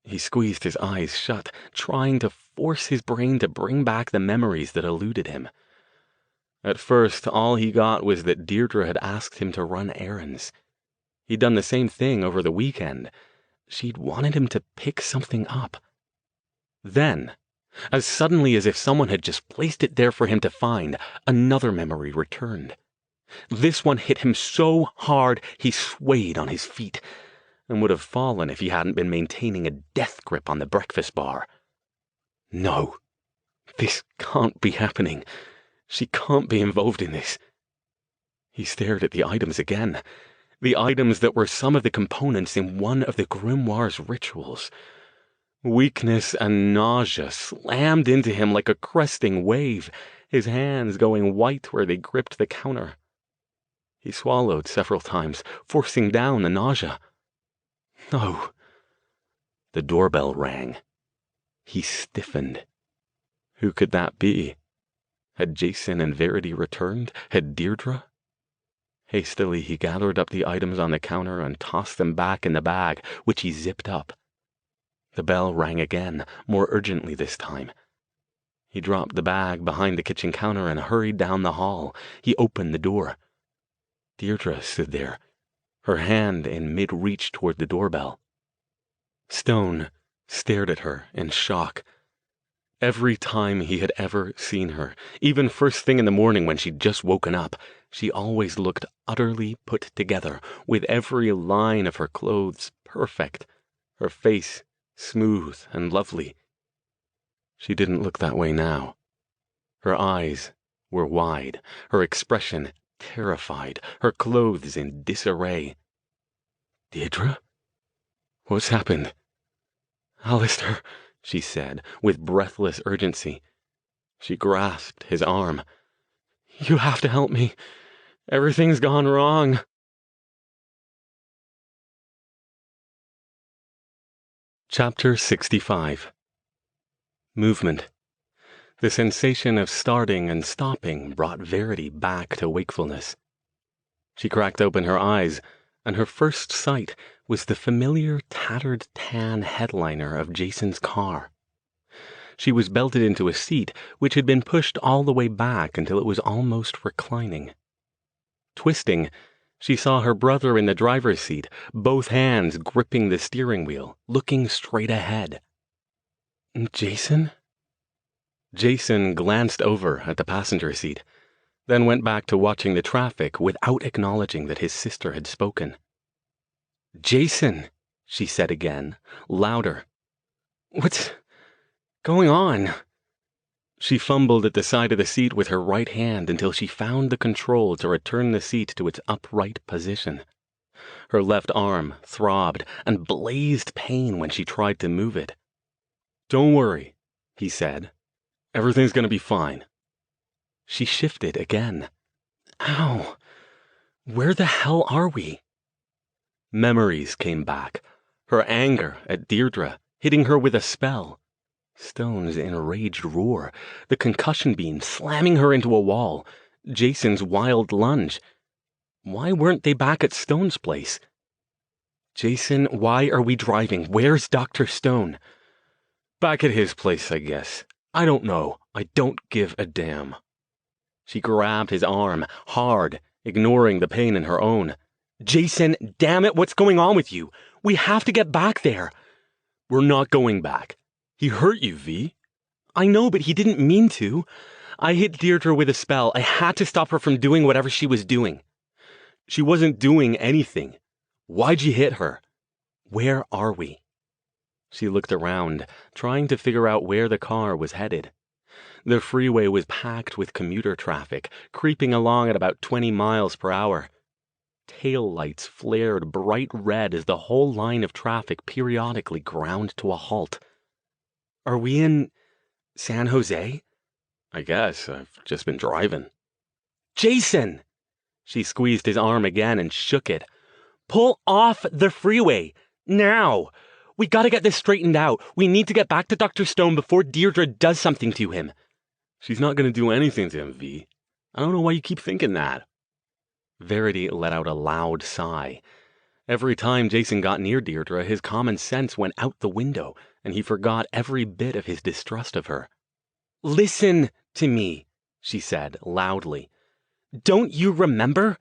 He squeezed his eyes shut, trying to force his brain to bring back the memories that eluded him. At first, all he got was that Deirdre had asked him to run errands. He'd done the same thing over the weekend. She'd wanted him to pick something up. Then, as suddenly as if someone had just placed it there for him to find, another memory returned. This one hit him so hard he swayed on his feet, and would have fallen if he hadn't been maintaining a death grip on the breakfast bar. No, this can't be happening. She can't be involved in this. He stared at the items again. The items that were some of the components in one of the grimoire's rituals. Weakness and nausea slammed into him like a cresting wave, his hands going white where they gripped the counter. He swallowed several times, forcing down the nausea. No. The doorbell rang. He stiffened. Who could that be? Had Jason and Verity returned? Had Deirdre? Hastily, he gathered up the items on the counter and tossed them back in the bag, which he zipped up. The bell rang again, more urgently this time. He dropped the bag behind the kitchen counter and hurried down the hall. He opened the door. Deirdre stood there, her hand in mid-reach toward the doorbell. Stone stared at her in shock. Every time he had ever seen her, even first thing in the morning when she'd just woken up, she always looked utterly put together, with every line of her clothes perfect, her face smooth and lovely. She didn't look that way now. Her eyes were wide, her expression terrified, her clothes in disarray. Deirdre? What's happened? Alastair, she said, with breathless urgency. She grasped his arm. You have to help me. Everything's gone wrong. Chapter 65. Movement. The sensation of starting and stopping brought Verity back to wakefulness. She cracked open her eyes, and her first sight was the familiar tattered tan headliner of Jason's car. She was belted into a seat which had been pushed all the way back until it was almost reclining. Twisting, she saw her brother in the driver's seat, both hands gripping the steering wheel, looking straight ahead. Jason? Jason glanced over at the passenger seat, then went back to watching the traffic without acknowledging that his sister had spoken. Jason, she said again, louder. What's going on? She fumbled at the side of the seat with her right hand until she found the control to return the seat to its upright position. Her left arm throbbed and blazed pain when she tried to move it. Don't worry, he said. Everything's going to be fine. She shifted again. Ow! Where the hell are we? Memories came back. Her anger at Deirdre, hitting her with a spell. Stone's enraged roar. The concussion beam slamming her into a wall. Jason's wild lunge. Why weren't they back at Stone's place? Jason, why are we driving? Where's Dr. Stone? Back at his place, I guess. I don't know. I don't give a damn. She grabbed his arm, hard, ignoring the pain in her own. Jason, damn it, what's going on with you? We have to get back there. We're not going back. He hurt you, V. I know, but he didn't mean to. I hit Deirdre with a spell. I had to stop her from doing whatever she was doing. She wasn't doing anything. Why'd you hit her? Where are we? She looked around, trying to figure out where the car was headed. The freeway was packed with commuter traffic, creeping along at about 20 miles per hour. Tail lights flared bright red as the whole line of traffic periodically ground to a halt. Are we in San Jose? I guess. I've just been driving. Jason! She squeezed his arm again and shook it. Pull off the freeway! Now! We gotta get this straightened out. We need to get back to Dr. Stone before Deirdre does something to him. She's not gonna do anything to him, V. I don't know why you keep thinking that. Verity let out a loud sigh. Every time Jason got near Deirdre, his common sense went out the window, and he forgot every bit of his distrust of her. "Listen to me," she said loudly. "Don't you remember?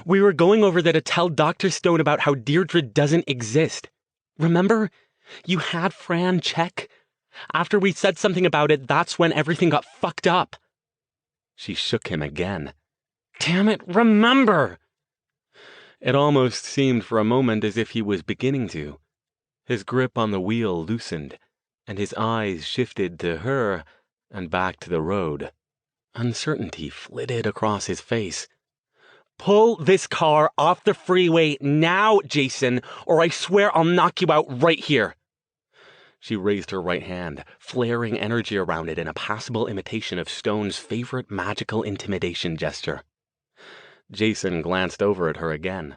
We were going over there to tell Dr. Stone about how Deirdre doesn't exist. Remember? You had Fran check. After we said something about it, that's when everything got fucked up." She shook him again. "Damn it, remember!" It almost seemed for a moment as if he was beginning to. His grip on the wheel loosened, and his eyes shifted to her and back to the road. Uncertainty flitted across his face. "Pull this car off the freeway now, Jason, or I swear I'll knock you out right here." She raised her right hand, flaring energy around it in a passable imitation of Stone's favorite magical intimidation gesture. Jason glanced over at her again.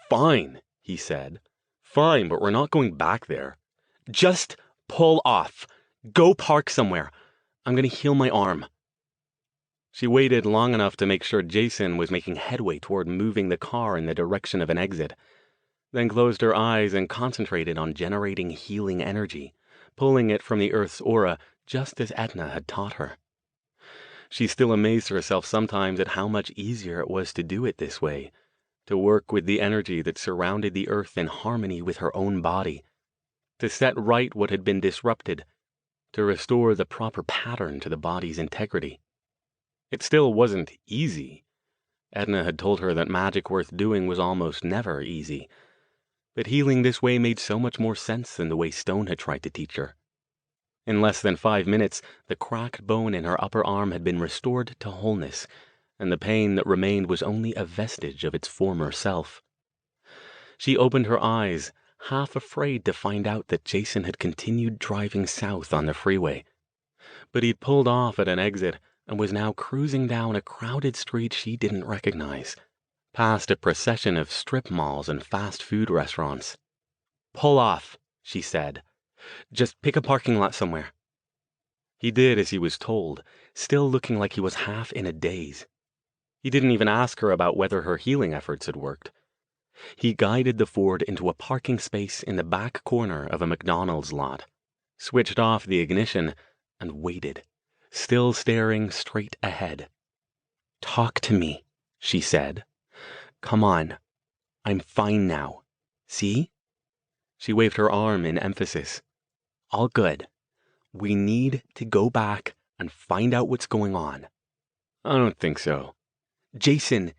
"Fine," he said. "Fine, but we're not going back there. Just pull off. Go park somewhere. I'm going to heal my arm." She waited long enough to make sure Jason was making headway toward moving the car in the direction of an exit, then closed her eyes and concentrated on generating healing energy, pulling it from the Earth's aura just as Edna had taught her. She still amazed herself sometimes at how much easier it was to do it this way, to work with the energy that surrounded the Earth in harmony with her own body, to set right what had been disrupted, to restore the proper pattern to the body's integrity. It still wasn't easy. Edna had told her that magic worth doing was almost never easy, but healing this way made so much more sense than the way Stone had tried to teach her. In less than 5 minutes, the cracked bone in her upper arm had been restored to wholeness, and the pain that remained was only a vestige of its former self. She opened her eyes, half afraid to find out that Jason had continued driving south on the freeway. But he'd pulled off at an exit and was now cruising down a crowded street she didn't recognize, past a procession of strip malls and fast food restaurants. "Pull off," she said. "Just pick a parking lot somewhere." He did as he was told, still looking like he was half in a daze. He didn't even ask her about whether her healing efforts had worked. He guided the Ford into a parking space in the back corner of a McDonald's lot, switched off the ignition, and waited, still staring straight ahead. "Talk to me," she said. "Come on. I'm fine now. See?" She waved her arm in emphasis. "All good. We need to go back and find out what's going on." "I don't think so." "Jason,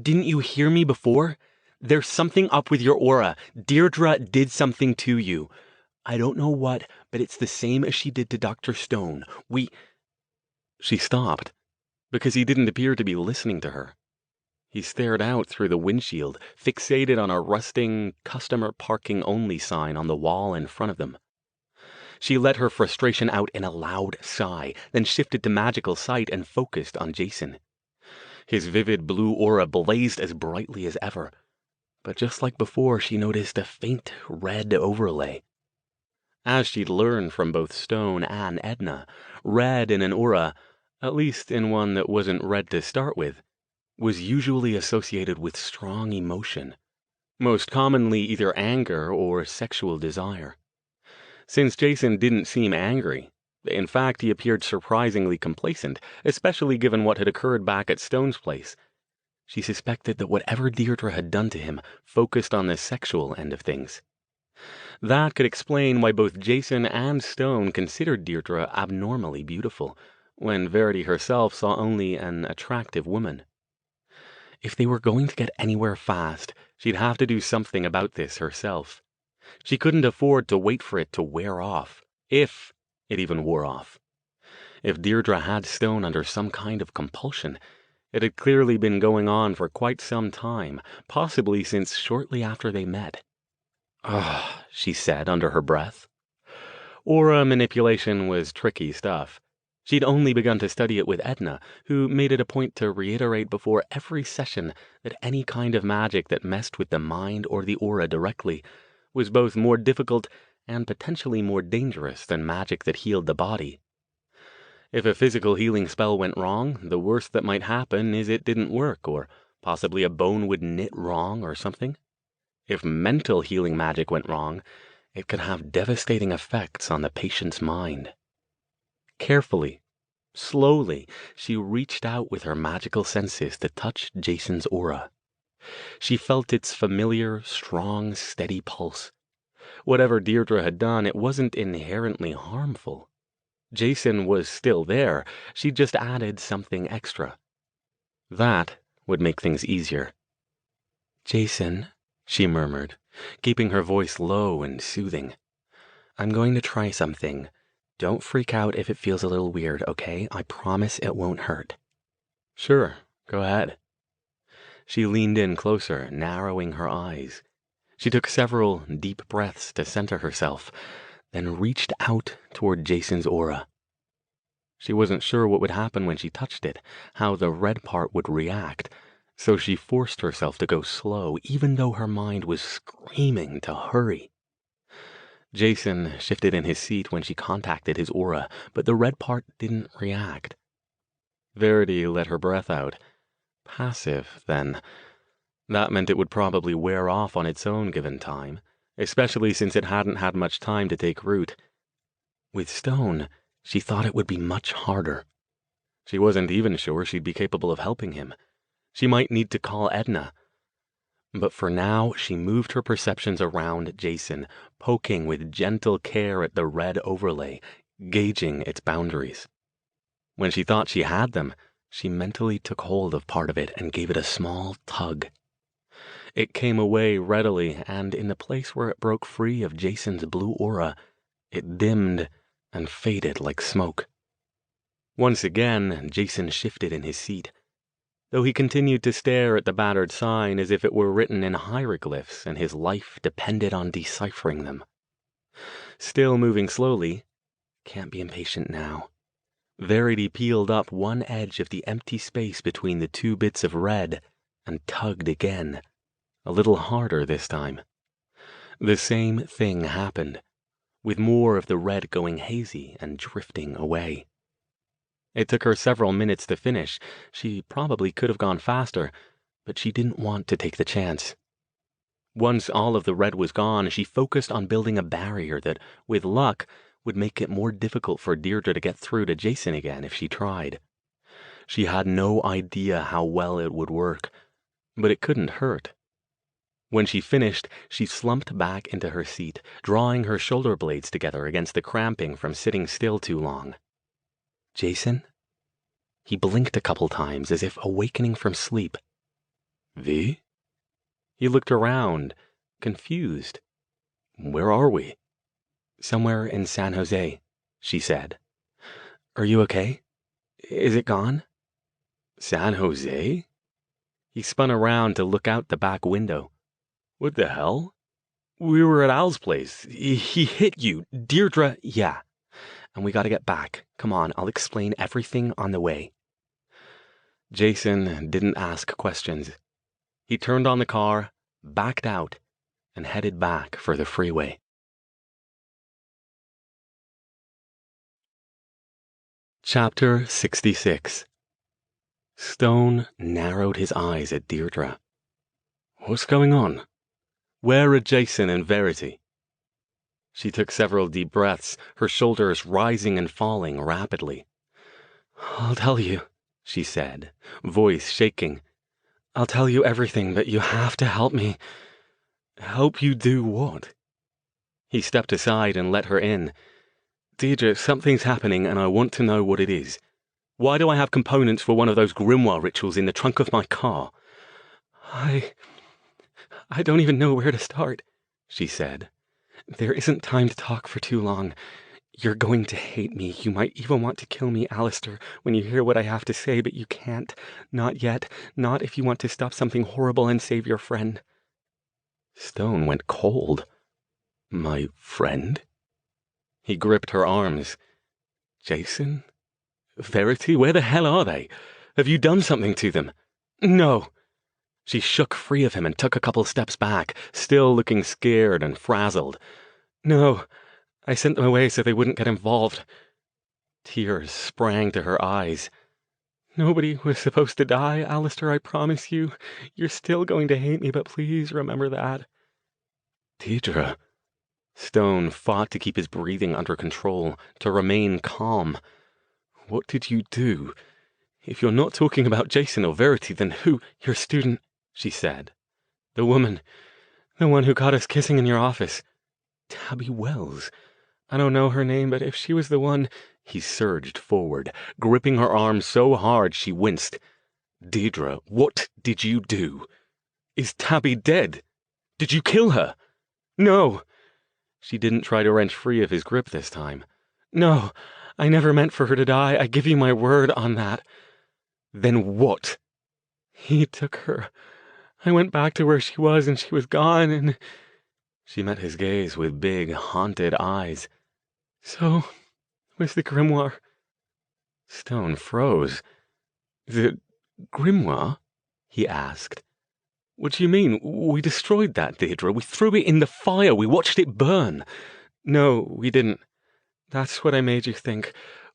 didn't you hear me before? There's something up with your aura. Deirdre did something to you. I don't know what, but it's the same as she did to Dr. Stone. She stopped, because he didn't appear to be listening to her. He stared out through the windshield, fixated on a rusting customer parking only sign on the wall in front of them. She let her frustration out in a loud sigh, then shifted to magical sight and focused on Jason. His vivid blue aura blazed as brightly as ever, but just like before, she noticed a faint red overlay. As she'd learned from both Stone and Edna, red in an aura, at least in one that wasn't red to start with, was usually associated with strong emotion, most commonly either anger or sexual desire. Since Jason didn't seem angry, in fact he appeared surprisingly complacent, especially given what had occurred back at Stone's place, she suspected that whatever Deirdre had done to him focused on the sexual end of things. That could explain why both Jason and Stone considered Deirdre abnormally beautiful, when Verity herself saw only an attractive woman. If they were going to get anywhere fast, she'd have to do something about this herself. She couldn't afford to wait for it to wear off, if it even wore off. If Deirdre had Stone under some kind of compulsion, it had clearly been going on for quite some time, possibly since shortly after they met. "Ugh," she said under her breath. Aura manipulation was tricky stuff. She'd only begun to study it with Edna, who made it a point to reiterate before every session that any kind of magic that messed with the mind or the aura directly was both more difficult and potentially more dangerous than magic that healed the body. If a physical healing spell went wrong, the worst that might happen is it didn't work, or possibly a bone would knit wrong or something. If mental healing magic went wrong, it could have devastating effects on the patient's mind. Carefully, slowly, she reached out with her magical senses to touch Jason's aura. She felt its familiar, strong, steady pulse. Whatever Deirdre had done, it wasn't inherently harmful. Jason was still there. She just added something extra. That would make things easier. "Jason," she murmured, keeping her voice low and soothing. "I'm going to try something. Don't freak out if it feels a little weird, okay? I promise it won't hurt." "Sure, go ahead." She leaned in closer, narrowing her eyes. She took several deep breaths to center herself, then reached out toward Jason's aura. She wasn't sure what would happen when she touched it, how the red part would react, so she forced herself to go slow, even though her mind was screaming to hurry. Jason shifted in his seat when she contacted his aura, but the red part didn't react. Verity let her breath out. Passive, then. That meant it would probably wear off on its own given time, especially since it hadn't had much time to take root. With Stone, she thought it would be much harder. She wasn't even sure she'd be capable of helping him. She might need to call Edna. But for now, she moved her perceptions around Jason, poking with gentle care at the red overlay, gauging its boundaries. When she thought she had them, she mentally took hold of part of it and gave it a small tug. It came away readily, and in the place where it broke free of Jason's blue aura, it dimmed and faded like smoke. Once again, Jason shifted in his seat, though he continued to stare at the battered sign as if it were written in hieroglyphs and his life depended on deciphering them. Still moving slowly, can't be impatient now, Verity peeled up one edge of the empty space between the two bits of red and tugged again, a little harder this time. The same thing happened, with more of the red going hazy and drifting away. It took her several minutes to finish. She probably could have gone faster, but she didn't want to take the chance. Once all of the red was gone, she focused on building a barrier that, with luck, would make it more difficult for Deirdre to get through to Jason again if she tried. She had no idea how well it would work, but it couldn't hurt. When she finished, she slumped back into her seat, drawing her shoulder blades together against the cramping from sitting still too long. "Jason?" He blinked a couple times as if awakening from sleep. "Vi?" He looked around, confused. "Where are we?" "Somewhere in San Jose," she said. "Are you okay? Is it gone?" "San Jose?" He spun around to look out the back window. "What the hell? We were at Al's place. He hit you. Deirdre—" "Yeah. And we gotta get back. Come on, I'll explain everything on the way." Jason didn't ask questions. He turned on the car, backed out, and headed back for the freeway. Chapter 66. Stone narrowed his eyes at Deirdre. "What's going on? Where are Jason and Verity?" She took several deep breaths, her shoulders rising and falling rapidly. "I'll tell you," she said, voice shaking. "I'll tell you everything, but you have to help me." "Help you do what?" He stepped aside and let her in. "Deirdre, something's happening and I want to know what it is. Why do I have components for one of those grimoire rituals in the trunk of my car?" I don't even know where to start," she said. "There isn't time to talk for too long. You're going to hate me. You might even want to kill me, Alastair, when you hear what I have to say, but you can't. Not yet. Not if you want to stop something horrible and save your friend." Stone went cold. "My friend?" He gripped her arms. "Jason? Verity? Where the hell are they? Have you done something to them?" "No." She shook free of him and took a couple steps back, still looking scared and frazzled. "No. I sent them away so they wouldn't get involved." Tears sprang to her eyes. "Nobody was supposed to die, Alastair, I promise you. You're still going to hate me, but please remember that." Deirdre. Stone fought to keep his breathing under control, to remain calm. What did you do? If you're not talking about Jason or Verity, then who? Your student, she said. The woman. The one who caught us kissing in your office. Tabby Wells. I don't know her name, but if she was the one... He surged forward, gripping her arm so hard she winced. Deirdre, what did you do? Is Tabby dead? Did you kill her? No. She didn't try to wrench free of his grip this time. No, I never meant for her to die. I give you my word on that. Then what? He took her. I went back to where she was, and she was gone, and... She met his gaze with big, haunted eyes. So, where's the grimoire? Stone froze. The grimoire? He asked. What do you mean? We destroyed that, Deirdre. We threw it in the fire. We watched it burn. No, we didn't. That's what I made you think.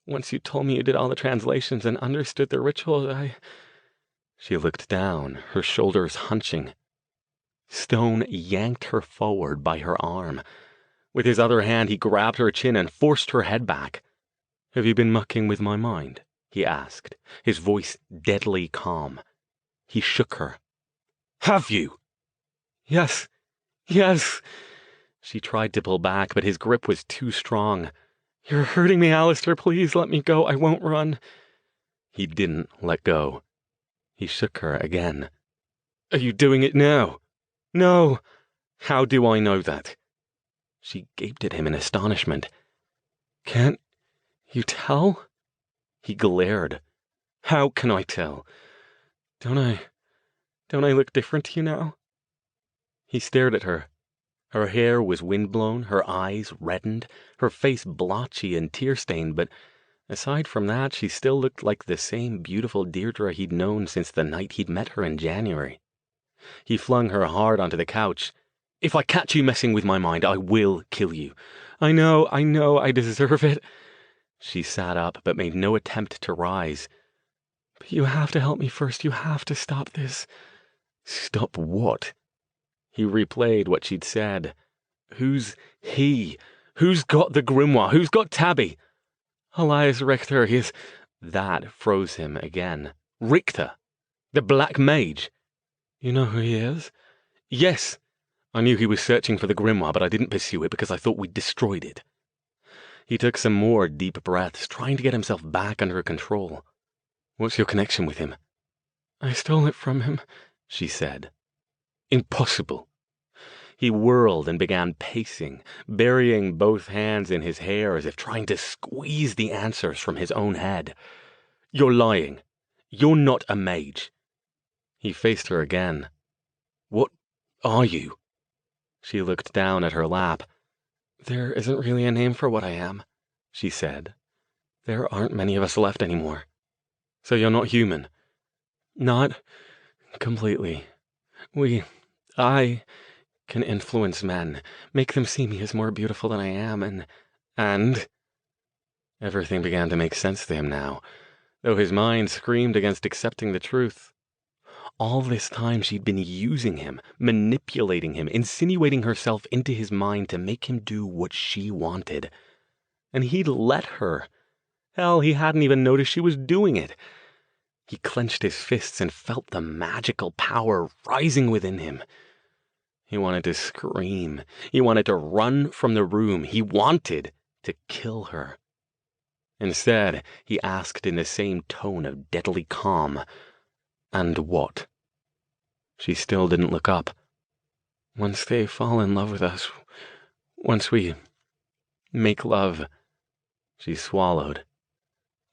Once you told me you did all the translations and understood the rituals, She looked down, her shoulders hunching. Stone yanked her forward by her arm. With his other hand, he grabbed her chin and forced her head back. Have you been mucking with my mind? He asked, his voice deadly calm. He shook her. Have you? Yes. Yes. She tried to pull back, but his grip was too strong. You're hurting me, Alastair. Please let me go. I won't run. He didn't let go. He shook her again. Are you doing it now? No. How do I know that? She gaped at him in astonishment. Can't you tell? He glared. How can I tell? Don't I look different to you now? He stared at her. Her hair was windblown, her eyes reddened, her face blotchy and tear-stained, but aside from that, she still looked like the same beautiful Deirdre he'd known since the night he'd met her in January. He flung her hard onto the couch. If I catch you messing with my mind, I will kill you. I know, I deserve it. She sat up, but made no attempt to rise. But you have to help me first. You have to stop this. Stop what? He replayed what she'd said. Who's he? Who's got the grimoire? Who's got Tabby? Elias Richter, he's... That froze him again. Richter? The Black Mage? You know who he is? Yes. I knew he was searching for the grimoire, but I didn't pursue it because I thought we'd destroyed it. He took some more deep breaths, trying to get himself back under control. What's your connection with him? I stole it from him, she said. Impossible. He whirled and began pacing, burying both hands in his hair as if trying to squeeze the answers from his own head. You're lying. You're not a mage. He faced her again. What are you? She looked down at her lap. There isn't really a name for what I am, she said. There aren't many of us left anymore. So you're not human? Not completely. I can influence men, make them see me as more beautiful than I am, and... Everything began to make sense to him now, though his mind screamed against accepting the truth. All this time she'd been using him, manipulating him, insinuating herself into his mind to make him do what she wanted. And he'd let her. Hell, he hadn't even noticed she was doing it. He clenched his fists and felt the magical power rising within him. He wanted to scream. He wanted to run from the room. He wanted to kill her. Instead, he asked in the same tone of deadly calm, "And what?" She still didn't look up. Once they fall in love with us, once we make love, she swallowed.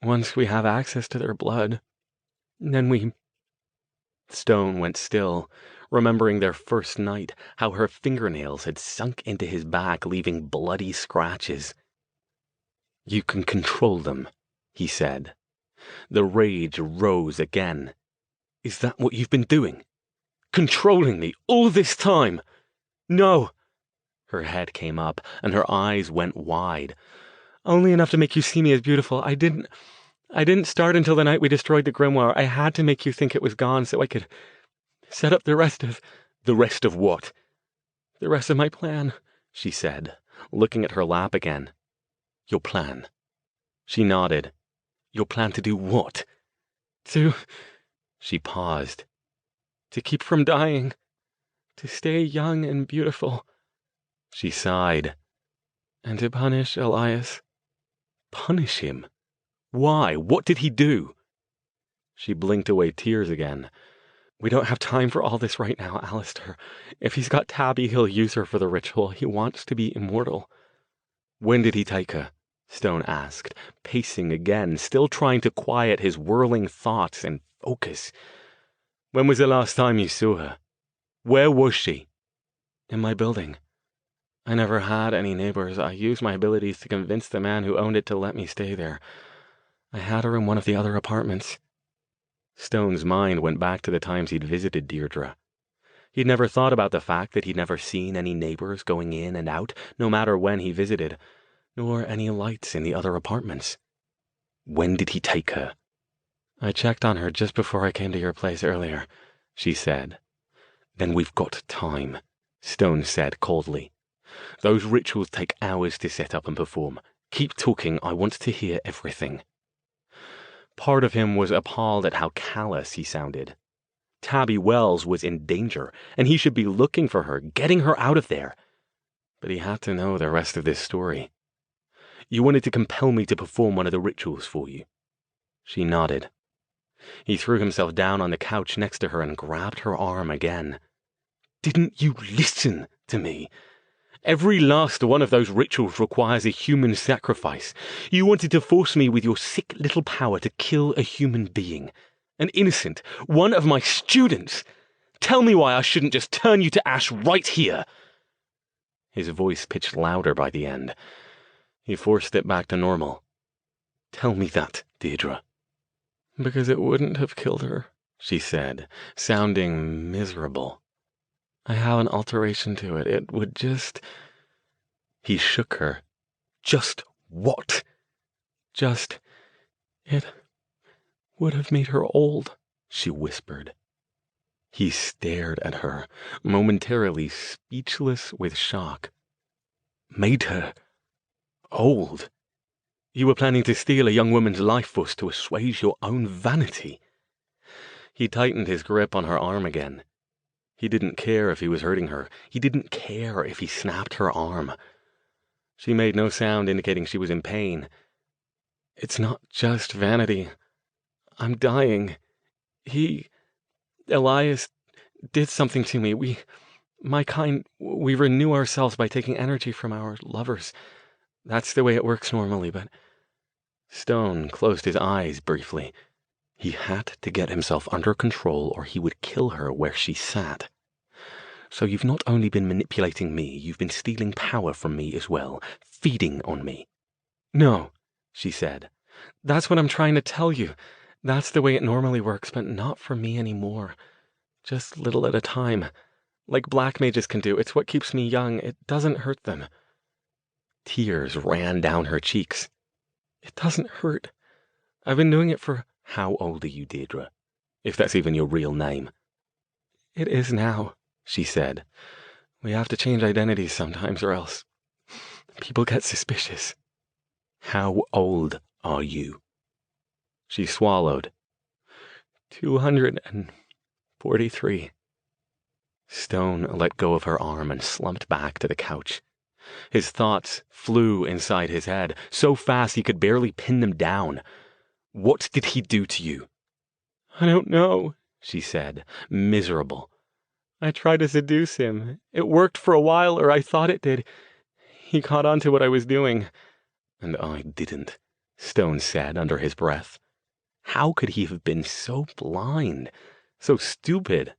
Once we have access to their blood, then we... Stone went still, remembering their first night, how her fingernails had sunk into his back, leaving bloody scratches. You can control them, he said. The rage rose again. Is that what you've been doing? Controlling me all this time? No. Her head came up, and her eyes went wide. Only enough to make you see me as beautiful. I didn't start until the night we destroyed the grimoire. I had to make you think it was gone so I could set up the rest of... The rest of what? The rest of my plan, she said, looking at her lap again. Your plan? She nodded. Your plan to do what? To... She paused. To keep from dying. To stay young and beautiful. She sighed. And to punish Elias. Punish him? Why? What did he do? She blinked away tears again. We don't have time for all this right now, Alastair. If he's got Tabby, he'll use her for the ritual. He wants to be immortal. When did he take her? Stone asked, pacing again, still trying to quiet his whirling thoughts and focus. When was the last time you saw her? Where was she? In my building. I never had any neighbors. I used my abilities to convince the man who owned it to let me stay there. I had her in one of the other apartments. Stone's mind went back to the times he'd visited Deirdre. He'd never thought about the fact that he'd never seen any neighbors going in and out, no matter when he visited, nor any lights in the other apartments. When did he take her? I checked on her just before I came to your place earlier, she said. Then we've got time, Stone said coldly. Those rituals take hours to set up and perform. Keep talking, I want to hear everything. Part of him was appalled at how callous he sounded. Tabby Wells was in danger, and he should be looking for her, getting her out of there. But he had to know the rest of this story. You wanted to compel me to perform one of the rituals for you. She nodded. He threw himself down on the couch next to her and grabbed her arm again. Didn't you listen to me? Every last one of those rituals requires a human sacrifice. You wanted to force me with your sick little power to kill a human being. An innocent, one of my students. Tell me why I shouldn't just turn you to ash right here. His voice pitched louder by the end. He forced it back to normal. Tell me that, Deirdre. Because it wouldn't have killed her, she said, sounding miserable. I have an alteration to it. It would just... He shook her. Just what? Just... It would have made her old, she whispered. He stared at her, momentarily speechless with shock. Made her old? You were planning to steal a young woman's life force to assuage your own vanity. He tightened his grip on her arm again. He didn't care if he was hurting her. He didn't care if he snapped her arm. She made no sound indicating she was in pain. It's not just vanity. I'm dying. Elias did something to me. We renew ourselves by taking energy from our lovers. That's the way it works normally, but... Stone closed his eyes briefly. He had to get himself under control or he would kill her where she sat. So you've not only been manipulating me, you've been stealing power from me as well, feeding on me. No, she said. That's what I'm trying to tell you. That's the way it normally works, but not for me anymore. Just little at a time. Like black mages can do. It's what keeps me young. It doesn't hurt them. Tears ran down her cheeks. It doesn't hurt. I've been doing it for... How old are you, Deirdre? If that's even your real name. It is now, she said. We have to change identities sometimes or else people get suspicious. How old are you? She swallowed. 243. Stone let go of her arm and slumped back to the couch. His thoughts flew inside his head, so fast he could barely pin them down. What did he do to you? I don't know, she said, miserable. I tried to seduce him. It worked for a while, or I thought it did. He caught on to what I was doing. And I didn't, Stone said under his breath. How could he have been so blind, so stupid?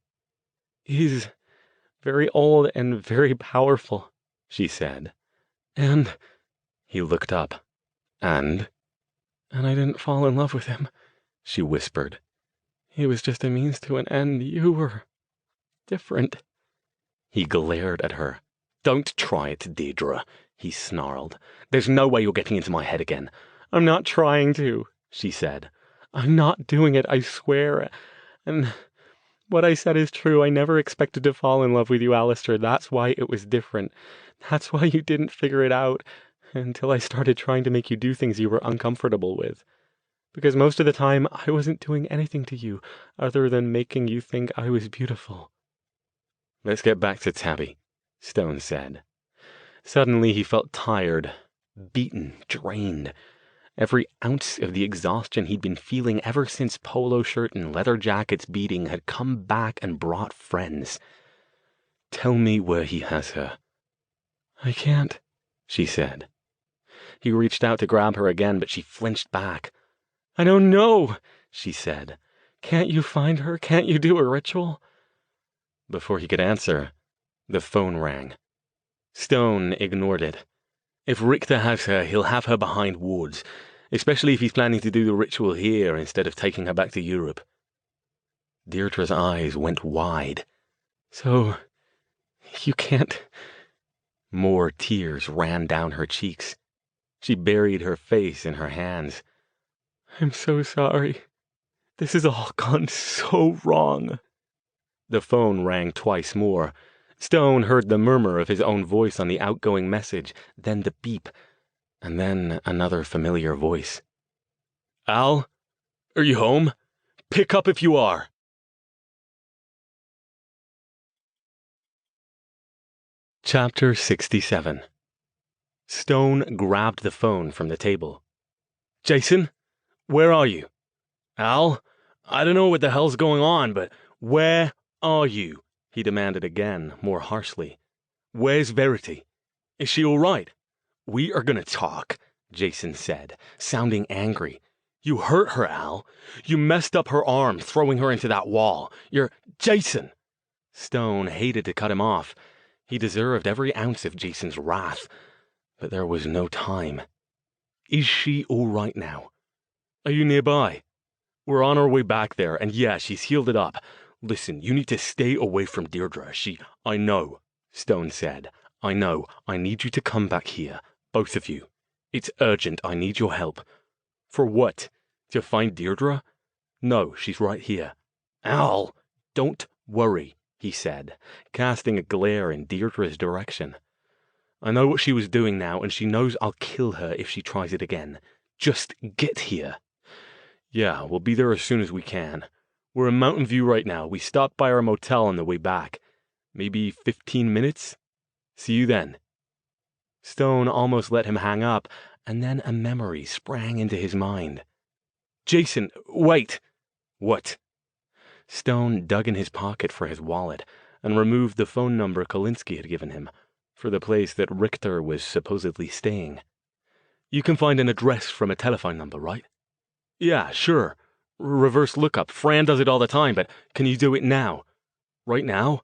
He's very old and very powerful, she said. And... He looked up. And I didn't fall in love with him, she whispered. He was just a means to an end. You were different. He glared at her. Don't try it, Deirdre, he snarled. There's no way you're getting into my head again. I'm not trying to, she said. I'm not doing it, I swear. And What I said is true. I never expected to fall in love with you, Alastair. That's why it was different. That's why you didn't figure it out until I started trying to make you do things you were uncomfortable with. Because most of the time, I wasn't doing anything to you other than making you think I was beautiful. Let's get back to Tabby, Stone said. Suddenly he felt tired, beaten, drained. Every ounce of the exhaustion he'd been feeling ever since polo shirt and leather jacket's beating had come back and brought friends. Tell me where he has her. I can't, she said. He reached out to grab her again, but she flinched back. I don't know, she said. Can't you find her? Can't you do a ritual? Before he could answer, the phone rang. Stone ignored it. If Richter has her, he'll have her behind woods, especially if he's planning to do the ritual here instead of taking her back to Europe. Deirdre's eyes went wide. So, you can't... More tears ran down her cheeks. She buried her face in her hands. I'm so sorry. This has all gone so wrong. The phone rang twice more. Stone heard the murmur of his own voice on the outgoing message, then the beep, and then another familiar voice. Al? Are you home? Pick up if you are. Chapter 67. Stone grabbed the phone from the table. Jason? Where are you? Al? I don't know what the hell's going on, but where are you? He demanded again, more harshly. Where's Verity? Is she all right? We are gonna talk, Jason said, sounding angry. You hurt her, Al. You messed up her arm, throwing her into that wall. You're... Jason! Stone hated to cut him off. He deserved every ounce of Jason's wrath, but there was no time. Is she all right now? Are you nearby? We're on our way back there, and yeah, she's healed it up. Listen, you need to stay away from Deirdre. I know, Stone said. I know. I need you to come back here. Both of you. It's urgent. I need your help. For what? To find Deirdre? No, she's right here. Al! Don't worry, he said, casting a glare in Deirdre's direction. I know what she was doing now, and she knows I'll kill her if she tries it again. Just get here. Yeah, we'll be there as soon as we can. We're in Mountain View right now. We stopped by our motel on the way back. Maybe 15 minutes? See you then. Stone almost let him hang up, and then a memory sprang into his mind. Jason, wait! What? Stone dug in his pocket for his wallet and removed the phone number Kolinsky had given him for the place that Richter was supposedly staying. You can find an address from a telephone number, right? Yeah, sure. Reverse lookup. Fran does it all the time, but can you do it now? Right now?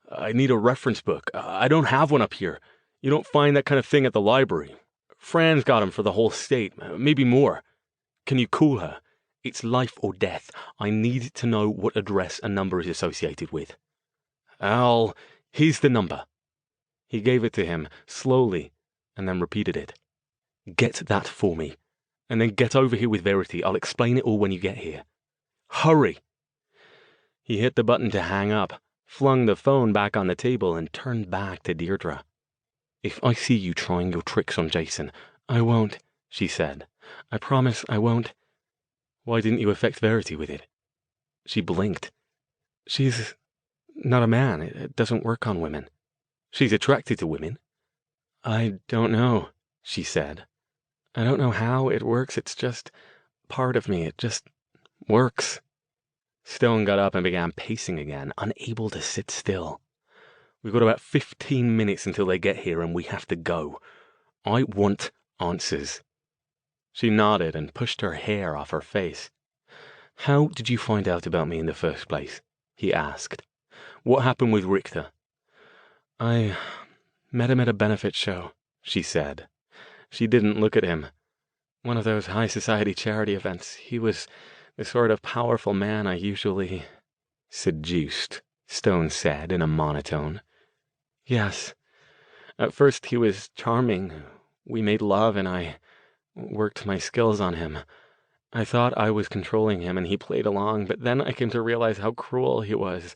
I need a reference book. I don't have one up here. You don't find that kind of thing at the library. Fran's got 'em for the whole state, maybe more. Can you call her? It's life or death. I need to know what address a number is associated with. Al, here's the number. He gave it to him, slowly, and then repeated it. Get that for me. And then get over here with Verity. I'll explain it all when you get here. Hurry! He hit the button to hang up, flung the phone back on the table, and turned back to Deirdre. If I see you trying your tricks on Jason, I won't, she said. I promise I won't. Why didn't you affect Verity with it? She blinked. She's not a man. It doesn't work on women. She's attracted to women. I don't know, she said. I don't know how it works. It's just part of me. It just works. Stone got up and began pacing again, unable to sit still. We've got about 15 minutes until they get here, and we have to go. I want answers. She nodded and pushed her hair off her face. How did you find out about me in the first place? He asked. What happened with Richter? I met him at a benefit show, she said. She didn't look at him. One of those high society charity events. He was the sort of powerful man I usually seduced, Stone said in a monotone. Yes. At first he was charming. We made love and I worked my skills on him. I thought I was controlling him and he played along, but then I came to realize how cruel he was.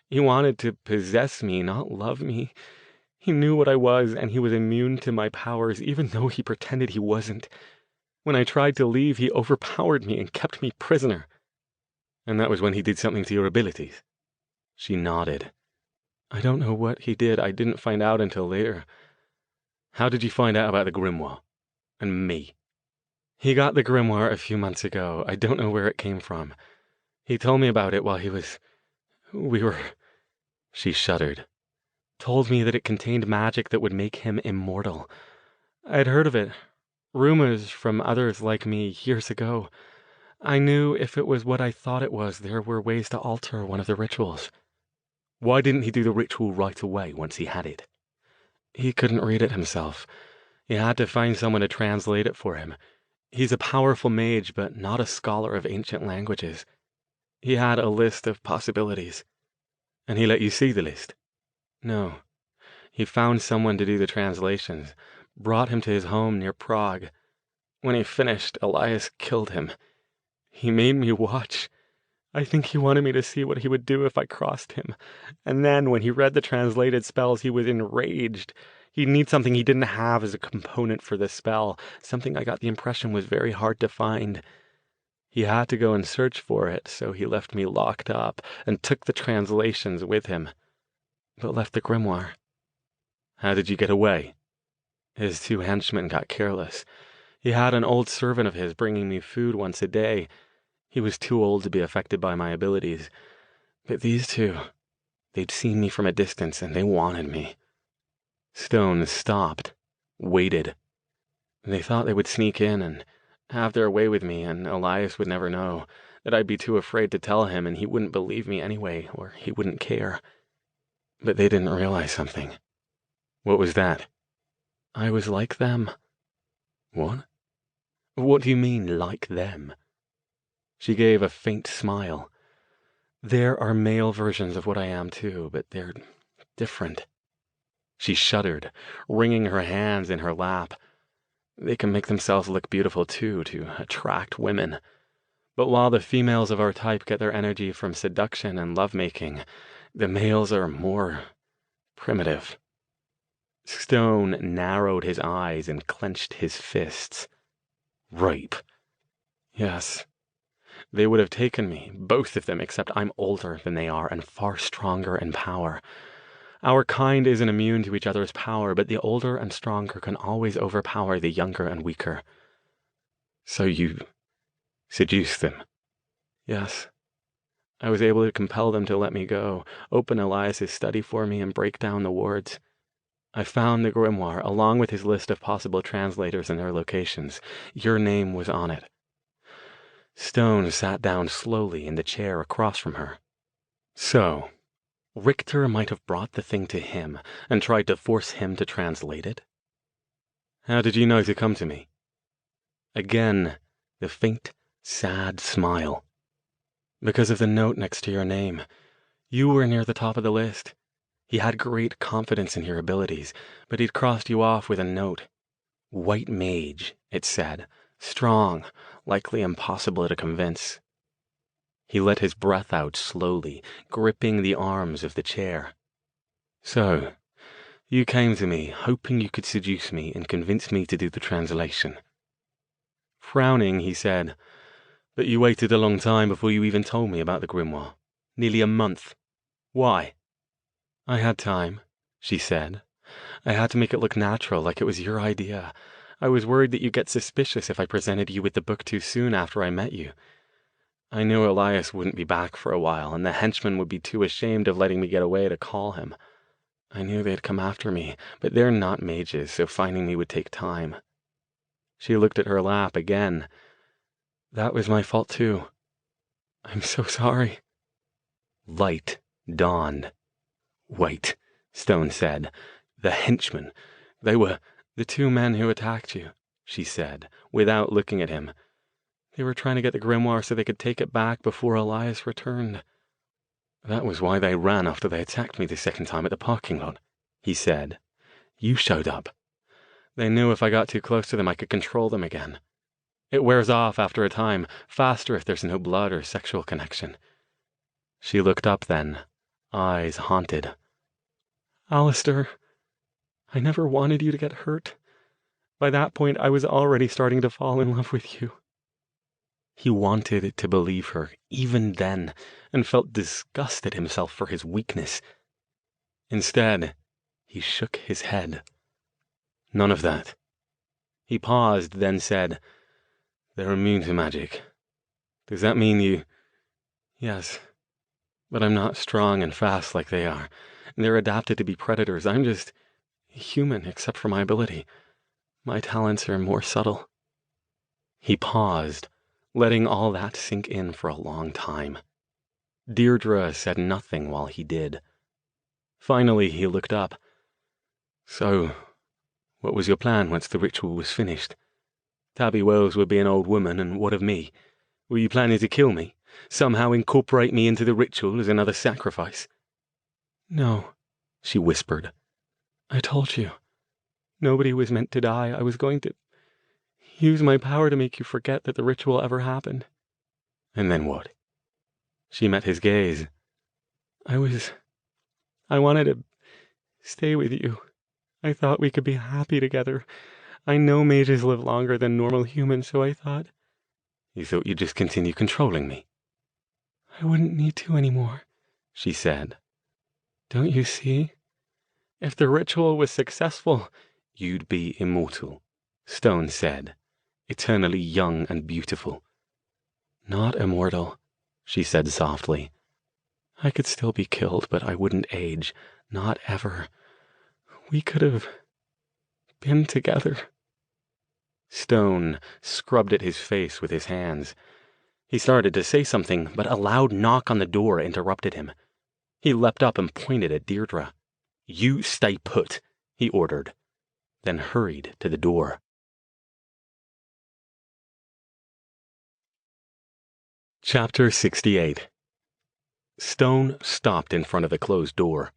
He wanted to possess me, not love me. He knew what I was, and he was immune to my powers, even though he pretended he wasn't. When I tried to leave, he overpowered me and kept me prisoner. And that was when he did something to your abilities. She nodded. I don't know what he did. I didn't find out until later. How did you find out about the grimoire? And me? He got the grimoire a few months ago. I don't know where it came from. He told me about it while we were... She shuddered. Told me that it contained magic that would make him immortal. I'd heard of it. Rumors from others like me years ago. I knew if it was what I thought it was, there were ways to alter one of the rituals. Why didn't he do the ritual right away once he had it? He couldn't read it himself. He had to find someone to translate it for him. He's a powerful mage, but not a scholar of ancient languages. He had a list of possibilities. And he let you see the list? No. He found someone to do the translations, brought him to his home near Prague. When he finished, Elias killed him. He made me watch. I think he wanted me to see what he would do if I crossed him. And then, when he read the translated spells, he was enraged. He'd need something he didn't have as a component for this spell, something I got the impression was very hard to find. He had to go and search for it, so he left me locked up and took the translations with him, but left the grimoire. How did you get away? His 2 henchmen got careless. He had an old servant of his bringing me food once a day. He was too old to be affected by my abilities. But these 2, they'd seen me from a distance and they wanted me. Stone stopped, waited. They thought they would sneak in and have their way with me, and Elias would never know, that I'd be too afraid to tell him and he wouldn't believe me anyway, or he wouldn't care. But they didn't realize something. What was that? I was like them. What? What do you mean, like them? She gave a faint smile. There are male versions of what I am too, but they're different. She shuddered, wringing her hands in her lap. They can make themselves look beautiful too, to attract women. But while the females of our type get their energy from seduction and lovemaking, the males are more primitive. Stone narrowed his eyes and clenched his fists. Rape. Yes. They would have taken me, both of them, except I'm older than they are and far stronger in power. Our kind isn't immune to each other's power, but the older and stronger can always overpower the younger and weaker. So you seduced them? Yes. I was able to compel them to let me go, open Elias's study for me, and break down the wards. I found the grimoire, along with his list of possible translators and their locations. Your name was on it. Stone sat down slowly in the chair across from her. So, Richter might have brought the thing to him and tried to force him to translate it? How did you know to come to me? Again, the faint, sad smile. Because of the note next to your name. You were near the top of the list. He had great confidence in your abilities, but he'd crossed you off with a note. White mage, it said. Strong, likely impossible to convince. He let his breath out slowly, gripping the arms of the chair. So, you came to me, hoping you could seduce me and convince me to do the translation. Frowning, he said, but you waited a long time before you even told me about the grimoire. Nearly a month. Why? I had time, she said. I had to make it look natural, like it was your idea. I was worried that you'd get suspicious if I presented you with the book too soon after I met you. I knew Elias wouldn't be back for a while, and the henchmen would be too ashamed of letting me get away to call him. I knew they'd come after me, but they're not mages, so finding me would take time. She looked at her lap again. That was my fault too. I'm so sorry. Light dawned. Wait, Stone said. The henchmen. They were the 2 men who attacked you, she said, without looking at him. They were trying to get the grimoire so they could take it back before Elias returned. That was why they ran after they attacked me the second time at the parking lot, he said. You showed up. They knew if I got too close to them I could control them again. It wears off after a time, faster if there's no blood or sexual connection. She looked up then, eyes haunted. Alastair, I never wanted you to get hurt. By that point, I was already starting to fall in love with you. He wanted to believe her, even then, and felt disgust at himself for his weakness. Instead, he shook his head. None of that. He paused, then said, They're immune to magic. Does that mean you... Yes, but I'm not strong and fast like they are. They're adapted to be predators. I'm just human, except for my ability. My talents are more subtle. He paused, letting all that sink in for a long time. Deirdre said nothing while he did. Finally, he looked up. So, what was your plan once the ritual was finished? Tabby Wells would be an old woman, and what of me? Were you planning to kill me? Somehow incorporate me into the ritual as another sacrifice? No, she whispered. I told you. Nobody was meant to die. I was going to use my power to make you forget that the ritual ever happened. And then what? She met his gaze. I wanted to stay with you. I thought we could be happy together. I know mages live longer than normal humans, so I thought... You thought you'd just continue controlling me? I wouldn't need to anymore, she said. Don't you see? If the ritual was successful, you'd be immortal, Stone said, eternally young and beautiful. Not immortal, she said softly. I could still be killed, but I wouldn't age, not ever. We could have been together. Stone scrubbed at his face with his hands. He started to say something, but a loud knock on the door interrupted him. He leapt up and pointed at Deirdre. You stay put, he ordered, then hurried to the door. Chapter 68. Stone stopped in front of the closed door.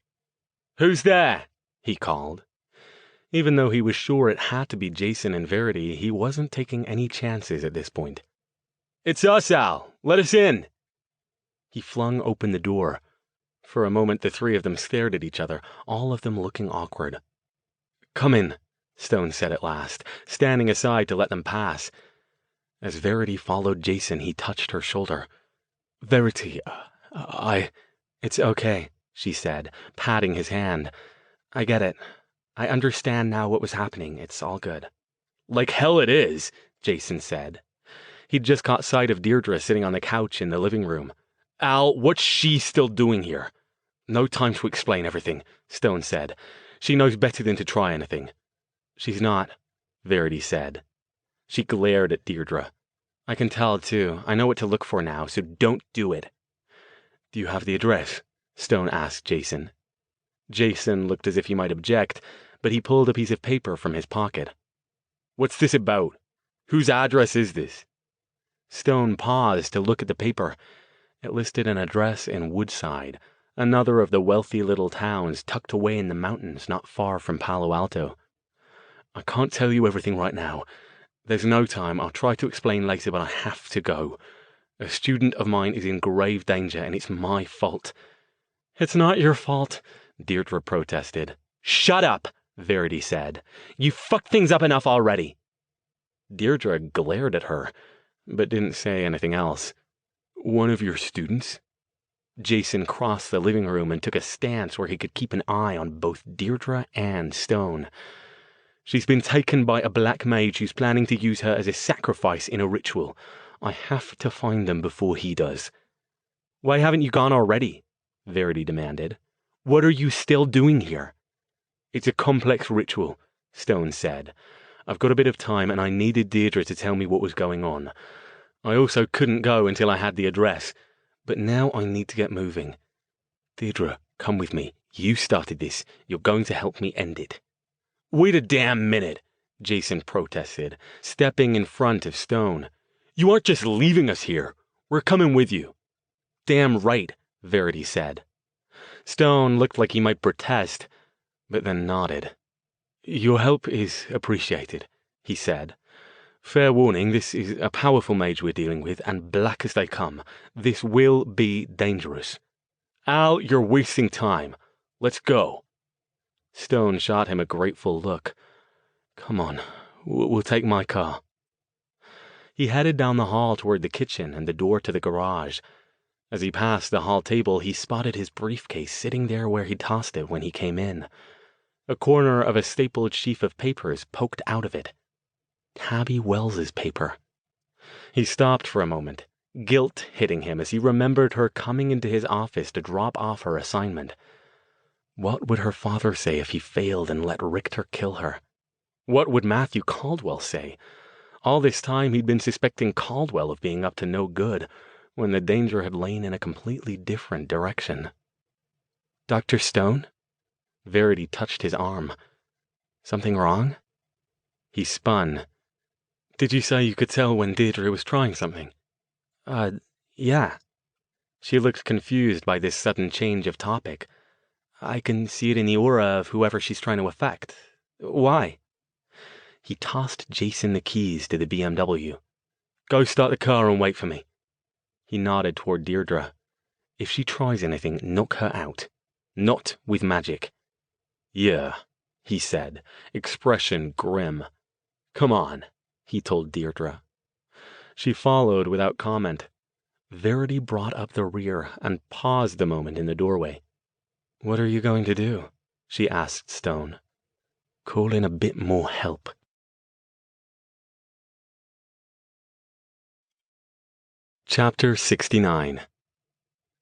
Who's there? He called. Even though he was sure it had to be Jason and Verity, he wasn't taking any chances at this point. It's us, Al. Let us in. He flung open the door. For a moment, the three of them stared at each other, all of them looking awkward. Come in, Stone said at last, standing aside to let them pass. As Verity followed Jason, he touched her shoulder. Verity, It's okay, she said, patting his hand. I get it. I understand now what was happening. It's all good. Like hell it is, Jason said. He'd just caught sight of Deirdre sitting on the couch in the living room. Al, what's she still doing here? No time to explain everything, Stone said. She knows better than to try anything. She's not, Verity said. She glared at Deirdre. I can tell, too. I know what to look for now, so don't do it. Do you have the address? Stone asked Jason. Jason looked as if he might object, but he pulled a piece of paper from his pocket. What's this about? Whose address is this? Stone paused to look at the paper. It listed an address in Woodside, another of the wealthy little towns tucked away in the mountains not far from Palo Alto. I can't tell you everything right now. There's no time. I'll try to explain later, but I have to go. A student of mine is in grave danger, and it's my fault. It's not your fault, Deirdre protested. Shut up, Verity said. You fucked things up enough already. Deirdre glared at her, but didn't say anything else. One of your students? Jason crossed the living room and took a stance where he could keep an eye on both Deirdre and Stone. She's been taken by a black mage who's planning to use her as a sacrifice in a ritual. I have to find them before he does. Why haven't you gone already? Verity demanded. What are you still doing here? It's a complex ritual, Stone said. I've got a bit of time and I needed Deirdre to tell me what was going on. I also couldn't go until I had the address, but now I need to get moving. Deirdre, come with me. You started this. You're going to help me end it. Wait a damn minute, Jason protested, stepping in front of Stone. You aren't just leaving us here. We're coming with you. Damn right, Verity said. Stone looked like he might protest, but then nodded. Your help is appreciated, he said. Fair warning, this is a powerful mage we're dealing with, and black as they come. This will be dangerous. Al, you're wasting time. Let's go. Stone shot him a grateful look. Come on, we'll take my car. He headed down the hall toward the kitchen and the door to the garage. As he passed the hall table, he spotted his briefcase sitting there where he tossed it when he came in. A corner of a stapled sheaf of papers poked out of it. Tabby Wells's paper. He stopped for a moment, guilt hitting him as he remembered her coming into his office to drop off her assignment. What would her father say if he failed and let Richter kill her? What would Matthew Caldwell say? All this time he'd been suspecting Caldwell of being up to no good, when the danger had lain in a completely different direction. Dr. Stone? Verity touched his arm. Something wrong? He spun. Did you say you could tell when Deirdre was trying something? Yeah. She looked confused by this sudden change of topic. I can see it in the aura of whoever she's trying to affect. Why? He tossed Jason the keys to the BMW. Go start the car and wait for me. He nodded toward Deirdre. If she tries anything, knock her out. Not with magic. Yeah, he said, expression grim. Come on, he told Deirdre. She followed without comment. Verity brought up the rear and paused a moment in the doorway. What are you going to do? She asked Stone. Call in a bit more help. Chapter 69.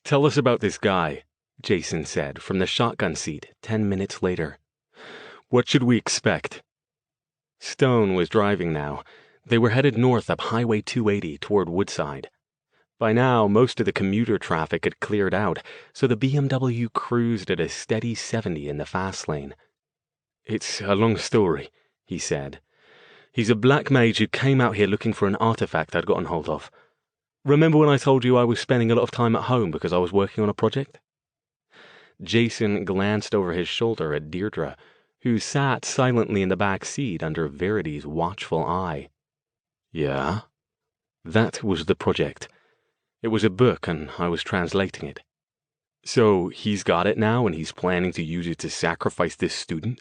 Tell us about this guy, Jason said from the shotgun seat 10 minutes later. What should we expect? Stone was driving now. They were headed north up Highway 280 toward Woodside. By now, most of the commuter traffic had cleared out, so the BMW cruised at a steady 70 in the fast lane. It's a long story, he said. He's a black mage who came out here looking for an artifact I'd gotten hold of. Remember when I told you I was spending a lot of time at home because I was working on a project? Jason glanced over his shoulder at Deirdre, who sat silently in the back seat under Verity's watchful eye. Yeah? That was the project. It was a book, and I was translating it. So he's got it now, and he's planning to use it to sacrifice this student?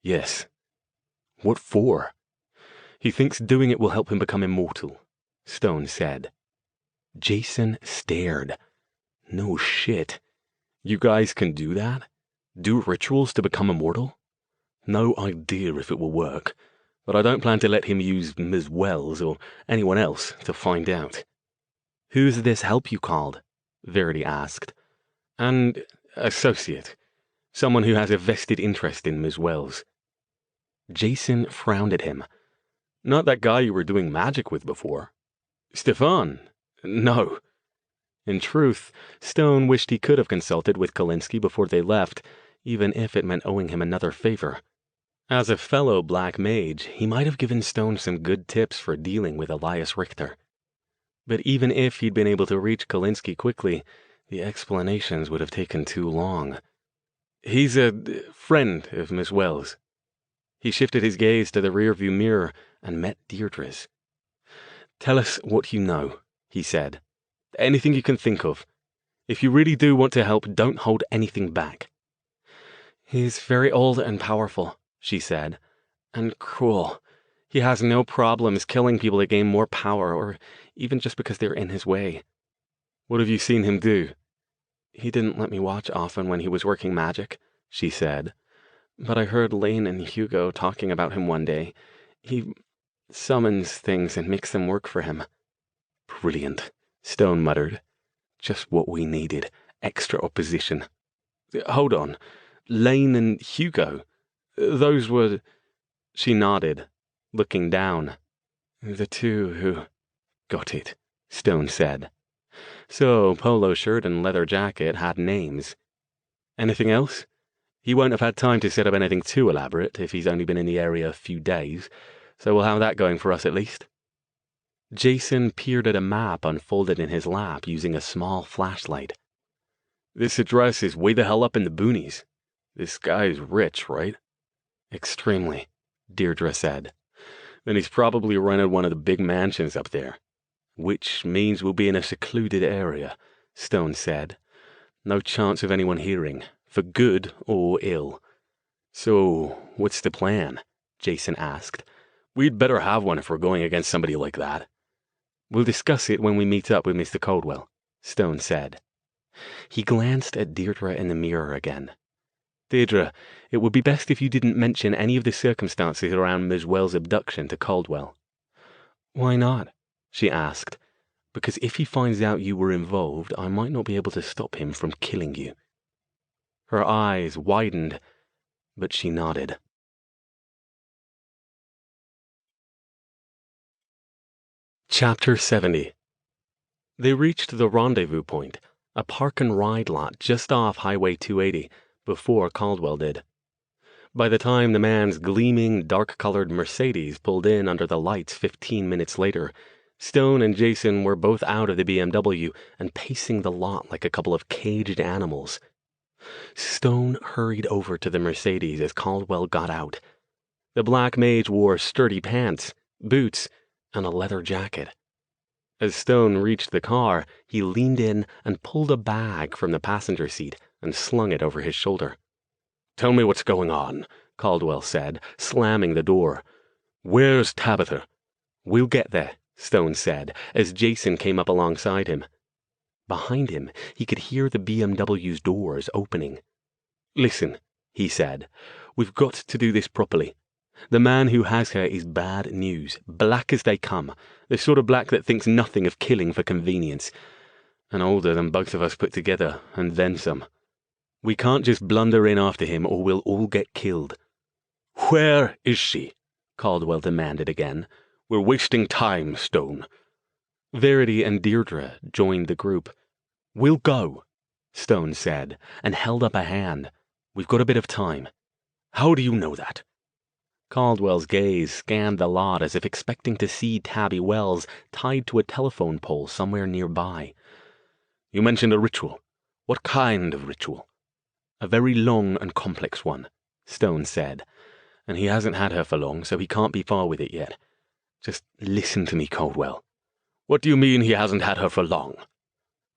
Yes. What for? He thinks doing it will help him become immortal, Stone said. Jason stared. No shit. You guys can do that? Do rituals to become immortal? No idea if it will work, but I don't plan to let him use Ms. Wells or anyone else to find out. Who's this help you called? Verity asked. An associate. Someone who has a vested interest in Ms. Wells. Jason frowned at him. Not that guy you were doing magic with before. Stefan? No. In truth, Stone wished he could have consulted with Kalinsky before they left, even if it meant owing him another favor. As a fellow black mage, he might have given Stone some good tips for dealing with Elias Richter. But even if he'd been able to reach Kalinsky quickly, the explanations would have taken too long. He's a friend of Miss Wells. He shifted his gaze to the rearview mirror and met Deirdre's. Tell us what you know, he said. Anything you can think of. If you really do want to help, don't hold anything back. He's very old and powerful, she said, and cruel. He has no problems killing people to gain more power, or even just because they're in his way. What have you seen him do? He didn't let me watch often when he was working magic, she said. But I heard Lane and Hugo talking about him one day. He summons things and makes them work for him. Brilliant, Stone muttered. Just what we needed. Extra opposition. Hold on. Lane and Hugo? Those were... She nodded, looking down. The two who... Got it, Stone said. So, polo shirt and leather jacket had names. Anything else? He won't have had time to set up anything too elaborate if he's only been in the area a few days, so we'll have that going for us at least. Jason peered at a map unfolded in his lap using a small flashlight. This address is way the hell up in the boonies. This guy's rich, right? Extremely, Deirdre said. Then he's probably rented one of the big mansions up there. Which means we'll be in a secluded area, Stone said. No chance of anyone hearing, for good or ill. So, what's the plan? Jason asked. We'd better have one if we're going against somebody like that. We'll discuss it when we meet up with Mr. Caldwell, Stone said. He glanced at Deirdre in the mirror again. Deirdre, it would be best if you didn't mention any of the circumstances around Ms. Wells' abduction to Caldwell. Why not? She asked. Because if he finds out you were involved, I might not be able to stop him from killing you. Her eyes widened, but she nodded. Chapter 70. They reached the rendezvous point, a park-and-ride lot just off Highway 280, before Caldwell did. By the time the man's gleaming, dark-colored Mercedes pulled in under the lights 15 minutes later, Stone and Jason were both out of the BMW and pacing the lot like a couple of caged animals. Stone hurried over to the Mercedes as Caldwell got out. The black mage wore sturdy pants, boots, and a leather jacket. As Stone reached the car, he leaned in and pulled a bag from the passenger seat and slung it over his shoulder. "Tell me what's going on," Caldwell said, slamming the door. "Where's Tabitha?" "We'll get there," Stone said, as Jason came up alongside him. Behind him, he could hear the BMW's doors opening. "Listen," he said, "we've got to do this properly. The man who has her is bad news, black as they come, the sort of black that thinks nothing of killing for convenience, and older than both of us put together, and then some. We can't just blunder in after him or we'll all get killed." "Where is she?" Caldwell demanded again. "We're wasting time, Stone." Verity and Deirdre joined the group. "We'll go," Stone said, and held up a hand. "We've got a bit of time." "How do you know that?" Caldwell's gaze scanned the lot as if expecting to see Tabby Wells tied to a telephone pole somewhere nearby. "You mentioned a ritual. What kind of ritual?" "A very long and complex one," Stone said. "And he hasn't had her for long, so he can't be far with it yet. Just listen to me, Caldwell." "What do you mean he hasn't had her for long?"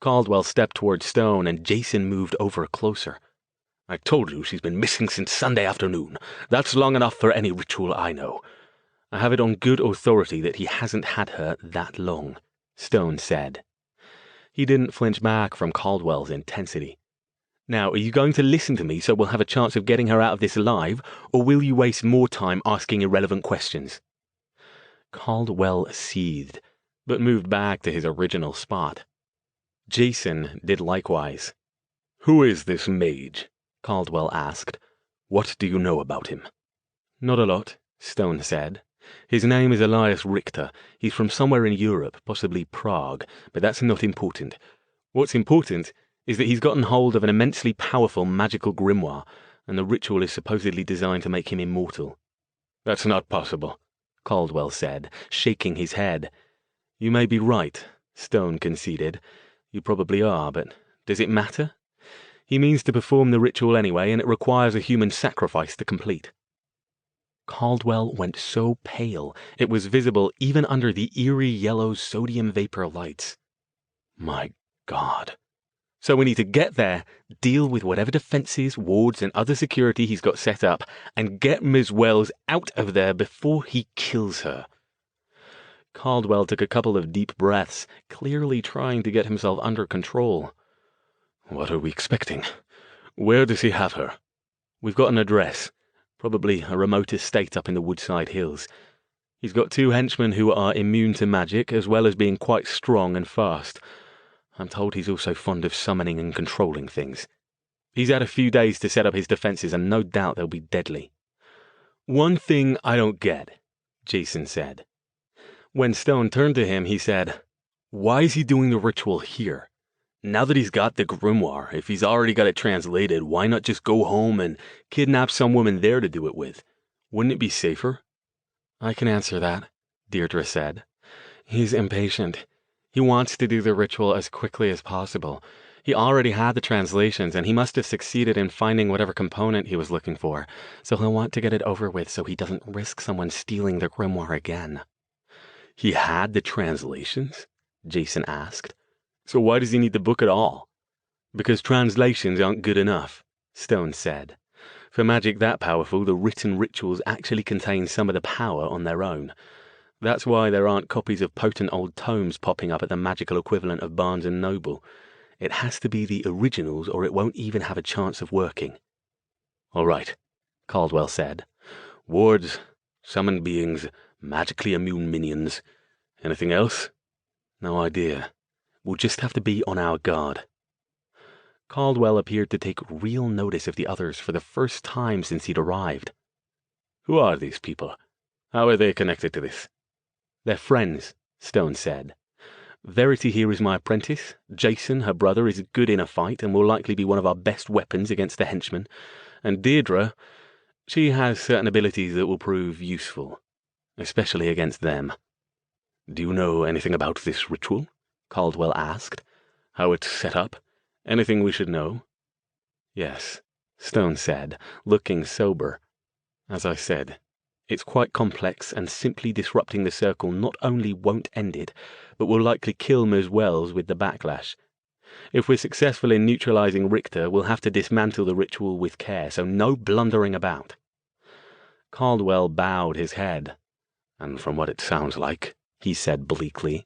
Caldwell stepped toward Stone, and Jason moved over closer. "I told you she's been missing since Sunday afternoon. That's long enough for any ritual I know." "I have it on good authority that he hasn't had her that long," Stone said. He didn't flinch back from Caldwell's intensity. "Now, are you going to listen to me so we'll have a chance of getting her out of this alive, or will you waste more time asking irrelevant questions?" Caldwell seethed, but moved back to his original spot. Jason did likewise. "Who is this mage?" Caldwell asked. "What do you know about him?" "Not a lot," Stone said. "His name is Elias Richter. He's from somewhere in Europe, possibly Prague, but that's not important. What's important is that he's gotten hold of an immensely powerful magical grimoire, and the ritual is supposedly designed to make him immortal." "That's not possible," Caldwell said, shaking his head. "You may be right," Stone conceded. "You probably are, but does it matter? He means to perform the ritual anyway, and it requires a human sacrifice to complete." Caldwell went so pale it was visible even under the eerie yellow sodium vapor lights. "My God. So we need to get there, deal with whatever defenses, wards, and other security he's got set up, and get Ms. Wells out of there before he kills her." Caldwell took a couple of deep breaths, clearly trying to get himself under control. "What are we expecting? Where does he have her?" "We've got an address. Probably a remote estate up in the Woodside Hills. He's got 2 henchmen who are immune to magic, as well as being quite strong and fast. I'm told he's also fond of summoning and controlling things. He's had a few days to set up his defenses, and no doubt they'll be deadly." "One thing I don't get," Jason said. When Stone turned to him, he said, "Why is he doing the ritual here? Now that he's got the grimoire, if he's already got it translated, why not just go home and kidnap some woman there to do it with? Wouldn't it be safer?" "I can answer that," Deirdre said. "He's impatient. He wants to do the ritual as quickly as possible. He already had the translations, and he must have succeeded in finding whatever component he was looking for, so he'll want to get it over with so he doesn't risk someone stealing the grimoire again. He had the translations? Jason asked. So why does he need the book at all? Because translations aren't good enough, Stone said. For magic that powerful, the written rituals actually contain some of the power on their own. That's why there aren't copies of potent old tomes popping up at the magical equivalent of Barnes & Noble. It has to be the originals or it won't even have a chance of working. All right, Caldwell said. Wards, summoned beings, magically immune minions. Anything else? No idea. We'll just have to be on our guard. Caldwell appeared to take real notice of the others for the first time since he'd arrived. Who are these people? How are they connected to this? They're friends, Stone said. Verity here is my apprentice. Jason, her brother, is good in a fight and will likely be one of our best weapons against the henchmen. And Deirdre, she has certain abilities that will prove useful, especially against them. Do you know anything about this ritual? Caldwell asked. How it's set up? Anything we should know? Yes, Stone said, looking sober. As I said, it's quite complex, and simply disrupting the circle not only won't end it, but will likely kill Ms. Wells with the backlash. If we're successful in neutralizing Richter, we'll have to dismantle the ritual with care, so no blundering about. Caldwell bowed his head. And from what it sounds like, he said bleakly,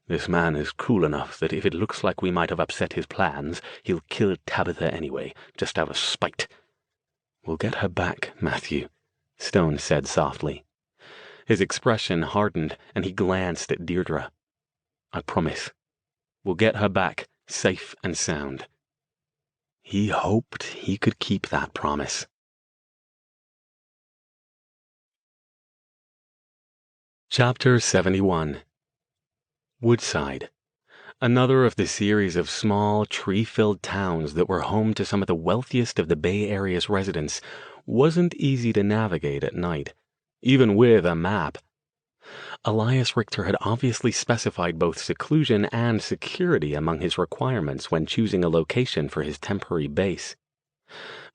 this man is cool enough that if it looks like we might have upset his plans, he'll kill Tabitha anyway, just out of spite. We'll get her back, Matthew, Stone said softly. His expression hardened, and he glanced at Deirdre. I promise. We'll get her back, safe and sound. He hoped he could keep that promise. Chapter 71. Woodside. Another of the series of small, tree-filled towns that were home to some of the wealthiest of the Bay Area's residents, wasn't easy to navigate at night, even with a map. Elias Richter had obviously specified both seclusion and security among his requirements when choosing a location for his temporary base.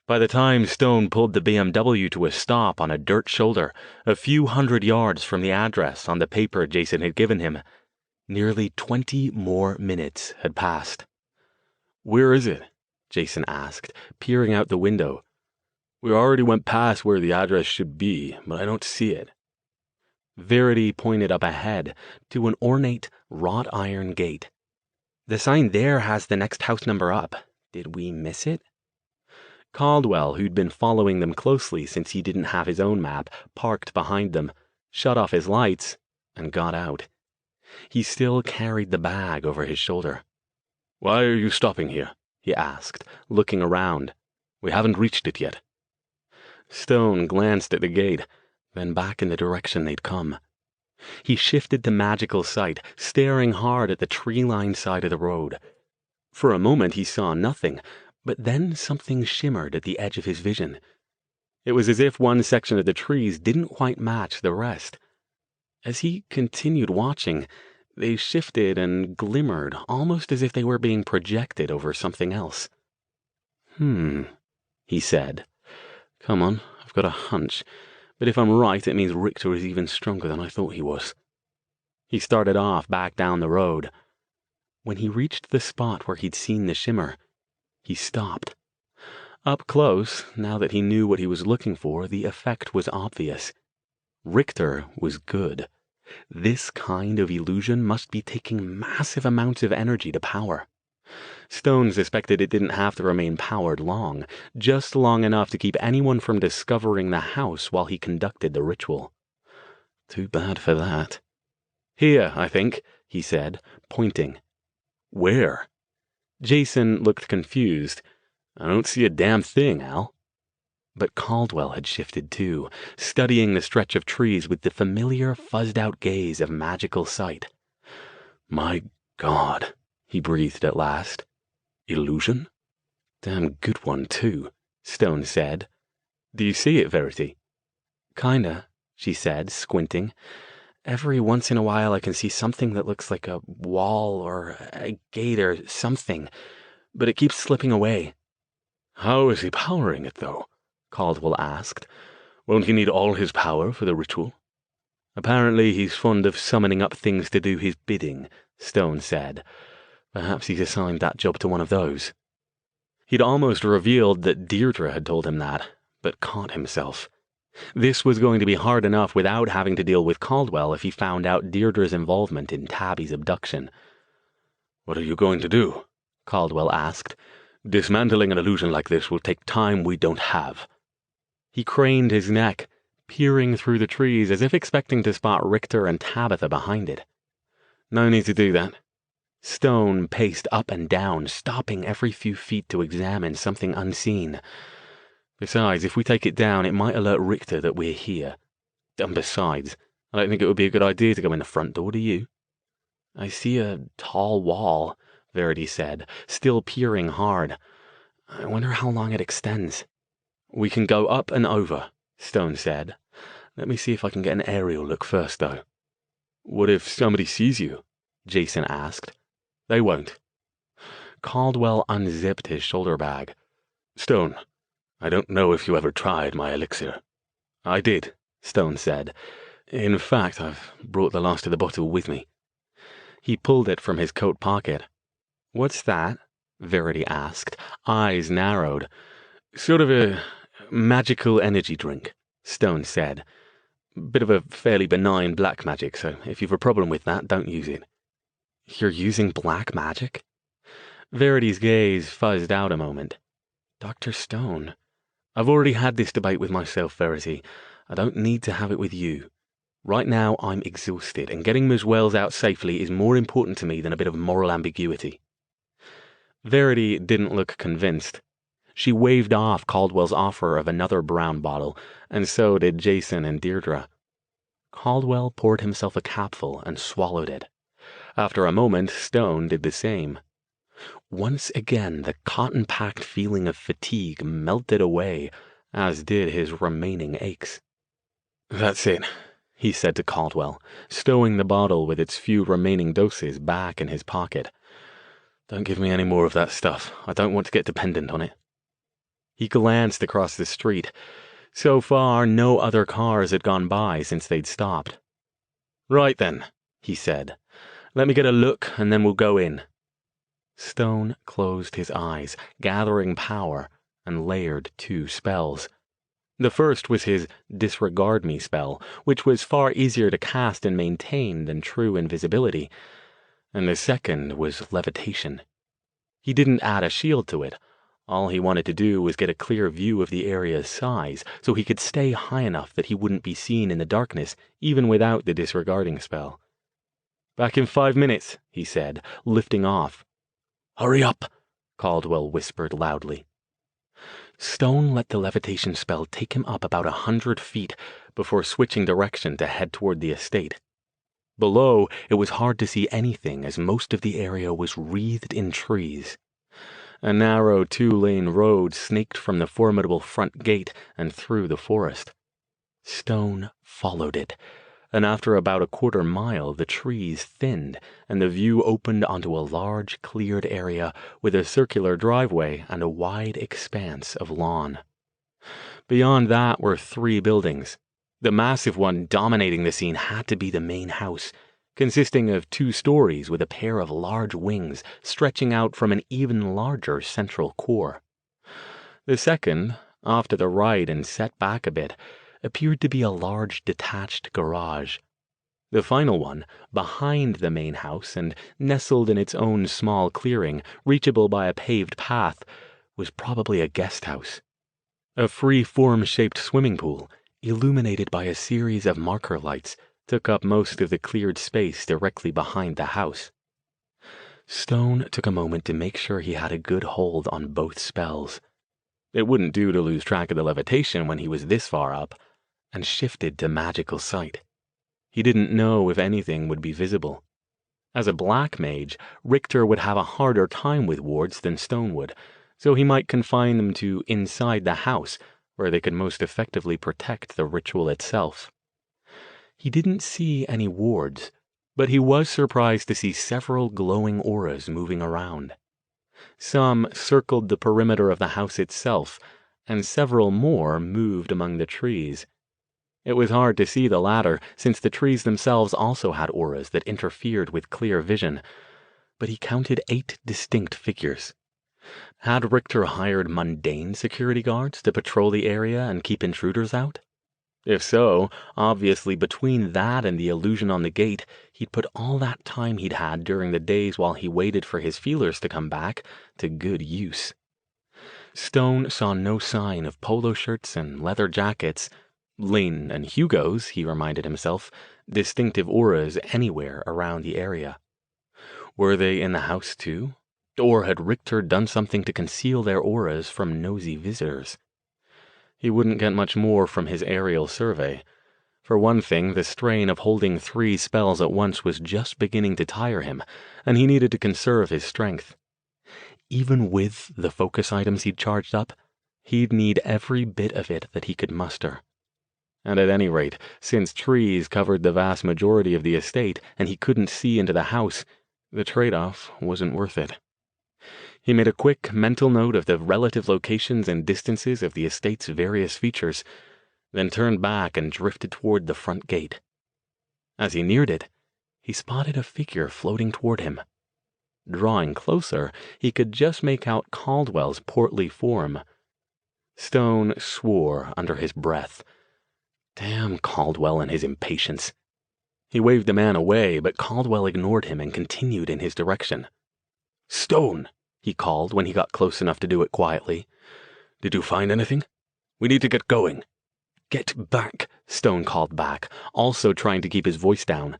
By the time Stone pulled the BMW to a stop on a dirt shoulder, a few hundred yards from the address on the paper Jason had given him, nearly 20 more minutes had passed. Where is it? Jason asked, peering out the window. We already went past where the address should be, but I don't see it. Verity pointed up ahead to an ornate wrought iron gate. The sign there has the next house number up. Did we miss it? Caldwell, who'd been following them closely since he didn't have his own map, parked behind them, shut off his lights, and got out. He still carried the bag over his shoulder. Why are you stopping here? He asked, looking around. We haven't reached it yet. Stone glanced at the gate, then back in the direction they'd come. He shifted to magical sight, staring hard at the tree-lined side of the road. For a moment he saw nothing, but then something shimmered at the edge of his vision. It was as if one section of the trees didn't quite match the rest. As he continued watching, they shifted and glimmered, almost as if they were being projected over something else. He said. Come on, I've got a hunch. But if I'm right, it means Richter is even stronger than I thought he was. He started off back down the road. When he reached the spot where he'd seen the shimmer, he stopped. Up close, now that he knew what he was looking for, the effect was obvious. Richter was good. This kind of illusion must be taking massive amounts of energy to power. Stone suspected it didn't have to remain powered long, just long enough to keep anyone from discovering the house while he conducted the ritual. Too bad for that. Here, I think, he said, pointing. Where? Jason looked confused. I don't see a damn thing, Al. But Caldwell had shifted too, studying the stretch of trees with the familiar, fuzzed-out gaze of magical sight. My God, he breathed at last. Illusion? Damn good one, too, Stone said. Do you see it, Verity? Kinda, she said, squinting. Every once in a while I can see something that looks like a wall or a gate or something. but it keeps slipping away. How is he powering it, though? Caldwell asked. Won't he need all his power for the ritual? Apparently he's fond of summoning up things to do his bidding, Stone said. Perhaps he's assigned that job to one of those. He'd almost revealed that Deirdre had told him that, but caught himself. This was going to be hard enough without having to deal with Caldwell if he found out Deirdre's involvement in Tabby's abduction. What are you going to do? Caldwell asked. Dismantling an illusion like this will take time we don't have. He craned his neck, peering through the trees as if expecting to spot Richter and Tabitha behind it. No need to do that. Stone paced up and down, stopping every few feet to examine something unseen. Besides, if we take it down, it might alert Richter that we're here. And besides, I don't think it would be a good idea to go in the front door, do you? I see a tall wall, Verity said, still peering hard. I wonder how long it extends. We can go up and over, Stone said. Let me see if I can get an aerial look first, though. What if somebody sees you? Jason asked. They won't. Caldwell unzipped his shoulder bag. Stone, I don't know if you ever tried my elixir. I did, Stone said. In fact, I've brought the last of the bottle with me. He pulled it from his coat pocket. What's that? Verity asked, eyes narrowed. Sort of a magical energy drink, Stone said. Bit of a fairly benign black magic, so if you've a problem with that, don't use it. You're using black magic? Verity's gaze fuzzed out a moment. Dr. Stone, I've already had this debate with myself, Verity. I don't need to have it with you. Right now, I'm exhausted, and getting Ms. Wells out safely is more important to me than a bit of moral ambiguity. Verity didn't look convinced. She waved off Caldwell's offer of another brown bottle, and so did Jason and Deirdre. Caldwell poured himself a capful and swallowed it. After a moment, Stone did the same. Once again, the cotton-packed feeling of fatigue melted away, as did his remaining aches. That's it, he said to Caldwell, stowing the bottle with its few remaining doses back in his pocket. Don't give me any more of that stuff. I don't want to get dependent on it. He glanced across the street. So far, no other cars had gone by since they'd stopped. Right then, he said. Let me get a look, and then we'll go in. Stone closed his eyes, gathering power, and layered 2 spells. The first was his Disregard Me spell, which was far easier to cast and maintain than true invisibility, and the second was Levitation. He didn't add a shield to it. All he wanted to do was get a clear view of the area's size, so he could stay high enough that he wouldn't be seen in the darkness, even without the disregarding spell. Back in 5 minutes, he said, lifting off. Hurry up, Caldwell whispered loudly. Stone let the levitation spell take him up about 100 feet before switching direction to head toward the estate. Below, it was hard to see anything as most of the area was wreathed in trees. A narrow 2-lane road snaked from the formidable front gate and through the forest. Stone followed it, and after about a 1/4 mile the trees thinned and the view opened onto a large cleared area with a circular driveway and a wide expanse of lawn. Beyond that were 3 buildings. The massive one dominating the scene had to be the main house, consisting of 2 stories with a pair of large wings stretching out from an even larger central core. The second, off to the right and set back a bit, appeared to be a large detached garage. The final one, behind the main house and nestled in its own small clearing, reachable by a paved path, was probably a guest house. A free-form-shaped swimming pool, illuminated by a series of marker lights, took up most of the cleared space directly behind the house. Stone took a moment to make sure he had a good hold on both spells. It wouldn't do to lose track of the levitation when he was this far up, and shifted to magical sight. He didn't know if anything would be visible. As a black mage, Richter would have a harder time with wards than Stone would, so he might confine them to inside the house, where they could most effectively protect the ritual itself. He didn't see any wards, but he was surprised to see several glowing auras moving around. Some circled the perimeter of the house itself, and several more moved among the trees. It was hard to see the latter, since the trees themselves also had auras that interfered with clear vision, but he counted 8 distinct figures. Had Richter hired mundane security guards to patrol the area and keep intruders out? If so, obviously between that and the illusion on the gate, he'd put all that time he'd had during the days while he waited for his feelers to come back to good use. Stone saw no sign of polo shirts and leather jackets, Lynn and Hugo's, he reminded himself, distinctive auras anywhere around the area. Were they in the house too? Or had Richter done something to conceal their auras from nosy visitors? He wouldn't get much more from his aerial survey. For one thing, the strain of holding 3 spells at once was just beginning to tire him, and he needed to conserve his strength. Even with the focus items he'd charged up, he'd need every bit of it that he could muster. And at any rate, since trees covered the vast majority of the estate and he couldn't see into the house, the trade-off wasn't worth it. He made a quick mental note of the relative locations and distances of the estate's various features, then turned back and drifted toward the front gate. As he neared it, he spotted a figure floating toward him. Drawing closer, he could just make out Caldwell's portly form. Stone swore under his breath. Damn Caldwell and his impatience. He waved the man away, but Caldwell ignored him and continued in his direction. "Stone," he called when he got close enough to do it quietly. "Did you find anything? We need to get going." "Get back," Stone called back, also trying to keep his voice down.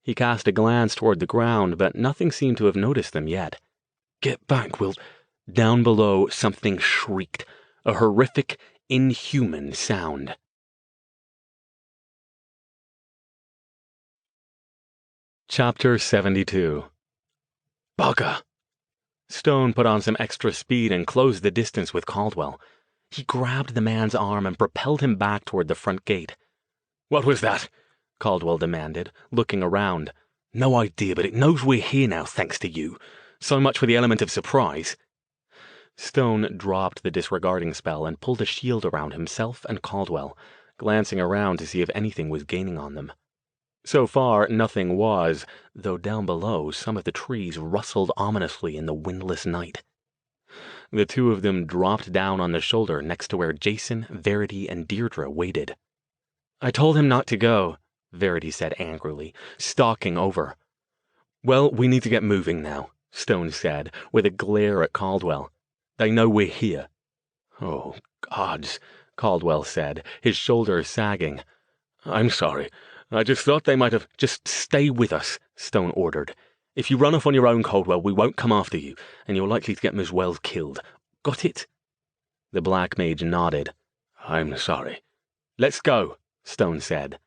He cast a glance toward the ground, but nothing seemed to have noticed them yet. "Get back, Will." Down below, something shrieked, a horrific, inhuman sound. Chapter 72. Bugger! Stone put on some extra speed and closed the distance with Caldwell. He grabbed the man's arm and propelled him back toward the front gate. "What was that?" Caldwell demanded, looking around. "No idea, but it knows we're here now, thanks to you. So much for the element of surprise." Stone dropped the disregarding spell and pulled a shield around himself and Caldwell, glancing around to see if anything was gaining on them. So far, nothing was, though down below some of the trees rustled ominously in the windless night. The two of them dropped down on the shoulder next to where Jason, Verity, and Deirdre waited. "I told him not to go," Verity said angrily, stalking over. "Well, we need to get moving now," Stone said, with a glare at Caldwell. "They know we're here." "Oh, gods," Caldwell said, his shoulders sagging. "I'm sorry. I just thought they might have—" "Just stay with us," Stone ordered. "If you run off on your own, Caldwell, we won't come after you, and you're likely to get as well killed. Got it?" The Black Mage nodded. "I'm sorry." "Let's go," Stone said.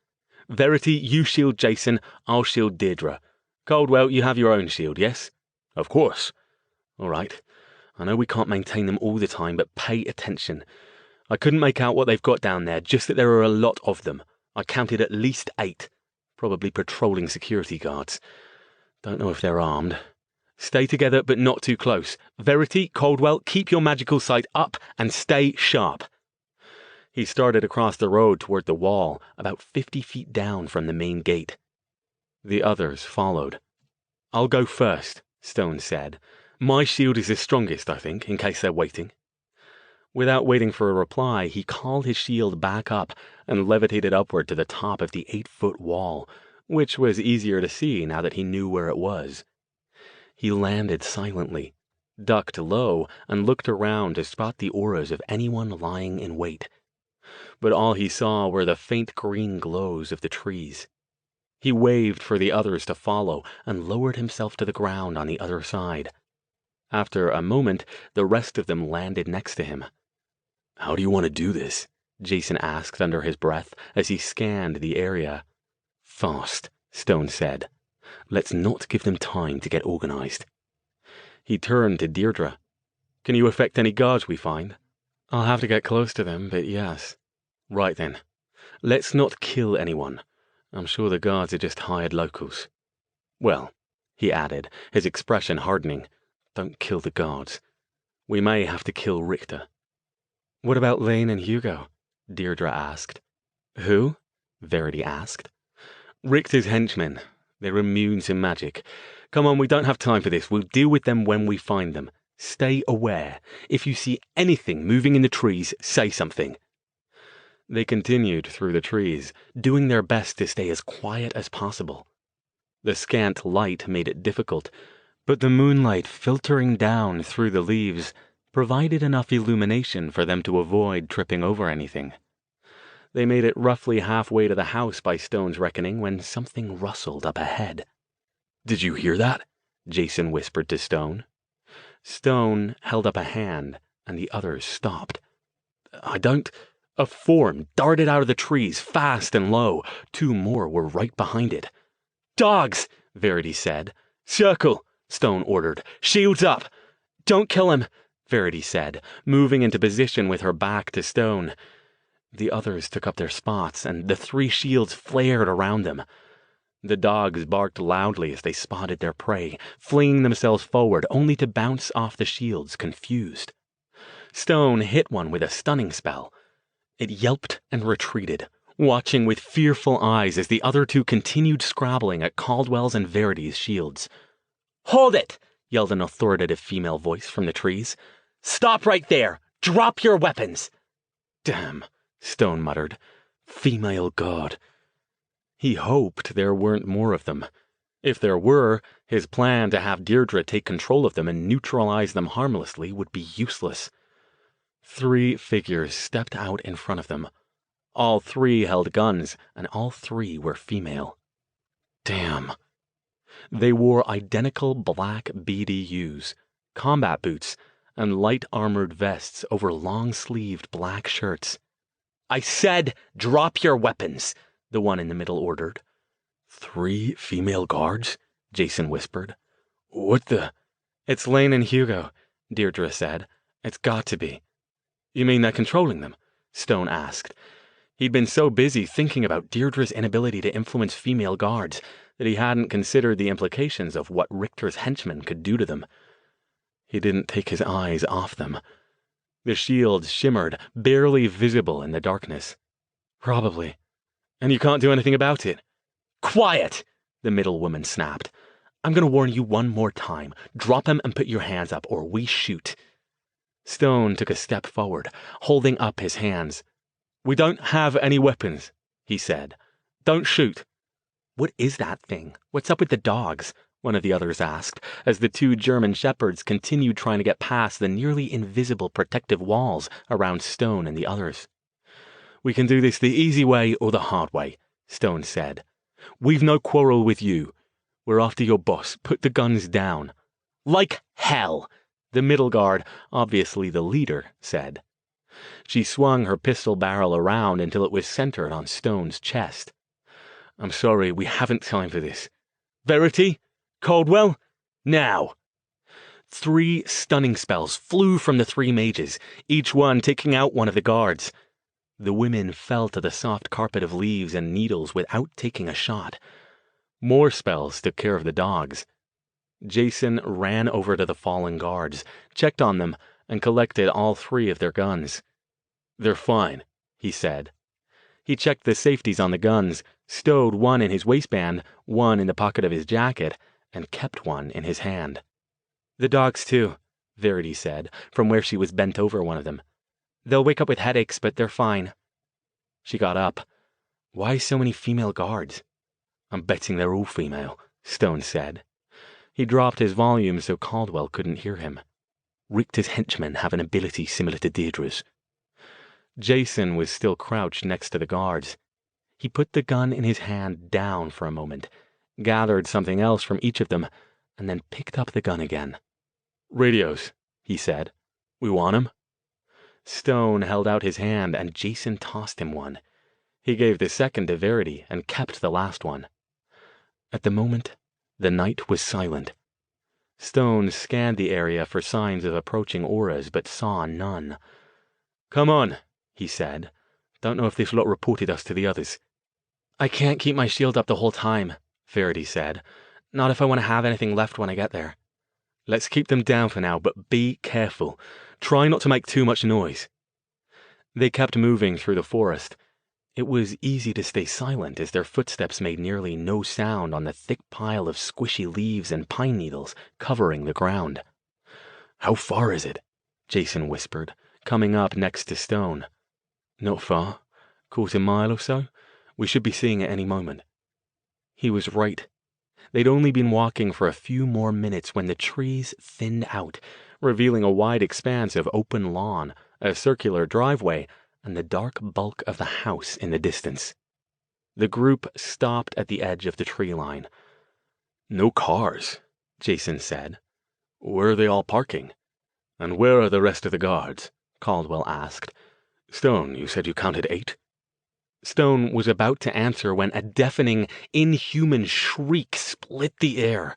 "Verity, you shield Jason, I'll shield Deirdre. Caldwell, you have your own shield, yes?" "Of course." "All right. I know we can't maintain them all the time, but pay attention. I couldn't make out what they've got down there, just that there are a lot of them. I counted at least 8, probably patrolling security guards. Don't know if they're armed. Stay together, but not too close. Verity, Caldwell, keep your magical sight up and stay sharp." He started across the road toward the wall, about 50 feet down from the main gate. The others followed. "I'll go first," Stone said. "My shield is the strongest, I think, in case they're waiting." Without waiting for a reply, he called his shield back up and levitated upward to the top of the 8-foot wall, which was easier to see now that he knew where it was. He landed silently, ducked low, and looked around to spot the auras of anyone lying in wait. But all he saw were the faint green glows of the trees. He waved for the others to follow and lowered himself to the ground on the other side. After a moment, the rest of them landed next to him. "How do you want to do this?" Jason asked under his breath as he scanned the area. "Fast," Stone said. "Let's not give them time to get organized." He turned to Deirdre. "Can you affect any guards we find?" "I'll have to get close to them, but yes." "Right then. Let's not kill anyone. I'm sure the guards are just hired locals." "Well," he added, his expression hardening, Don't kill the guards. We may have to kill Richter." "What about Lane and Hugo?" Deirdre asked. "Who?" Verity asked. "Richter's henchmen. They're immune to magic. Come on, we don't have time for this. We'll deal with them when we find them. Stay aware. If you see anything moving in the trees, say something." They continued through the trees, doing their best to stay as quiet as possible. The scant light made it difficult, but the moonlight filtering down through the leaves provided enough illumination for them to avoid tripping over anything. They made it roughly halfway to the house by Stone's reckoning when something rustled up ahead. "Did you hear that?" Jason whispered to Stone. Stone held up a hand, and the others stopped. "I don't—" A form darted out of the trees, fast and low. 2 more were right behind it. "Dogs!" Verity said. "Circle!" Stone ordered. "Shields up!" "Don't kill him!" Verity said, moving into position with her back to Stone. The others took up their spots, and the 3 shields flared around them. The dogs barked loudly as they spotted their prey, flinging themselves forward, only to bounce off the shields, confused. Stone hit one with a stunning spell. It yelped and retreated, watching with fearful eyes as the other 2 continued scrabbling at Caldwell's and Verity's shields. "Hold it!" yelled an authoritative female voice from the trees. "Stop right there! Drop your weapons!" "Damn," Stone muttered. "Female guard." He hoped there weren't more of them. If there were, his plan to have Deirdre take control of them and neutralize them harmlessly would be useless. 3 figures stepped out in front of them. All 3 held guns, and all 3 were female. Damn. They wore identical black BDUs, combat boots, and light-armored vests over long-sleeved black shirts. "I said, drop your weapons," the one in the middle ordered. 3 female guards? Jason whispered. "What the—" "It's Lane and Hugo," Deirdre said. "It's got to be." "You mean they're controlling them?" Stone asked. He'd been so busy thinking about Deirdre's inability to influence female guards that he hadn't considered the implications of what Richter's henchmen could do to them. He didn't take his eyes off them. The shields shimmered, barely visible in the darkness. "Probably." "And you can't do anything about it?" "Quiet!" the middle woman snapped. "I'm going to warn you one more time. Drop them and put your hands up, or we shoot." Stone took a step forward, holding up his hands. "We don't have any weapons," he said. "Don't shoot." "What is that thing? What's up with the dogs?" one of the others asked, as the 2 German shepherds continued trying to get past the nearly invisible protective walls around Stone and the others. "We can do this the easy way or the hard way," Stone said. "We've no quarrel with you. We're after your boss. Put the guns down." "Like hell!" the middle guard, obviously the leader, said. She swung her pistol barrel around until it was centered on Stone's chest. "I'm sorry, we haven't time for this. Verity? Caldwell? Now!" 3 stunning spells flew from the 3 mages, each one taking out one of the guards. The women fell to the soft carpet of leaves and needles without taking a shot. More spells took care of the dogs. Jason ran over to the fallen guards, checked on them, and collected all 3 of their guns. "They're fine," he said. He checked the safeties on the guns, stowed one in his waistband, one in the pocket of his jacket, and kept one in his hand. "The dogs, too," Verity said, from where she was bent over one of them. "They'll wake up with headaches, but they're fine." She got up. "Why so many female guards?" "I'm betting they're all female," Stone said. He dropped his volume so Caldwell couldn't hear him. "Richter's henchmen have an ability similar to Deirdre's." Jason was still crouched next to the guards. He put the gun in his hand down for a moment, gathered something else from each of them, and then picked up the gun again. "Radios," he said. "We want 'em?" Stone held out his hand, and Jason tossed him one. He gave the second to Verity and kept the last one. At the moment, the night was silent. Stone scanned the area for signs of approaching auras, but saw none. "Come on," he said. "Don't know if this lot reported us to the others." "I can't keep my shield up the whole time," Verity said. "Not if I want to have anything left when I get there." Let's keep them down for now, but be careful. Try not to make too much noise." They kept moving through the forest. It was easy to stay silent as their footsteps made nearly no sound on the thick pile of squishy leaves and pine needles covering the ground. "How far is it?" Jason whispered, coming up next to Stone. "Not far. Quarter mile or so. We should be seeing it any moment." He was right. They'd only been walking for a few more minutes when the trees thinned out, revealing a wide expanse of open lawn, a circular driveway, and the dark bulk of the house in the distance. The group stopped at the edge of the tree line. "No cars," Jason said. "Where are they all parking?" "And where are the rest of the guards?" Caldwell asked. "Stone, you said you counted 8?" Stone was about to answer when a deafening, inhuman shriek split the air.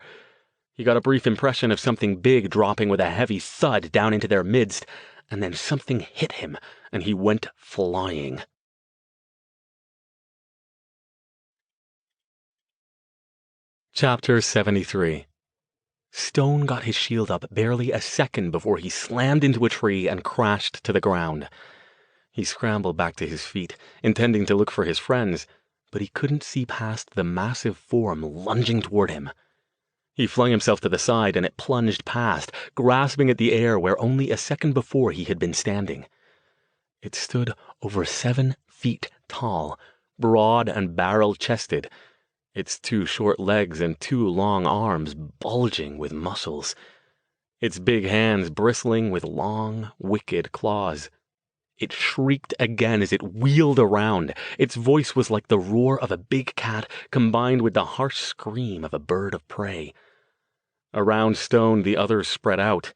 He got a brief impression of something big dropping with a heavy thud down into their midst, and then something hit him, and he went flying. Chapter 73. Stone got his shield up barely a second before he slammed into a tree and crashed to the ground. He scrambled back to his feet, intending to look for his friends, but he couldn't see past the massive form lunging toward him. He flung himself to the side, and it plunged past, grasping at the air where only a second before he had been standing. It stood over 7 feet tall, broad and barrel-chested, its 2 short legs and 2 long arms bulging with muscles, its big hands bristling with long, wicked claws. It shrieked again as it wheeled around. Its voice was like the roar of a big cat combined with the harsh scream of a bird of prey. Around Stone, the others spread out.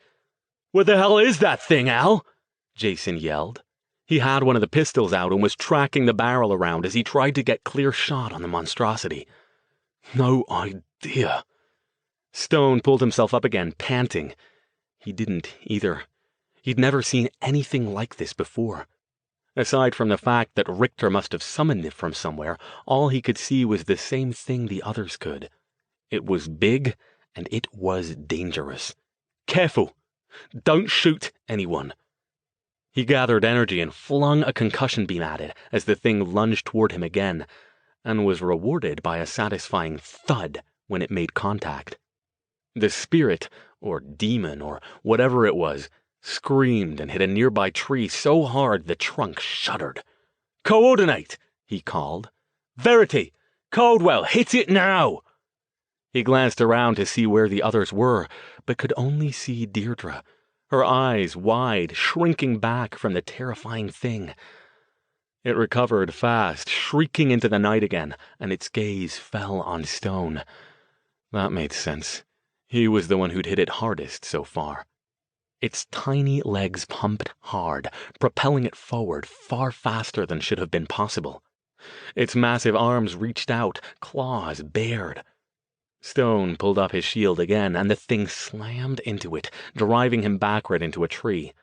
"What the hell is that thing, Al?" Jason yelled. He had one of the pistols out and was tracking the barrel around as he tried to get clear shot on the monstrosity. "No idea." Stone pulled himself up again, panting. He didn't either. He'd never seen anything like this before. Aside from the fact that Richter must have summoned it from somewhere, all he could see was the same thing the others could. It was big, and it was dangerous. "Careful! Don't shoot anyone." He gathered energy and flung a concussion beam at it as the thing lunged toward him again, and was rewarded by a satisfying thud when it made contact. The spirit, or demon, or whatever it was, screamed and hit a nearby tree so hard the trunk shuddered. "Coordinate!" he called. "Verity! Caldwell, hit it now!" He glanced around to see where the others were, but could only see Deirdre, her eyes wide, shrinking back from the terrifying thing. It recovered fast, shrieking into the night again, and its gaze fell on Stone. That made sense. He was the one who'd hit it hardest so far. Its tiny legs pumped hard, propelling it forward far faster than should have been possible. Its massive arms reached out, claws bared. Stone pulled up his shield again, and the thing slammed into it, driving him backward into a tree.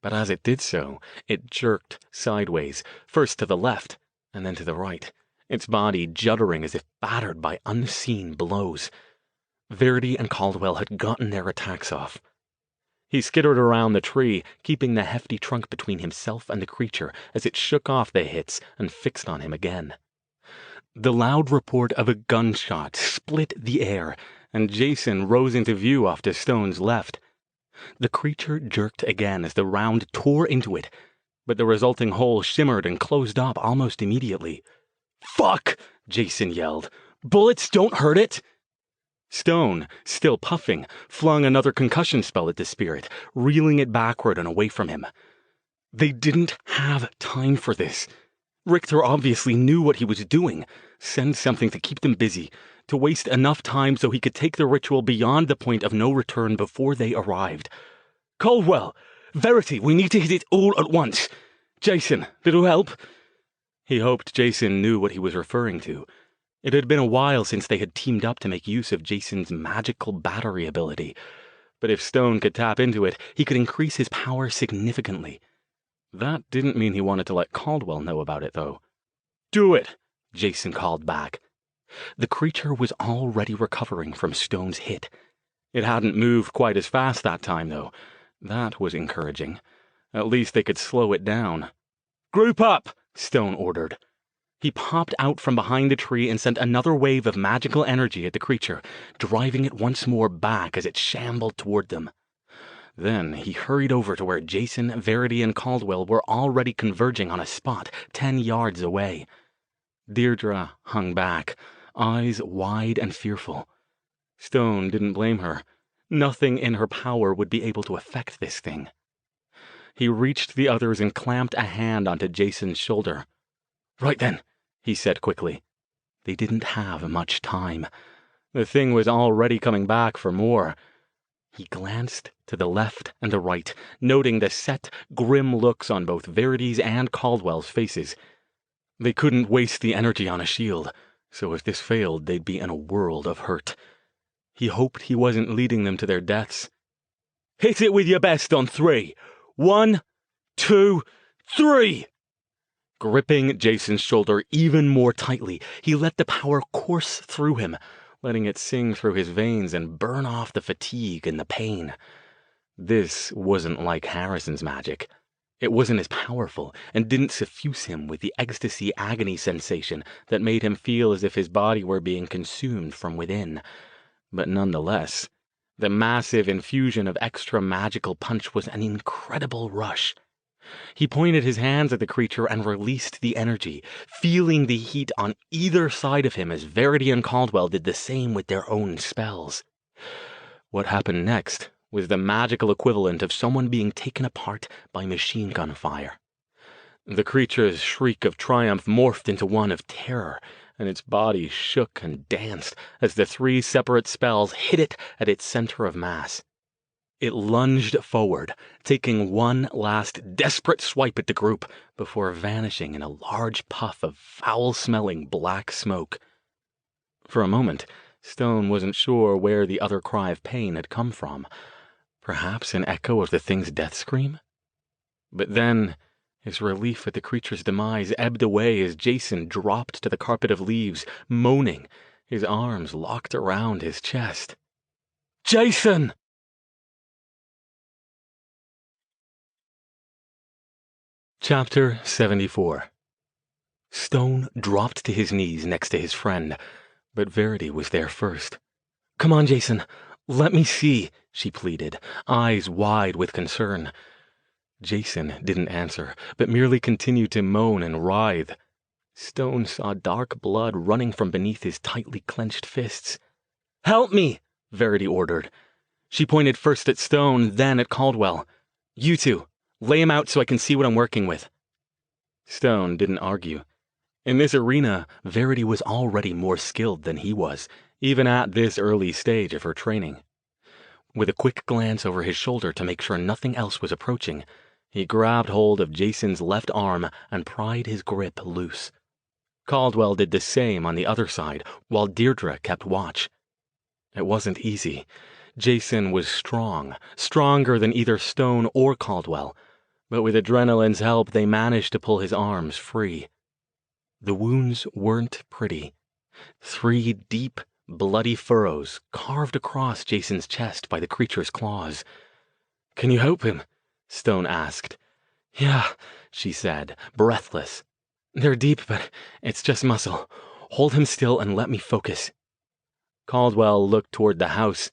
But as it did so, it jerked sideways, first to the left, and then to the right, its body juddering as if battered by unseen blows. Verity and Caldwell had gotten their attacks off. He skittered around the tree, keeping the hefty trunk between himself and the creature as it shook off the hits and fixed on him again. The loud report of a gunshot split the air, and Jason rose into view off to Stone's left. The creature jerked again as the round tore into it, but the resulting hole shimmered and closed up almost immediately. "Fuck!" Jason yelled. "Bullets don't hurt it!" Stone, still puffing, flung another concussion spell at the spirit, reeling it backward and away from him. They didn't have time for this. Richter obviously knew what he was doing. Send something to keep them busy, to waste enough time so he could take the ritual beyond the point of no return before they arrived. "Caldwell! Verity, we need to hit it all at once! Jason, little help?" He hoped Jason knew what he was referring to. It had been a while since they had teamed up to make use of Jason's magical battery ability, but if Stone could tap into it, he could increase his power significantly. That didn't mean he wanted to let Caldwell know about it, though. "Do it!" Jason called back. The creature was already recovering from Stone's hit. It hadn't moved quite as fast that time, though. That was encouraging. At least they could slow it down. "Group up!" Stone ordered. He popped out from behind the tree and sent another wave of magical energy at the creature, driving it once more back as it shambled toward them. Then he hurried over to where Jason, Verity, and Caldwell were already converging on a spot 10 yards away. Deirdre hung back, eyes wide and fearful. Stone didn't blame her. Nothing in her power would be able to affect this thing. He reached the others and clamped a hand onto Jason's shoulder. "Right then," he said quickly. They didn't have much time. The thing was already coming back for more. He glanced to the left and the right, noting the set, grim looks on both Verity's and Caldwell's faces. They couldn't waste the energy on a shield, so if this failed, they'd be in a world of hurt. He hoped he wasn't leading them to their deaths. "Hit it with your best on 3. 1, 2, 3! Gripping Jason's shoulder even more tightly, he let the power course through him, letting it sing through his veins and burn off the fatigue and the pain. This wasn't like Harrison's magic. It wasn't as powerful and didn't suffuse him with the ecstasy agony sensation that made him feel as if his body were being consumed from within. But nonetheless, the massive infusion of extra magical punch was an incredible rush. He pointed his hands at the creature and released the energy, feeling the heat on either side of him as Verity and Caldwell did the same with their own spells. What happened next was the magical equivalent of someone being taken apart by machine gun fire. The creature's shriek of triumph morphed into one of terror, and its body shook and danced as the 3 separate spells hit it at its center of mass. It lunged forward, taking one last desperate swipe at the group before vanishing in a large puff of foul-smelling black smoke. For a moment, Stone wasn't sure where the other cry of pain had come from. Perhaps an echo of the thing's death scream? But then his relief at the creature's demise ebbed away as Jason dropped to the carpet of leaves, moaning, his arms locked around his chest. "Jason!" Chapter 74. Stone dropped to his knees next to his friend, but Verity was there first. "Come on, Jason. Let me see," she pleaded, eyes wide with concern. Jason didn't answer, but merely continued to moan and writhe. Stone saw dark blood running from beneath his tightly clenched fists. "Help me!" Verity ordered. She pointed first at Stone, then at Caldwell. "You two. Lay him out so I can see what I'm working with." Stone didn't argue. In this arena, Verity was already more skilled than he was, even at this early stage of her training. With a quick glance over his shoulder to make sure nothing else was approaching, he grabbed hold of Jason's left arm and pried his grip loose. Caldwell did the same on the other side, while Deirdre kept watch. It wasn't easy. Jason was strong, stronger than either Stone or Caldwell, but with Adrenaline's help they managed to pull his arms free. The wounds weren't pretty. 3 deep, bloody furrows carved across Jason's chest by the creature's claws. "Can you help him?" Stone asked. "Yeah," she said, breathless. "They're deep, but it's just muscle. Hold him still and let me focus." Caldwell looked toward the house.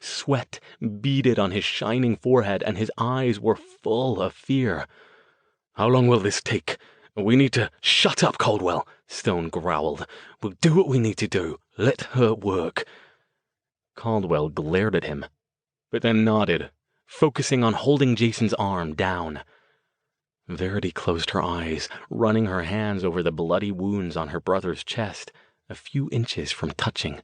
Sweat beaded on his shining forehead, and his eyes were full of fear. "How long will this take? We need to—" "Shut up, Caldwell," Stone growled. "We'll do what we need to do. Let her work." Caldwell glared at him, but then nodded, focusing on holding Jason's arm down. Verity closed her eyes, running her hands over the bloody wounds on her brother's chest, a few inches from touching.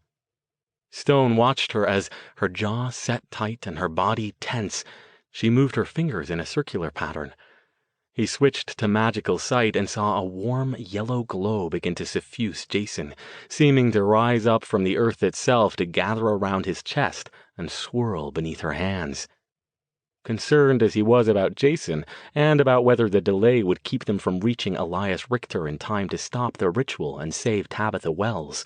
Stone watched her as, her jaw set tight and her body tense, she moved her fingers in a circular pattern. He switched to magical sight and saw a warm yellow glow begin to suffuse Jason, seeming to rise up from the earth itself to gather around his chest and swirl beneath her hands. Concerned as he was about Jason, and about whether the delay would keep them from reaching Elias Richter in time to stop the ritual and save Tabitha Wells,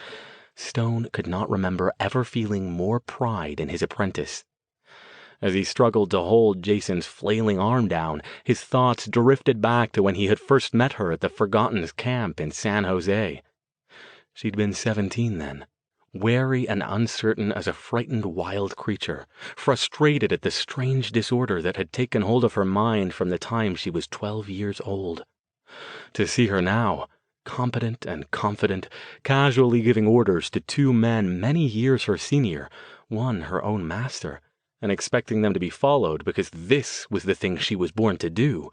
Stone could not remember ever feeling more pride in his apprentice. As he struggled to hold Jason's flailing arm down, his thoughts drifted back to when he had first met her at the Forgotten's camp in San Jose. She'd been 17 then, wary and uncertain as a frightened wild creature, frustrated at the strange disorder that had taken hold of her mind from the time she was 12 years old. To see her now, competent and confident, casually giving orders to 2 men many years her senior, one her own master, and expecting them to be followed because this was the thing she was born to do,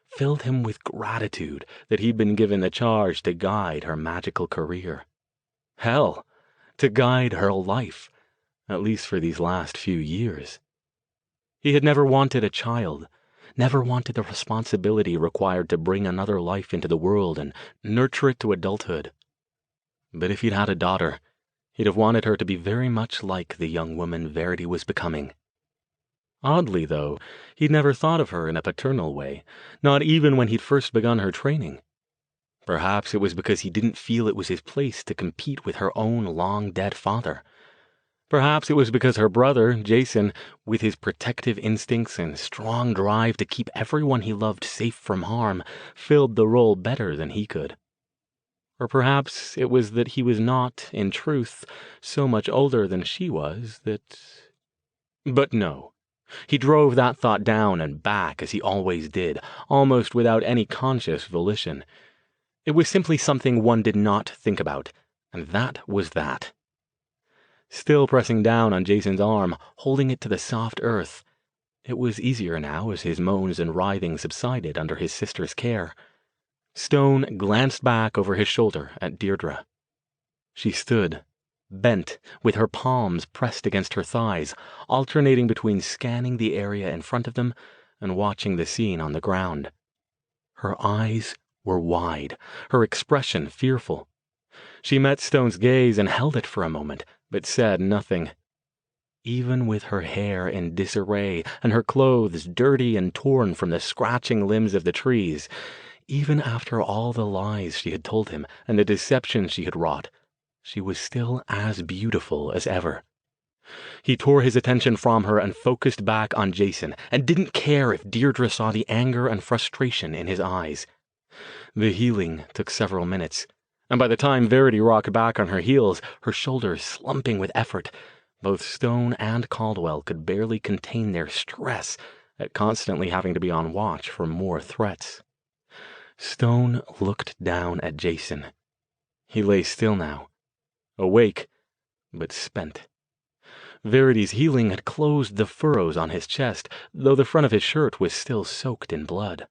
filled him with gratitude that he'd been given the charge to guide her magical career. Hell, to guide her life, at least for these last few years. He had never wanted a child, never wanted the responsibility required to bring another life into the world and nurture it to adulthood. But if he'd had a daughter, he'd have wanted her to be very much like the young woman Verity was becoming. Oddly, though, he'd never thought of her in a paternal way, not even when he'd first begun her training. Perhaps it was because he didn't feel it was his place to compete with her own long-dead father. Perhaps it was because her brother, Jason, with his protective instincts and strong drive to keep everyone he loved safe from harm, filled the role better than he could. Or perhaps it was that he was not, in truth, so much older than she was that... But no. He drove that thought down and back as he always did, almost without any conscious volition. It was simply something one did not think about, and that was that. Still pressing down on Jason's arm, holding it to the soft earth. It was easier now as his moans and writhing subsided under his sister's care. Stone glanced back over his shoulder at Deirdre. She stood, bent, with her palms pressed against her thighs, alternating between scanning the area in front of them and watching the scene on the ground. Her eyes were wide, her expression fearful. She met Stone's gaze and held it for a moment, but said nothing. Even with her hair in disarray and her clothes dirty and torn from the scratching limbs of the trees, even after all the lies she had told him and the deception she had wrought, she was still as beautiful as ever. He tore his attention from her and focused back on Jason, and didn't care if Deirdre saw the anger and frustration in his eyes. The healing took several minutes, and by the time Verity rocked back on her heels, her shoulders slumping with effort, both Stone and Caldwell could barely contain their stress at constantly having to be on watch for more threats. Stone looked down at Jason. He lay still now, awake, but spent. Verity's healing had closed the furrows on his chest, though the front of his shirt was still soaked in blood.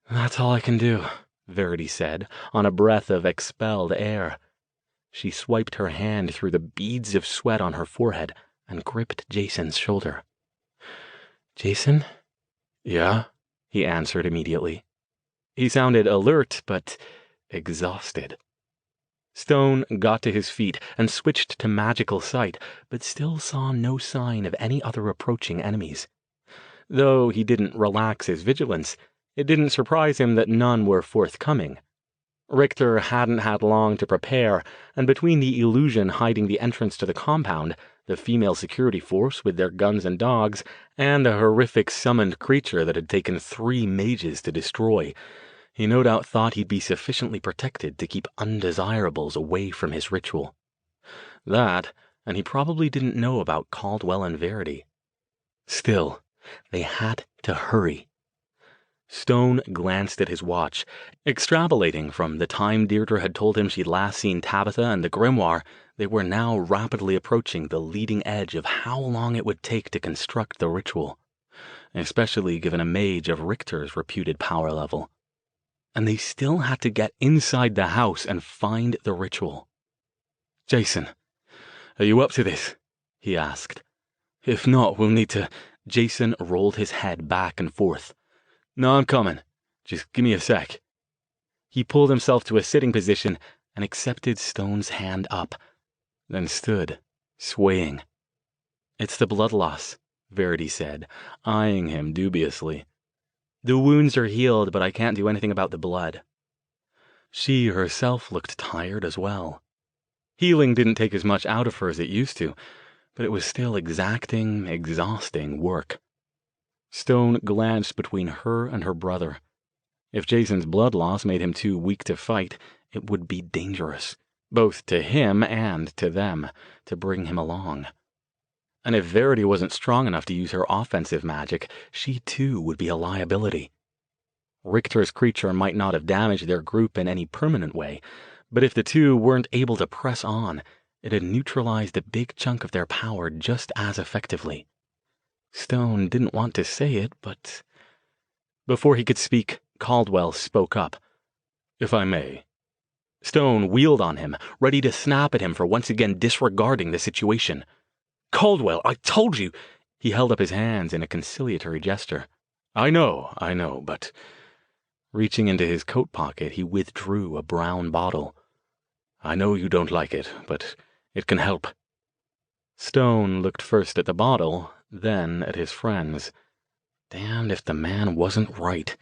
"That's all I can do," Verity said, on a breath of expelled air. She swiped her hand through the beads of sweat on her forehead and gripped Jason's shoulder. "Jason?" "Yeah," he answered immediately. He sounded alert, but exhausted. Stone got to his feet and switched to magical sight, but still saw no sign of any other approaching enemies. Though he didn't relax his vigilance, it didn't surprise him that none were forthcoming. Richter hadn't had long to prepare, and between the illusion hiding the entrance to the compound, the female security force with their guns and dogs, and the horrific summoned creature that had taken 3 mages to destroy, he no doubt thought he'd be sufficiently protected to keep undesirables away from his ritual. That, and he probably didn't know about Caldwell and Verity. Still, they had to hurry. Stone glanced at his watch. Extrapolating from the time Deirdre had told him she'd last seen Tabitha and the grimoire, they were now rapidly approaching the leading edge of how long it would take to construct the ritual, especially given a mage of Richter's reputed power level. And they still had to get inside the house and find the ritual. "Jason, are you up to this?" he asked. "If not, we'll need to..." Jason rolled his head back and forth. "No, I'm coming. Just give me a sec." He pulled himself to a sitting position and accepted Stone's hand up, then stood, swaying. "It's the blood loss," Verity said, eyeing him dubiously. "The wounds are healed, but I can't do anything about the blood." She herself looked tired as well. Healing didn't take as much out of her as it used to, but it was still exacting, exhausting work. Stone glanced between her and her brother. If Jason's blood loss made him too weak to fight, it would be dangerous, both to him and to them, to bring him along. And if Verity wasn't strong enough to use her offensive magic, she too would be a liability. Richter's creature might not have damaged their group in any permanent way, but if the two weren't able to press on, it had neutralized a big chunk of their power just as effectively. Stone didn't want to say it, but... Before he could speak, Caldwell spoke up. "If I may." Stone wheeled on him, ready to snap at him for once again disregarding the situation. "Caldwell, I told you—" He held up his hands in a conciliatory gesture. I know, but..." Reaching into his coat pocket, he withdrew a brown bottle. "I know you don't like it, but it can help." Stone looked first at the bottle, then at his friends. Damned if the man wasn't right.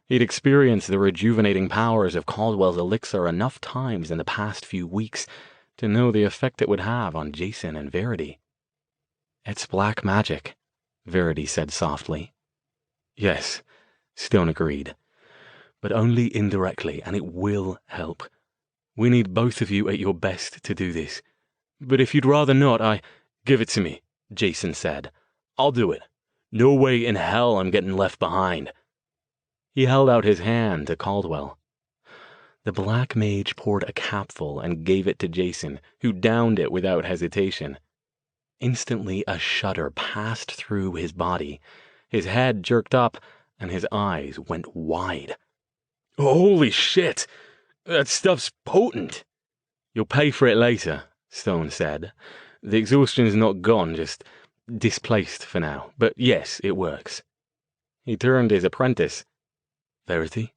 He'd experienced the rejuvenating powers of Caldwell's elixir enough times in the past few weeks to know the effect it would have on Jason and Verity. "It's black magic," Verity said softly. "Yes," Stone agreed, "but only indirectly, and it will help. We need both of you at your best to do this. But if you'd rather not, Give it to me," Jason said. "I'll do it. No way in hell I'm getting left behind." He held out his hand to Caldwell. The black mage poured a capful and gave it to Jason, who downed it without hesitation. Instantly a shudder passed through his body. His head jerked up, and his eyes went wide. "Holy shit! That stuff's potent!" "You'll pay for it later," Stone said. "The exhaustion's not gone, just displaced for now. But yes, it works." He turned to his apprentice. "Verity?"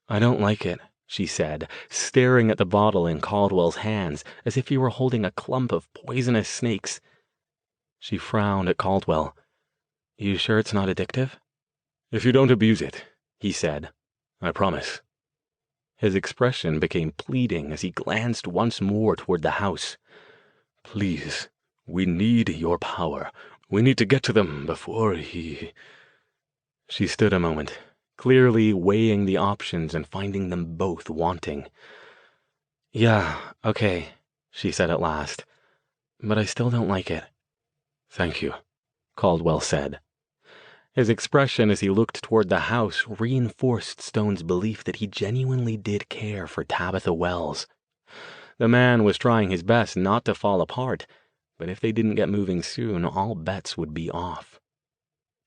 "I don't like it," she said, staring at the bottle in Caldwell's hands as if he were holding a clump of poisonous snakes. She frowned at Caldwell. "You sure it's not addictive?" "If you don't abuse it," he said. "I promise." His expression became pleading as he glanced once more toward the house. "Please, we need your power. We need to get to them before he..." She stood a moment, clearly weighing the options and finding them both wanting. "Yeah, okay," she said at last. "But I still don't like it." "Thank you," Caldwell said. His expression as he looked toward the house reinforced Stone's belief that he genuinely did care for Tabitha Wells. The man was trying his best not to fall apart, but if they didn't get moving soon, all bets would be off.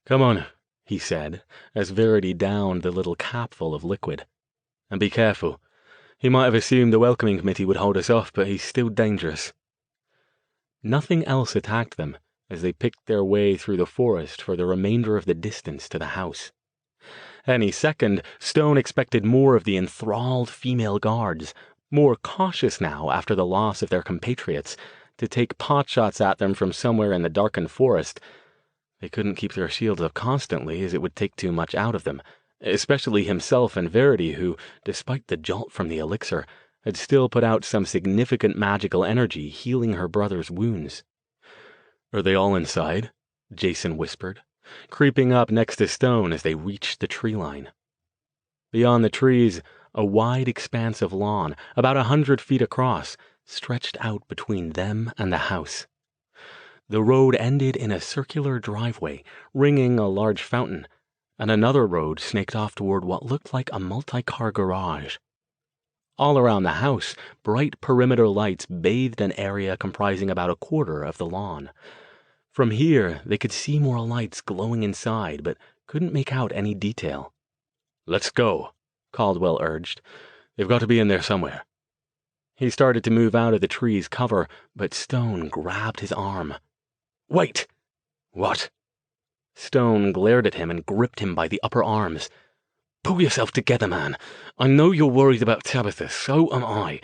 "Come on," he said, as Verity downed the little capful of liquid. "And be careful. He might have assumed the welcoming committee would hold us off, but he's still dangerous." Nothing else attacked them as they picked their way through the forest for the remainder of the distance to the house. Any second, Stone expected more of the enthralled female guards, more cautious now after the loss of their compatriots, to take potshots at them from somewhere in the darkened forest. They couldn't keep their shields up constantly, as it would take too much out of them, especially himself and Verity, who, despite the jolt from the elixir, had still put out some significant magical energy healing her brother's wounds. "Are they all inside?" Jason whispered, creeping up next to Stone as they reached the tree line. Beyond the trees, a wide expanse of lawn, about 100 feet across, stretched out between them and the house. The road ended in a circular driveway, ringing a large fountain, and another road snaked off toward what looked like a multi-car garage. All around the house, bright perimeter lights bathed an area comprising about a quarter of the lawn. From here, they could see more lights glowing inside, but couldn't make out any detail. "Let's go," Caldwell urged. "They've got to be in there somewhere." He started to move out of the tree's cover, but Stone grabbed his arm. "Wait!" "What?" Stone glared at him and gripped him by the upper arms. "Pull yourself together, man. I know you're worried about Tabitha, so am I.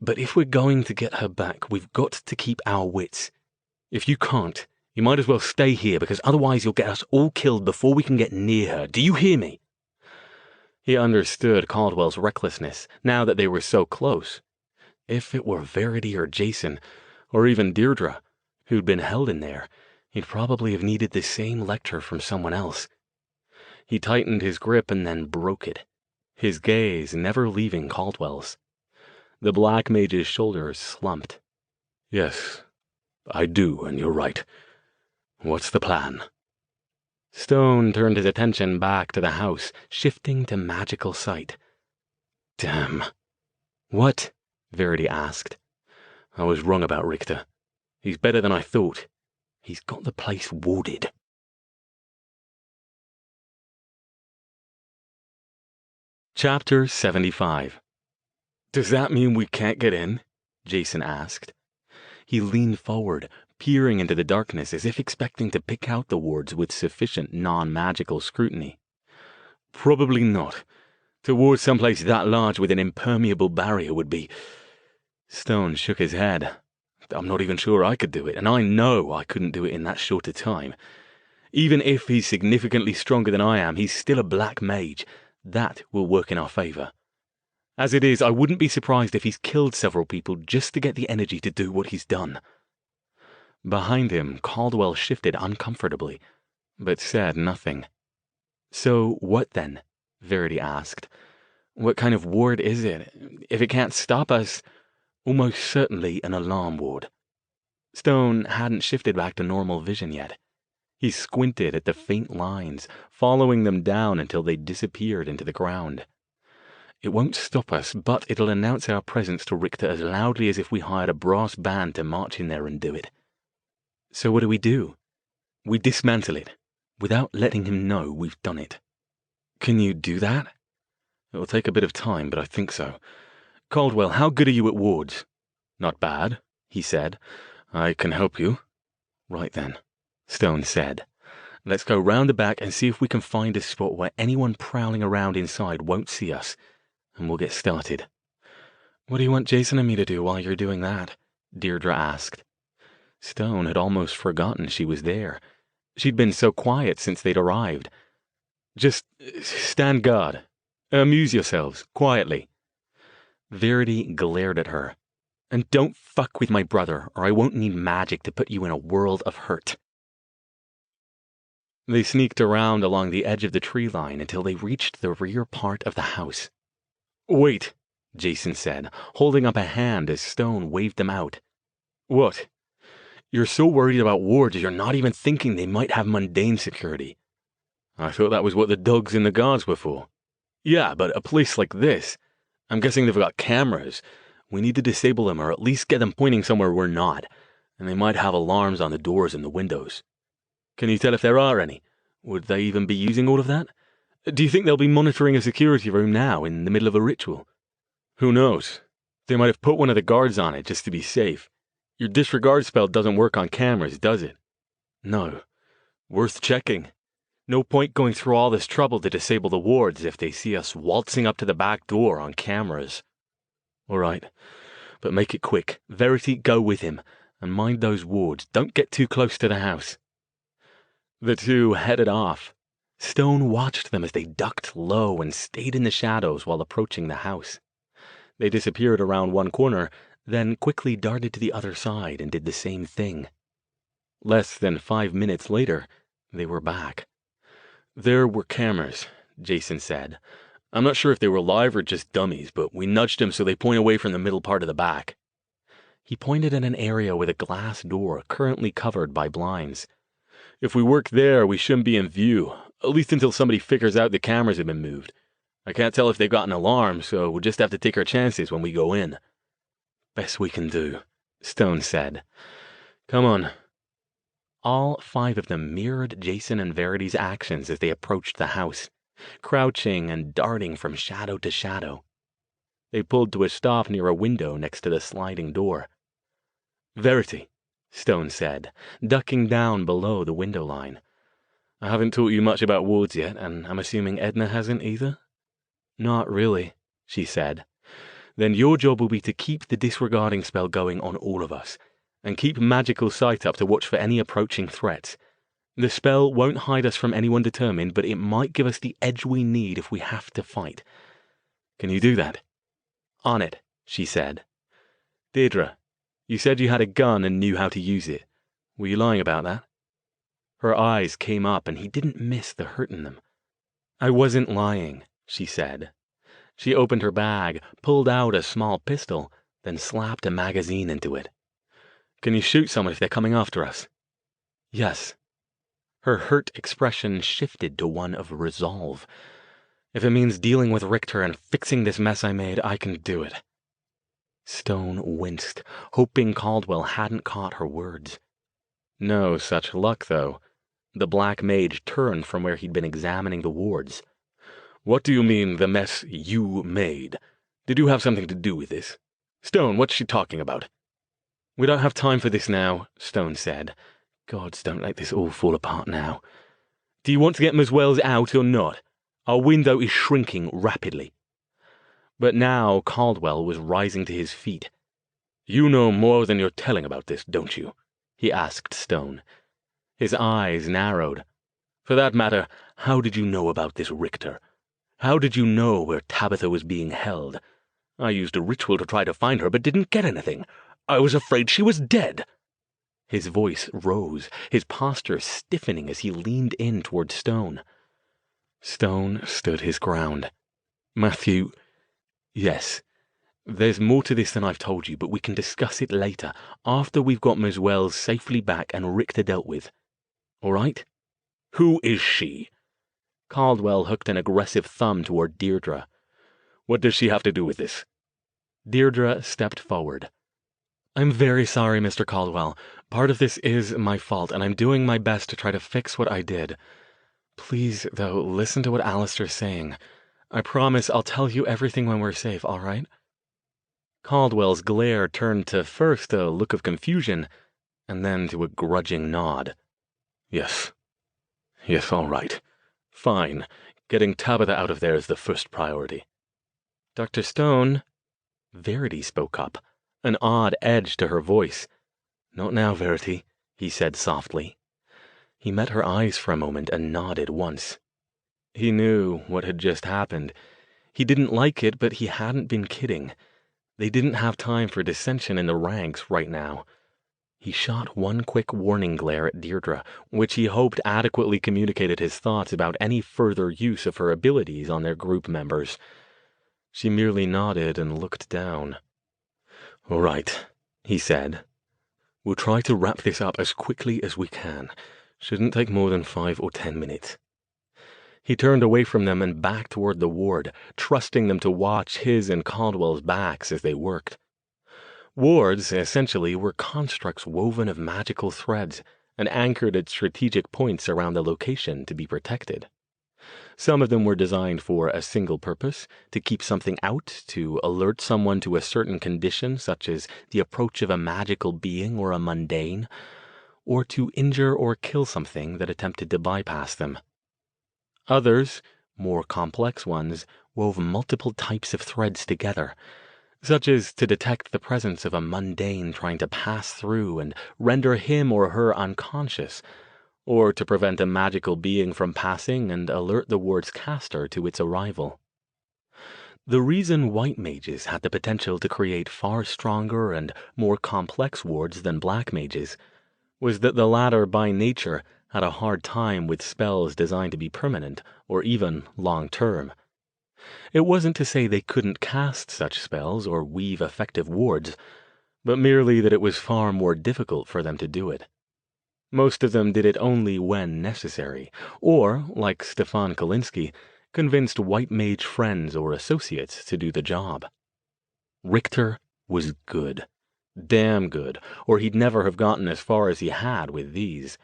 But if we're going to get her back, we've got to keep our wits. If you can't, you might as well stay here, because otherwise you'll get us all killed before we can get near her. Do you hear me?" He understood Caldwell's recklessness, now that they were so close. If it were Verity or Jason, or even Deirdre, who'd been held in there, he'd probably have needed the same lecture from someone else. He tightened his grip and then broke it, his gaze never leaving Caldwell's. The Black Mage's shoulders slumped. Yes, I do, and you're right. What's the plan? Stone turned his attention back to the house, shifting to magical sight. Damn. What? Verity asked. I was wrong about Richter. He's better than I thought. He's got the place warded. Chapter 75. Does that mean we can't get in? Jason asked. He leaned forward, peering into the darkness as if expecting to pick out the wards with sufficient non-magical scrutiny. Probably not. To ward someplace that large with an impermeable barrier would be... Stone shook his head. I'm not even sure I could do it, and I know I couldn't do it in that short a time. Even if he's significantly stronger than I am, he's still a black mage. That will work in our favor. As it is, I wouldn't be surprised if he's killed several people just to get the energy to do what he's done. Behind him, Caldwell shifted uncomfortably, but said nothing. So what then? Verity asked. What kind of ward is it? If it can't stop us... Almost certainly an alarm ward. Stone hadn't shifted back to normal vision yet. He squinted at the faint lines, following them down until they disappeared into the ground. It won't stop us, but it'll announce our presence to Richter as loudly as if we hired a brass band to march in there and do it. So what do? We dismantle it, without letting him know we've done it. Can you do that? It'll take a bit of time, but I think so. Caldwell, how good are you at wards? Not bad, he said. I can help you. Right then, Stone said. Let's go round the back and see if we can find a spot where anyone prowling around inside won't see us, and we'll get started. What do you want Jason and me to do while you're doing that? Deirdre asked. Stone had almost forgotten she was there. She'd been so quiet since they'd arrived. Just stand guard. Amuse yourselves, quietly. Verity glared at her. And don't fuck with my brother, or I won't need magic to put you in a world of hurt. They sneaked around along the edge of the tree line until they reached the rear part of the house. Wait, Jason said, holding up a hand as Stone waved them out. What? You're so worried about wards you're not even thinking they might have mundane security. I thought that was what the dogs and the guards were for. Yeah, but a place like this... I'm guessing they've got cameras. We need to disable them or at least get them pointing somewhere we're not, and they might have alarms on the doors and the windows. Can you tell if there are any? Would they even be using all of that? Do you think they'll be monitoring a security room now in the middle of a ritual? Who knows? They might have put one of the guards on it just to be safe. Your disregard spell doesn't work on cameras, does it? No. Worth checking. No point going through all this trouble to disable the wards if they see us waltzing up to the back door on cameras. All right, but make it quick. Verity, go with him, and mind those wards. Don't get too close to the house. The two headed off. Stone watched them as they ducked low and stayed in the shadows while approaching the house. They disappeared around one corner, then quickly darted to the other side and did the same thing. Less than 5 minutes later, they were back. There were cameras, Jason said. I'm not sure if they were live or just dummies, but we nudged them so they point away from the middle part of the back. He pointed at an area with a glass door currently covered by blinds. If we work there, we shouldn't be in view, at least until somebody figures out the cameras have been moved. I can't tell if they've got an alarm, so we'll just have to take our chances when we go in. Best we can do, Stone said. Come on. All 5 of them mirrored Jason and Verity's actions as they approached the house, crouching and darting from shadow to shadow. They pulled to a stop near a window next to the sliding door. Verity, Stone said, ducking down below the window line. I haven't taught you much about wards yet, and I'm assuming Edna hasn't either? Not really, she said. Then your job will be to keep the disregarding spell going on all of us, and keep magical sight up to watch for any approaching threats. The spell won't hide us from anyone determined, but it might give us the edge we need if we have to fight. Can you do that? On it, she said. Deirdre, you said you had a gun and knew how to use it. Were you lying about that? Her eyes came up, and he didn't miss the hurt in them. I wasn't lying, she said. She opened her bag, pulled out a small pistol, then slapped a magazine into it. Can you shoot someone if they're coming after us? Yes. Her hurt expression shifted to one of resolve. If it means dealing with Richter and fixing this mess I made, I can do it. Stone winced, hoping Caldwell hadn't caught her words. No such luck, though. The black mage turned from where he'd been examining the wards. What do you mean, the mess you made? Did you have something to do with this? Stone, what's she talking about? We don't have time for this now, Stone said. Gods, don't let this all fall apart now. Do you want to get Muswell's out or not? Our window is shrinking rapidly. But now Caldwell was rising to his feet. You know more than you're telling about this, don't you? He asked Stone. His eyes narrowed. For that matter, how did you know about this Richter? How did you know where Tabitha was being held? I used a ritual to try to find her, but didn't get anything. I was afraid she was dead. His voice rose, his posture stiffening as he leaned in toward Stone. Stone stood his ground. Matthew, yes, there's more to this than I've told you, but we can discuss it later, after we've got Ms. Wells safely back and Richter dealt with. All right? Who is she? Caldwell hooked an aggressive thumb toward Deirdre. What does she have to do with this? Deirdre stepped forward. I'm very sorry, Mr. Caldwell. Part of this is my fault, and I'm doing my best to try to fix what I did. Please, though, listen to what Alastair's saying. I promise I'll tell you everything when we're safe, all right? Caldwell's glare turned to first a look of confusion, and then to a grudging nod. Yes. Yes, all right. Fine. Getting Tabitha out of there is the first priority. Dr. Stone, Verity spoke up, an odd edge to her voice. Not now, Verity, he said softly. He met her eyes for a moment and nodded once. He knew what had just happened. He didn't like it, but he hadn't been kidding. They didn't have time for dissension in the ranks right now. He shot one quick warning glare at Deirdre, which he hoped adequately communicated his thoughts about any further use of her abilities on their group members. She merely nodded and looked down. All right, he said. We'll try to wrap this up as quickly as we can. Shouldn't take more than 5 or 10 minutes. He turned away from them and back toward the ward, trusting them to watch his and Caldwell's backs as they worked. Wards, essentially, were constructs woven of magical threads and anchored at strategic points around the location to be protected. Some of them were designed for a single purpose, to keep something out, to alert someone to a certain condition, such as the approach of a magical being or a mundane, or to injure or kill something that attempted to bypass them. Others, more complex ones, wove multiple types of threads together, such as to detect the presence of a mundane trying to pass through and render him or her unconscious, or to prevent a magical being from passing and alert the ward's caster to its arrival. The reason white mages had the potential to create far stronger and more complex wards than black mages was that the latter by nature had a hard time with spells designed to be permanent or even long-term. It wasn't to say they couldn't cast such spells or weave effective wards, but merely that it was far more difficult for them to do it. Most of them did it only when necessary, or, like Stefan Kalinsky, convinced white mage friends or associates to do the job. Richter was good. Damn good, or he'd never have gotten as far as he had with these.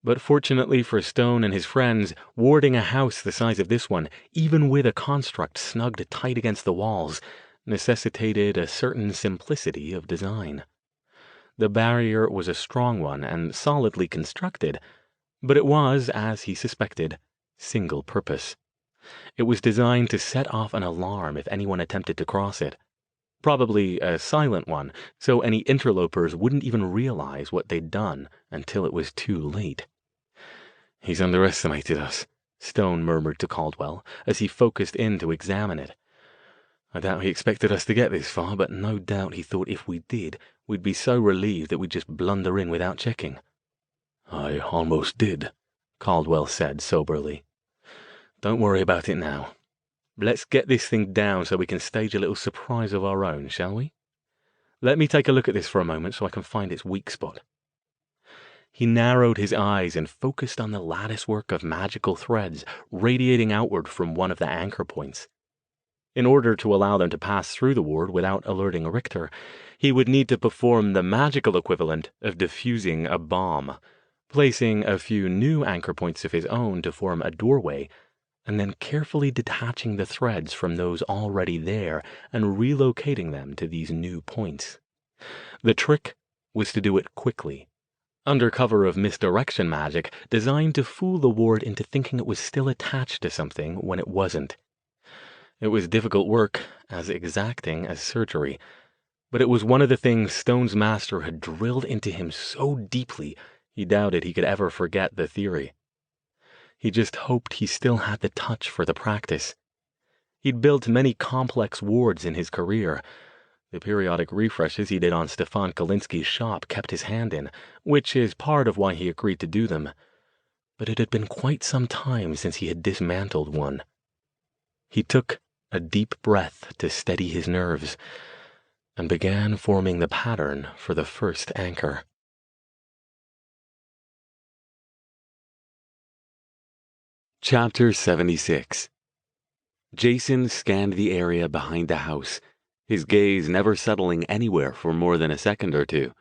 But fortunately for Stone and his friends, warding a house the size of this one, even with a construct snugged tight against the walls, necessitated a certain simplicity of design. The barrier was a strong one and solidly constructed, but it was, as he suspected, single-purpose. It was designed to set off an alarm if anyone attempted to cross it. Probably a silent one, so any interlopers wouldn't even realize what they'd done until it was too late. He's underestimated us, Stone murmured to Caldwell as he focused in to examine it. I doubt he expected us to get this far, but no doubt he thought if we did, we'd be so relieved that we'd just blunder in without checking. I almost did, Caldwell said soberly. Don't worry about it now. Let's get this thing down so we can stage a little surprise of our own, shall we? Let me take a look at this for a moment so I can find its weak spot. He narrowed his eyes and focused on the latticework of magical threads radiating outward from one of the anchor points. In order to allow them to pass through the ward without alerting Richter, he would need to perform the magical equivalent of defusing a bomb, placing a few new anchor points of his own to form a doorway, and then carefully detaching the threads from those already there and relocating them to these new points. The trick was to do it quickly, under cover of misdirection magic designed to fool the ward into thinking it was still attached to something when it wasn't. It was difficult work, as exacting as surgery, but it was one of the things Stone's master had drilled into him so deeply he doubted he could ever forget the theory. He just hoped he still had the touch for the practice. He'd built many complex wards in his career. The periodic refreshes he did on Stefan Kalinsky's shop kept his hand in, which is part of why he agreed to do them. But it had been quite some time since he had dismantled one. He took a deep breath to steady his nerves, and began forming the pattern for the first anchor. Chapter 76. Jason scanned the area behind the house, his gaze never settling anywhere for more than a second or two.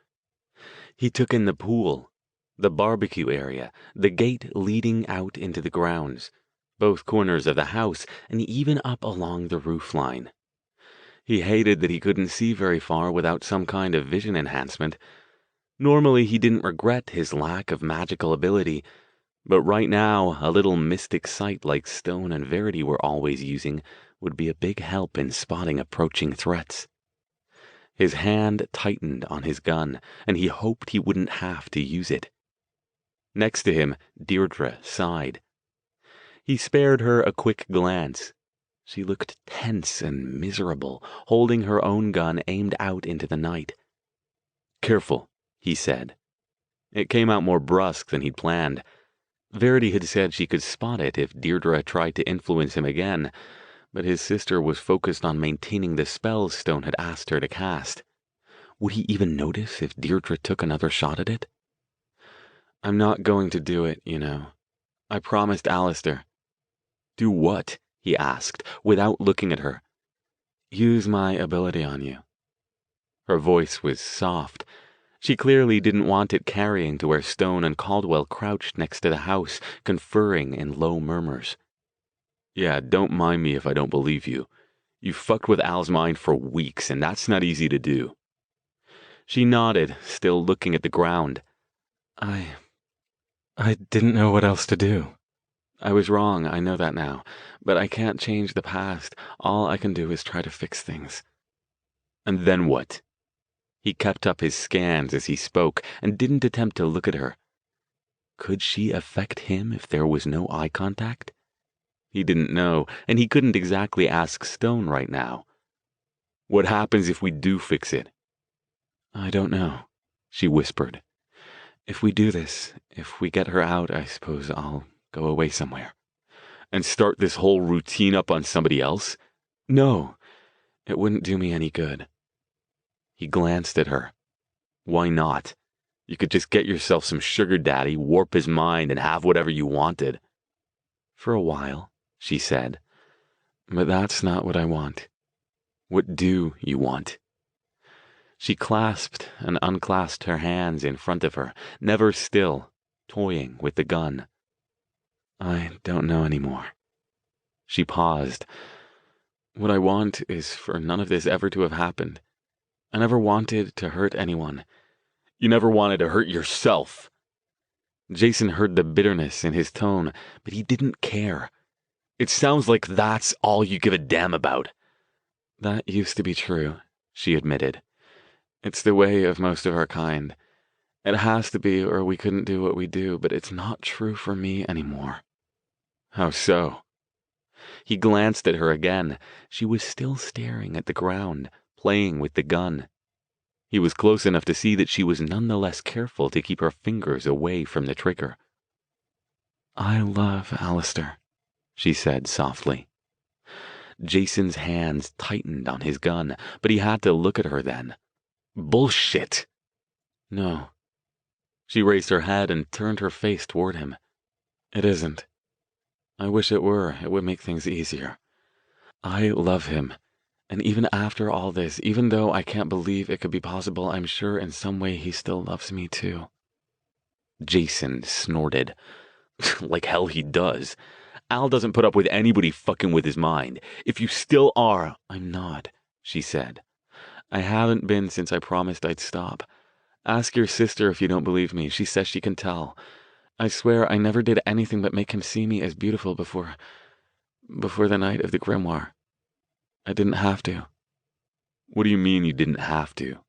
He took in the pool, the barbecue area, the gate leading out into the grounds, both corners of the house, and even up along the roof line. He hated that he couldn't see very far without some kind of vision enhancement. Normally he didn't regret his lack of magical ability, but right now a little mystic sight like Stone and Verity were always using would be a big help in spotting approaching threats. His hand tightened on his gun, and he hoped he wouldn't have to use it. Next to him, Deirdre sighed. He spared her a quick glance. She looked tense and miserable, holding her own gun aimed out into the night. "Careful," he said. It came out more brusque than he'd planned. Verity had said she could spot it if Deirdre tried to influence him again, but his sister was focused on maintaining the spells Stone had asked her to cast. Would he even notice if Deirdre took another shot at it? "I'm not going to do it, you know. I promised Alastair." "Do what?" he asked, without looking at her. "Use my ability on you." Her voice was soft. She clearly didn't want it carrying to where Stone and Caldwell crouched next to the house, conferring in low murmurs. "Yeah, don't mind me if I don't believe you. You fucked with Al's mind for weeks, and that's not easy to do." She nodded, still looking at the ground. I didn't know what else to do. I was wrong, I know that now, but I can't change the past. All I can do is try to fix things." "And then what?" He kept up his scans as he spoke and didn't attempt to look at her. Could she affect him if there was no eye contact? He didn't know, and he couldn't exactly ask Stone right now. "What happens if we do fix it?" "I don't know," she whispered. "If we do this, if we get her out, I suppose I'll go away somewhere." "And start this whole routine up on somebody else?" "No, it wouldn't do me any good." He glanced at her. "Why not? You could just get yourself some sugar daddy, warp his mind, and have whatever you wanted." "For a while," she said. "But that's not what I want." "What do you want?" She clasped and unclasped her hands in front of her, never still, toying with the gun. "I don't know anymore." She paused. "What I want is for none of this ever to have happened. I never wanted to hurt anyone." "You never wanted to hurt yourself." Jason heard the bitterness in his tone, but he didn't care. "It sounds like that's all you give a damn about." "That used to be true," she admitted. "It's the way of most of our kind. It has to be, or we couldn't do what we do, but it's not true for me anymore." "How so?" He glanced at her again. She was still staring at the ground, playing with the gun. He was close enough to see that she was nonetheless careful to keep her fingers away from the trigger. "I love Alastair," she said softly. Jason's hands tightened on his gun, but he had to look at her then. Bullshit! No. She raised her head and turned her face toward him. "It isn't. I wish it were. It would make things easier. I love him. And even after all this, even though I can't believe it could be possible, I'm sure in some way he still loves me too." Jason snorted. Like hell he does. Al doesn't put up with anybody fucking with his mind. If you still are... "I'm not," she said. "I haven't been since I promised I'd stop. Ask your sister if you don't believe me. She says she can tell. I swear I never did anything but make him see me as beautiful before the night of the grimoire. I didn't have to." "What do you mean you didn't have to?"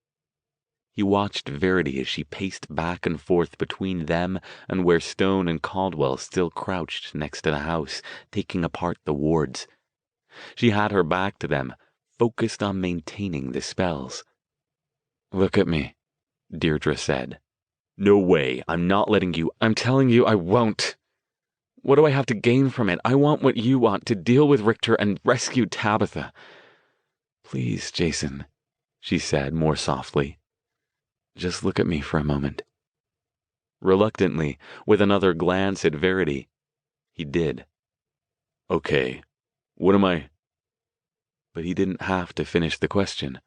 He watched Verity as she paced back and forth between them and where Stone and Caldwell still crouched next to the house, taking apart the wards. She had her back to them, focused on maintaining the spells. "Look at me," Deirdre said. "No way, I'm not letting you. I'm telling you I won't. What do I have to gain from it? I want what you want, to deal with Richter and rescue Tabitha." "Please, Jason," she said more softly. "Just look at me for a moment." Reluctantly, with another glance at Verity, he did. "Okay, what am I—" But he didn't have to finish the question.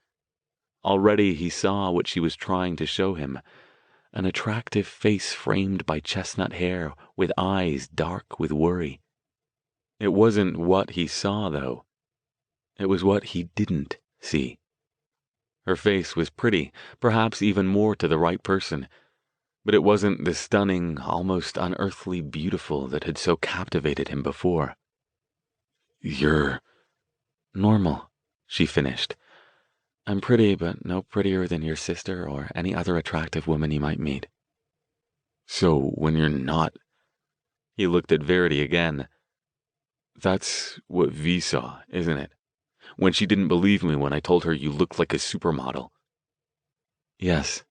Already he saw what she was trying to show him. An attractive face framed by chestnut hair, with eyes dark with worry. It wasn't what he saw, though. It was what he didn't see. Her face was pretty, perhaps even more to the right person, but it wasn't the stunning, almost unearthly beautiful that had so captivated him before. "You're normal," she finished. "I'm pretty, but no prettier than your sister or any other attractive woman you might meet." "So when you're not—" He looked at Verity again. "That's what V saw, isn't it? When she didn't believe me when I told her you looked like a supermodel." "Yes."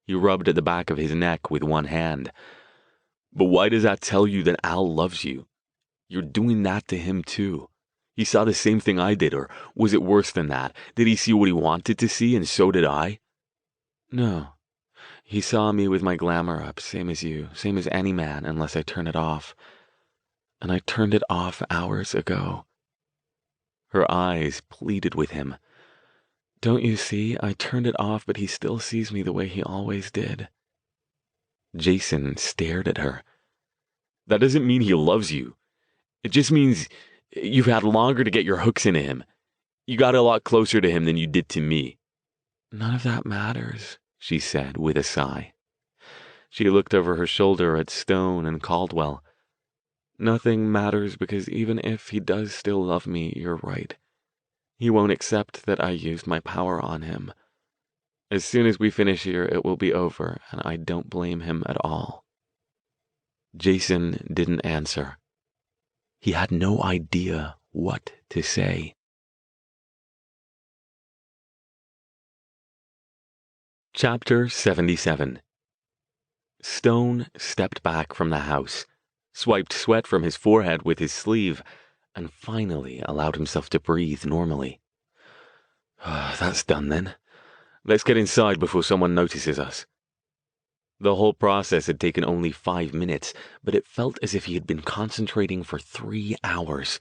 He rubbed at the back of his neck with one hand. "But why does that tell you that Al loves you? You're doing that to him too. He saw the same thing I did, or was it worse than that? Did he see what he wanted to see, and so did I?" "No. He saw me with my glamour up, same as you, same as any man, unless I turn it off. And I turned it off hours ago." Her eyes pleaded with him. "Don't you see? I turned it off, but he still sees me the way he always did." Jason stared at her. "That doesn't mean he loves you. It just means you've had longer to get your hooks into him. You got a lot closer to him than you did to me." "None of that matters," she said with a sigh. She looked over her shoulder at Stone and Caldwell. "Nothing matters because even if he does still love me, you're right. He won't accept that I used my power on him. As soon as we finish here, it will be over, and I don't blame him at all." Jason didn't answer. He had no idea what to say. Chapter 77. Stone stepped back from the house, swiped sweat from his forehead with his sleeve, and finally allowed himself to breathe normally. "That's done then. Let's get inside before someone notices us." The whole process had taken only 5 minutes, but it felt as if he had been concentrating for 3 hours.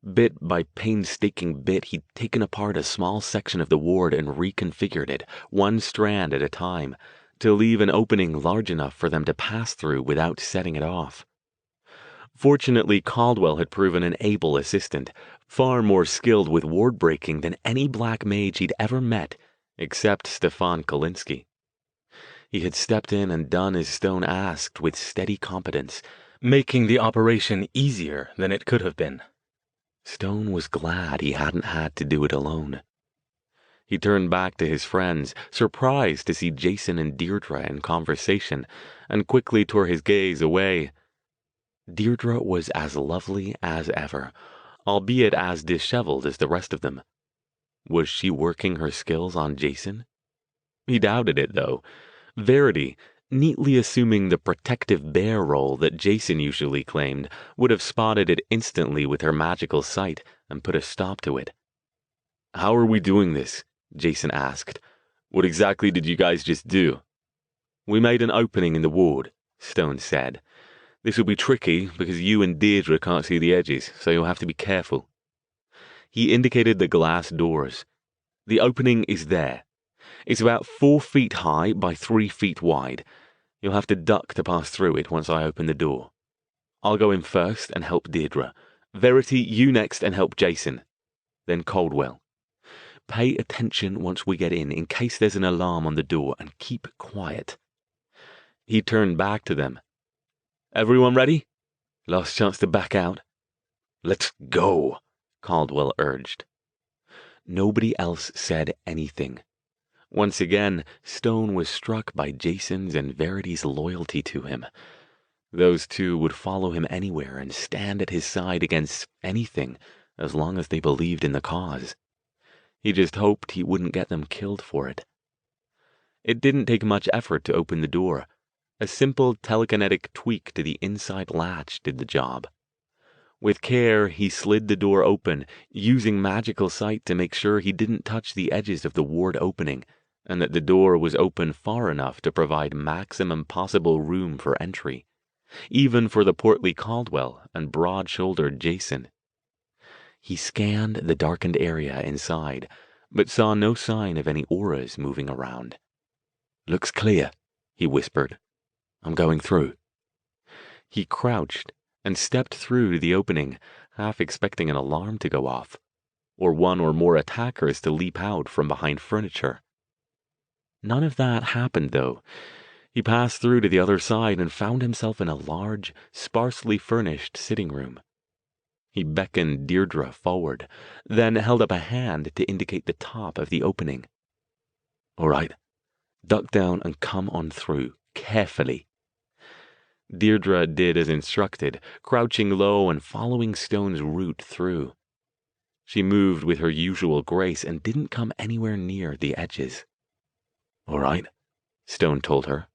Bit by painstaking bit, he'd taken apart a small section of the ward and reconfigured it, one strand at a time, to leave an opening large enough for them to pass through without setting it off. Fortunately, Caldwell had proven an able assistant, far more skilled with ward breaking than any black mage he'd ever met, except Stefan Kolinsky. He had stepped in and done as Stone asked with steady competence, making the operation easier than it could have been. Stone was glad he hadn't had to do it alone. He turned back to his friends, surprised to see Jason and Deirdre in conversation, and quickly tore his gaze away. Deirdre was as lovely as ever, albeit as disheveled as the rest of them. Was she working her skills on Jason? He doubted it, though. Verity, neatly assuming the protective bear role that Jason usually claimed, would have spotted it instantly with her magical sight and put a stop to it. "How are we doing this?" Jason asked. "What exactly did you guys just do?" "We made an opening in the ward," Stone said. "This will be tricky because you and Deirdre can't see the edges, so you'll have to be careful." He indicated the glass doors. "The opening is there. It's about 4 feet high by 3 feet wide. You'll have to duck to pass through it once I open the door. I'll go in first and help Deirdre. Verity, you next and help Jason. Then Caldwell. Pay attention once we get in case there's an alarm on the door, and keep quiet." He turned back to them. "Everyone ready? Last chance to back out." "Let's go," Caldwell urged. Nobody else said anything. Once again, Stone was struck by Jason's and Verity's loyalty to him. Those two would follow him anywhere and stand at his side against anything as long as they believed in the cause. He just hoped he wouldn't get them killed for it. It didn't take much effort to open the door. A simple telekinetic tweak to the inside latch did the job. With care, he slid the door open, using magical sight to make sure he didn't touch the edges of the ward opening, and that the door was open far enough to provide maximum possible room for entry, even for the portly Caldwell and broad-shouldered Jason. He scanned the darkened area inside, but saw no sign of any auras moving around. "Looks clear," he whispered. "I'm going through." He crouched and stepped through to the opening, half expecting an alarm to go off, or one or more attackers to leap out from behind furniture. None of that happened, though. He passed through to the other side and found himself in a large, sparsely furnished sitting room. He beckoned Deirdre forward, then held up a hand to indicate the top of the opening. "All right, duck down and come on through, carefully." Deirdre did as instructed, crouching low and following Stone's route through. She moved with her usual grace and didn't come anywhere near the edges. "All right," Stone told her.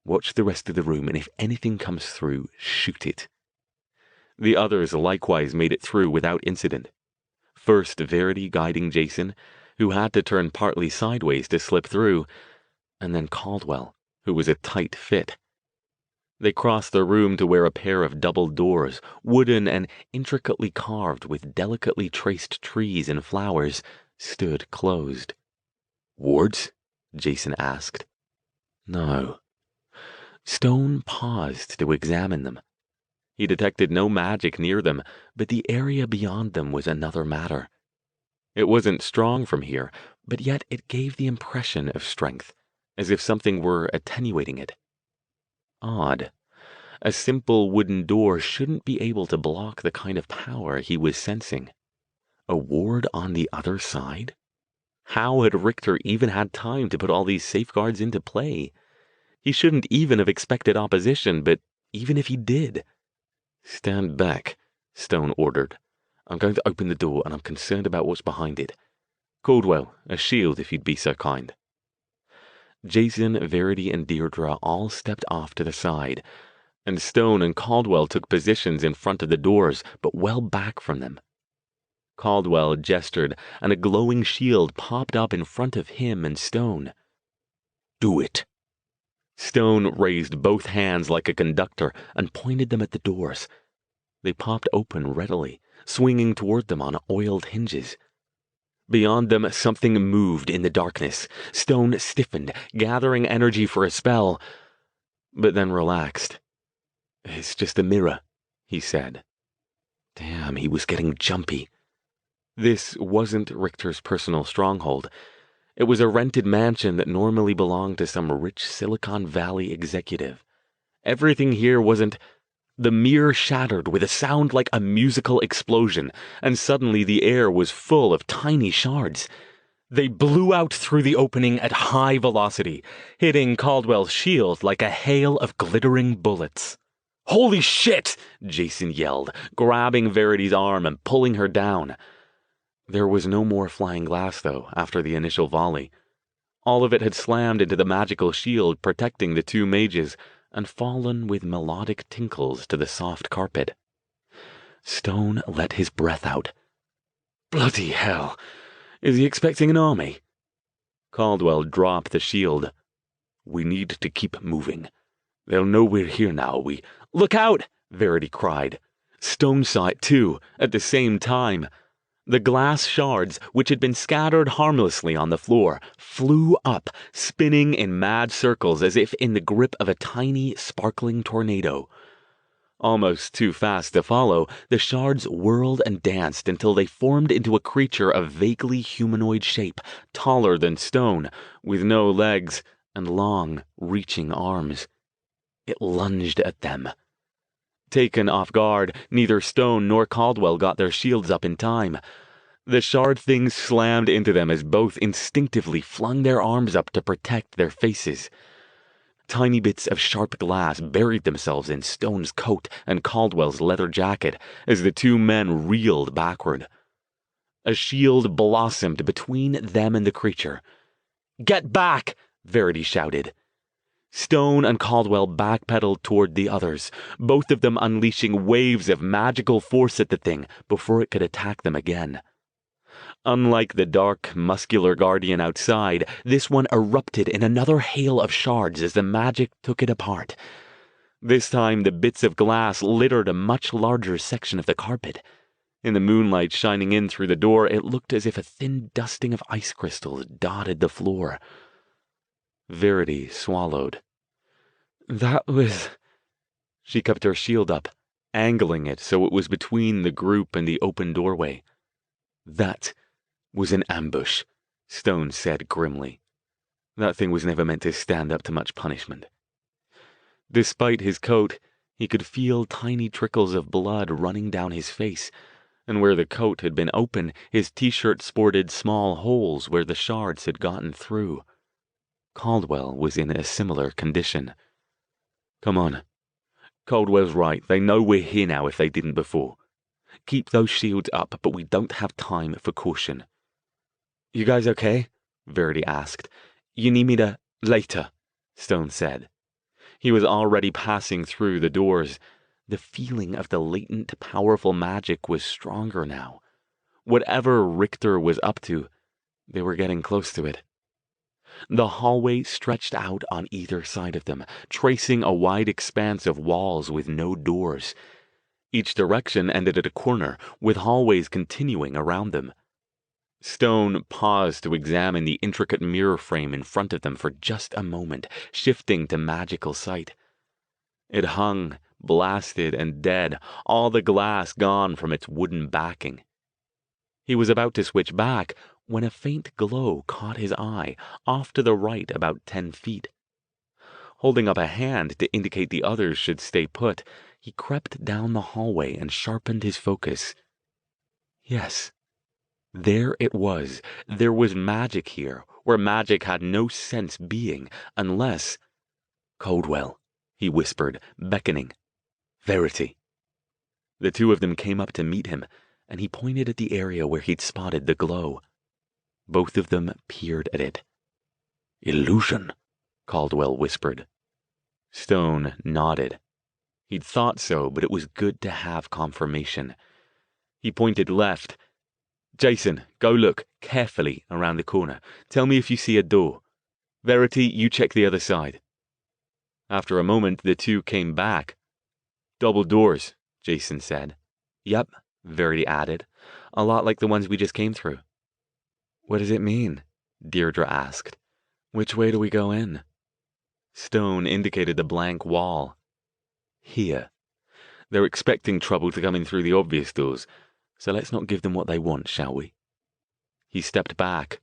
"Watch the rest of the room, and if anything comes through, shoot it." The others likewise made it through without incident. First Verity guiding Jason, who had to turn partly sideways to slip through, and then Caldwell, who was a tight fit. They crossed the room to where a pair of double doors, wooden and intricately carved with delicately traced trees and flowers, stood closed. "Wards?" Jason asked. "No." Stone paused to examine them. He detected no magic near them, but the area beyond them was another matter. It wasn't strong from here, but yet it gave the impression of strength, as if something were attenuating it. Odd. A simple wooden door shouldn't be able to block the kind of power he was sensing. A ward on the other side? How had Richter even had time to put all these safeguards into play? He shouldn't even have expected opposition, but even if he did... "Stand back," Stone ordered. "I'm going to open the door, and I'm concerned about what's behind it. Caldwell, a shield if you'd be so kind." Jason, Verity, and Deirdre all stepped off to the side, and Stone and Caldwell took positions in front of the doors, but well back from them. Caldwell gestured, and a glowing shield popped up in front of him and Stone. "Do it." Stone raised both hands like a conductor and pointed them at the doors. They popped open readily, swinging toward them on oiled hinges. Beyond them, something moved in the darkness. Stone stiffened, gathering energy for a spell, but then relaxed. "It's just a mirror," he said. Damn, he was getting jumpy. This wasn't Richter's personal stronghold. It was a rented mansion that normally belonged to some rich Silicon Valley executive. Everything here wasn't... The mirror shattered with a sound like a musical explosion, and suddenly the air was full of tiny shards. They blew out through the opening at high velocity, hitting Caldwell's shield like a hail of glittering bullets. Holy shit! Jason yelled, grabbing Verity's arm and pulling her down. There was no more flying glass, though, after the initial volley. All of it had slammed into the magical shield protecting the two mages and fallen with melodic tinkles to the soft carpet. Stone let his breath out. Bloody hell! Is he expecting an army? Caldwell dropped the shield. We need to keep moving. They'll know we're here now. Look out! Verity cried. Stone saw it too, at the same time. The glass shards, which had been scattered harmlessly on the floor, flew up, spinning in mad circles as if in the grip of a tiny, sparkling tornado. Almost too fast to follow, the shards whirled and danced until they formed into a creature of vaguely humanoid shape, taller than Stone, with no legs and long, reaching arms. It lunged at them. Taken off guard, neither Stone nor Caldwell got their shields up in time. The shard things slammed into them as both instinctively flung their arms up to protect their faces. Tiny bits of sharp glass buried themselves in Stone's coat and Caldwell's leather jacket as the two men reeled backward. A shield blossomed between them and the creature. Get back! Verity shouted. Stone and Caldwell backpedaled toward the others, both of them unleashing waves of magical force at the thing before it could attack them again. Unlike the dark, muscular guardian outside, this one erupted in another hail of shards as the magic took it apart. This time the bits of glass littered a much larger section of the carpet. In the moonlight shining in through the door, it looked as if a thin dusting of ice crystals dotted the floor. Verity swallowed. That was... She kept her shield up, angling it so it was between the group and the open doorway. That was an ambush, Stone said grimly. That thing was never meant to stand up to much punishment. Despite his coat, he could feel tiny trickles of blood running down his face, and where the coat had been open, his t-shirt sported small holes where the shards had gotten through. Caldwell was in a similar condition. Come on. Caldwell's right. They know we're here now if they didn't before. Keep those shields up, but we don't have time for caution. You guys okay? Verity asked. You need me to... Later, Stone said. He was already passing through the doors. The feeling of the latent, powerful magic was stronger now. Whatever Richter was up to, they were getting close to it. The hallway stretched out on either side of them, tracing a wide expanse of walls with no doors. Each direction ended at a corner, with hallways continuing around them. Stone paused to examine the intricate mirror frame in front of them for just a moment, shifting to magical sight. It hung, blasted and dead, all the glass gone from its wooden backing. He was about to switch back when a faint glow caught his eye, off to the right about 10 feet. Holding up a hand to indicate the others should stay put, he crept down the hallway and sharpened his focus. Yes, there it was. There was magic here, where magic had no sense being, unless... Caldwell, he whispered, beckoning. Verity. The two of them came up to meet him, and he pointed at the area where he'd spotted the glow. Both of them peered at it. Illusion, Caldwell whispered. Stone nodded. He'd thought so, but it was good to have confirmation. He pointed left. Jason, go look carefully around the corner. Tell me if you see a door. Verity, you check the other side. After a moment, the two came back. Double doors, Jason said. Yep, Verity added. A lot like the ones we just came through. What does it mean? Deirdre asked. Which way do we go in? Stone indicated the blank wall. Here. They're expecting trouble to come in through the obvious doors, so let's not give them what they want, shall we? He stepped back.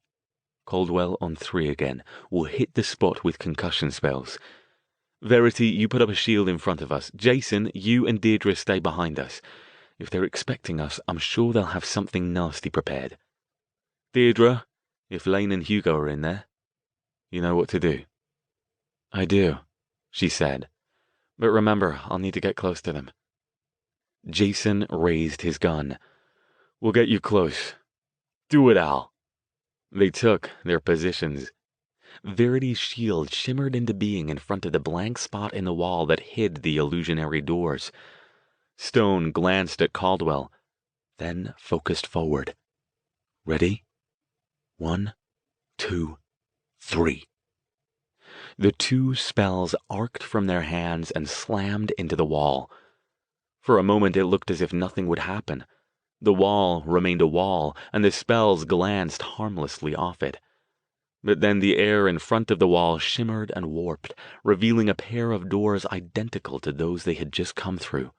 Caldwell on 3 again. We'll hit the spot with concussion spells. Verity, you put up a shield in front of us. Jason, you and Deirdre stay behind us. If they're expecting us, I'm sure they'll have something nasty prepared. Deirdre, if Lane and Hugo are in there, you know what to do. I do, she said. But remember, I'll need to get close to them. Jason raised his gun. We'll get you close. Do it, Al. They took their positions. Verity's shield shimmered into being in front of the blank spot in the wall that hid the illusionary doors. Stone glanced at Caldwell, then focused forward. Ready? 1, 2, 3. The two spells arced from their hands and slammed into the wall. For a moment it looked as if nothing would happen. The wall remained a wall, and the spells glanced harmlessly off it. But then the air in front of the wall shimmered and warped, revealing a pair of doors identical to those they had just come through.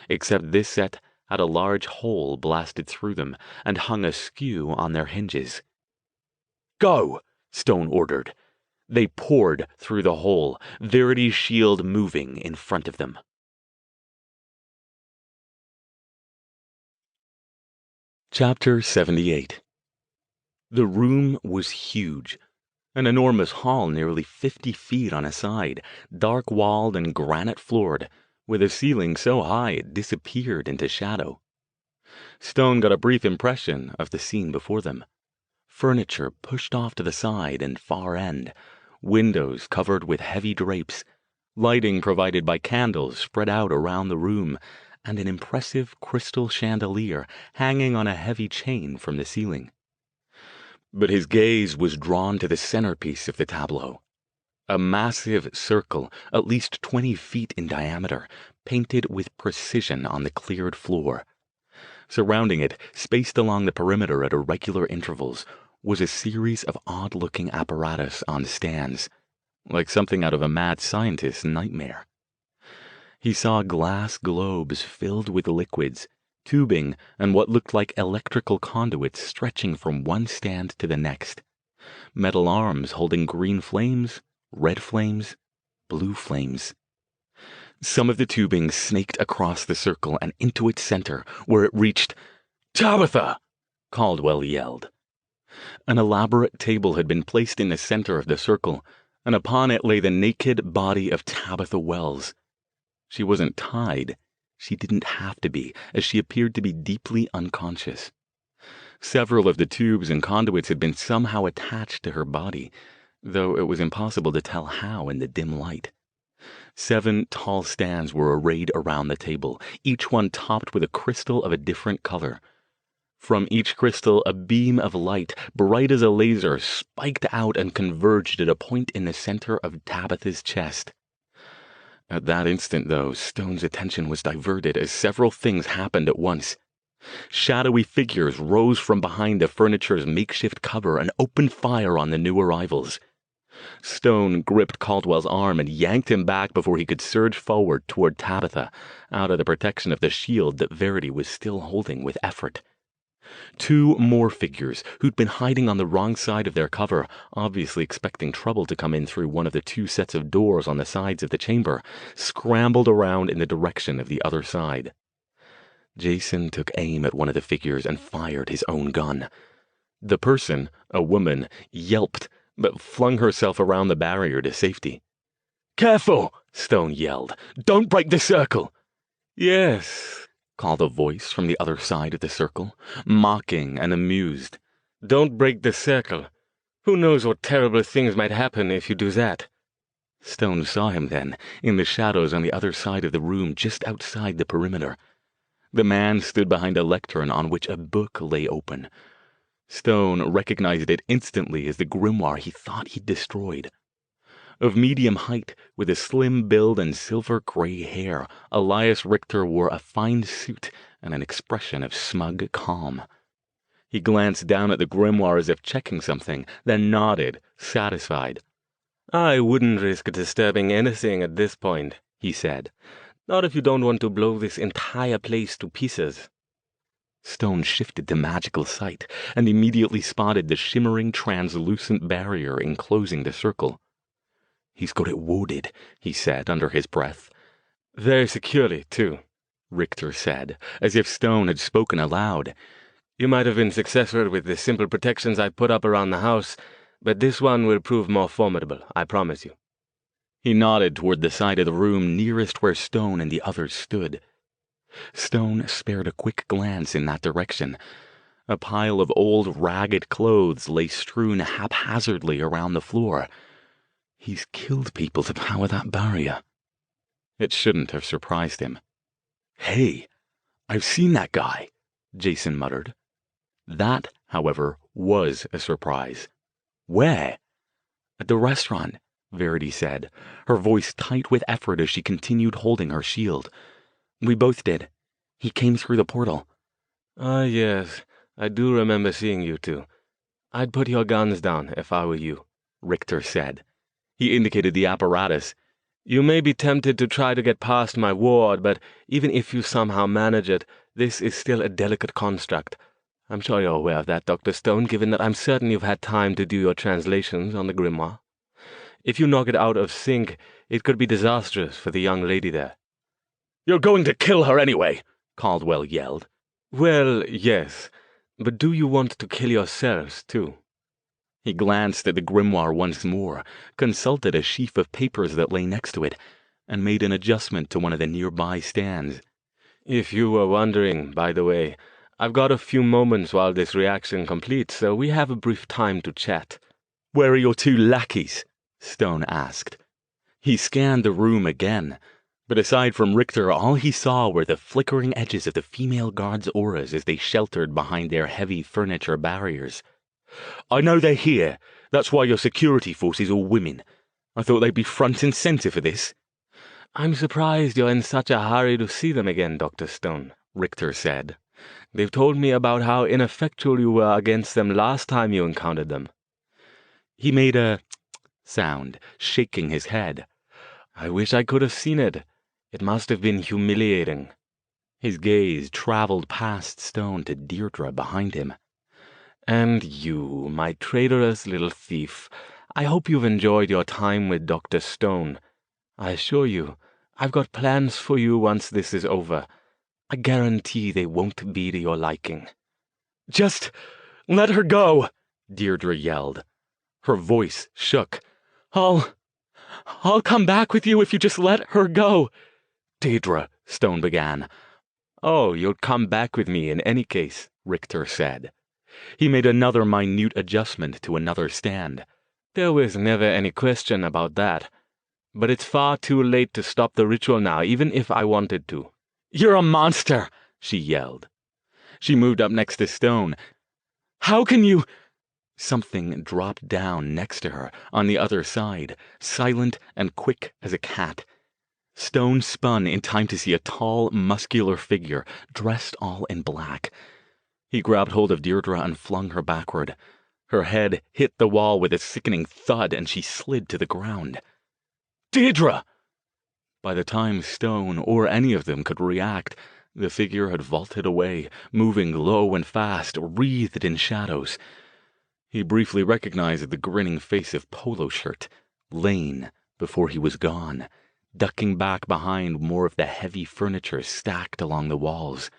Except this set had a large hole blasted through them and hung askew on their hinges. Go! Stone ordered. They poured through the hole, Verity's shield moving in front of them. Chapter 78. The room was huge. An enormous hall nearly 50 feet on a side, dark-walled and granite-floored, with a ceiling so high it disappeared into shadow. Stone got a brief impression of the scene before them. Furniture pushed off to the side and far end, windows covered with heavy drapes, lighting provided by candles spread out around the room, and an impressive crystal chandelier hanging on a heavy chain from the ceiling. But his gaze was drawn to the centerpiece of the tableau. A massive circle, at least 20 feet in diameter, painted with precision on the cleared floor. Surrounding it, spaced along the perimeter at irregular intervals, was a series of odd-looking apparatus on stands, like something out of a mad scientist's nightmare. He saw glass globes filled with liquids, tubing, and what looked like electrical conduits stretching from one stand to the next. Metal arms holding green flames, red flames, blue flames. Some of the tubing snaked across the circle and into its center, where it reached. "Tabitha!" Caldwell yelled. An elaborate table had been placed in the center of the circle, and upon it lay the naked body of Tabitha Wells. She wasn't tied. She didn't have to be, as she appeared to be deeply unconscious. Several of the tubes and conduits had been somehow attached to her body, though it was impossible to tell how in the dim light. 7 tall stands were arrayed around the table, each one topped with a crystal of a different color. From each crystal, a beam of light, bright as a laser, spiked out and converged at a point in the center of Tabitha's chest. At that instant, though, Stone's attention was diverted as several things happened at once. Shadowy figures rose from behind the furniture's makeshift cover and opened fire on the new arrivals. Stone gripped Caldwell's arm and yanked him back before he could surge forward toward Tabitha, out of the protection of the shield that Verity was still holding with effort. 2 more figures, who'd been hiding on the wrong side of their cover, obviously expecting trouble to come in through one of the 2 sets of doors on the sides of the chamber, scrambled around in the direction of the other side. Jason took aim at one of the figures and fired his own gun. The person, a woman, yelped, but flung herself around the barrier to safety. "Careful!" Stone yelled. "Don't break the circle!" "Yes," called a voice from the other side of the circle, mocking and amused. "Don't break the circle. Who knows what terrible things might happen if you do that?" Stone saw him then, in the shadows on the other side of the room just outside the perimeter. The man stood behind a lectern on which a book lay open. Stone recognized it instantly as the grimoire he thought he'd destroyed. Of medium height, with a slim build and silver-gray hair, Elias Richter wore a fine suit and an expression of smug calm. He glanced down at the grimoire as if checking something, then nodded, satisfied. "I wouldn't risk disturbing anything at this point," he said. "Not if you don't want to blow this entire place to pieces." Stone shifted to magical sight and immediately spotted the shimmering, translucent barrier enclosing the circle. "He's got it warded," he said under his breath. "Very securely, too," Richter said, as if Stone had spoken aloud. "You might have been successful with the simple protections I put up around the house, but this one will prove more formidable, I promise you." He nodded toward the side of the room nearest where Stone and the others stood. Stone spared a quick glance in that direction. A pile of old, ragged clothes lay strewn haphazardly around the floor. He's killed people to power that barrier. It shouldn't have surprised him. "Hey, I've seen that guy," Jason muttered. That, however, was a surprise. "Where?" "At the restaurant," Verity said, her voice tight with effort as she continued holding her shield. "We both did. He came through the portal." "Ah, yes, I do remember seeing you two. I'd put your guns down if I were you," Richter said. He indicated the apparatus. "You may be tempted to try to get past my ward, but even if you somehow manage it, this is still a delicate construct. I'm sure you're aware of that, Dr. Stone, given that I'm certain you've had time to do your translations on the grimoire. If you knock it out of sync, it could be disastrous for the young lady there." "You're going to kill her anyway," Caldwell yelled. "Well, yes, but do you want to kill yourselves, too?" He glanced at the grimoire once more, consulted a sheaf of papers that lay next to it, and made an adjustment to one of the nearby stands. "If you were wondering, by the way, I've got a few moments while this reaction completes, so we have a brief time to chat." "Where are your two lackeys?" Stone asked. He scanned the room again, but aside from Richter, all he saw were the flickering edges of the female guards' auras as they sheltered behind their heavy furniture barriers. "I know they're here. That's why your security force is all women. I thought they'd be front and center for this." "I'm surprised you're in such a hurry to see them again, Dr. Stone," Richter said. "They've told me about how ineffectual you were against them last time you encountered them." He made a sound, shaking his head. "I wish I could have seen it. It must have been humiliating." His gaze traveled past Stone to Deirdre behind him. "And you, my traitorous little thief, I hope you've enjoyed your time with Dr. Stone. I assure you, I've got plans for you once this is over. I guarantee they won't be to your liking." "Just let her go," Deirdre yelled. Her voice shook. I'll come back with you if you just let her go." "Deirdre," Stone began. "Oh, you'll come back with me in any case," Richter said. He made another minute adjustment to another stand. "There was never any question about that. But it's far too late to stop the ritual now, even if I wanted to." "You're a monster," she yelled. She moved up next to Stone. "How can you—" Something dropped down next to her, on the other side, silent and quick as a cat. Stone spun in time to see a tall, muscular figure, dressed all in black. He grabbed hold of Deirdre and flung her backward. Her head hit the wall with a sickening thud, and she slid to the ground. "Deirdre!" By the time Stone or any of them could react, the figure had vaulted away, moving low and fast, wreathed in shadows. He briefly recognized the grinning face of Polo Shirt, Lane, before he was gone, ducking back behind more of the heavy furniture stacked along the walls.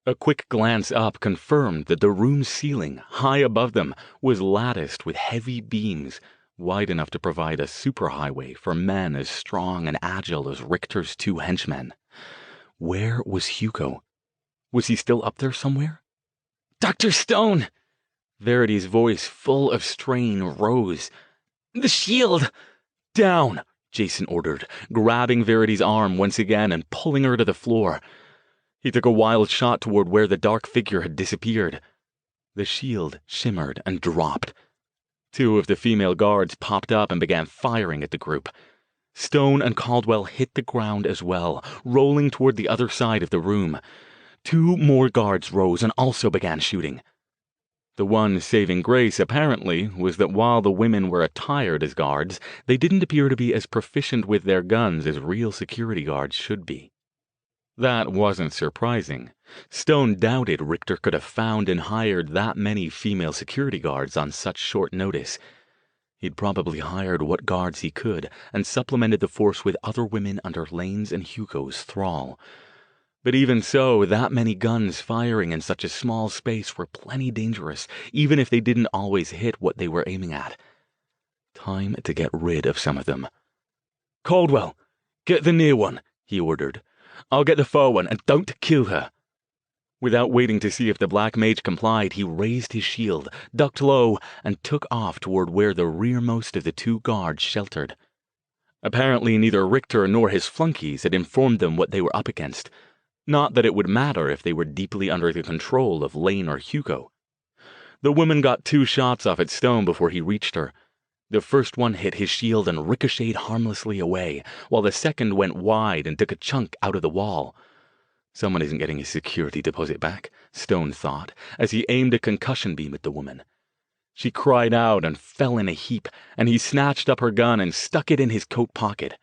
A quick glance up confirmed that the room's ceiling, high above them, was latticed with heavy beams, wide enough to provide a superhighway for men as strong and agile as Richter's two henchmen. Where was Hugo? Was he still up there somewhere? "Dr. Stone!" Verity's voice, full of strain, rose. "The shield!" "Down!" Jason ordered, grabbing Verity's arm once again and pulling her to the floor. He took a wild shot toward where the dark figure had disappeared. The shield shimmered and dropped. Two of the female guards popped up and began firing at the group. Stone and Caldwell hit the ground as well, rolling toward the other side of the room. Two more guards rose and also began shooting. The one saving grace, apparently, was that while the women were attired as guards, they didn't appear to be as proficient with their guns as real security guards should be. That wasn't surprising. Stone doubted Richter could have found and hired that many female security guards on such short notice. He'd probably hired what guards he could and supplemented the force with other women under Lane's and Hugo's thrall. But even so, that many guns firing in such a small space were plenty dangerous, even if they didn't always hit what they were aiming at. Time to get rid of some of them. "Caldwell, get the near one," he ordered. "I'll get the far one, and don't kill her." Without waiting to see if the black mage complied, he raised his shield, ducked low, and took off toward where the rearmost of the two guards sheltered. Apparently neither Richter nor his flunkies had informed them what they were up against. Not that it would matter if they were deeply under the control of Lane or Hugo. The woman got 2 shots off at Stone before he reached her. The first one hit his shield and ricocheted harmlessly away, while the second went wide and took a chunk out of the wall. Someone isn't getting his security deposit back, Stone thought, as he aimed a concussion beam at the woman. She cried out and fell in a heap, and he snatched up her gun and stuck it in his coat pocket.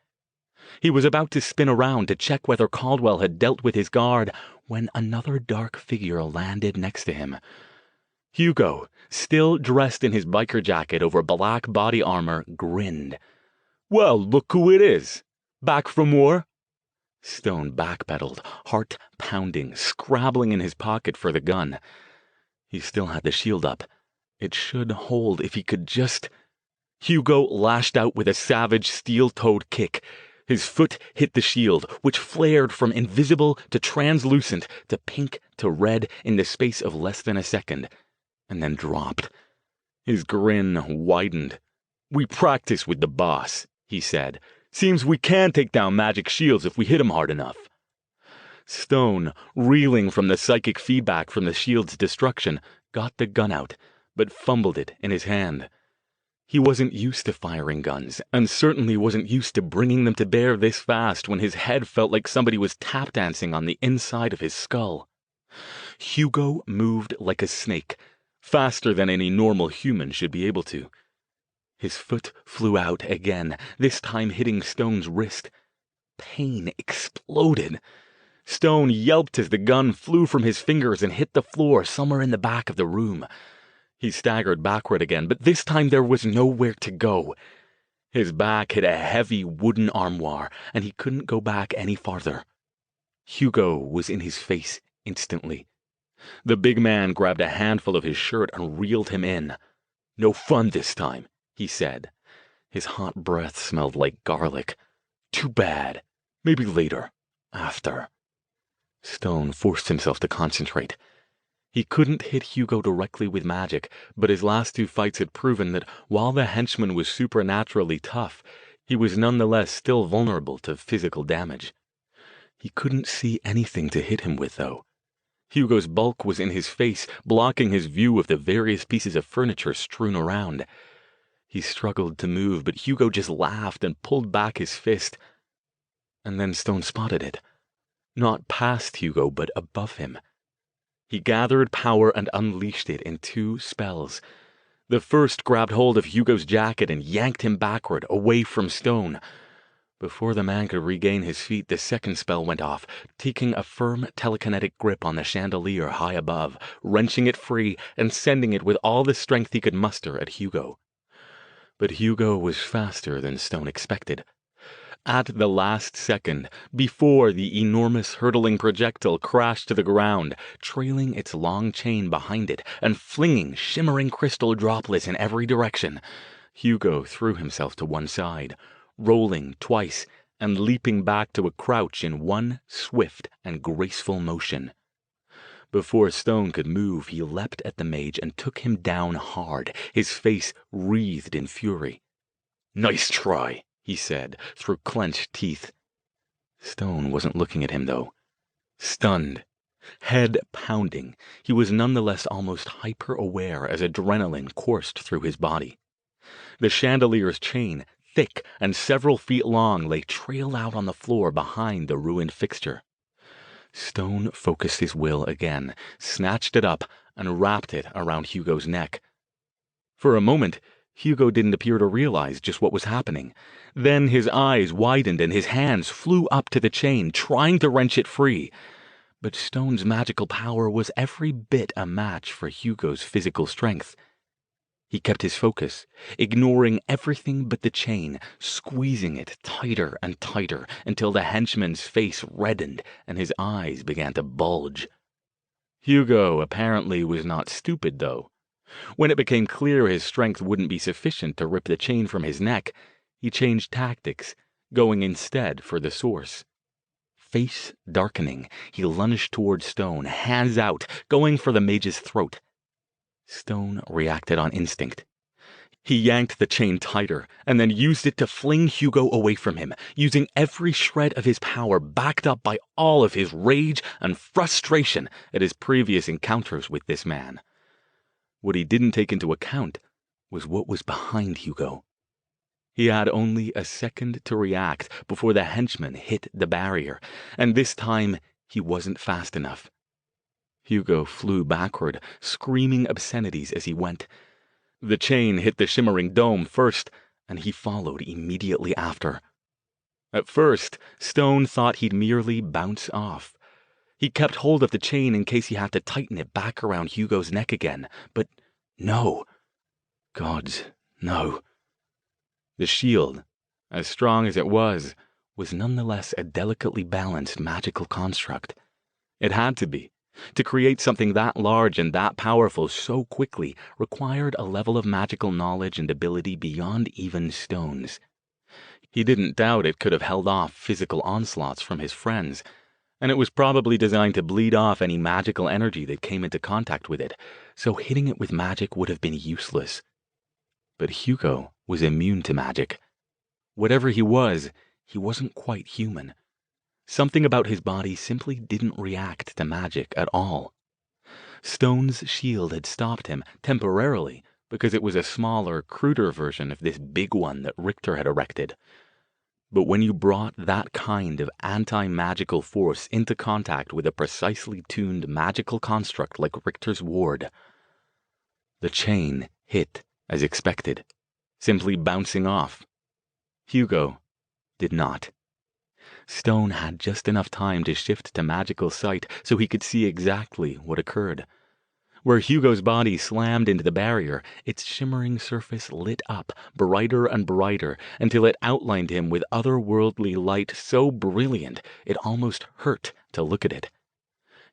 He was about to spin around to check whether Caldwell had dealt with his guard when another dark figure landed next to him. Hugo, still dressed in his biker jacket over black body armor, grinned. "Well, look who it is. Back from war?" Stone backpedaled, heart pounding, scrabbling in his pocket for the gun. He still had the shield up. It should hold if he could just... Hugo lashed out with a savage steel-toed kick. His foot hit the shield, which flared from invisible to translucent to pink to red in the space of less than a second, and then dropped. His grin widened. "We practice with the boss," he said. "Seems we can take down magic shields if we hit him hard enough." Stone, reeling from the psychic feedback from the shield's destruction, got the gun out, but fumbled it in his hand. He wasn't used to firing guns, and certainly wasn't used to bringing them to bear this fast when his head felt like somebody was tap dancing on the inside of his skull. Hugo moved like a snake, faster than any normal human should be able to. His foot flew out again, this time hitting Stone's wrist. Pain exploded. Stone yelped as the gun flew from his fingers and hit the floor somewhere in the back of the room. He staggered backward again, but this time there was nowhere to go. His back hit a heavy wooden armoire, and he couldn't go back any farther. Hugo was in his face instantly. The big man grabbed a handful of his shirt and reeled him in. "No fun this time," he said. His hot breath smelled like garlic. "Too bad. Maybe later. After." Stone forced himself to concentrate. He couldn't hit Hugo directly with magic, but his last 2 fights had proven that while the henchman was supernaturally tough, he was nonetheless still vulnerable to physical damage. He couldn't see anything to hit him with, though. Hugo's bulk was in his face, blocking his view of the various pieces of furniture strewn around. He struggled to move, but Hugo just laughed and pulled back his fist. And then Stone spotted it. Not past Hugo, but above him. He gathered power and unleashed it in 2 spells. The first grabbed hold of Hugo's jacket and yanked him backward, away from Stone. Before the man could regain his feet, the second spell went off, taking a firm telekinetic grip on the chandelier high above, wrenching it free and sending it with all the strength he could muster at Hugo. But Hugo was faster than Stone expected. At the last second, before the enormous hurtling projectile crashed to the ground, trailing its long chain behind it and flinging shimmering crystal droplets in every direction, Hugo threw himself to one side, rolling twice and leaping back to a crouch in one swift and graceful motion. Before Stone could move, he leapt at the mage and took him down hard, his face wreathed in fury. "Nice try," he said, through clenched teeth. Stone wasn't looking at him, though. Stunned, head pounding, he was nonetheless almost hyper-aware as adrenaline coursed through his body. The chandelier's chain, thick and several feet long, lay trailed out on the floor behind the ruined fixture. Stone focused his will again, snatched it up, and wrapped it around Hugo's neck. For a moment, Hugo didn't appear to realize just what was happening. Then his eyes widened and his hands flew up to the chain, trying to wrench it free. But Stone's magical power was every bit a match for Hugo's physical strength. He kept his focus, ignoring everything but the chain, squeezing it tighter and tighter until the henchman's face reddened and his eyes began to bulge. Hugo apparently was not stupid, though. When it became clear his strength wouldn't be sufficient to rip the chain from his neck, he changed tactics, going instead for the source. Face darkening, he lunged toward Stone, hands out, going for the mage's throat. Stone reacted on instinct. He yanked the chain tighter, and then used it to fling Hugo away from him, using every shred of his power backed up by all of his rage and frustration at his previous encounters with this man. What he didn't take into account was what was behind Hugo. He had only a second to react before the henchman hit the barrier, and this time he wasn't fast enough. Hugo flew backward, screaming obscenities as he went. The chain hit the shimmering dome first, and he followed immediately after. At first, Stone thought he'd merely bounce off. He kept hold of the chain in case he had to tighten it back around Hugo's neck again, but no. Gods, no. The shield, as strong as it was nonetheless a delicately balanced magical construct. It had to be. To create something that large and that powerful so quickly required a level of magical knowledge and ability beyond even Stone's. He didn't doubt it could have held off physical onslaughts from his friends, and it was probably designed to bleed off any magical energy that came into contact with it, so hitting it with magic would have been useless. But Hugo was immune to magic. Whatever he wasn't quite human. Something about his body simply didn't react to magic at all. Stone's shield had stopped him, temporarily, because it was a smaller, cruder version of this big one that Richter had erected. But when you brought that kind of anti-magical force into contact with a precisely tuned magical construct like Richter's ward, the chain hit as expected, simply bouncing off. Hugo did not. Stone had just enough time to shift to magical sight so he could see exactly what occurred. Where Hugo's body slammed into the barrier, its shimmering surface lit up, brighter and brighter, until it outlined him with otherworldly light so brilliant it almost hurt to look at it.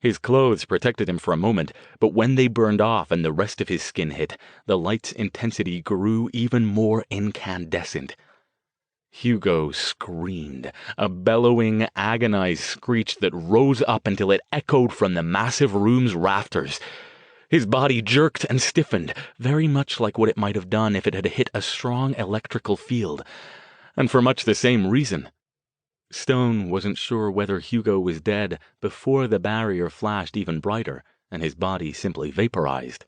His clothes protected him for a moment, but when they burned off and the rest of his skin hit, the light's intensity grew even more incandescent. Hugo screamed, a bellowing, agonized screech that rose up until it echoed from the massive room's rafters. His body jerked and stiffened, very much like what it might have done if it had hit a strong electrical field, and for much the same reason. Stone wasn't sure whether Hugo was dead before the barrier flashed even brighter and his body simply vaporized.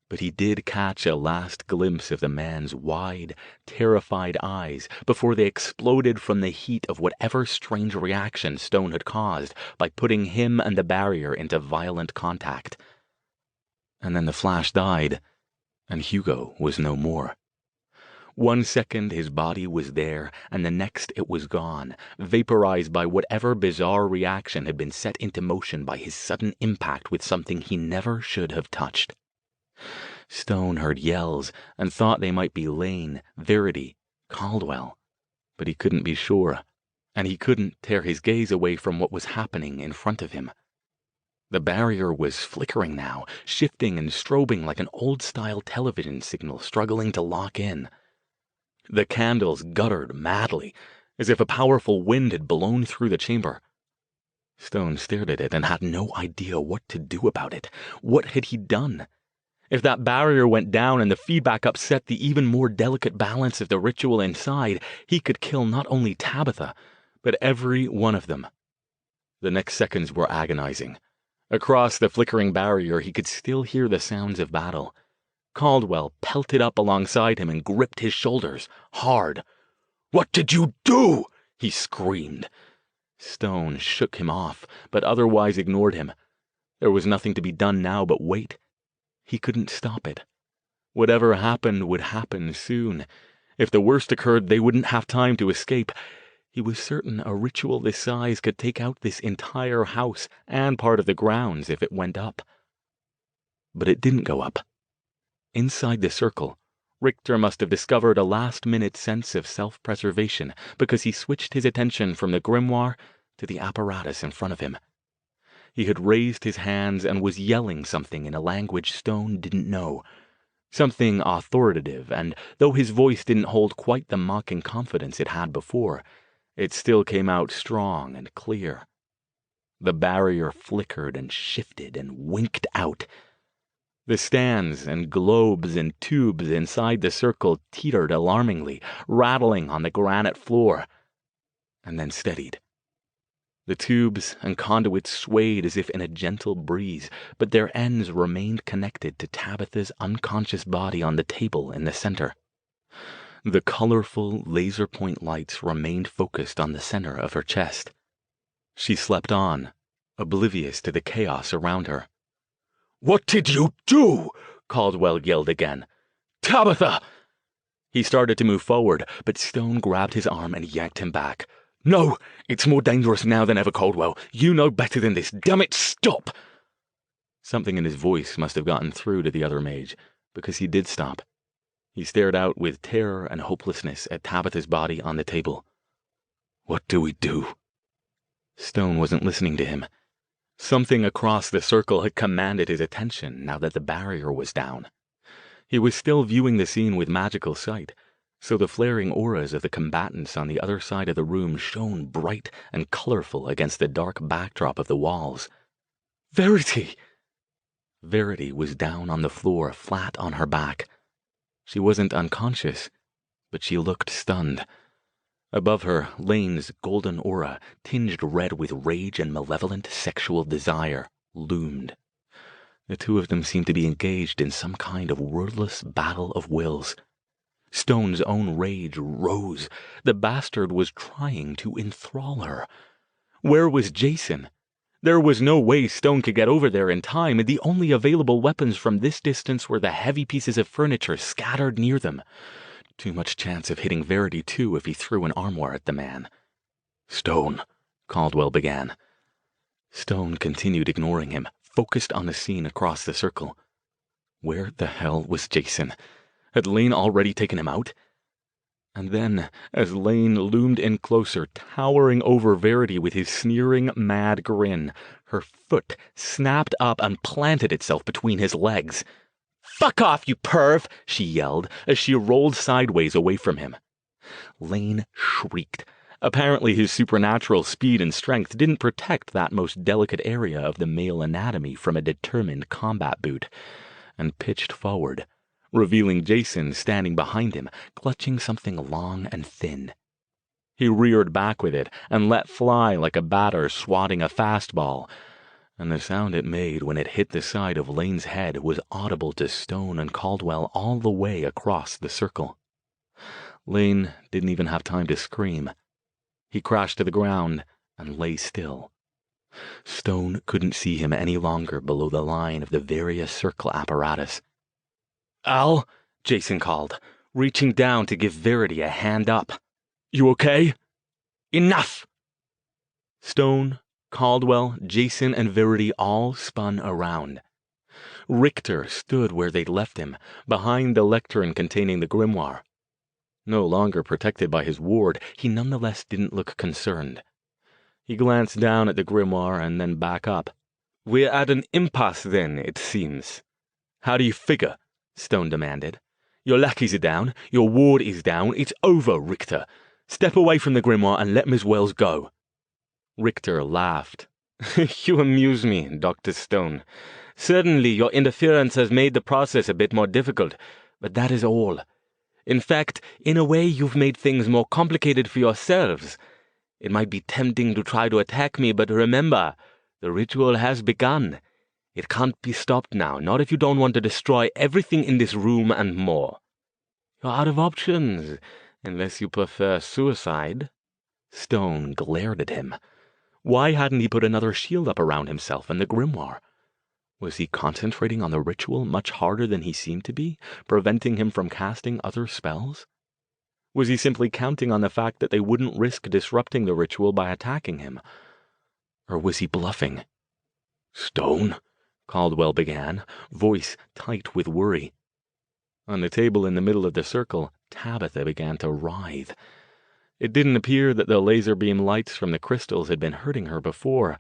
But he did catch a last glimpse of the man's wide, terrified eyes before they exploded from the heat of whatever strange reaction Stone had caused by putting him and the barrier into violent contact. And then the flash died, and Hugo was no more. 1 second his body was there, and the next it was gone, vaporized by whatever bizarre reaction had been set into motion by his sudden impact with something he never should have touched. Stone heard yells and thought they might be Lane, Verity, Caldwell, but he couldn't be sure, and he couldn't tear his gaze away from what was happening in front of him. The barrier was flickering now, shifting and strobing like an old-style television signal struggling to lock in. The candles guttered madly, as if a powerful wind had blown through the chamber. Stone stared at it and had no idea what to do about it. What had he done? If that barrier went down and the feedback upset the even more delicate balance of the ritual inside, he could kill not only Tabitha, but every one of them. The next seconds were agonizing. Across the flickering barrier, he could still hear the sounds of battle. Caldwell pelted up alongside him and gripped his shoulders, hard. "What did you do?" he screamed. Stone shook him off, but otherwise ignored him. There was nothing to be done now but wait. He couldn't stop it. Whatever happened would happen soon. If the worst occurred, they wouldn't have time to escape. He was certain a ritual this size could take out this entire house and part of the grounds if it went up. But it didn't go up. Inside the circle, Richter must have discovered a last-minute sense of self-preservation because he switched his attention from the grimoire to the apparatus in front of him. He had raised his hands and was yelling something in a language Stone didn't know. Something authoritative, and though his voice didn't hold quite the mocking confidence it had before, It still came out strong and clear. The barrier flickered and shifted and winked out. The stands and globes and tubes inside the circle teetered alarmingly, rattling on the granite floor, and then steadied. The tubes and conduits swayed as if in a gentle breeze, but their ends remained connected to Tabitha's unconscious body on the table in the center. The colorful laser point lights remained focused on the center of her chest. She slept on, oblivious to the chaos around her. "What did you do?" Caldwell yelled again. "Tabitha!" He started to move forward, but Stone grabbed his arm and yanked him back. "No, it's more dangerous now than ever, Caldwell. You know better than this. Damn it, stop!" Something in his voice must have gotten through to the other mage, because he did stop. He stared out with terror and hopelessness at Tabitha's body on the table. "What do we do?" Stone wasn't listening to him. Something across the circle had commanded his attention now that the barrier was down. He was still viewing the scene with magical sight, so the flaring auras of the combatants on the other side of the room shone bright and colorful against the dark backdrop of the walls. "Verity!" Verity was down on the floor, flat on her back. She wasn't unconscious, but she looked stunned. Above her, Lane's golden aura, tinged red with rage and malevolent sexual desire, loomed. The two of them seemed to be engaged in some kind of wordless battle of wills. Stone's own rage rose. The bastard was trying to enthrall her. Where was Jason? There was no way Stone could get over there in time, and the only available weapons from this distance were the heavy pieces of furniture scattered near them. Too much chance of hitting Verity, too, if he threw an armoire at the man. "Stone," Caldwell began. Stone continued ignoring him, focused on the scene across the circle. Where the hell was Jason? Had Lane already taken him out? And then, as Lane loomed in closer, towering over Verity with his sneering, mad grin, her foot snapped up and planted itself between his legs. "Fuck off, you perv!" she yelled as she rolled sideways away from him. Lane shrieked. Apparently his supernatural speed and strength didn't protect that most delicate area of the male anatomy from a determined combat boot, and pitched forward, revealing Jason standing behind him, clutching something long and thin. He reared back with it and let fly like a batter swatting a fastball, and the sound it made when it hit the side of Lane's head was audible to Stone and Caldwell all the way across the circle. Lane didn't even have time to scream. He crashed to the ground and lay still. Stone couldn't see him any longer below the line of the various circle apparatus. "Al," Jason called, reaching down to give Verity a hand up. "You okay?" "Enough!" Stone, Caldwell, Jason, and Verity all spun around. Richter stood where they'd left him, behind the lectern containing the grimoire. No longer protected by his ward, he nonetheless didn't look concerned. He glanced down at the grimoire and then back up. "We're at an impasse then, it seems." "How do you figure?" Stone demanded. "Your lackeys are down, your ward is down, it's over, Richter. Step away from the grimoire and let Miss Wells go." Richter laughed. "You amuse me, Dr. Stone. Certainly your interference has made the process a bit more difficult, but that is all. In fact, in a way you've made things more complicated for yourselves. It might be tempting to try to attack me, but remember, the ritual has begun. It can't be stopped now, not if you don't want to destroy everything in this room and more. You're out of options, unless you prefer suicide." Stone glared at him. Why hadn't he put another shield up around himself and the grimoire? Was he concentrating on the ritual much harder than he seemed to be, preventing him from casting other spells? Was he simply counting on the fact that they wouldn't risk disrupting the ritual by attacking him? Or was he bluffing? "Stone?" Caldwell began, voice tight with worry. On the table in the middle of the circle, Tabitha began to writhe. It didn't appear that the laser beam lights from the crystals had been hurting her before,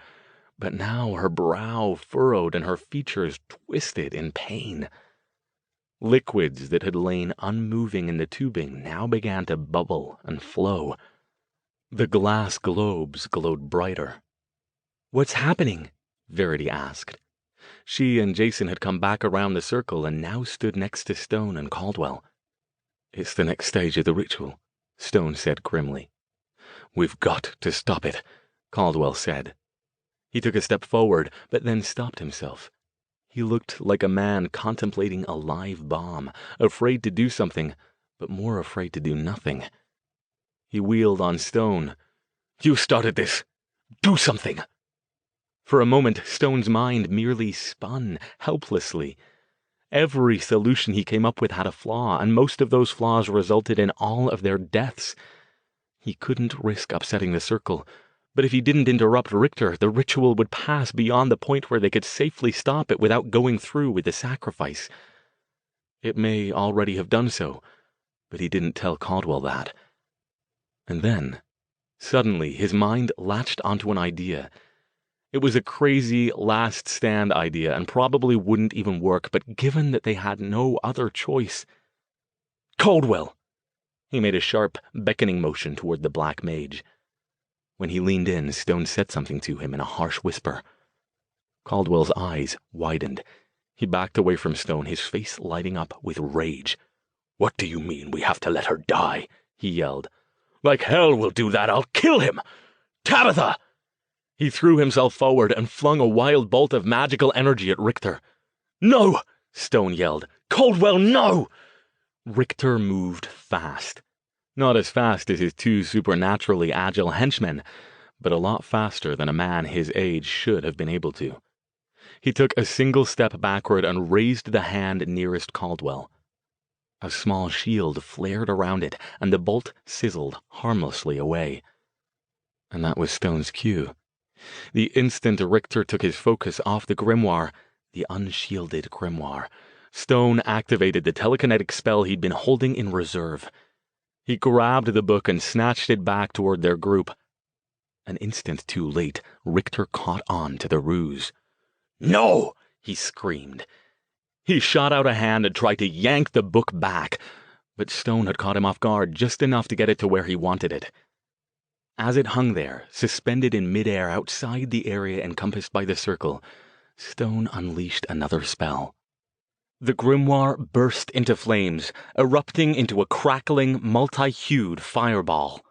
but now her brow furrowed and her features twisted in pain. Liquids that had lain unmoving in the tubing now began to bubble and flow. The glass globes glowed brighter. "What's happening?" Verity asked. She and Jason had come back around the circle and now stood next to Stone and Caldwell. "It's the next stage of the ritual," Stone said grimly. "We've got to stop it," Caldwell said. He took a step forward, but then stopped himself. He looked like a man contemplating a live bomb, afraid to do something, but more afraid to do nothing. He wheeled on Stone. "You started this. Do something!" For a moment, Stone's mind merely spun, helplessly. Every solution he came up with had a flaw, and most of those flaws resulted in all of their deaths. He couldn't risk upsetting the circle, but if he didn't interrupt Richter, the ritual would pass beyond the point where they could safely stop it without going through with the sacrifice. It may already have done so, but he didn't tell Caldwell that. And then, suddenly, his mind latched onto an idea. It was a crazy last stand idea and probably wouldn't even work, but given that they had no other choice... "Caldwell!" He made a sharp, beckoning motion toward the black mage. When he leaned in, Stone said something to him in a harsh whisper. Caldwell's eyes widened. He backed away from Stone, his face lighting up with rage. "What do you mean we have to let her die?" he yelled. "Like hell we'll do that! I'll kill him! Tabitha!" He threw himself forward and flung a wild bolt of magical energy at Richter. "No!" Stone yelled. "Caldwell, no!" Richter moved fast. Not as fast as his two supernaturally agile henchmen, but a lot faster than a man his age should have been able to. He took a single step backward and raised the hand nearest Caldwell. A small shield flared around it, and the bolt sizzled harmlessly away. And that was Stone's cue. The instant Richter took his focus off the grimoire, the unshielded grimoire, Stone activated the telekinetic spell he'd been holding in reserve. He grabbed the book and snatched it back toward their group. An instant too late, Richter caught on to the ruse. "No!" he screamed. He shot out a hand and tried to yank the book back, but Stone had caught him off guard just enough to get it to where he wanted it. As it hung there, suspended in midair outside the area encompassed by the circle, Stone unleashed another spell. The grimoire burst into flames, erupting into a crackling, multi-hued fireball.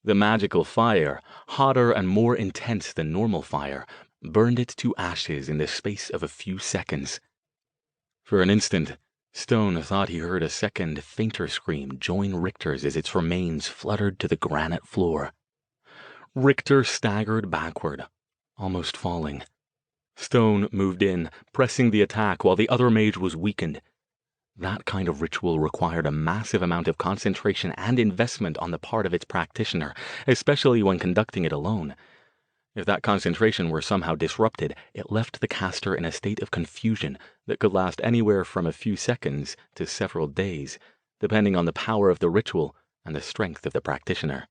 The magical fire, hotter and more intense than normal fire, burned it to ashes in the space of a few seconds. For an instant, Stone thought he heard a second, fainter scream join Richter's as its remains fluttered to the granite floor. Richter staggered backward, almost falling. Stone moved in, pressing the attack while the other mage was weakened. That kind of ritual required a massive amount of concentration and investment on the part of its practitioner, especially when conducting it alone. If that concentration were somehow disrupted, it left the caster in a state of confusion that could last anywhere from a few seconds to several days, depending on the power of the ritual and the strength of the practitioner.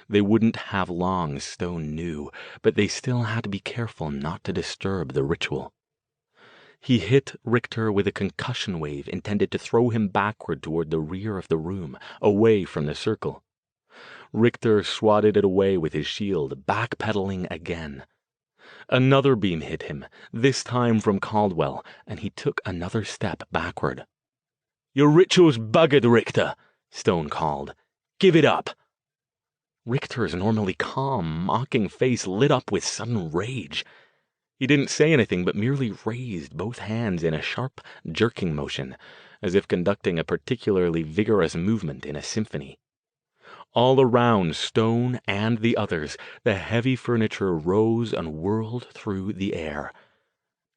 They wouldn't have long, Stone knew, but they still had to be careful not to disturb the ritual. He hit Richter with a concussion wave intended to throw him backward toward the rear of the room, away from the circle. Richter swatted it away with his shield, backpedaling again. Another beam hit him, this time from Caldwell, and he took another step backward. "Your ritual's buggered, Richter," Stone called. "Give it up." Richter's normally calm, mocking face lit up with sudden rage. He didn't say anything, but merely raised both hands in a sharp, jerking motion, as if conducting a particularly vigorous movement in a symphony. All around Stone and the others, the heavy furniture rose and whirled through the air.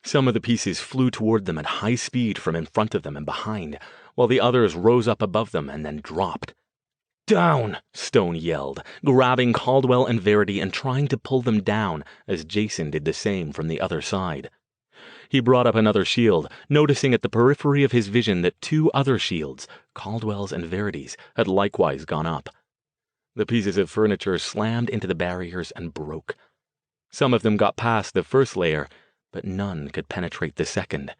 Some of the pieces flew toward them at high speed from in front of them and behind, while the others rose up above them and then dropped. "Down!" Stone yelled, grabbing Caldwell and Verity and trying to pull them down as Jason did the same from the other side. He brought up another shield, noticing at the periphery of his vision that two other shields, Caldwell's and Verity's, had likewise gone up. The pieces of furniture slammed into the barriers and broke. Some of them got past the first layer, but none could penetrate the second.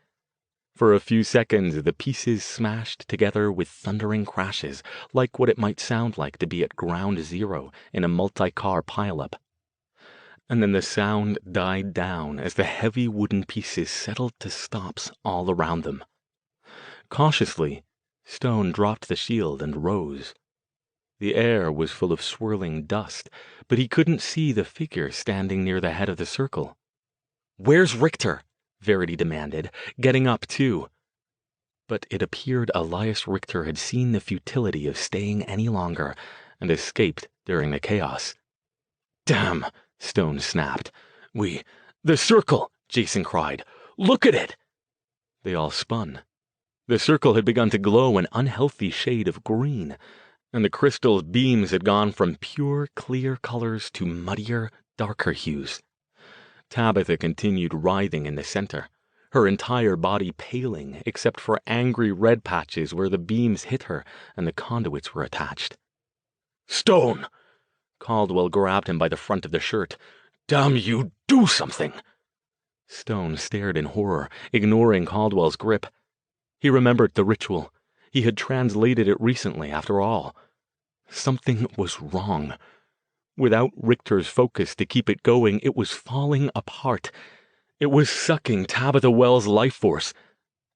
For a few seconds, the pieces smashed together with thundering crashes, like what it might sound like to be at ground zero in a multi-car pileup. And then the sound died down as the heavy wooden pieces settled to stops all around them. Cautiously, Stone dropped the shield and rose. The air was full of swirling dust, but he couldn't see the figure standing near the head of the circle. "Where's Richter?" Verity demanded, getting up too. But it appeared Elias Richter had seen the futility of staying any longer and escaped during the chaos. "Damn!" Stone snapped. The circle!" Jason cried. "Look at it!" They all spun. The circle had begun to glow an unhealthy shade of green, and the crystal's beams had gone from pure, clear colors to muddier, darker hues. Tabitha continued writhing in the center, her entire body paling except for angry red patches where the beams hit her and the conduits were attached. "Stone!" Caldwell grabbed him by the front of the shirt. "Damn you, do something!" Stone stared in horror, ignoring Caldwell's grip. He remembered the ritual. He had translated it recently, after all. Something was wrong. Without Richter's focus to keep it going, it was falling apart. It was sucking Tabitha Wells' life force.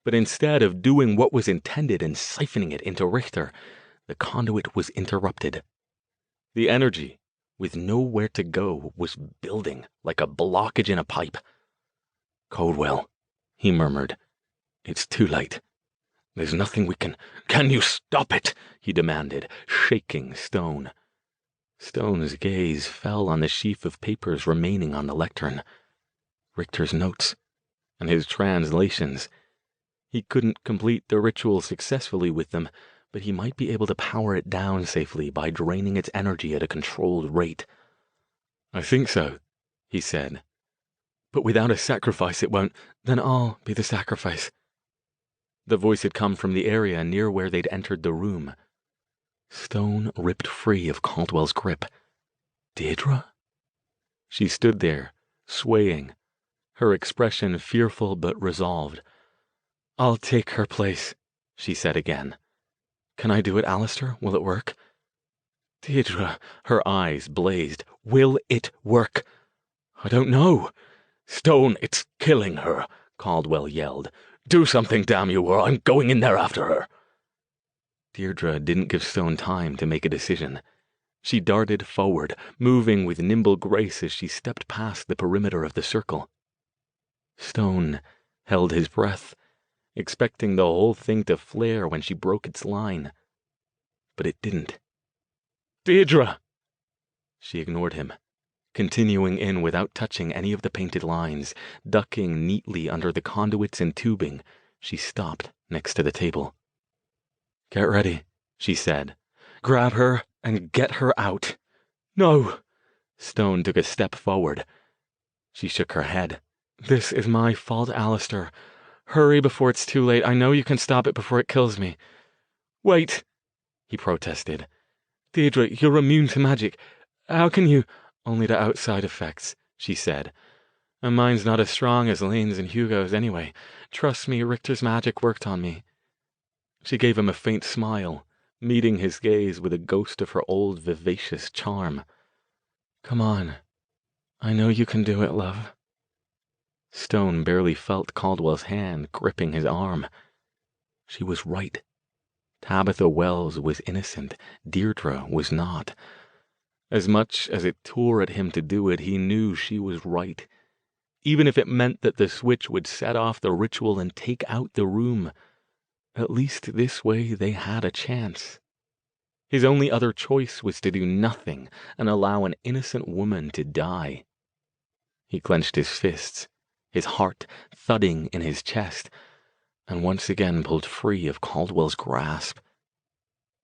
But instead of doing what was intended and siphoning it into Richter, the conduit was interrupted. The energy, with nowhere to go, was building like a blockage in a pipe. "Caldwell," he murmured. "It's too late. There's nothing we can—" "Can you stop it?" he demanded, shaking Stone. Stone's gaze fell on the sheaf of papers remaining on the lectern. Richter's notes, and his translations. He couldn't complete the ritual successfully with them, but he might be able to power it down safely by draining its energy at a controlled rate. "I think so," he said. "But without a sacrifice it won't—" "Then I'll be the sacrifice." The voice had come from the area near where they'd entered the room. Stone ripped free of Caldwell's grip. "Deirdre?" She stood there, swaying, her expression fearful but resolved. "I'll take her place," she said again. "Can I do it, Alastair? Will it work?" "Deirdre," her eyes blazed. "Will it work?" "I don't know." "Stone, it's killing her," Caldwell yelled. "Do something, damn you, or I'm going in there after her." Deirdre didn't give Stone time to make a decision. She darted forward, moving with nimble grace as she stepped past the perimeter of the circle. Stone held his breath, expecting the whole thing to flare when she broke its line. But it didn't. "Deirdre!" She ignored him, continuing in without touching any of the painted lines, ducking neatly under the conduits and tubing. She stopped next to the table. "Get ready," she said. "Grab her and get her out." "No!" Stone took a step forward. She shook her head. "This is my fault, Alastair. Hurry before it's too late. I know you can stop it before it kills me." "Wait," he protested. "Deirdre, you're immune to magic. How can you—" "Only to outside effects," she said. "And mine's not as strong as Lane's and Hugo's anyway. Trust me, Richter's magic worked on me." She gave him a faint smile, meeting his gaze with a ghost of her old vivacious charm. "Come on. I know you can do it, love." Stone barely felt Caldwell's hand gripping his arm. She was right. Tabitha Wells was innocent. Deirdre was not. As much as it tore at him to do it, he knew she was right. Even if it meant that the switch would set off the ritual and take out the room, at least this way they had a chance. His only other choice was to do nothing and allow an innocent woman to die. He clenched his fists, his heart thudding in his chest, and once again pulled free of Caldwell's grasp.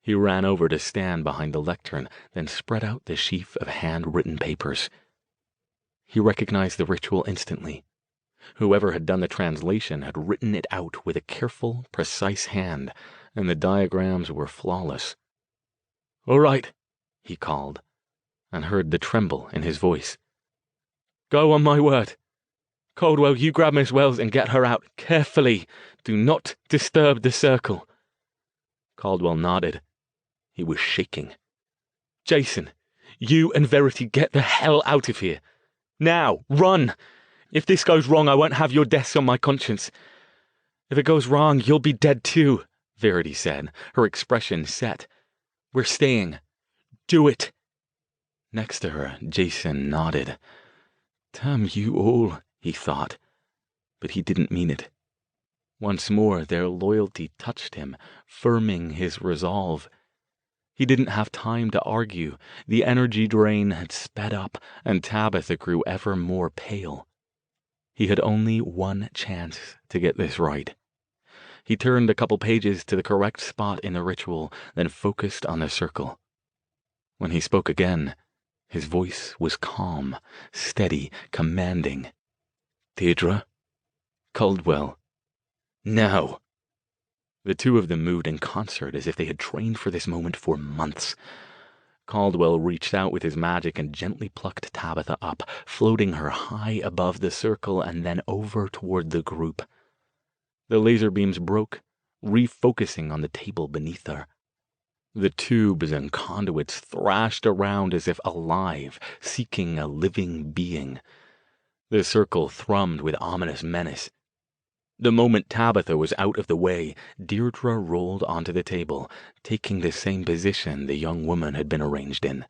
He ran over to stand behind the lectern, then spread out the sheaf of handwritten papers. He recognized the ritual instantly. Whoever had done the translation had written it out with a careful, precise hand, and the diagrams were flawless. "All right," he called, and heard the tremble in his voice. "Go on my word." Caldwell, you grab Miss Wells and get her out. Carefully. Do not disturb the circle. Caldwell nodded. He was shaking. Jason, you and Verity get the hell out of here. Now, run! If this goes wrong, I won't have your deaths on my conscience. If it goes wrong, you'll be dead too, Verity said, her expression set. We're staying. Do it. Next to her, Jason nodded. Damn you all, he thought, but he didn't mean it. Once more, their loyalty touched him, firming his resolve. He didn't have time to argue. The energy drain had sped up, and Tabitha grew ever more pale. He had only one chance to get this right. He turned a couple pages to the correct spot in the ritual, then focused on the circle. When he spoke again, his voice was calm, steady, commanding. Deirdre? Caldwell? Now! The two of them moved in concert as if they had trained for this moment for months. Caldwell reached out with his magic and gently plucked Tabitha up, floating her high above the circle and then over toward the group. The laser beams broke, refocusing on the table beneath her. The tubes and conduits thrashed around as if alive, seeking a living being. The circle thrummed with ominous menace. The moment Tabitha was out of the way, Deirdre rolled onto the table, taking the same position the young woman had been arranged in.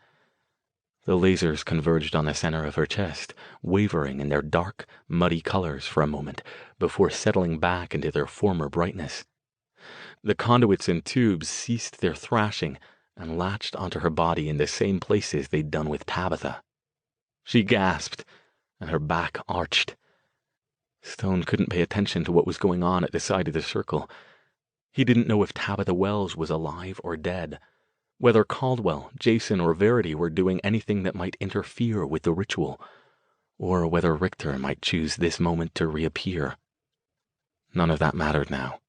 The lasers converged on the center of her chest, wavering in their dark, muddy colors for a moment, before settling back into their former brightness. The conduits and tubes ceased their thrashing and latched onto her body in the same places they'd done with Tabitha. She gasped, and her back arched. Stone couldn't pay attention to what was going on at the side of the circle. He didn't know if Tabitha Wells was alive or dead, whether Caldwell, Jason, or Verity were doing anything that might interfere with the ritual, or whether Richter might choose this moment to reappear. None of that mattered now.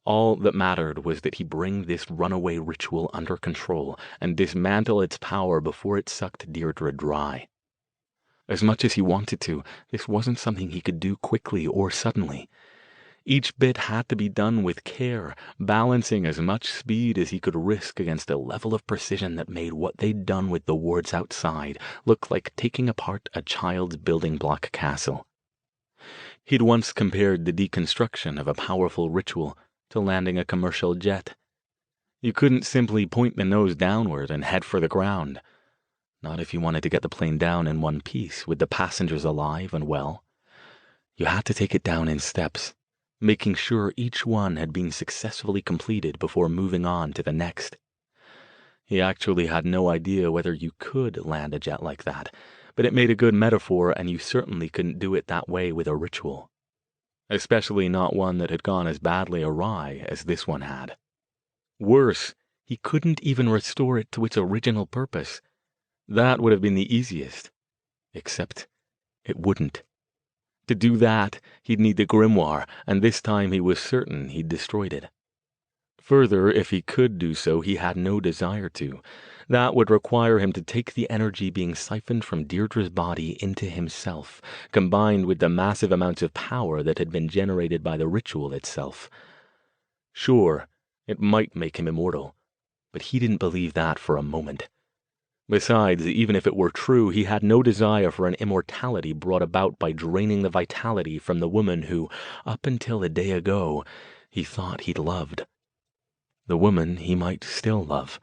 All that mattered was that he bring this runaway ritual under control and dismantle its power before it sucked Deirdre dry. As much as he wanted to, this wasn't something he could do quickly or suddenly. Each bit had to be done with care, balancing as much speed as he could risk against a level of precision that made what they'd done with the wards outside look like taking apart a child's building block castle. He'd once compared the deconstruction of a powerful ritual to landing a commercial jet. You couldn't simply point the nose downward and head for the ground. Not if you wanted to get the plane down in one piece with the passengers alive and well. You had to take it down in steps, making sure each one had been successfully completed before moving on to the next. He actually had no idea whether you could land a jet like that, but it made a good metaphor, and you certainly couldn't do it that way with a ritual. Especially not one that had gone as badly awry as this one had. Worse, he couldn't even restore it to its original purpose. That would have been the easiest. Except it wouldn't. To do that, he'd need the grimoire, and this time he was certain he'd destroyed it. Further, if he could do so, he had no desire to. That would require him to take the energy being siphoned from Deirdre's body into himself, combined with the massive amounts of power that had been generated by the ritual itself. Sure, it might make him immortal, but he didn't believe that for a moment. Besides, even if it were true, he had no desire for an immortality brought about by draining the vitality from the woman who, up until a day ago, he thought he'd loved. The woman he might still love.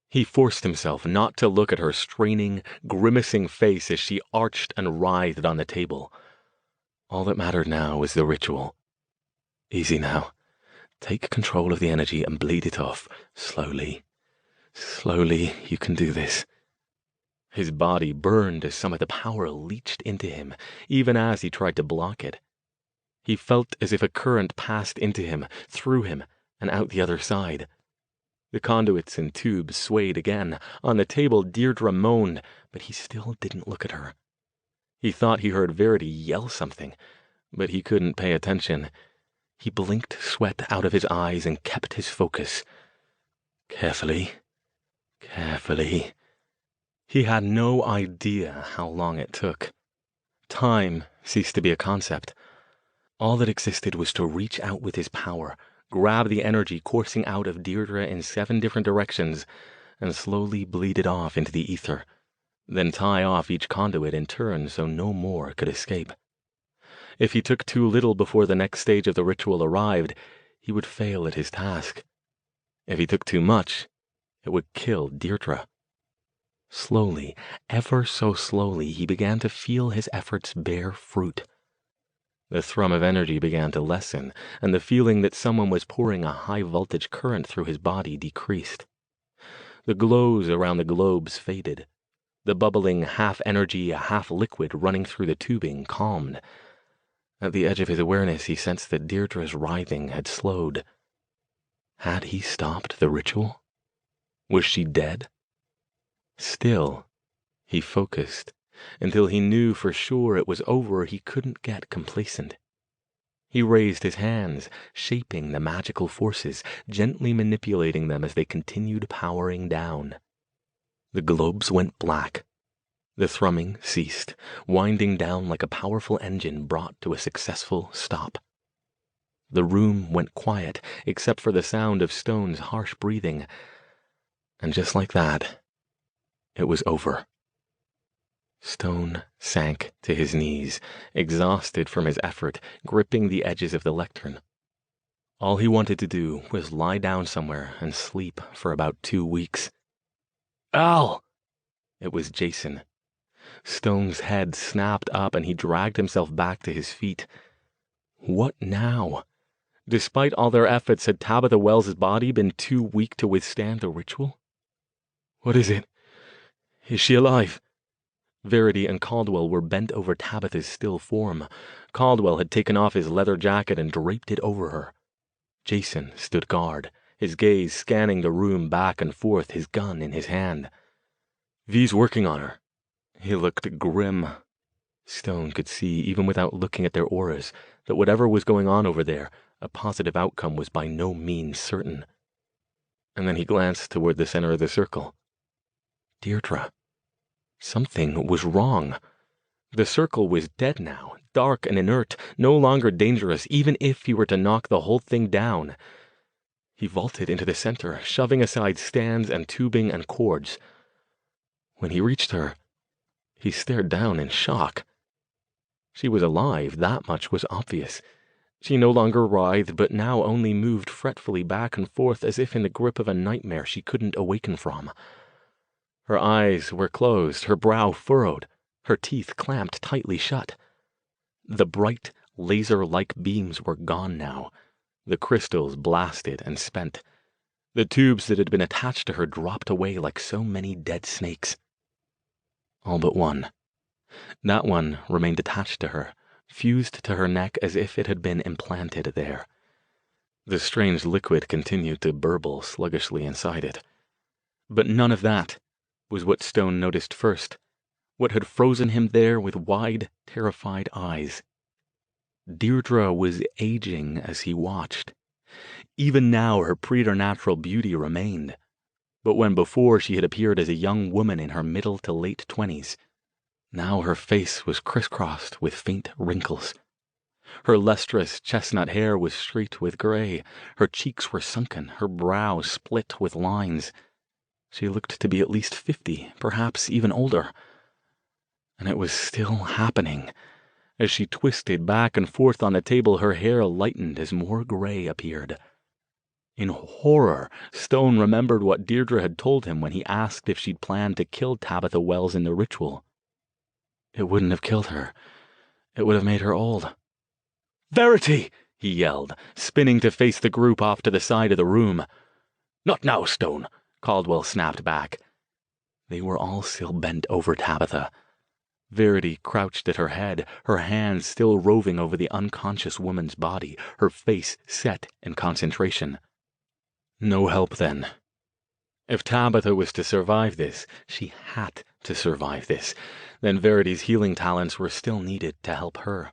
He forced himself not to look at her straining, grimacing face as she arched and writhed on the table. All that mattered now was the ritual. Easy now. Take control of the energy and bleed it off, slowly. Slowly, you can do this. His body burned as some of the power leached into him, even as he tried to block it. He felt as if a current passed into him, through him, and out the other side. The conduits and tubes swayed again. On the table, Deirdre moaned, but he still didn't look at her. He thought he heard Verity yell something, but he couldn't pay attention. He blinked sweat out of his eyes and kept his focus. Carefully. Carefully. He had no idea how long it took. Time ceased to be a concept. All that existed was to reach out with his power, grab the energy coursing out of Deirdre in 7 different directions, and slowly bleed it off into the ether, then tie off each conduit in turn so no more could escape. If he took too little before the next stage of the ritual arrived, he would fail at his task. If he took too much, it would kill Deirdre. Slowly, ever so slowly, he began to feel his efforts bear fruit. The thrum of energy began to lessen, and the feeling that someone was pouring a high-voltage current through his body decreased. The glows around the globes faded. The bubbling half-energy, half-liquid running through the tubing calmed. At the edge of his awareness, he sensed that Deirdre's writhing had slowed. Had he stopped the ritual? Was she dead? Still, he focused. Until he knew for sure it was over, he couldn't get complacent. He raised his hands, shaping the magical forces, gently manipulating them as they continued powering down. The globes went black. The thrumming ceased, winding down like a powerful engine brought to a successful stop. The room went quiet, except for the sound of Stone's harsh breathing. And just like that, it was over. Stone sank to his knees, exhausted from his effort, gripping the edges of the lectern. All he wanted to do was lie down somewhere and sleep for about 2 weeks. Al! It was Jason. Stone's head snapped up and he dragged himself back to his feet. What now? Despite all their efforts, had Tabitha Wells's body been too weak to withstand the ritual? What is it? Is she alive? Verity and Caldwell were bent over Tabitha's still form. Caldwell had taken off his leather jacket and draped it over her. Jason stood guard, his gaze scanning the room back and forth, his gun in his hand. V's working on her. He looked grim. Stone could see, even without looking at their auras, that whatever was going on over there, a positive outcome was by no means certain. And then he glanced toward the center of the circle. Deirdre. Something was wrong. The circle was dead now, dark and inert, no longer dangerous, even if he were to knock the whole thing down. He vaulted into the center, shoving aside stands and tubing and cords. When he reached her, he stared down in shock. She was alive, that much was obvious. She no longer writhed, but now only moved fretfully back and forth as if in the grip of a nightmare she couldn't awaken from. Her eyes were closed, her brow furrowed, her teeth clamped tightly shut. The bright, laser-like beams were gone now, the crystals blasted and spent. The tubes that had been attached to her dropped away like so many dead snakes. All but one. That one remained attached to her, fused to her neck as if it had been implanted there. The strange liquid continued to burble sluggishly inside it. But none of that was what Stone noticed first, what had frozen him there with wide, terrified eyes. Deirdre was aging as he watched. Even now her preternatural beauty remained, but when before she had appeared as a young woman in her middle to late 20s, now her face was crisscrossed with faint wrinkles. Her lustrous chestnut hair was streaked with gray, her cheeks were sunken, her brow split with lines. She looked to be at least 50, perhaps even older. And it was still happening. As she twisted back and forth on the table, her hair lightened as more gray appeared. In horror, Stone remembered what Deirdre had told him when he asked if she'd planned to kill Tabitha Wells in the ritual. It wouldn't have killed her. It would have made her old. "Verity!" he yelled, spinning to face the group off to the side of the room. "Not now, Stone," Caldwell snapped back. They were all still bent over Tabitha. Verity crouched at her head, her hands still roving over the unconscious woman's body, her face set in concentration. No help, then. If Tabitha was to survive this, she had to survive this, then Verity's healing talents were still needed to help her.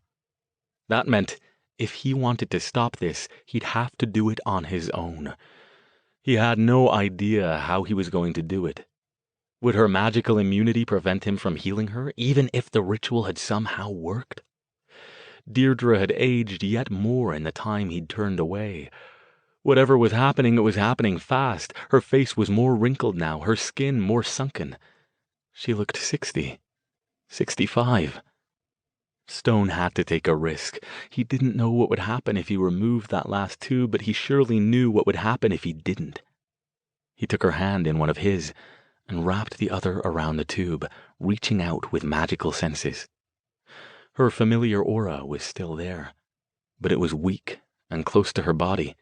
That meant, if he wanted to stop this, he'd have to do it on his own. He had no idea how he was going to do it. Would her magical immunity prevent him from healing her, even if the ritual had somehow worked? Deirdre had aged yet more in the time he'd turned away. Whatever was happening, it was happening fast. Her face was more wrinkled now, her skin more sunken. She looked 60, 65. Stone had to take a risk. He didn't know what would happen if he removed that last tube, but he surely knew what would happen if he didn't. He took her hand in one of his and wrapped the other around the tube, reaching out with magical senses. Her familiar aura was still there, but it was weak and close to her body.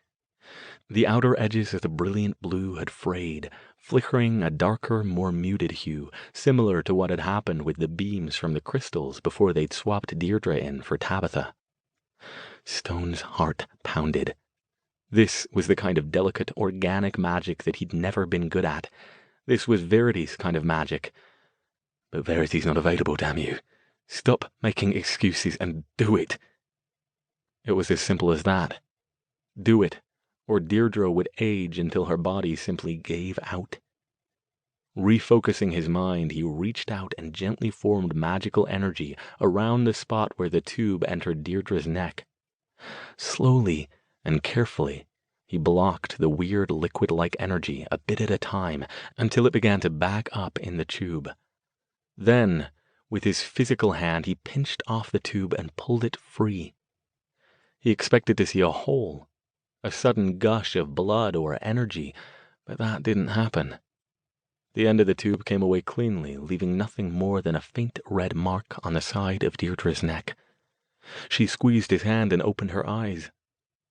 The outer edges of the brilliant blue had frayed, flickering a darker, more muted hue, similar to what had happened with the beams from the crystals before they'd swapped Deirdre in for Tabitha. Stone's heart pounded. This was the kind of delicate, organic magic that he'd never been good at. This was Verity's kind of magic. But Verity's not available, damn you. Stop making excuses and do it. It was as simple as that. Do it, or Deirdre would age until her body simply gave out. Refocusing his mind, he reached out and gently formed magical energy around the spot where the tube entered Deirdre's neck. Slowly and carefully, he blocked the weird liquid-like energy a bit at a time until it began to back up in the tube. Then, with his physical hand, he pinched off the tube and pulled it free. He expected to see a hole, a sudden gush of blood or energy, but that didn't happen. The end of the tube came away cleanly, leaving nothing more than a faint red mark on the side of Deirdre's neck. She squeezed his hand and opened her eyes.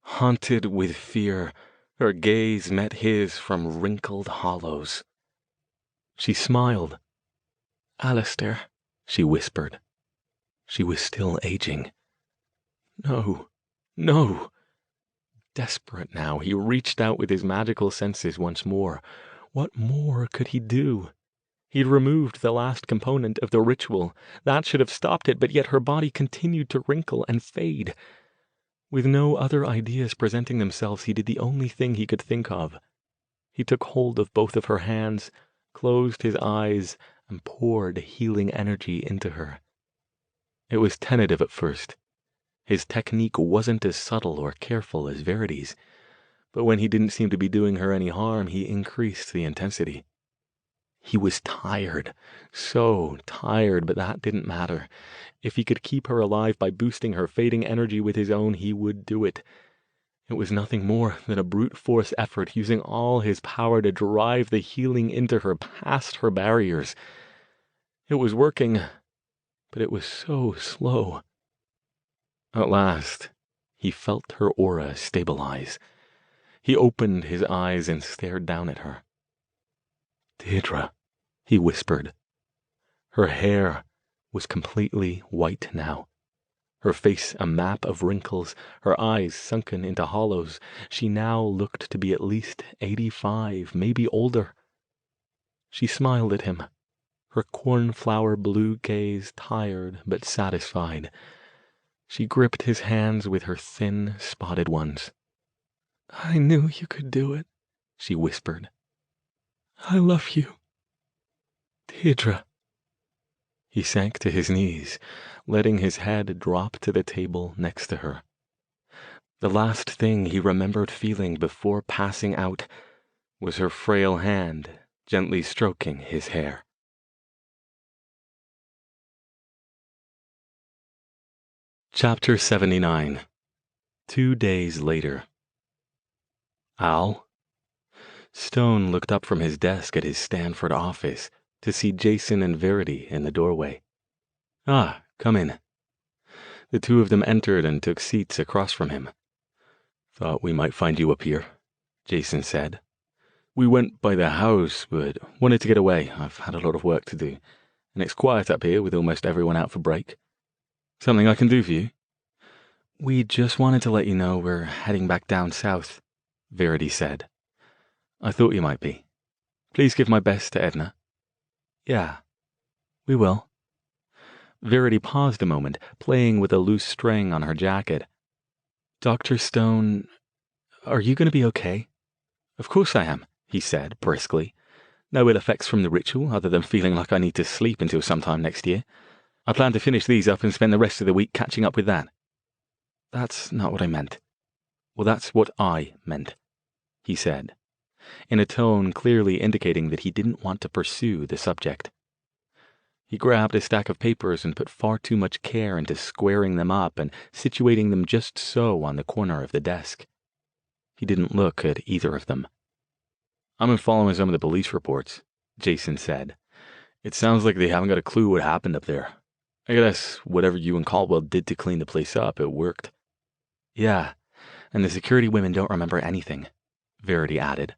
Haunted with fear, her gaze met his from wrinkled hollows. She smiled. "Alastair," she whispered. She was still aging. No, no. Desperate now, he reached out with his magical senses once more. What more could he do? He'd removed the last component of the ritual. That should have stopped it, but yet her body continued to wrinkle and fade. With no other ideas presenting themselves, he did the only thing he could think of. He took hold of both of her hands, closed his eyes, and poured healing energy into her. It was tentative at first. His technique wasn't as subtle or careful as Verity's, but when he didn't seem to be doing her any harm, he increased the intensity. He was tired, so tired, but that didn't matter. If he could keep her alive by boosting her fading energy with his own, he would do it. It was nothing more than a brute force effort, using all his power to drive the healing into her past her barriers. It was working, but it was so slow. At last, he felt her aura stabilize. He opened his eyes and stared down at her. "Deirdre," he whispered. Her hair was completely white now. Her face a map of wrinkles, her eyes sunken into hollows. She now looked to be at least 85, maybe older. She smiled at him, her cornflower blue gaze tired but satisfied. She gripped his hands with her thin, spotted ones. "I knew you could do it," she whispered. "I love you. Deirdre." He sank to his knees, letting his head drop to the table next to her. The last thing he remembered feeling before passing out was her frail hand gently stroking his hair. Chapter 79. 2 days later. "Al?" Stone looked up from his desk at his Stanford office to see Jason and Verity in the doorway. "Ah, come in." The two of them entered and took seats across from him. "Thought we might find you up here," Jason said. "We went by the house, but wanted to get away. I've had a lot of work to do, and it's quiet up here with almost everyone out for break. Something I can do for you?" "We just wanted to let you know we're heading back down south," Verity said. "I thought you might be. Please give my best to Edna." "Yeah, we will." Verity paused a moment, playing with a loose string on her jacket. "Dr. Stone, are you going to be okay?" "Of course I am," he said, briskly. "No ill effects from the ritual, other than feeling like I need to sleep until sometime next year. I plan to finish these up and spend the rest of the week catching up with that." That's not what I meant. Well, that's what I meant, he said, in a tone clearly indicating that he didn't want to pursue the subject. He grabbed a stack of papers and put far too much care into squaring them up and situating them just so on the corner of the desk. He didn't look at either of them. "I've been following some of the police reports," Jason said. "It sounds like they haven't got a clue what happened up there. I guess whatever you and Caldwell did to clean the place up, it worked." "Yeah, and the security women don't remember anything," Verity added.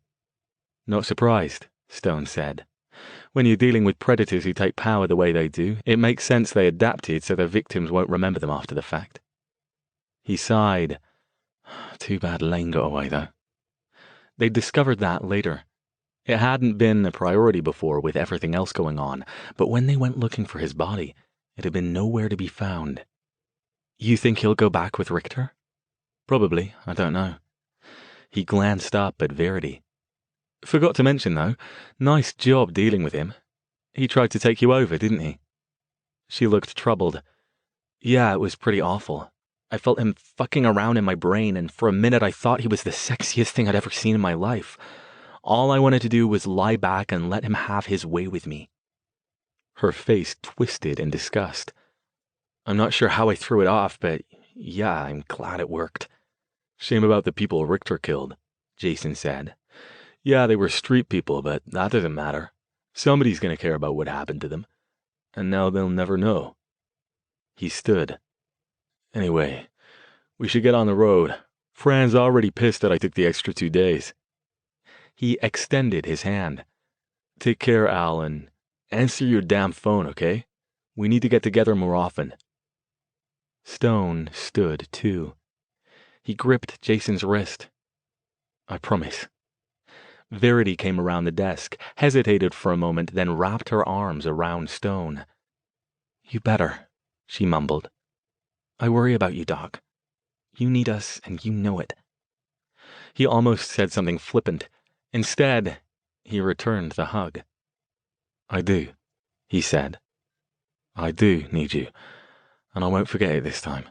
"Not surprised," Stone said. "When you're dealing with predators who take power the way they do, it makes sense they adapted so their victims won't remember them after the fact." He sighed. Too bad Lane got away, though. They'd discovered that later. It hadn't been a priority before with everything else going on, but when they went looking for his body, it had been nowhere to be found. "You think he'll go back with Richter?" "Probably, I don't know." He glanced up at Verity. "Forgot to mention, though, nice job dealing with him. He tried to take you over, didn't he?" She looked troubled. "Yeah, it was pretty awful. I felt him fucking around in my brain, and for a minute I thought he was the sexiest thing I'd ever seen in my life. All I wanted to do was lie back and let him have his way with me." Her face twisted in disgust. "I'm not sure how I threw it off, but yeah, I'm glad it worked." "Shame about the people Richter killed," Jason said. "Yeah, they were street people, but that doesn't matter. Somebody's gonna care about what happened to them. And now they'll never know." He stood. "Anyway, we should get on the road. Fran's already pissed that I took the extra 2 days." He extended his hand. "Take care, Al, and answer your damn phone, okay? We need to get together more often." Stone stood, too. He gripped Jason's wrist. "I promise." Verity came around the desk, hesitated for a moment, then wrapped her arms around Stone. "You better," she mumbled. "I worry about you, Doc. You need us, and you know it." He almost said something flippant. Instead, he returned the hug. "I do," he said. "I do need you, and I won't forget it this time."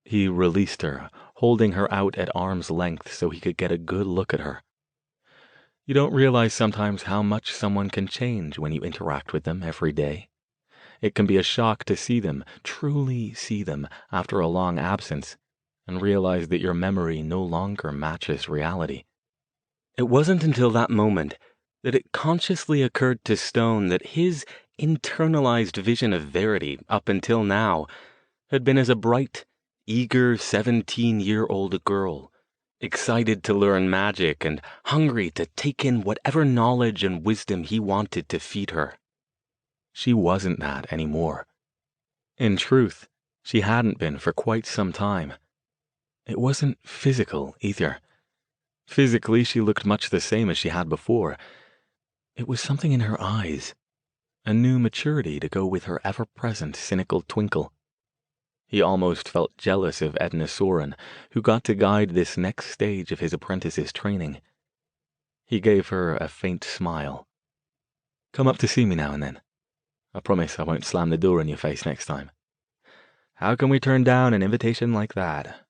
He released her, holding her out at arm's length so he could get a good look at her. You don't realize sometimes how much someone can change when you interact with them every day. It can be a shock to see them, truly see them, after a long absence, and realize that your memory no longer matches reality. It wasn't until that moment that it consciously occurred to Stone that his internalized vision of Verity, up until now, had been as a bright, eager 17-year-old girl, excited to learn magic and hungry to take in whatever knowledge and wisdom he wanted to feed her. She wasn't that anymore. In truth, she hadn't been for quite some time. It wasn't physical, either. Physically, she looked much the same as she had before. It was something in her eyes, a new maturity to go with her ever-present cynical twinkle. He almost felt jealous of Edna Soren, who got to guide this next stage of his apprentice's training. He gave her a faint smile. "Come up to see me now and then. I promise I won't slam the door in your face next time." "How can we turn down an invitation like that?"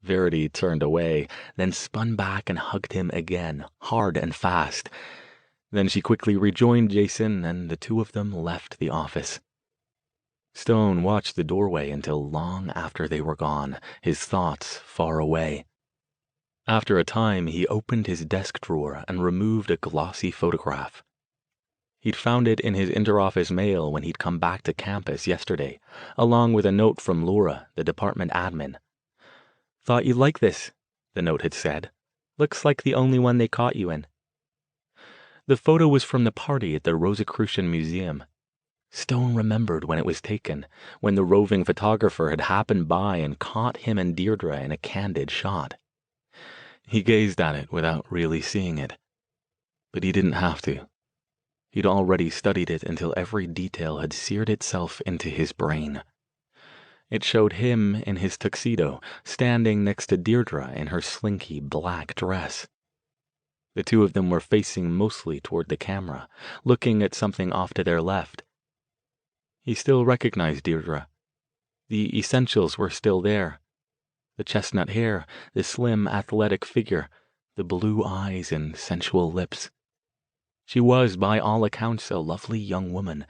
Verity turned away, then spun back and hugged him again, hard and fast. Then she quickly rejoined Jason, and the two of them left the office. Stone watched the doorway until long after they were gone, his thoughts far away. After a time, he opened his desk drawer and removed a glossy photograph. He'd found it in his interoffice mail when he'd come back to campus yesterday, along with a note from Laura, the department admin. "Thought you'd like this," the note had said. "Looks like the only one they caught you in." The photo was from the party at the Rosicrucian Museum. Stone remembered when it was taken, when the roving photographer had happened by and caught him and Deirdre in a candid shot. He gazed at it without really seeing it. But he didn't have to. He'd already studied it until every detail had seared itself into his brain. It showed him in his tuxedo, standing next to Deirdre in her slinky black dress. The two of them were facing mostly toward the camera, looking at something off to their left. He still recognized Deirdre. The essentials were still there. The chestnut hair, the slim, athletic figure, the blue eyes and sensual lips. She was, by all accounts, a lovely young woman,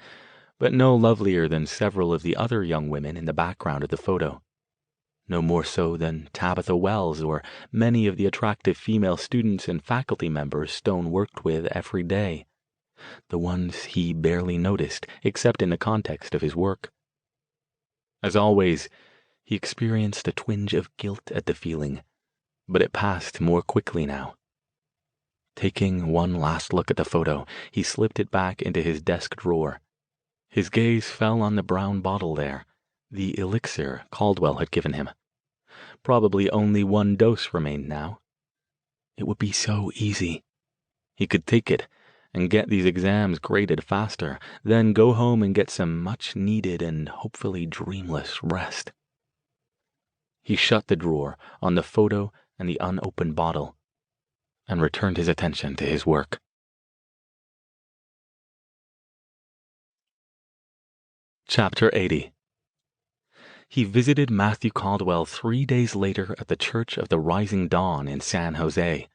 but no lovelier than several of the other young women in the background of the photo. No more so than Tabitha Wells or many of the attractive female students and faculty members Stone worked with every day. The ones he barely noticed, except in the context of his work. As always, he experienced a twinge of guilt at the feeling, but it passed more quickly now. Taking one last look at the photo, he slipped it back into his desk drawer. His gaze fell on the brown bottle there, the elixir Caldwell had given him. Probably only one dose remained now. It would be so easy. He could take it and get these exams graded faster, then go home and get some much-needed and hopefully dreamless rest. He shut the drawer on the photo and the unopened bottle and returned his attention to his work. Chapter 80. He visited Matthew Caldwell 3 days later at the Church of the Rising Dawn in San Jose.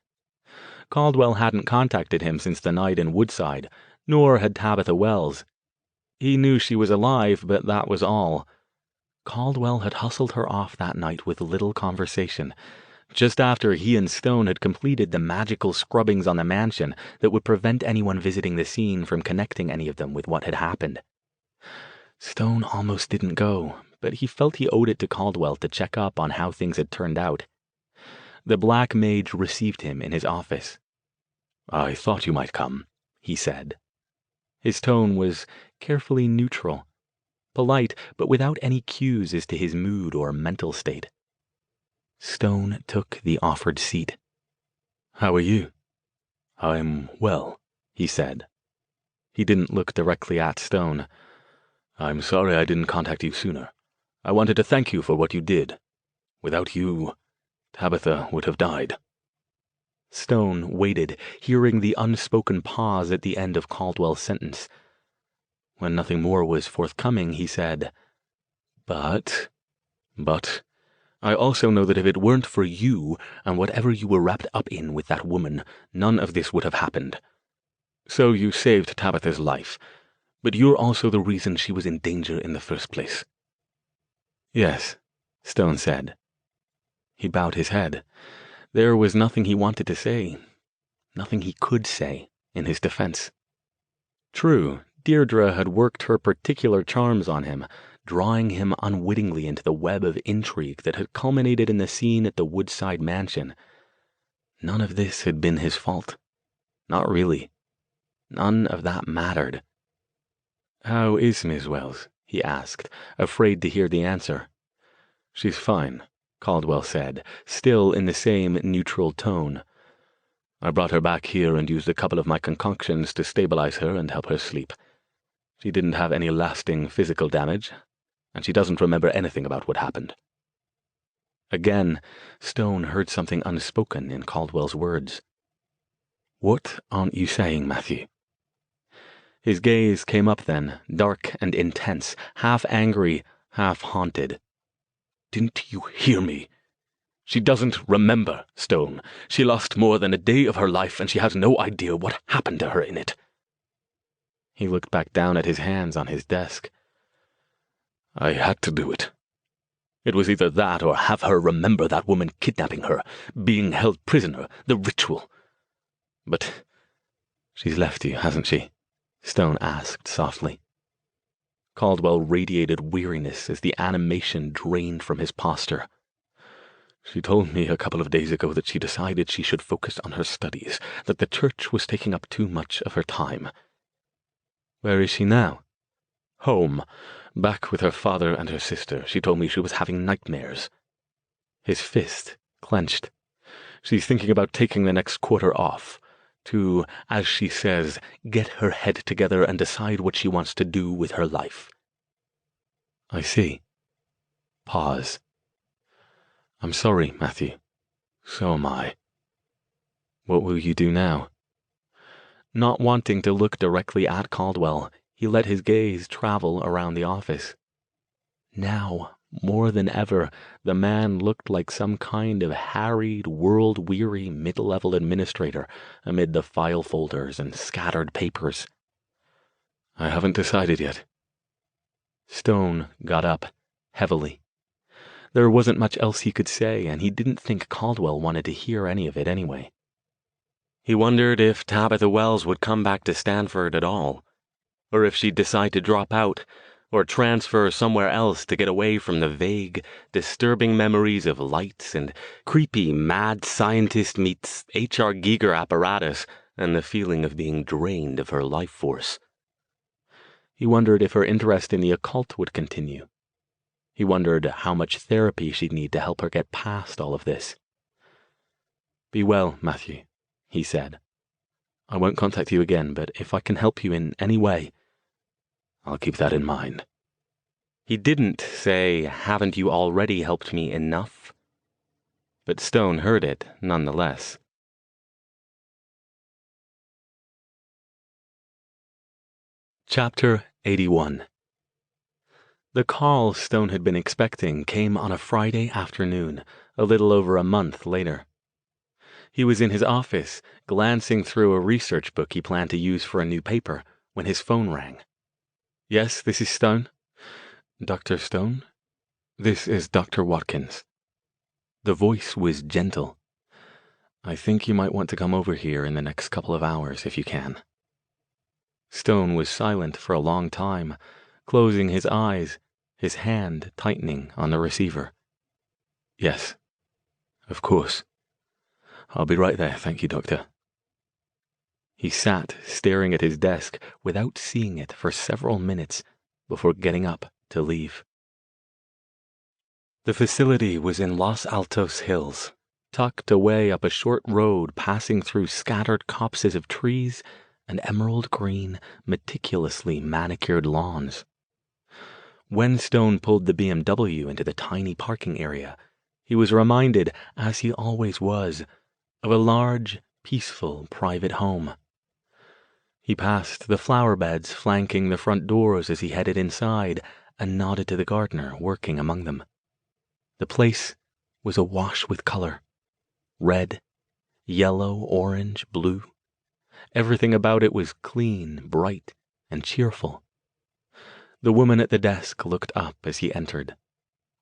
Caldwell hadn't contacted him since the night in Woodside, nor had Tabitha Wells. He knew she was alive, but that was all. Caldwell had hustled her off that night with little conversation, just after he and Stone had completed the magical scrubbings on the mansion that would prevent anyone visiting the scene from connecting any of them with what had happened. Stone almost didn't go, but he felt he owed it to Caldwell to check up on how things had turned out. The Black Mage received him in his office. "I thought you might come," he said. His tone was carefully neutral, polite, but without any cues as to his mood or mental state. Stone took the offered seat. "How are you?" "I'm well," he said. He didn't look directly at Stone. "I'm sorry I didn't contact you sooner. I wanted to thank you for what you did. Without you, Tabitha would have died." Stone waited, hearing the unspoken pause at the end of Caldwell's sentence. When nothing more was forthcoming, he said, But, I also know that if it weren't for you and whatever you were wrapped up in with that woman, none of this would have happened. So you saved Tabitha's life, but you're also the reason she was in danger in the first place." "Yes," Stone said. He bowed his head. There was nothing he wanted to say, nothing he could say, in his defense. True, Deirdre had worked her particular charms on him, drawing him unwittingly into the web of intrigue that had culminated in the scene at the Woodside mansion. None of this had been his fault. Not really. None of that mattered. "How is Miss Wells?" he asked, afraid to hear the answer. "She's fine," Caldwell said, still in the same neutral tone. "I brought her back here and used a couple of my concoctions to stabilize her and help her sleep. She didn't have any lasting physical damage, and she doesn't remember anything about what happened." Again, Stone heard something unspoken in Caldwell's words. "What aren't you saying, Matthew?" His gaze came up then, dark and intense, half angry, half haunted. "Didn't you hear me? She doesn't remember, Stone. She lost more than a day of her life, and she has no idea what happened to her in it." He looked back down at his hands on his desk. "I had to do it. It was either that or have her remember that woman kidnapping her, being held prisoner, the ritual. But she's left you, hasn't she?" Stone asked softly. Caldwell radiated weariness as the animation drained from his posture. "She told me a couple of days ago that she decided she should focus on her studies, that the church was taking up too much of her time." "Where is she now?" "Home, back with her father and her sister. She told me she was having nightmares." His fist clenched. "She's thinking about taking the next quarter off, to, as she says, get her head together and decide what she wants to do with her life." "I see." Pause. "I'm sorry, Matthew. So am I. What will you do now?" Not wanting to look directly at Caldwell, he let his gaze travel around the office. Now More than ever, the man looked like some kind of harried, world-weary mid-level administrator amid the file folders and scattered papers. "I haven't decided yet." Stone got up, heavily. There wasn't much else he could say, and he didn't think Caldwell wanted to hear any of it anyway. He wondered if Tabitha Wells would come back to Stanford at all, or if she'd decide to drop out, or transfer somewhere else to get away from the vague, disturbing memories of lights and creepy mad scientist meets H.R. Giger apparatus and the feeling of being drained of her life force. He wondered if her interest in the occult would continue. He wondered how much therapy she'd need to help her get past all of this. "Be well, Matthew," he said. "I won't contact you again, but if I can help you in any way, I'll keep that in mind." He didn't say, "Haven't you already helped me enough?" But Stone heard it nonetheless. Chapter 81. The call Stone had been expecting came on a Friday afternoon, a little over a month later. He was in his office, glancing through a research book he planned to use for a new paper, when his phone rang. "Yes, this is Stone." "Dr. Stone? This is Dr. Watkins." The voice was gentle. "I think you might want to come over here in the next couple of hours if you can." Stone was silent for a long time, closing his eyes, his hand tightening on the receiver. "Yes, of course. I'll be right there, thank you, Doctor." He sat staring at his desk without seeing it for several minutes before getting up to leave. The facility was in Los Altos Hills, tucked away up a short road passing through scattered copses of trees and emerald green, meticulously manicured lawns. When Stone pulled the BMW into the tiny parking area, he was reminded, as he always was, of a large, peaceful private home. He passed the flower beds flanking the front doors as he headed inside and nodded to the gardener working among them. The place was awash with color. Red, yellow, orange, blue. Everything about it was clean, bright, and cheerful. The woman at the desk looked up as he entered,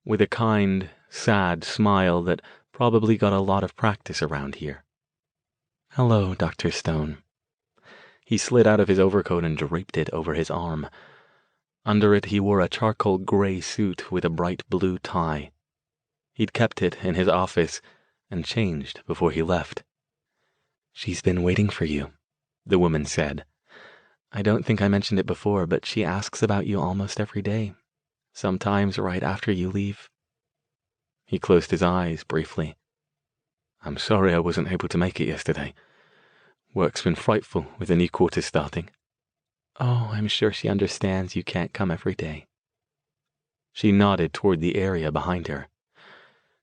with a kind, sad smile that probably got a lot of practice around here. "Hello, Dr. Stone." He slid out of his overcoat and draped it over his arm. Under it he wore a charcoal gray suit with a bright blue tie. He'd kept it in his office and changed before he left. "She's been waiting for you," the woman said. "I don't think I mentioned it before, but she asks about you almost every day, sometimes right after you leave." He closed his eyes briefly. "I'm sorry I wasn't able to make it yesterday. Work's been frightful with the new quarter starting." "Oh, I'm sure she understands you can't come every day." She nodded toward the area behind her.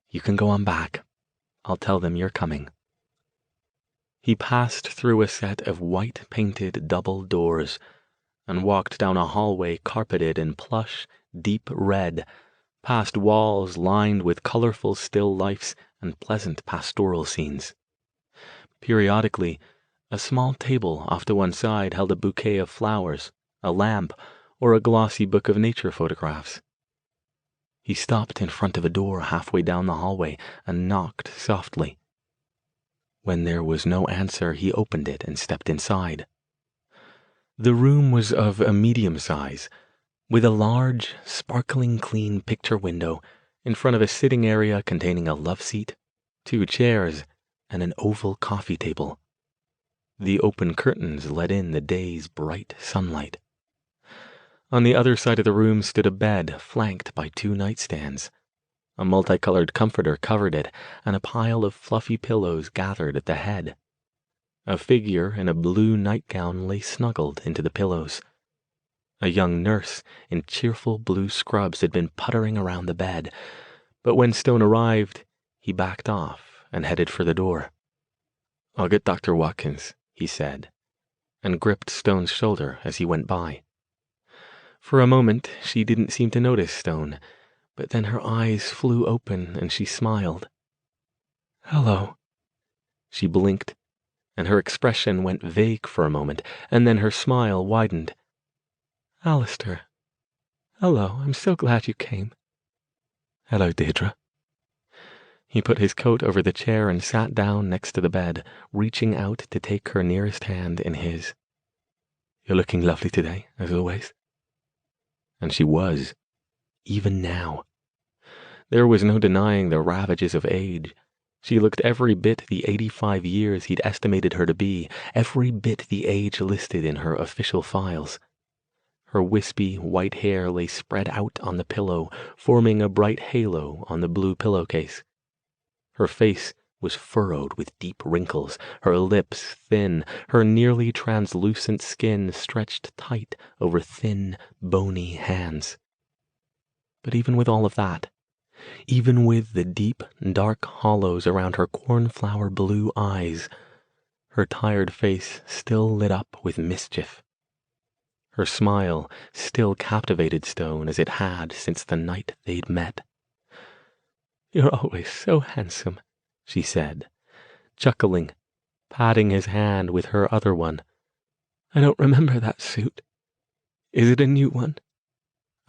"You can go on back. I'll tell them you're coming." He passed through a set of white-painted double doors and walked down a hallway carpeted in plush, deep red, past walls lined with colorful still lifes and pleasant pastoral scenes. Periodically, a small table off to one side held a bouquet of flowers, a lamp, or a glossy book of nature photographs. He stopped in front of a door halfway down the hallway and knocked softly. When there was no answer, he opened it and stepped inside. The room was of a medium size, with a large, sparkling clean picture window in front of a sitting area containing a love seat, 2 chairs, and an oval coffee table. The open curtains let in the day's bright sunlight. On the other side of the room stood a bed flanked by 2 nightstands. A multicolored comforter covered it, and a pile of fluffy pillows gathered at the head. A figure in a blue nightgown lay snuggled into the pillows. A young nurse in cheerful blue scrubs had been puttering around the bed, but when Stone arrived, he backed off and headed for the door. "I'll get Dr. Watkins," he said, and gripped Stone's shoulder as he went by. For a moment, she didn't seem to notice Stone, But then her eyes flew open and she smiled. "Hello." She blinked, and her expression went vague for a moment, and then her smile widened. "Alastair. Hello, I'm so glad you came." "Hello, Deirdre." He put his coat over the chair and sat down next to the bed, reaching out to take her nearest hand in his. "You're looking lovely today, as always." And she was, even now. There was no denying the ravages of age. She looked every bit the 85 years he'd estimated her to be, every bit the age listed in her official files. Her wispy, white hair lay spread out on the pillow, forming a bright halo on the blue pillowcase. Her face was furrowed with deep wrinkles, her lips thin, her nearly translucent skin stretched tight over thin, bony hands. But even with all of that, even with the deep, dark hollows around her cornflower blue eyes, her tired face still lit up with mischief. Her smile still captivated Stone as it had since the night they'd met. "You're always so handsome," she said, chuckling, patting his hand with her other one. "I don't remember that suit. Is it a new one?"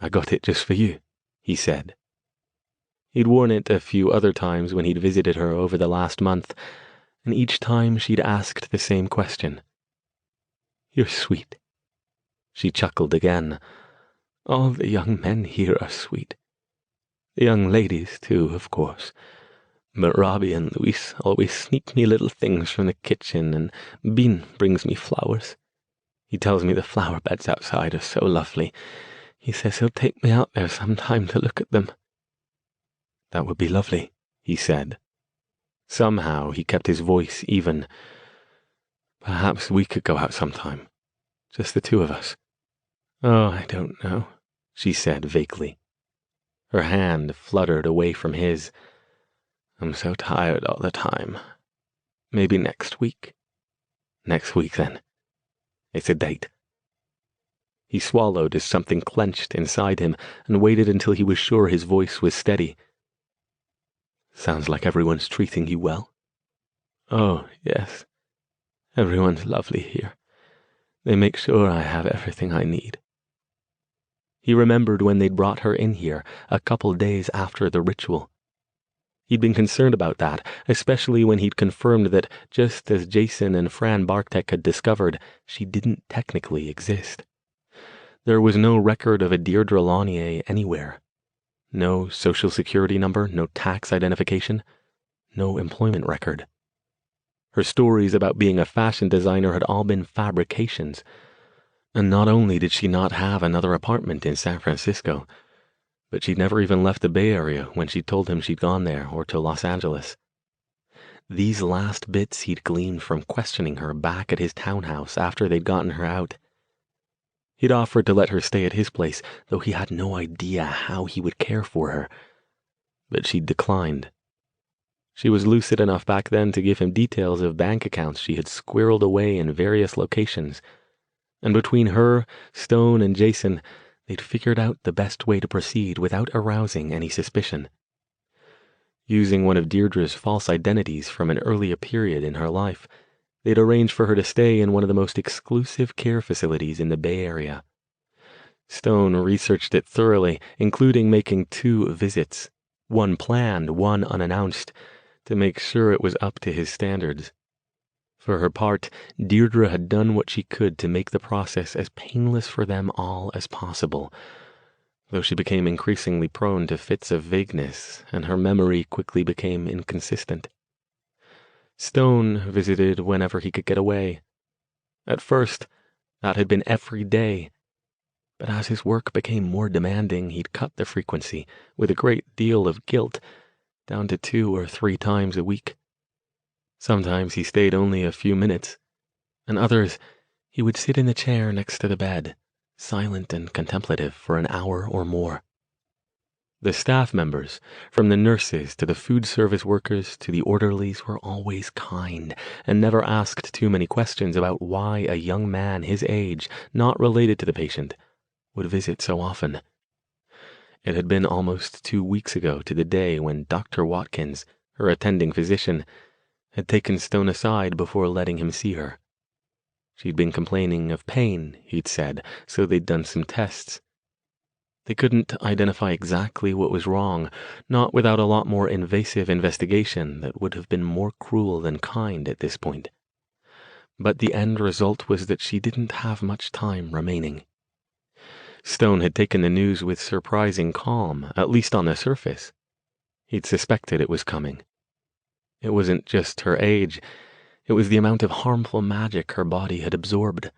"I got it just for you," he said. He'd worn it a few other times when he'd visited her over the last month, and each time she'd asked the same question. "You're sweet." She chuckled again. "All the young men here are sweet. The young ladies, too, of course. But Robbie and Luis always sneak me little things from the kitchen, and Bean brings me flowers. He tells me the flower beds outside are so lovely. He says he'll take me out there sometime to look at them." "That would be lovely," he said. Somehow he kept his voice even. "Perhaps we could go out sometime. Just the two of us." "Oh, I don't know," she said vaguely. Her hand fluttered away from his. "I'm so tired all the time. Maybe next week." "Next week, then. It's a date." He swallowed as something clenched inside him and waited until he was sure his voice was steady. "Sounds like everyone's treating you well." "Oh, yes. Everyone's lovely here. They make sure I have everything I need." He remembered when they'd brought her in here a couple days after the ritual. He'd been concerned about that, especially when he'd confirmed that, just as Jason and Fran Bartek had discovered, she didn't technically exist. There was no record of a Deirdre Launier anywhere. No social security number, no tax identification, no employment record. Her stories about being a fashion designer had all been fabrications. And not only did she not have another apartment in San Francisco, but she'd never even left the Bay Area when she told him she'd gone there or to Los Angeles. These last bits he'd gleaned from questioning her back at his townhouse after they'd gotten her out. He'd offered to let her stay at his place, though he had no idea how he would care for her. But she'd declined. She was lucid enough back then to give him details of bank accounts she had squirreled away in various locations. And between her, Stone, and Jason, they'd figured out the best way to proceed without arousing any suspicion. Using one of Deirdre's false identities from an earlier period in her life, they'd arranged for her to stay in one of the most exclusive care facilities in the Bay Area. Stone researched it thoroughly, including making 2 visits, one planned, one unannounced, to make sure it was up to his standards. For her part, Deirdre had done what she could to make the process as painless for them all as possible, though she became increasingly prone to fits of vagueness, and her memory quickly became inconsistent. Stone visited whenever he could get away. At first, that had been every day, but as his work became more demanding, he'd cut the frequency, with a great deal of guilt, down to 2 or 3 times a week. Sometimes he stayed only a few minutes, and others he would sit in the chair next to the bed, silent and contemplative for an hour or more. The staff members, from the nurses to the food service workers to the orderlies, were always kind and never asked too many questions about why a young man his age, not related to the patient, would visit so often. It had been almost 2 weeks ago to the day when Dr. Watkins, her attending physician, had taken Stone aside before letting him see her. She'd been complaining of pain, he'd said, so they'd done some tests. They couldn't identify exactly what was wrong, not without a lot more invasive investigation that would have been more cruel than kind at this point. But the end result was that she didn't have much time remaining. Stone had taken the news with surprising calm, at least on the surface. He'd suspected it was coming. It wasn't just her age, it was the amount of harmful magic her body had absorbed.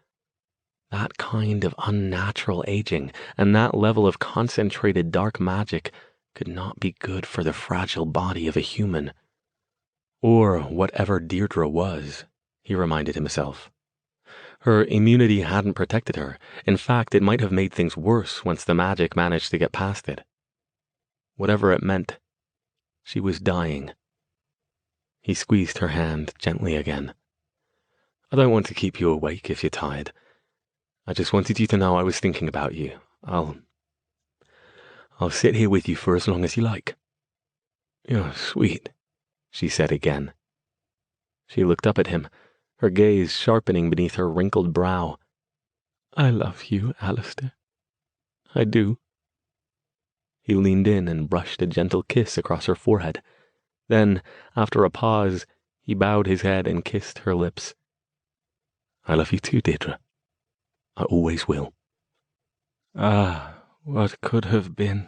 That kind of unnatural aging and that level of concentrated dark magic could not be good for the fragile body of a human. Or whatever Deirdre was, he reminded himself. Her immunity hadn't protected her. In fact, it might have made things worse once the magic managed to get past it. Whatever it meant, she was dying. He squeezed her hand gently again. I don't want to keep you awake if you're tired. I just wanted you to know I was thinking about you. I'll sit here with you for as long as you like. You're sweet, she said again. She looked up at him, her gaze sharpening beneath her wrinkled brow. I love you, Alastair. I do. He leaned in and brushed a gentle kiss across her forehead. Then, after a pause, he bowed his head and kissed her lips. I love you too, Deirdre. I always will. Ah, what could have been,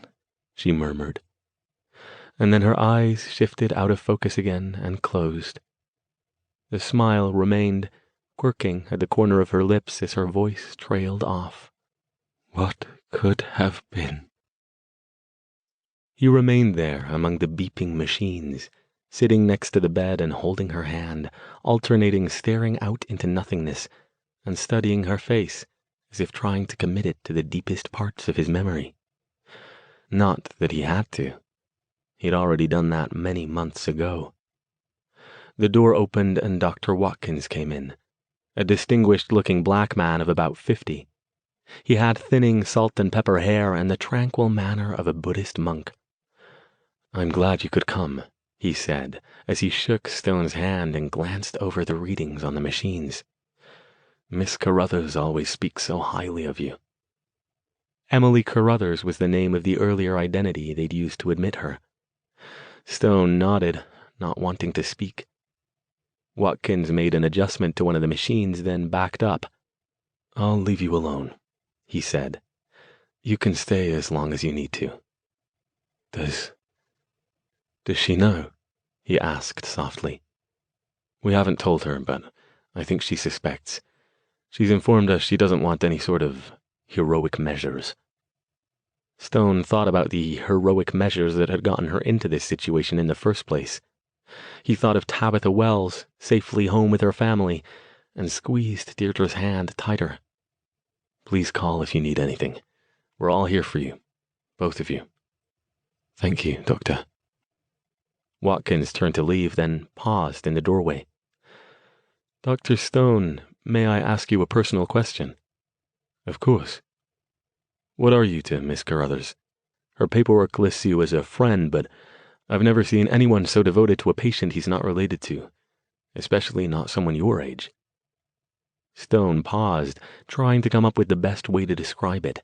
she murmured. And then her eyes shifted out of focus again and closed. The smile remained, quirking at the corner of her lips as her voice trailed off. What could have been? He remained there among the beeping machines, sitting next to the bed and holding her hand, alternating staring out into nothingness and studying her face, as if trying to commit it to the deepest parts of his memory. Not that he had to. He'd already done that many months ago. The door opened and Dr. Watkins came in, a distinguished-looking black man of about 50. He had thinning salt and pepper hair and the tranquil manner of a Buddhist monk. I'm glad you could come, he said, as he shook Stone's hand and glanced over the readings on the machines. Miss Carruthers always speaks so highly of you. Emily Carruthers was the name of the earlier identity they'd used to admit her. Stone nodded, not wanting to speak. Watkins made an adjustment to one of the machines, then backed up. I'll leave you alone, he said. You can stay as long as you need to. Does she know? He asked softly. We haven't told her, but I think she suspects. She's informed us she doesn't want any sort of heroic measures. Stone thought about the heroic measures that had gotten her into this situation in the first place. He thought of Tabitha Wells, safely home with her family, and squeezed Deirdre's hand tighter. Please call if you need anything. We're all here for you. Both of you. Thank you, Doctor. Watkins turned to leave, then paused in the doorway. Dr. Stone, may I ask you a personal question? Of course. What are you to Miss Carruthers? Her paperwork lists you as a friend, but I've never seen anyone so devoted to a patient he's not related to, especially not someone your age. Stone paused, trying to come up with the best way to describe it.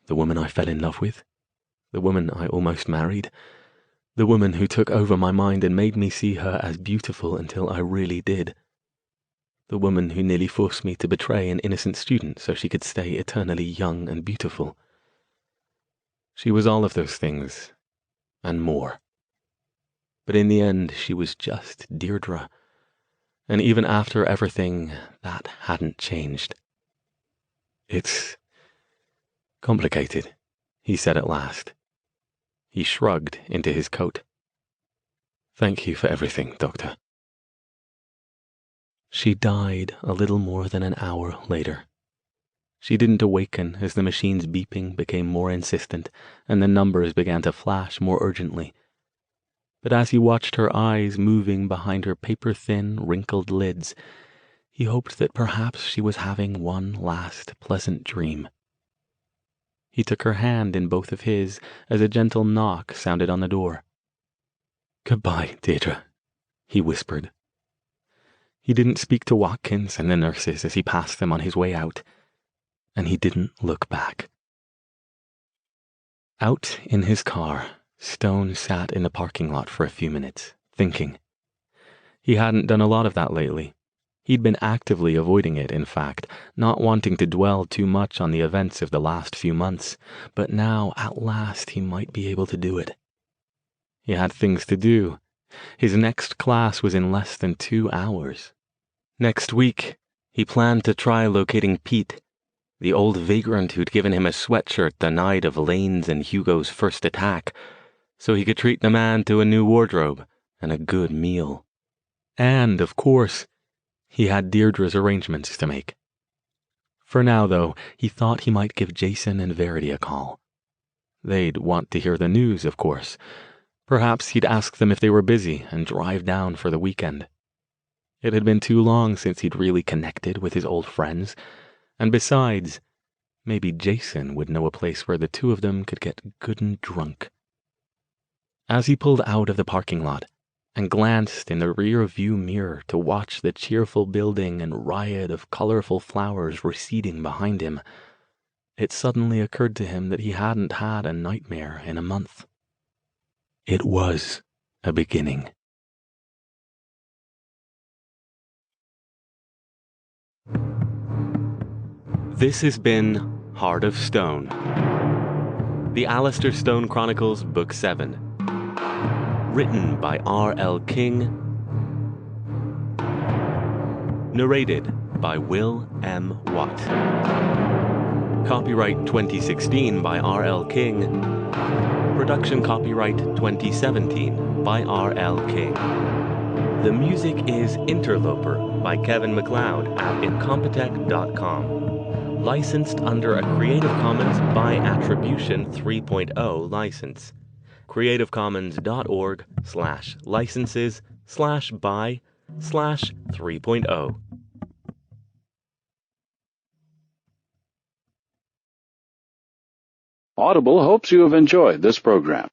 The woman I fell in love with? The woman I almost married? The woman who took over my mind and made me see her as beautiful until I really did? The woman who nearly forced me to betray an innocent student so she could stay eternally young and beautiful? She was all of those things, and more. But in the end, she was just Deirdre. And even after everything, that hadn't changed. It's complicated, he said at last. He shrugged into his coat. Thank you for everything, Doctor. She died a little more than an hour later. She didn't awaken as the machine's beeping became more insistent and the numbers began to flash more urgently. But as he watched her eyes moving behind her paper-thin, wrinkled lids, he hoped that perhaps she was having one last pleasant dream. He took her hand in both of his as a gentle knock sounded on the door. "Goodbye, Deirdre," he whispered. He didn't speak to Watkins and the nurses as he passed them on his way out, and he didn't look back. Out in his car, Stone sat in the parking lot for a few minutes, thinking. He hadn't done a lot of that lately. He'd been actively avoiding it, in fact, not wanting to dwell too much on the events of the last few months, but now, at last, he might be able to do it. He had things to do. His next class was in less than 2 hours. Next week, he planned to try locating Pete, the old vagrant who'd given him a sweatshirt the night of Lane's and Hugo's first attack, so he could treat the man to a new wardrobe and a good meal. And, of course, he had Deirdre's arrangements to make. For now, though, he thought he might give Jason and Verity a call. They'd want to hear the news, of course. Perhaps he'd ask them if they were busy and drive down for the weekend. It had been too long since he'd really connected with his old friends, and besides, maybe Jason would know a place where the two of them could get good and drunk. As he pulled out of the parking lot and glanced in the rear-view mirror to watch the cheerful building and riot of colorful flowers receding behind him, it suddenly occurred to him that he hadn't had a nightmare in a month. It was a beginning. This has been Heart of Stone, the Alastair Stone Chronicles, Book 7. Written by R.L. King. Narrated by Will M. Watt. Copyright 2016 by R.L. King. Production copyright 2017 by R.L. King. The music is Interloper by Kevin MacLeod at incompetech.com. Licensed under a Creative Commons by Attribution 3.0 license. creativecommons.org/licenses/by/3.0. Audible hopes you have enjoyed this program.